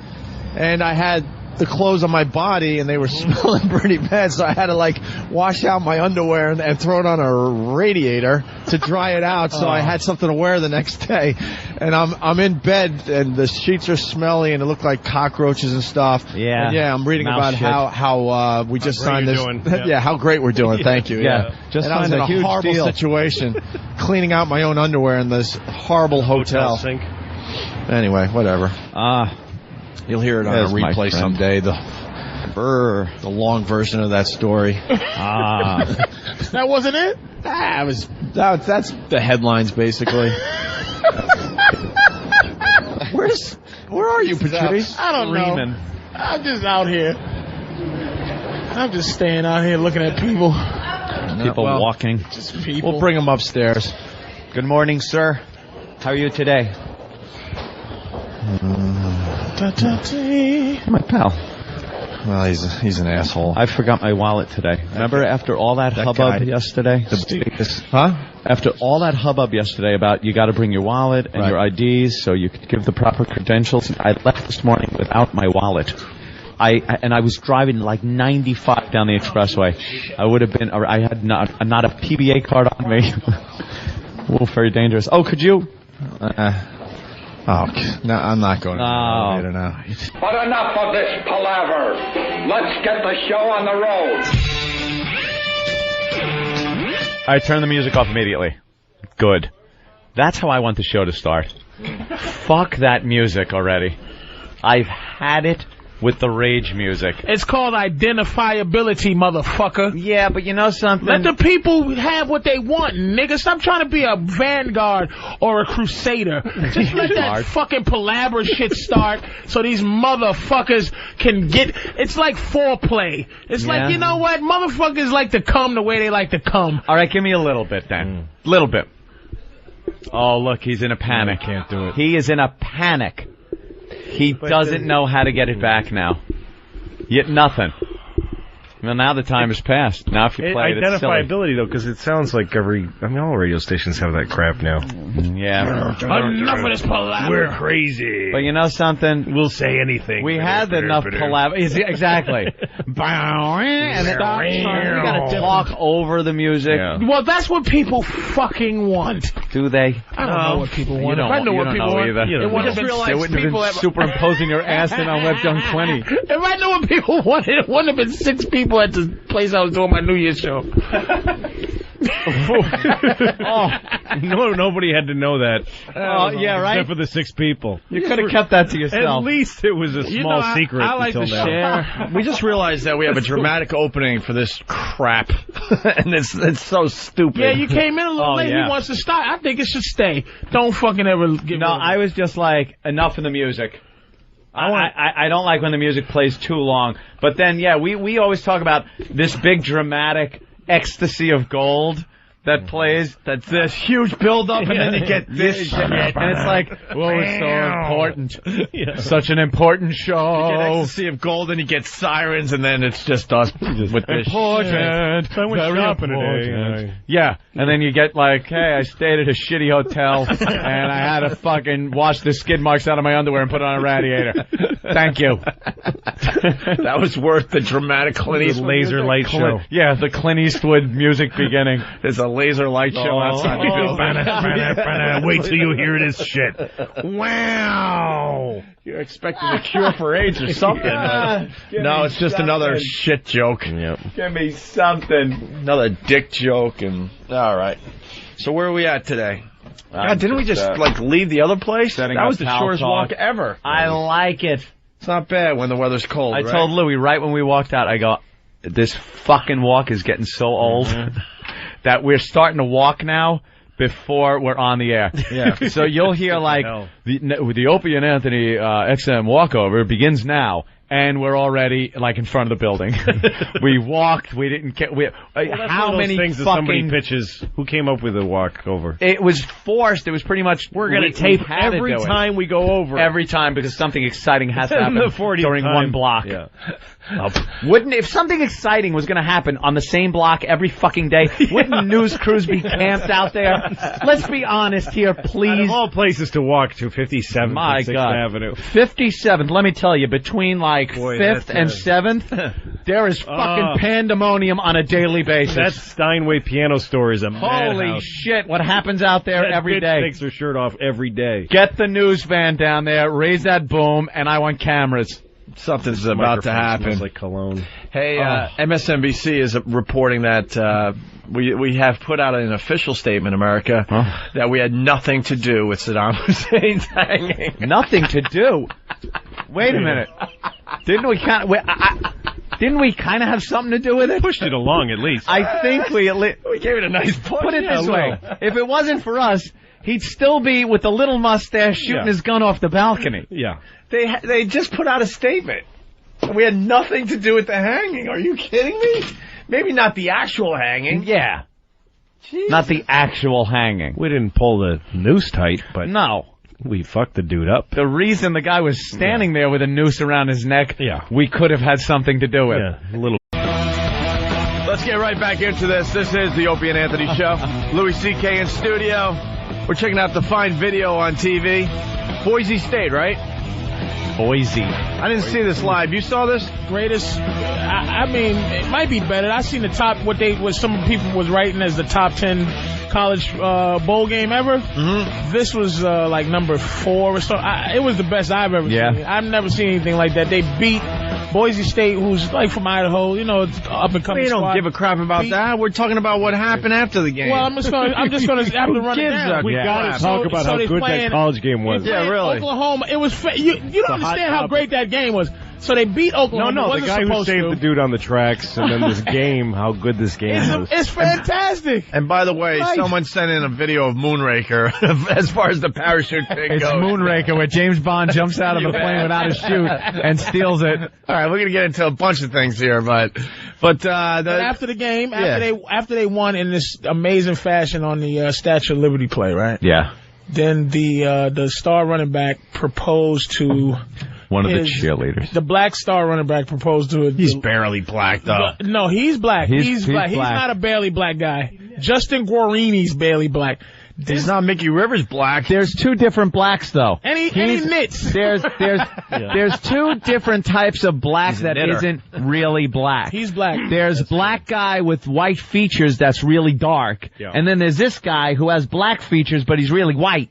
and I had the clothes on my body, and they were smelling pretty bad, so I had to, like, wash out my underwear and throw it on a radiator to dry it out, so I had something to wear the next day. And I'm in bed, and the sheets are smelly, and it looked like cockroaches and stuff. Yeah. And yeah, I'm reading about how we just signed this. Yeah, how great we're doing. Thank you. Yeah. Just signed a huge horrible situation, cleaning out my own underwear in this horrible hotel. Sink. Anyway, whatever. You'll hear it on a replay someday. The long version of that story. That wasn't it? That's the headlines, basically. Where are you, Patrice? I don't know. I'm just out here. I'm just staying out here looking at people. People walking. Just people. We'll bring them upstairs. Good morning, sir. How are you today? My pal. Well, he's an asshole. I forgot my wallet today. Remember after all that hubbub yesterday? After all that hubbub yesterday about you got to bring your wallet and your IDs so you could give the proper credentials, I left this morning without my wallet. I was driving like 95 down the expressway. I had not a PBA card on me. Very dangerous. Oh, could you? No, I'm not going to the elevator now. But enough of this palaver. Let's get the show on the road. I turn the music off immediately. Good. That's how I want the show to start. Fuck that music already. I've had it with the rage music. It's called identifiability, motherfucker. Yeah, but you know something? Let the people have what they want, nigga. Stop trying to be a vanguard or a crusader. Just let that fucking palaver shit start so these motherfuckers can get... It's like foreplay. It's like, you know what? Motherfuckers like to come the way they like to come. All right, give me a little bit then. Little bit. Oh, look, he's in a panic. Can't do it. He is in a panic. He doesn't know how to get it back now. Yet nothing. Well, now the time has passed. Now if you play it, it's silly. Identifiability, though, because it sounds like all radio stations have that crap now. Yeah. Enough of this palaver. We're crazy. But you know something? We'll say anything. We had enough palaver. Exactly. And then you got to talk over the music. Yeah. Well, that's what people fucking want. Do they? I don't know what people want. If I know what people want, they wouldn't have been superimposing your ass in on Web Junk 20. If I knew what people wanted, it wouldn't have been 6 people at the place I was doing my New Year's show. No, nobody had to know that. Oh, yeah, right? Except for the 6 people. You could have kept that to yourself. At least it was a small secret. I like until to now. share. We just realized that we have a dramatic opening for this crap, and it's so stupid. Yeah, you came in a little late. yeah. He wants to stop. I think it should stay. Don't fucking ever get No, I was just like, enough of the music. I don't like when the music plays too long. But then, yeah, we always talk about this big dramatic ecstasy of gold that plays. That's this huge build-up, and then you get this shit. And it's like, whoa, it's so important. Such an important show. You get ecstasy of gold, and you get sirens, and then it's just us with this Important. So I went Very shopping important. today. Yeah, and then you get like, hey, I stayed at a shitty hotel, and I had to fucking wash the skid marks out of my underwear and put it on a radiator. Thank you. That was worth the dramatic Clint Eastwood laser light show. Yeah, the Clint Eastwood music beginning. There's a laser light show outside the building. Wait till you hear this shit. Wow. You're expecting a cure for AIDS or something. No, it's just another shit joke. Yep. Give me something. Another dick joke. And all right. So where are we at today? God, didn't we just leave the other place? That was the shortest walk ever. I like it. It's not bad when the weather's cold. I told Louis right when we walked out, I go, this fucking walk is getting so old that we're starting to walk now before we're on the air. Yeah. So you'll hear like the Opie and Anthony XM walkover begins now. And we're already like in front of the building. We walked. We didn't care. How many things that somebody pitches? Who came up with a walkover? It was forced. It was pretty much. We're going to tape every time we go over. Every time because something exciting has to happen during one block. Yeah. Wouldn't if something exciting was going to happen on the same block every fucking day? Wouldn't news crews be camped out there? Let's be honest here, please. Out of all places to walk to, 57th My and 6th God. Avenue. 57th. Let me tell you, between like 5th and 7th, there is fucking pandemonium on a daily basis. That Steinway piano store is a Holy madhouse. shit! What happens out there That every bitch day? takes her shirt off every day. Get the news van down there, raise that boom, and I want cameras. Something's about to happen. Smells like cologne. Hey, MSNBC is reporting that we have put out an official statement, America, that we had nothing to do with Saddam Hussein's hanging. Nothing to do? Wait a minute. Didn't we kind of have something to do with it? Pushed it along at least. I think we gave it a nice push. Put it this way. If it wasn't for us, he'd still be with the little mustache shooting his gun off the balcony. Yeah. They just put out a statement. We had nothing to do with the hanging. Are you kidding me? Maybe not the actual hanging. Yeah. Jesus. Not the actual hanging. We didn't pull the noose tight, but no. We fucked the dude up. The reason the guy was standing there with a noose around his neck, we could have had something to do with. Yeah, a little. Let's get right back into this. This is the Opie and Anthony Show. Louis CK in studio. We're checking out the fine video on TV. Boise State, right? Boise. I didn't see this live. You saw this? Greatest. I mean, it might be better. I seen the top what some people was writing as the top 10 college bowl game ever. Mm-hmm. This was like number 4 or so. It was the best I've ever seen. I've never seen anything like that. They beat Boise State, who's like from Idaho, it's up and coming. We don't squad. give a crap about that. We're talking about what happened after the game. Well, I'm just gonna have to run it down. We gotta talk about how good that college game was. Yeah, really. Oklahoma. It was. You don't understand how great that game was. So they beat Oklahoma. No, the guy who saved the dude on the tracks, and then this game, how good this game was. It's fantastic. And by the way, someone sent in a video of Moonraker as far as the parachute thing goes. It's Moonraker where James Bond jumps out of a plane without a chute and steals it. All right, we're going to get into a bunch of things here, but after the game, after they won in this amazing fashion on the Statue of Liberty play, right? Yeah. Then the star running back proposed to one of the cheerleaders. The black star running back proposed to it. He's barely black, though. No, he's black. He's black. black. He's not a barely black guy. Justin Guarini's barely black. He's not Mickey Rivers black. There's 2 different blacks, though. And he knits. There's 2 different types of black that isn't really black. He's black. There's black guy with white features that's really dark. Yeah. And then there's this guy who has black features, but he's really white.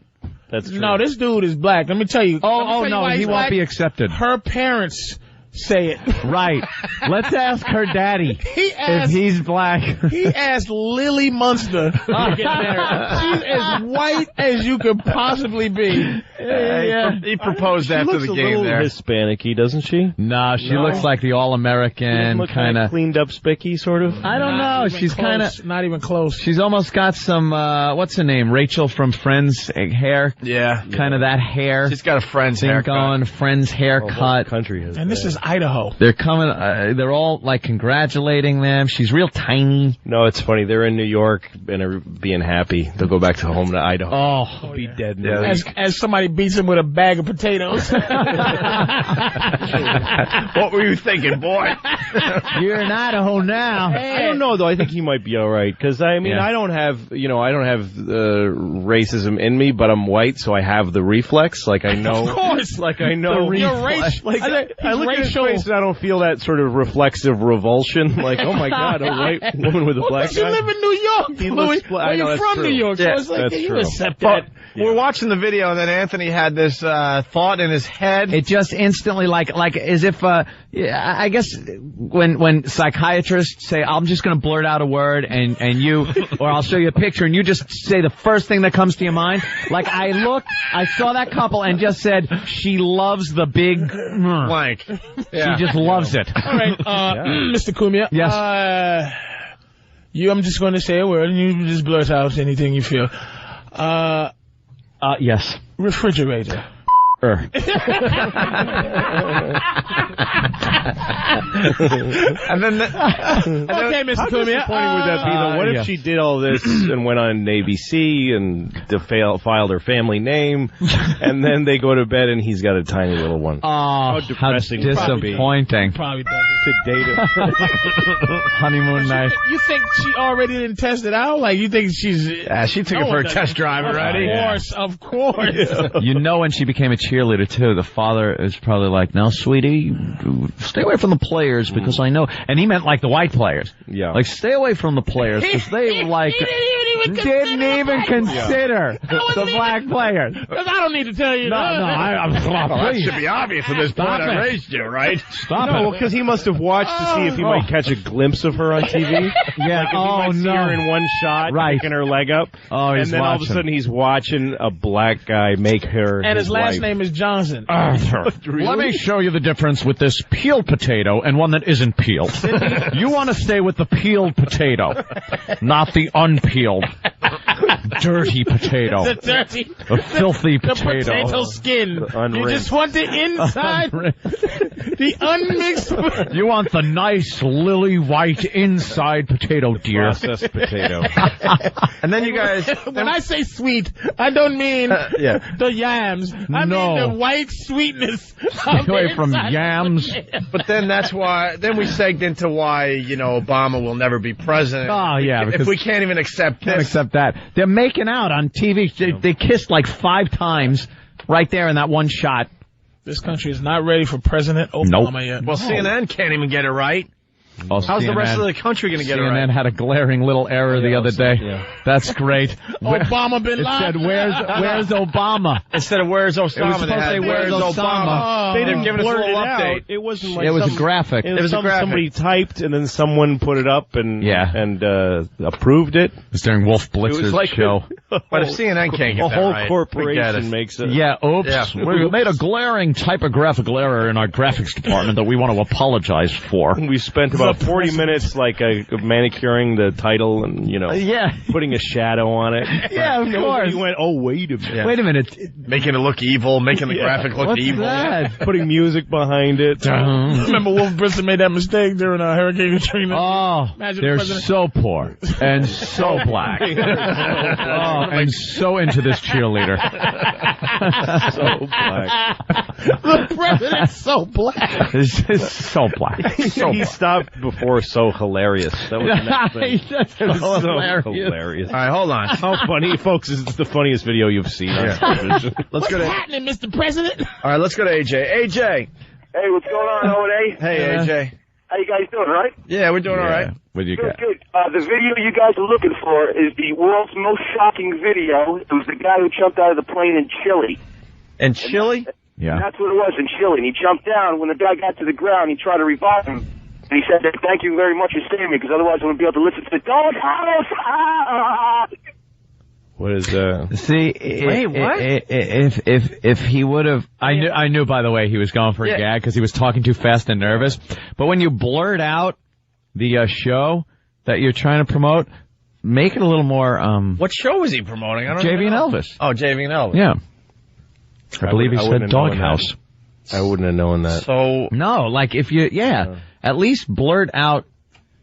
That's true. No, this dude is black. Let me tell you. No, he won't be accepted. Her parents say it. Right. Let's ask her daddy if he's black. He asked Lily Munster to get married. She's as white as you could possibly be. He proposed after the game there. She looks a little Hispanic-y, doesn't she? No, she looks like the all-American kind of cleaned up spicky, sort of. I don't know. She's kind of not even close. She's almost got some what's her name? Rachel from Friends hair. Yeah, kind of that hair. She's got a Friends haircut. Going Friends haircut. Country has and this is Idaho. They're coming. They're all like congratulating them. She's real tiny. No, it's funny. They're in New York and are being happy. They'll go back to home to Idaho. Oh, be dead. As somebody beats him with a bag of potatoes. What were you thinking, boy? You're in Idaho now. I don't know though. I think he might be all right because I mean I don't have racism in me, but I'm white, so I have the reflex. Like I know, of course, like I know. You're racial. Like I look at his face and I don't feel that sort of reflexive revulsion. Like oh my god, a white woman with a black guy. You live in New York, Louis. You're from New York, so it's like you accept that. We're watching the video, and then Anthony had this thought in his head. It just instantly, like as if, I guess when psychiatrists say, I'm just going to blurt out a word, and you, or I'll show you a picture, and you just say the first thing that comes to your mind. Like I saw that couple and just said, she loves the big blank. Yeah. She just loves it. All right, Mr. Cumia. Yes. I'm just going to say a word, and you just blurt out anything you feel. Yes. Refrigerator. And then okay, Mr. How disappointing would that be, though? What if she did all this and went on ABC and filed her family name, and then they go to bed and he's got a tiny little one? Oh, how depressing! Would disappointing. Probably does to date it. Honeymoon night. You think she already didn't test it out? Like you think she's? She took it for a test drive already. Of course. You know, when she became a cheerleader too, the father is probably like, "Now, sweetie, stay away from the players because I know." And he meant like the white players. Yeah. Like, stay away from the players because they like didn't even consider the black players. Because I don't need to tell you. That should be obvious at this point. I raised you, right? Stop it. Because he must have watched to see if he might catch a glimpse of her on TV. Yeah. Like if he might see her in one shot, picking her leg up. Oh, and then all of a sudden he's watching a black guy make her. And his last wife. name is Johnson. Really? Let me show you the difference with this peeled potato and one that isn't peeled. You want to stay with the peeled potato, not the unpeeled. Dirty potato. The dirty. A filthy potato. The potato skin. You just want the inside. The unmixed. You want the nice lily white inside potato, dear. Processed potato. And then you guys. When I say sweet, I don't mean the yams. I mean the white sweetness. Stay away from yams. But then that's why. Then we segged into why Obama will never be president. Oh yeah, if we can't even accept this. Accept that. They're making out on TV. They kissed like 5 times right there in that one shot. This country is not ready for President Obama yet. Well, CNN can't even get it right. Oh, how's the rest of the country going to get it right? CNN had a glaring little error the other day. Yeah. That's great. Obama bin Laden. It said, where's Obama? Instead of where's Osama, it was supposed to say, where's Osama? They didn't give us a little update. It wasn't like it was a graphic. It was a graphic. Somebody typed and then someone put it up and approved it. It was during Wolf Blitzer's show. But if CNN can't get that right, a whole corporation makes it. Yeah, oops. Yeah. We made a glaring typographical error in our graphics department that we want to apologize for. We spent about 40 minutes manicuring the title and, putting a shadow on it. Yeah, of course. You went, wait a minute. Yeah. Wait a minute. Making it look evil, making the graphic look What's evil. That? Putting music behind it. Remember Wolf Blitzer made that mistake during Hurricane Katrina? Oh, they're so poor and so black. And so into this cheerleader. So black. The president's so black. It's so black. He stopped before so hilarious. That was the next thing. That's so hilarious. All right, hold on. How funny, folks! It's the funniest video you've seen on television. What's happening, Mr. President? All right, let's go to AJ. AJ. Hey, what's going on, O&A? Hey, AJ. How you guys doing, right? Yeah, we're doing all right. What do you got? Good. The video you guys are looking for is the world's most shocking video. It was the guy who jumped out of the plane in Chile. In Chile? Yeah. And that's what it was in Chile. And he jumped down. When the guy got to the ground, he tried to revive him. And he said, thank you very much for saving me, because otherwise I wouldn't be able to listen to the doghouse. What is See, wait, what? If he would have, I knew by the way he was going for a gag because he was talking too fast and nervous. But when you blurt out the show that you're trying to promote, make it a little more. What show was he promoting? I don't JV and know. Elvis. Oh, JV and Elvis. Yeah. I believe he said Doghouse. I wouldn't have known that. So no, like if you, at least blurt out.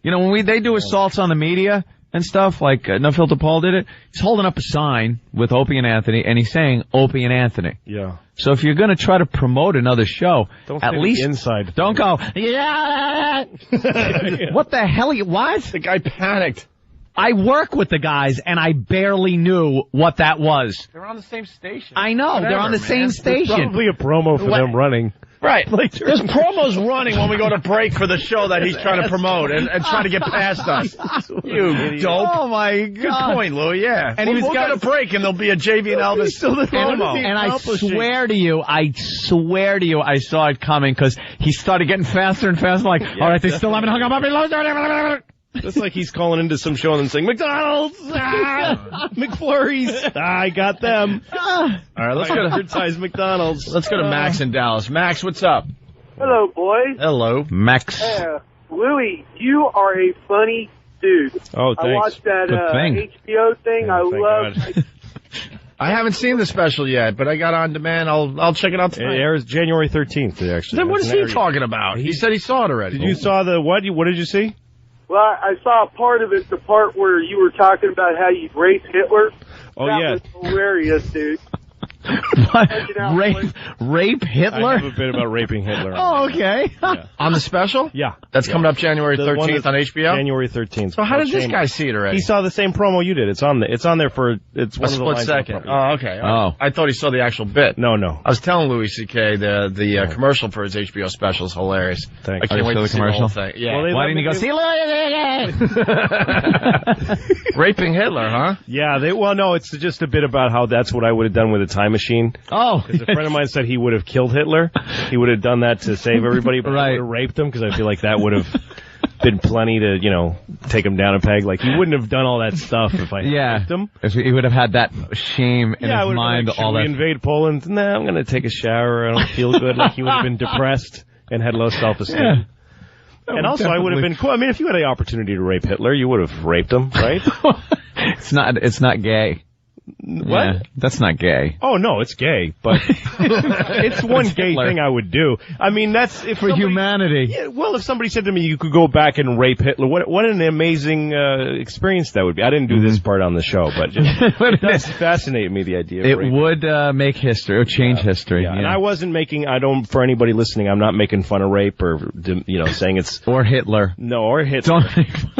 You know, when they do assaults on the media and stuff, like No Filter Paul did it, he's holding up a sign with Opie and Anthony, and he's saying Opie and Anthony. Yeah. So if you're going to try to promote another show, don't at least inside. Don't go, yeah. What the hell? What? The guy panicked. I work with the guys, and I barely knew what that was. They're on the same station. I know. They're on the same station. Probably a promo for them running. Right. There's promos running when we go to break for the show that he's trying to promote and trying to get past us. You dope. Oh, my God. Good point, Louis, yeah. And we'll go to break and there'll be a JV and Elvis promo. And I swear to you, I saw it coming because he started getting faster and faster. Like, all right, they still haven't hung up on me. It's like he's calling into some show and then saying, McDonald's! McFlurries! I got them. All right, let's go to advertise McDonald's. Let's go to Max in Dallas. Max, what's up? Hello, boys. Hello. Max. Louis, you are a funny dude. Oh, thanks. I watched that HBO thing. I love. I haven't seen the special yet, but I got on demand. I'll check it out tonight. It airs January 13th, actually. Then what is he talking about? He said he saw it already. You saw the what? What did you see? Well, I saw a part of it, the part where you were talking about how you race Hitler. Oh, that yeah. was hilarious, dude. What? Rape Hitler? I have a bit about raping Hitler. Oh, okay. Yeah. On the special? Yeah. That's coming up January 13th on HBO? January 13th. So how did this guy see it already? He saw the same promo you did. It's on there for, it's one a of the split lines second. Oh, okay. Oh. I thought he saw the actual bit. No. I was telling Louis CK the commercial for his HBO special is hilarious. Thanks. I can't wait to see commercial? the whole thing. Yeah. Why didn't he go see Raping Hitler, huh? Yeah, no, it's just a bit about how that's what I would have done with a time machine. Oh. Because a friend of mine said he would have killed Hitler. He would have done that to save everybody, but Right. I would have raped him because I feel like that would have been plenty to, take him down a peg. Like, he wouldn't have done all that stuff if I had raped him. If he would have had that shame in his mind. Like, should we invade Poland? Nah, I'm going to take a shower. I don't feel good. Like, he would have been depressed and had low self-esteem. Yeah. And also, I would have been cool. I mean, if you had the opportunity to rape Hitler, you would have raped him, right? It's not gay. What? Yeah, that's not gay. Oh, no, it's gay, but it's one gay Hitler. thing I would do. I mean, that's if For humanity. Yeah, well, if somebody said to me you could go back and rape Hitler, what an amazing experience that would be. I didn't do this part on the show, but it does fascinate me, the idea of It raping. would make history, or change history. Yeah. And I wasn't for anybody listening, I'm not making fun of rape or, saying it's... Or Hitler. No, or Hitler.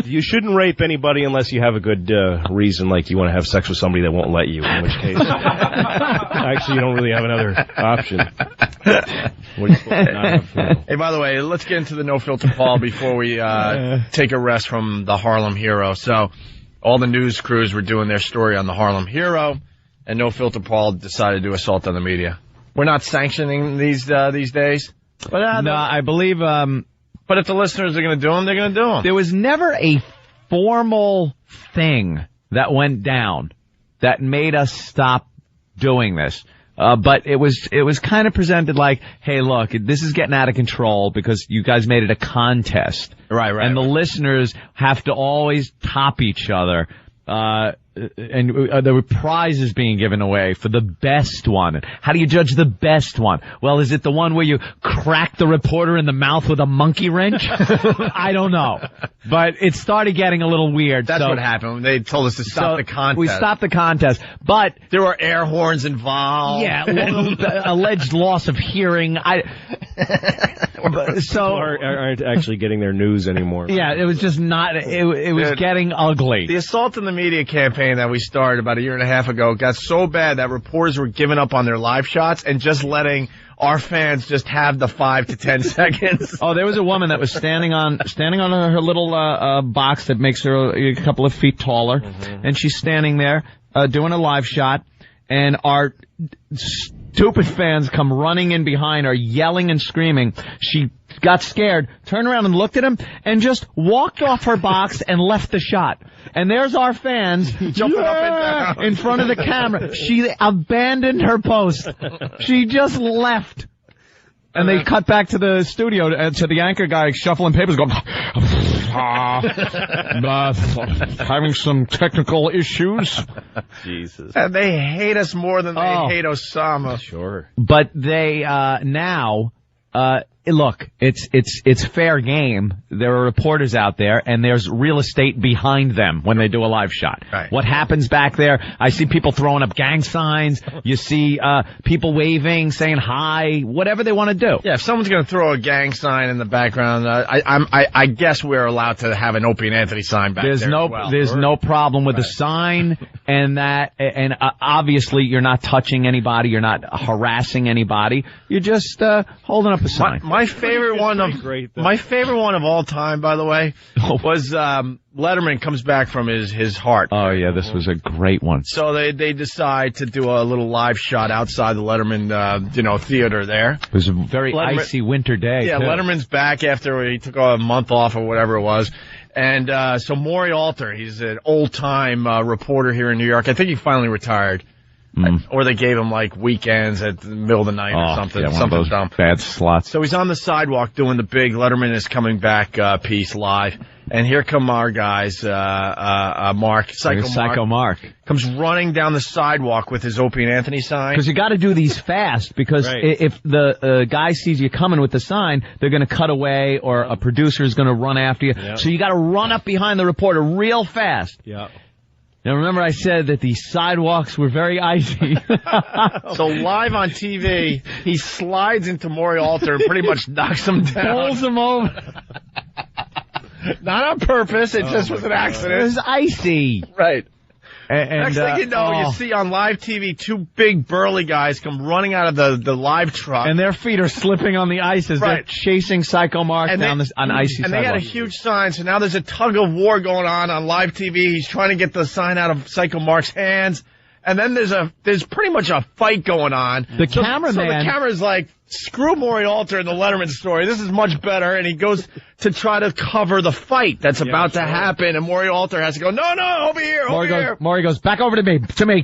You shouldn't rape anybody unless you have a good reason, like you want to have sex with somebody that won't let you, in which case, actually, you don't really have another option. Hey, by the way, let's get into the No Filter Paul before we take a rest from the Harlem Hero. So, all the news crews were doing their story on the Harlem Hero, and No Filter Paul decided to assault on the media. We're not sanctioning these days, but no, I believe. But if the listeners are going to do them, they're going to do them. There was never a formal thing that went down that made us stop doing this. But it was kind of presented like, hey, look, this is getting out of control because you guys made it a contest. Right. And the listeners have to always top each other. And there were prizes being given away for the best one. How do you judge the best one? Well, is it the one where you crack the reporter in the mouth with a monkey wrench? I don't know. But it started getting a little weird. That's what happened. They told us to stop the contest. We stopped the contest. But there were air horns involved. Yeah, alleged loss of hearing. People aren't actually getting their news anymore. Yeah, it was just not, it was getting ugly. The assault on the media campaign that we started about a year and a half ago got so bad that reporters were giving up on their live shots and just letting our fans just have the 5 to 10 seconds. Oh, there was a woman that was standing on her little box that makes her a couple of feet taller, and she's standing there doing a live shot, and our stupid fans come running in behind her, yelling and screaming. She got scared, turned around and looked at him, and just walked off her box and left the shot. And there's our fans jumping up and down in front of the camera. She abandoned her post. She just left. And they cut back to the studio, to the anchor guy shuffling papers, going, having some technical issues. Jesus. And they hate us more than they hate Osama. Sure. But they now look, it's fair game. There are reporters out there, and there's real estate behind them when they do a live shot. Right. What happens back there? I see people throwing up gang signs. You see people waving, saying hi, whatever they want to do. Yeah, if someone's going to throw a gang sign in the background, I guess we're allowed to have an Opie and Anthony sign back there. There's no problem with the sign, and obviously you're not touching anybody, you're not harassing anybody. You're just holding up a sign. My favorite one of all time, by the way, was Letterman comes back from his heart. Oh yeah, this was a great one. So they decide to do a little live shot outside the Letterman theater there. It was a very icy winter day. Yeah, too. Letterman's back after he took a month off or whatever it was. And so Maury Alter, he's an old-time reporter here in New York. I think he finally retired. Or they gave him like weekends at the middle of the night or something. Yeah, something one of those dumb. bad slots. So he's on the sidewalk doing the big Letterman is coming back piece live. And here come our guys, Mark, Psycho Mark. Comes running down the sidewalk with his Opie and Anthony sign. Because you got to do these fast, because if the guy sees you coming with the sign, they're going to cut away, or a producer is going to run after you. Yep. So you got to run up behind the reporter real fast. Yeah. Now, remember I said that the sidewalks were very icy. So live on TV, he slides into Maury Alter and pretty much knocks him down. Pulls him over. Not on purpose, it just was an accident. It was icy. Right. And next thing you know, you see on live TV 2 big burly guys come running out of the live truck. And their feet are slipping on the ice as they're chasing Psycho Mark down on icy sidewalk. And they had a huge sign, so now there's a tug of war going on live TV. He's trying to get the sign out of Psycho Mark's hands. And then there's pretty much a fight going on. The cameraman. So the camera's like, screw Maury Alter in the Letterman story. This is much better. And he goes to try to cover the fight that's about to happen. And Maury Alter has to go, no, over here, over here. Maury goes, back over to me. To me.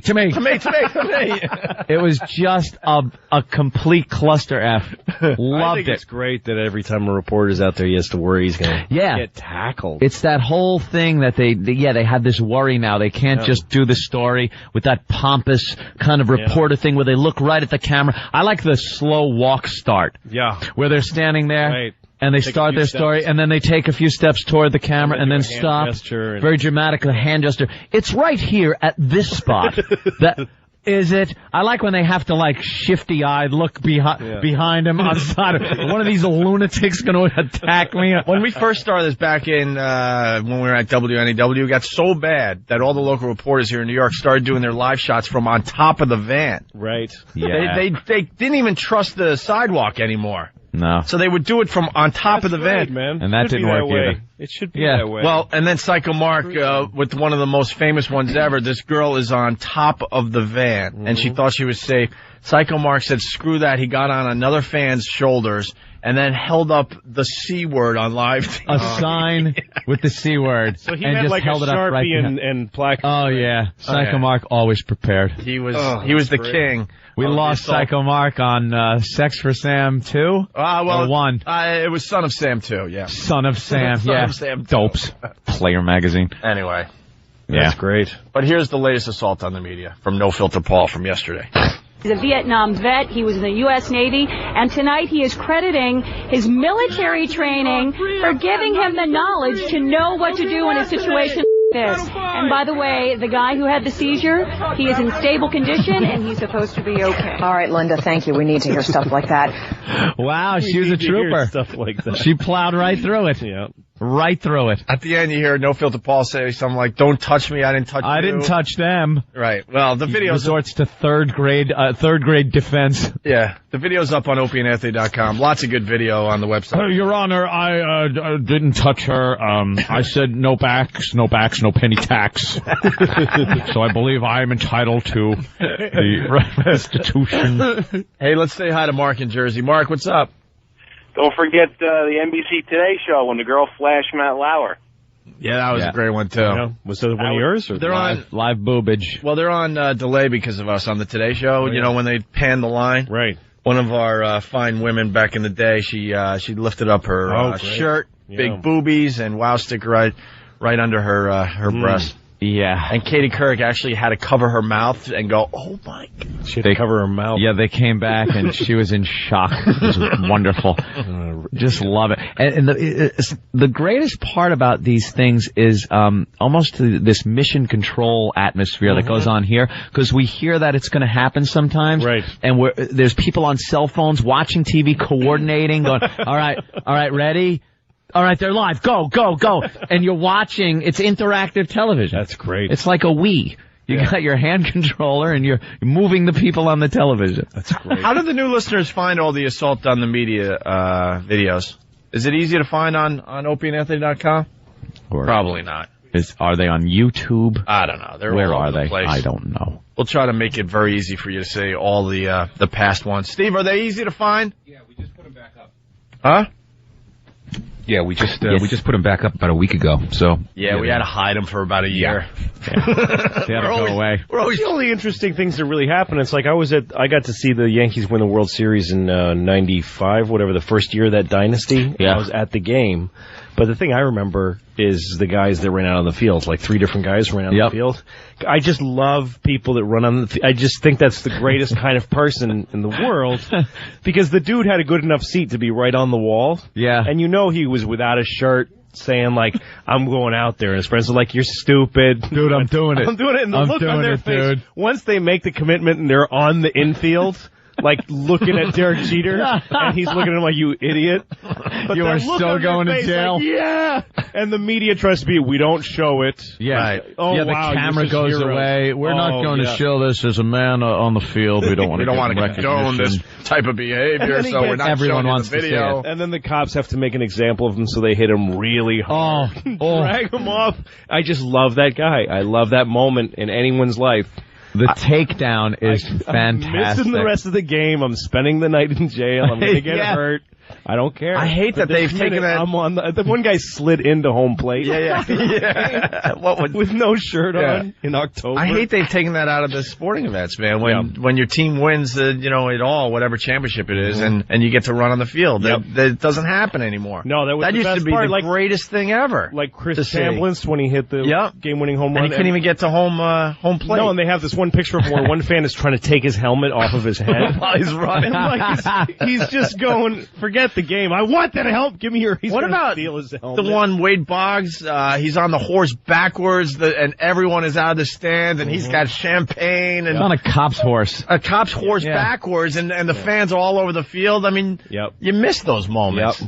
It was just a complete cluster F. Loved I think it's great that every time a reporter's out there, he has to worry he's going to get tackled. It's that whole thing that they have this worry now. They can't just do the story with that pompous kind of reporter thing where they look right at the camera. I like the slow walk start. Yeah. Where they're standing there. Right. And they start their story, and then they take a few steps toward the camera, and then stop. Very dramatic, a hand gesture. It's right here at this spot. That is it. I like when they have to shifty-eyed look behind him on the side. One of these lunatics going to attack me. When we first started this back in when we were at WNEW, it got so bad that all the local reporters here in New York started doing their live shots from on top of the van. Right. Yeah. They didn't even trust the sidewalk anymore. No. So they would do it from on top of the van. Man. And that didn't work either. It should be that way. Well, and then Psycho Mark, with one of the most famous ones ever, this girl is on top of the van, and she thought she was safe. Psycho Mark said, screw that. He got on another fan's shoulders and then held up the C word on live TV. A sign with the C word. So he and had just held a it up Sharpie right and plaque. Oh, yeah. Psycho Mark always prepared. He was the king. We lost Psycho Mark on Sex for Sam 2? Or 1? It was Son of Sam 2, yeah. Son of Sam, Son of Sam 2. Dopes. Player magazine. Anyway. That's great. But here's the latest assault on the media from No Filter Paul from yesterday. He's a Vietnam vet. He was in the U.S. Navy. And tonight he is crediting his military training for giving him the knowledge to know what to do in a situation like this. And by the way, the guy who had the seizure, he is in stable condition and he's supposed to be okay. All right, Linda, thank you. We need to hear stuff like that. Wow, she was a trooper. Stuff like that. She plowed right through it. Yeah. Right through it. At the end, you hear No Filter Paul say something like, "Don't touch me, I didn't touch you." I didn't touch them. Right. Well, the video resorts to third grade defense. Yeah, the video's up on opieandanthony.com. Lots of good video on the website. Your Honor, I didn't touch her. I said no backs, no penny tax. So I believe I am entitled to the restitution. Hey, let's say hi to Mark in Jersey. Mark, what's up? Don't forget the NBC Today show when the girl flashed Matt Lauer. Yeah, that was a great one, too. Yeah. Was that one of yours? Or they're on live boobage. Well, they're on delay because of us on the Today Show. You know, when they pan the line. Right. One of our fine women back in the day, she lifted up her shirt, big boobies, and wow sticker right under her breast. Yeah. And Katie Couric actually had to cover her mouth and go, "Oh my God." She had to cover her mouth. Yeah, they came back and she was in shock. It was wonderful. Just love it. And the greatest part about these things is almost this mission control atmosphere that goes on here, because we hear that it's going to happen sometimes. Right. And there's people on cell phones watching TV, coordinating, going, all right, ready? All right, they're live. Go. And you're watching. It's interactive television. That's great. It's like a Wii. You got your hand controller and you're moving the people on the television. That's great. How do the new listeners find all the Assault on the Media videos? Is it easy to find on opieandanthony.com? Probably not. Are they on YouTube? I don't know. They're Where all are over the they? place. I don't know. We'll try to make it very easy for you to see all the past ones. Steve, are they easy to find? Yeah, we just put them back up. Huh? Yeah, we just put them back up about a week ago. So we had to hide them for about a year. They had to go away. We're always the only interesting things that really happen. It's like I got to see the Yankees win the World Series in '95, whatever, the first year of that dynasty. Yeah. I was at the game. But the thing I remember is the guys that ran out on the field, like 3 different guys ran out on the field. I just love people that run on the field. I just think that's the greatest kind of person in the world, because the dude had a good enough seat to be right on the wall. Yeah. And you know he was without a shirt, saying, like, I'm going out there. And his friends are like, you're stupid. Dude, I'm doing it. I'm doing it. And the look on their face, dude. once they make the commitment and they're on the infield, like looking at Derek Jeter, and he's looking at him like, you idiot. But you are so going to jail. Like, yeah. And the media tries to be, we don't show it. Yeah. Right. Oh, the wow, camera goes away. We're not going to show this as a man on the field. We don't want to condone this type of behavior, so we're not everyone showing wants the video. To see it. And then the cops have to make an example of him, so they hit him really hard. Drag him off. I just love that guy. I love that moment in anyone's life. The takedown is fantastic. I'm missing the rest of the game. I'm spending the night in jail. I'm going to get hurt. I don't care. I hate that they've taken that. I'm on the one guy slid into home plate. Yeah. With no shirt on in October. I hate they've taken that out of the sporting events, man. When your team wins it all, whatever championship it is, and you get to run on the field. That doesn't happen anymore. No, that was that the used best to be part. the greatest thing ever. Like Chris Chambliss when he hit the game-winning home run. And he couldn't even get to home plate. No, and they have this one picture of him where one fan is trying to take his helmet off of his head while he's running. He's just going, forget the game. I want that help. Give me your. What about steal his helmet. The one Wade Boggs? He's on the horse backwards, and everyone is out of the stands, and he's got champagne and on a cop's horse. A cop's horse backwards, and the fans are all over the field. I mean, you miss those moments.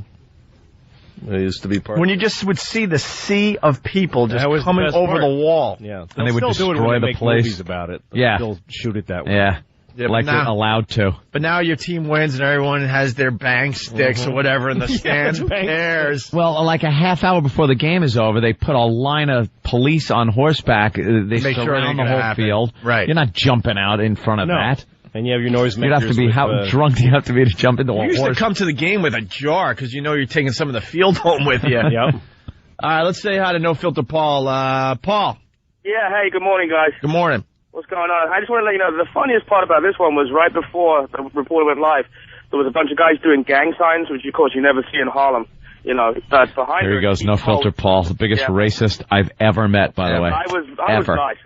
It used to be part. When you just would see the sea of people just coming over the wall. Yeah, and they would destroy the place. Movies about it. Yeah, they'll shoot it that way. Yeah, like they're allowed to. But now your team wins and everyone has their bang sticks or whatever in the stands. Who cares? Well, like a half hour before the game is over, they put a line of police on horseback. They surround the whole field. Right. You're not jumping out in front of that. And you have your noisemakers. You'd have to be how drunk do you have to be to jump into a horse? You used to come to the game with a jar because you know you're taking some of the field home with you. Yep. All right, let's say hi to No Filter Paul. Paul. Yeah, hey, good morning, guys. Good morning. What's going on? I just want to let you know, the funniest part about this one was right before the reporter went live, there was a bunch of guys doing gang signs, which, of course, you never see in Harlem. You know, behind There he goes, No Filter Paul, the biggest racist I've ever met, by the way. I was nice.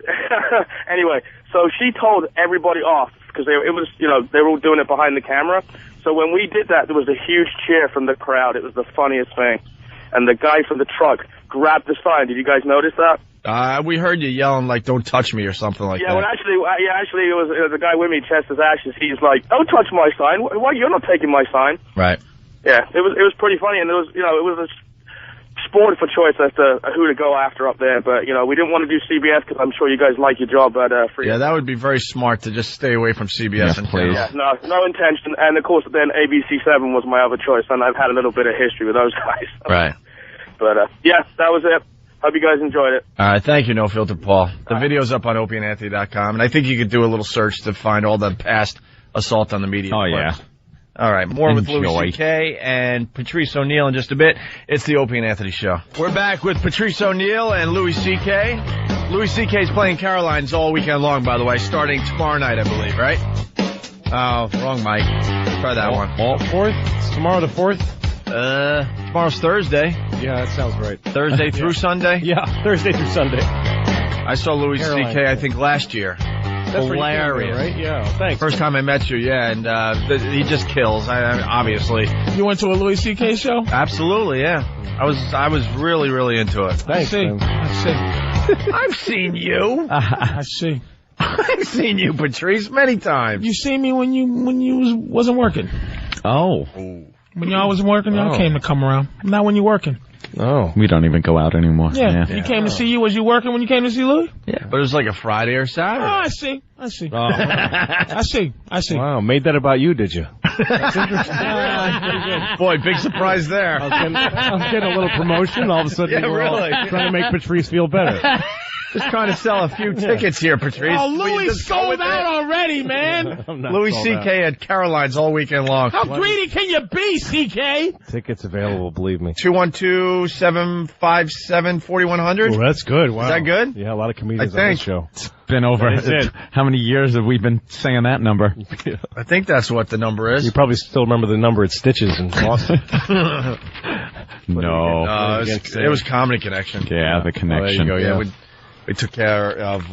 Anyway, so she told everybody off, because they were all doing it behind the camera. So when we did that, there was a huge cheer from the crowd. It was the funniest thing. And the guy from the truck grabbed the sign. Did you guys notice that? We heard you yelling like "Don't touch me" or something like that. Yeah, well, actually, it was the guy with me, Chester's Ashes. He's like, "Don't touch my sign. Why you're not taking my sign?" Right. Yeah, it was pretty funny, and it was a spoiled for choice as to who to go after up there, but, we didn't want to do CBS because I'm sure you guys like your job at Free. Yeah, that would be very smart to just stay away from CBS and please. Yeah, no intention. And, of course, then ABC7 was my other choice, and I've had a little bit of history with those guys. Right. But, yeah, that was it. Hope you guys enjoyed it. All right, thank you, No Filter Paul. The video's up on opieandanthony.com, and I think you could do a little search to find all the past assault on the media. Oh, clips. All right, more with Louis CK and Patrice O'Neill in just a bit. It's the Opie and Anthony Show. We're back with Patrice O'Neill and Louis CK. Louis CK's playing Caroline's all weekend long, by the way, starting tomorrow night, I believe, right? Oh, wrong mic. Try that one. 4th? It's tomorrow the 4th? Tomorrow's Thursday. Yeah, that sounds right. Thursday through Sunday? Yeah, Thursday through Sunday. I saw Louis CK, I think, last year. That's hilarious, right? Yeah, thanks. First time I met you, yeah, and he just kills. Obviously. You went to a Louis CK show? Absolutely, yeah. I was really, really into it. Thanks. I see. I've seen you. I see. I've seen you, Patrice, many times. You seen me when you wasn't working. Oh. When y'all wasn't working, y'all came to come around. Not when you're working. Oh. We don't even go out anymore. Yeah. You came to see you. Was you working when you came to see Louis? Yeah. But it was like a Friday or Saturday. Oh, I see. Oh. I see. Wow, made that about you, did you? That's interesting. Boy, big surprise there. I was getting a little promotion. All of a sudden, we're all trying to make Patrice feel better. Just trying to sell a few tickets here, Patrice. Oh, Louis sold out already, man. Louis CK at Caroline's all weekend long. How greedy can you be, CK? Tickets available, believe me. 212-757-4100. Oh, that's good. Wow. Is that good? Yeah, a lot of comedians on this show. It's been over. How many years have we been saying that number? I think that's what the number is. You probably still remember the number at Stitches in Boston. No. It was Comedy Connection. Yeah, the connection. Oh, there you go. Yeah, we took care of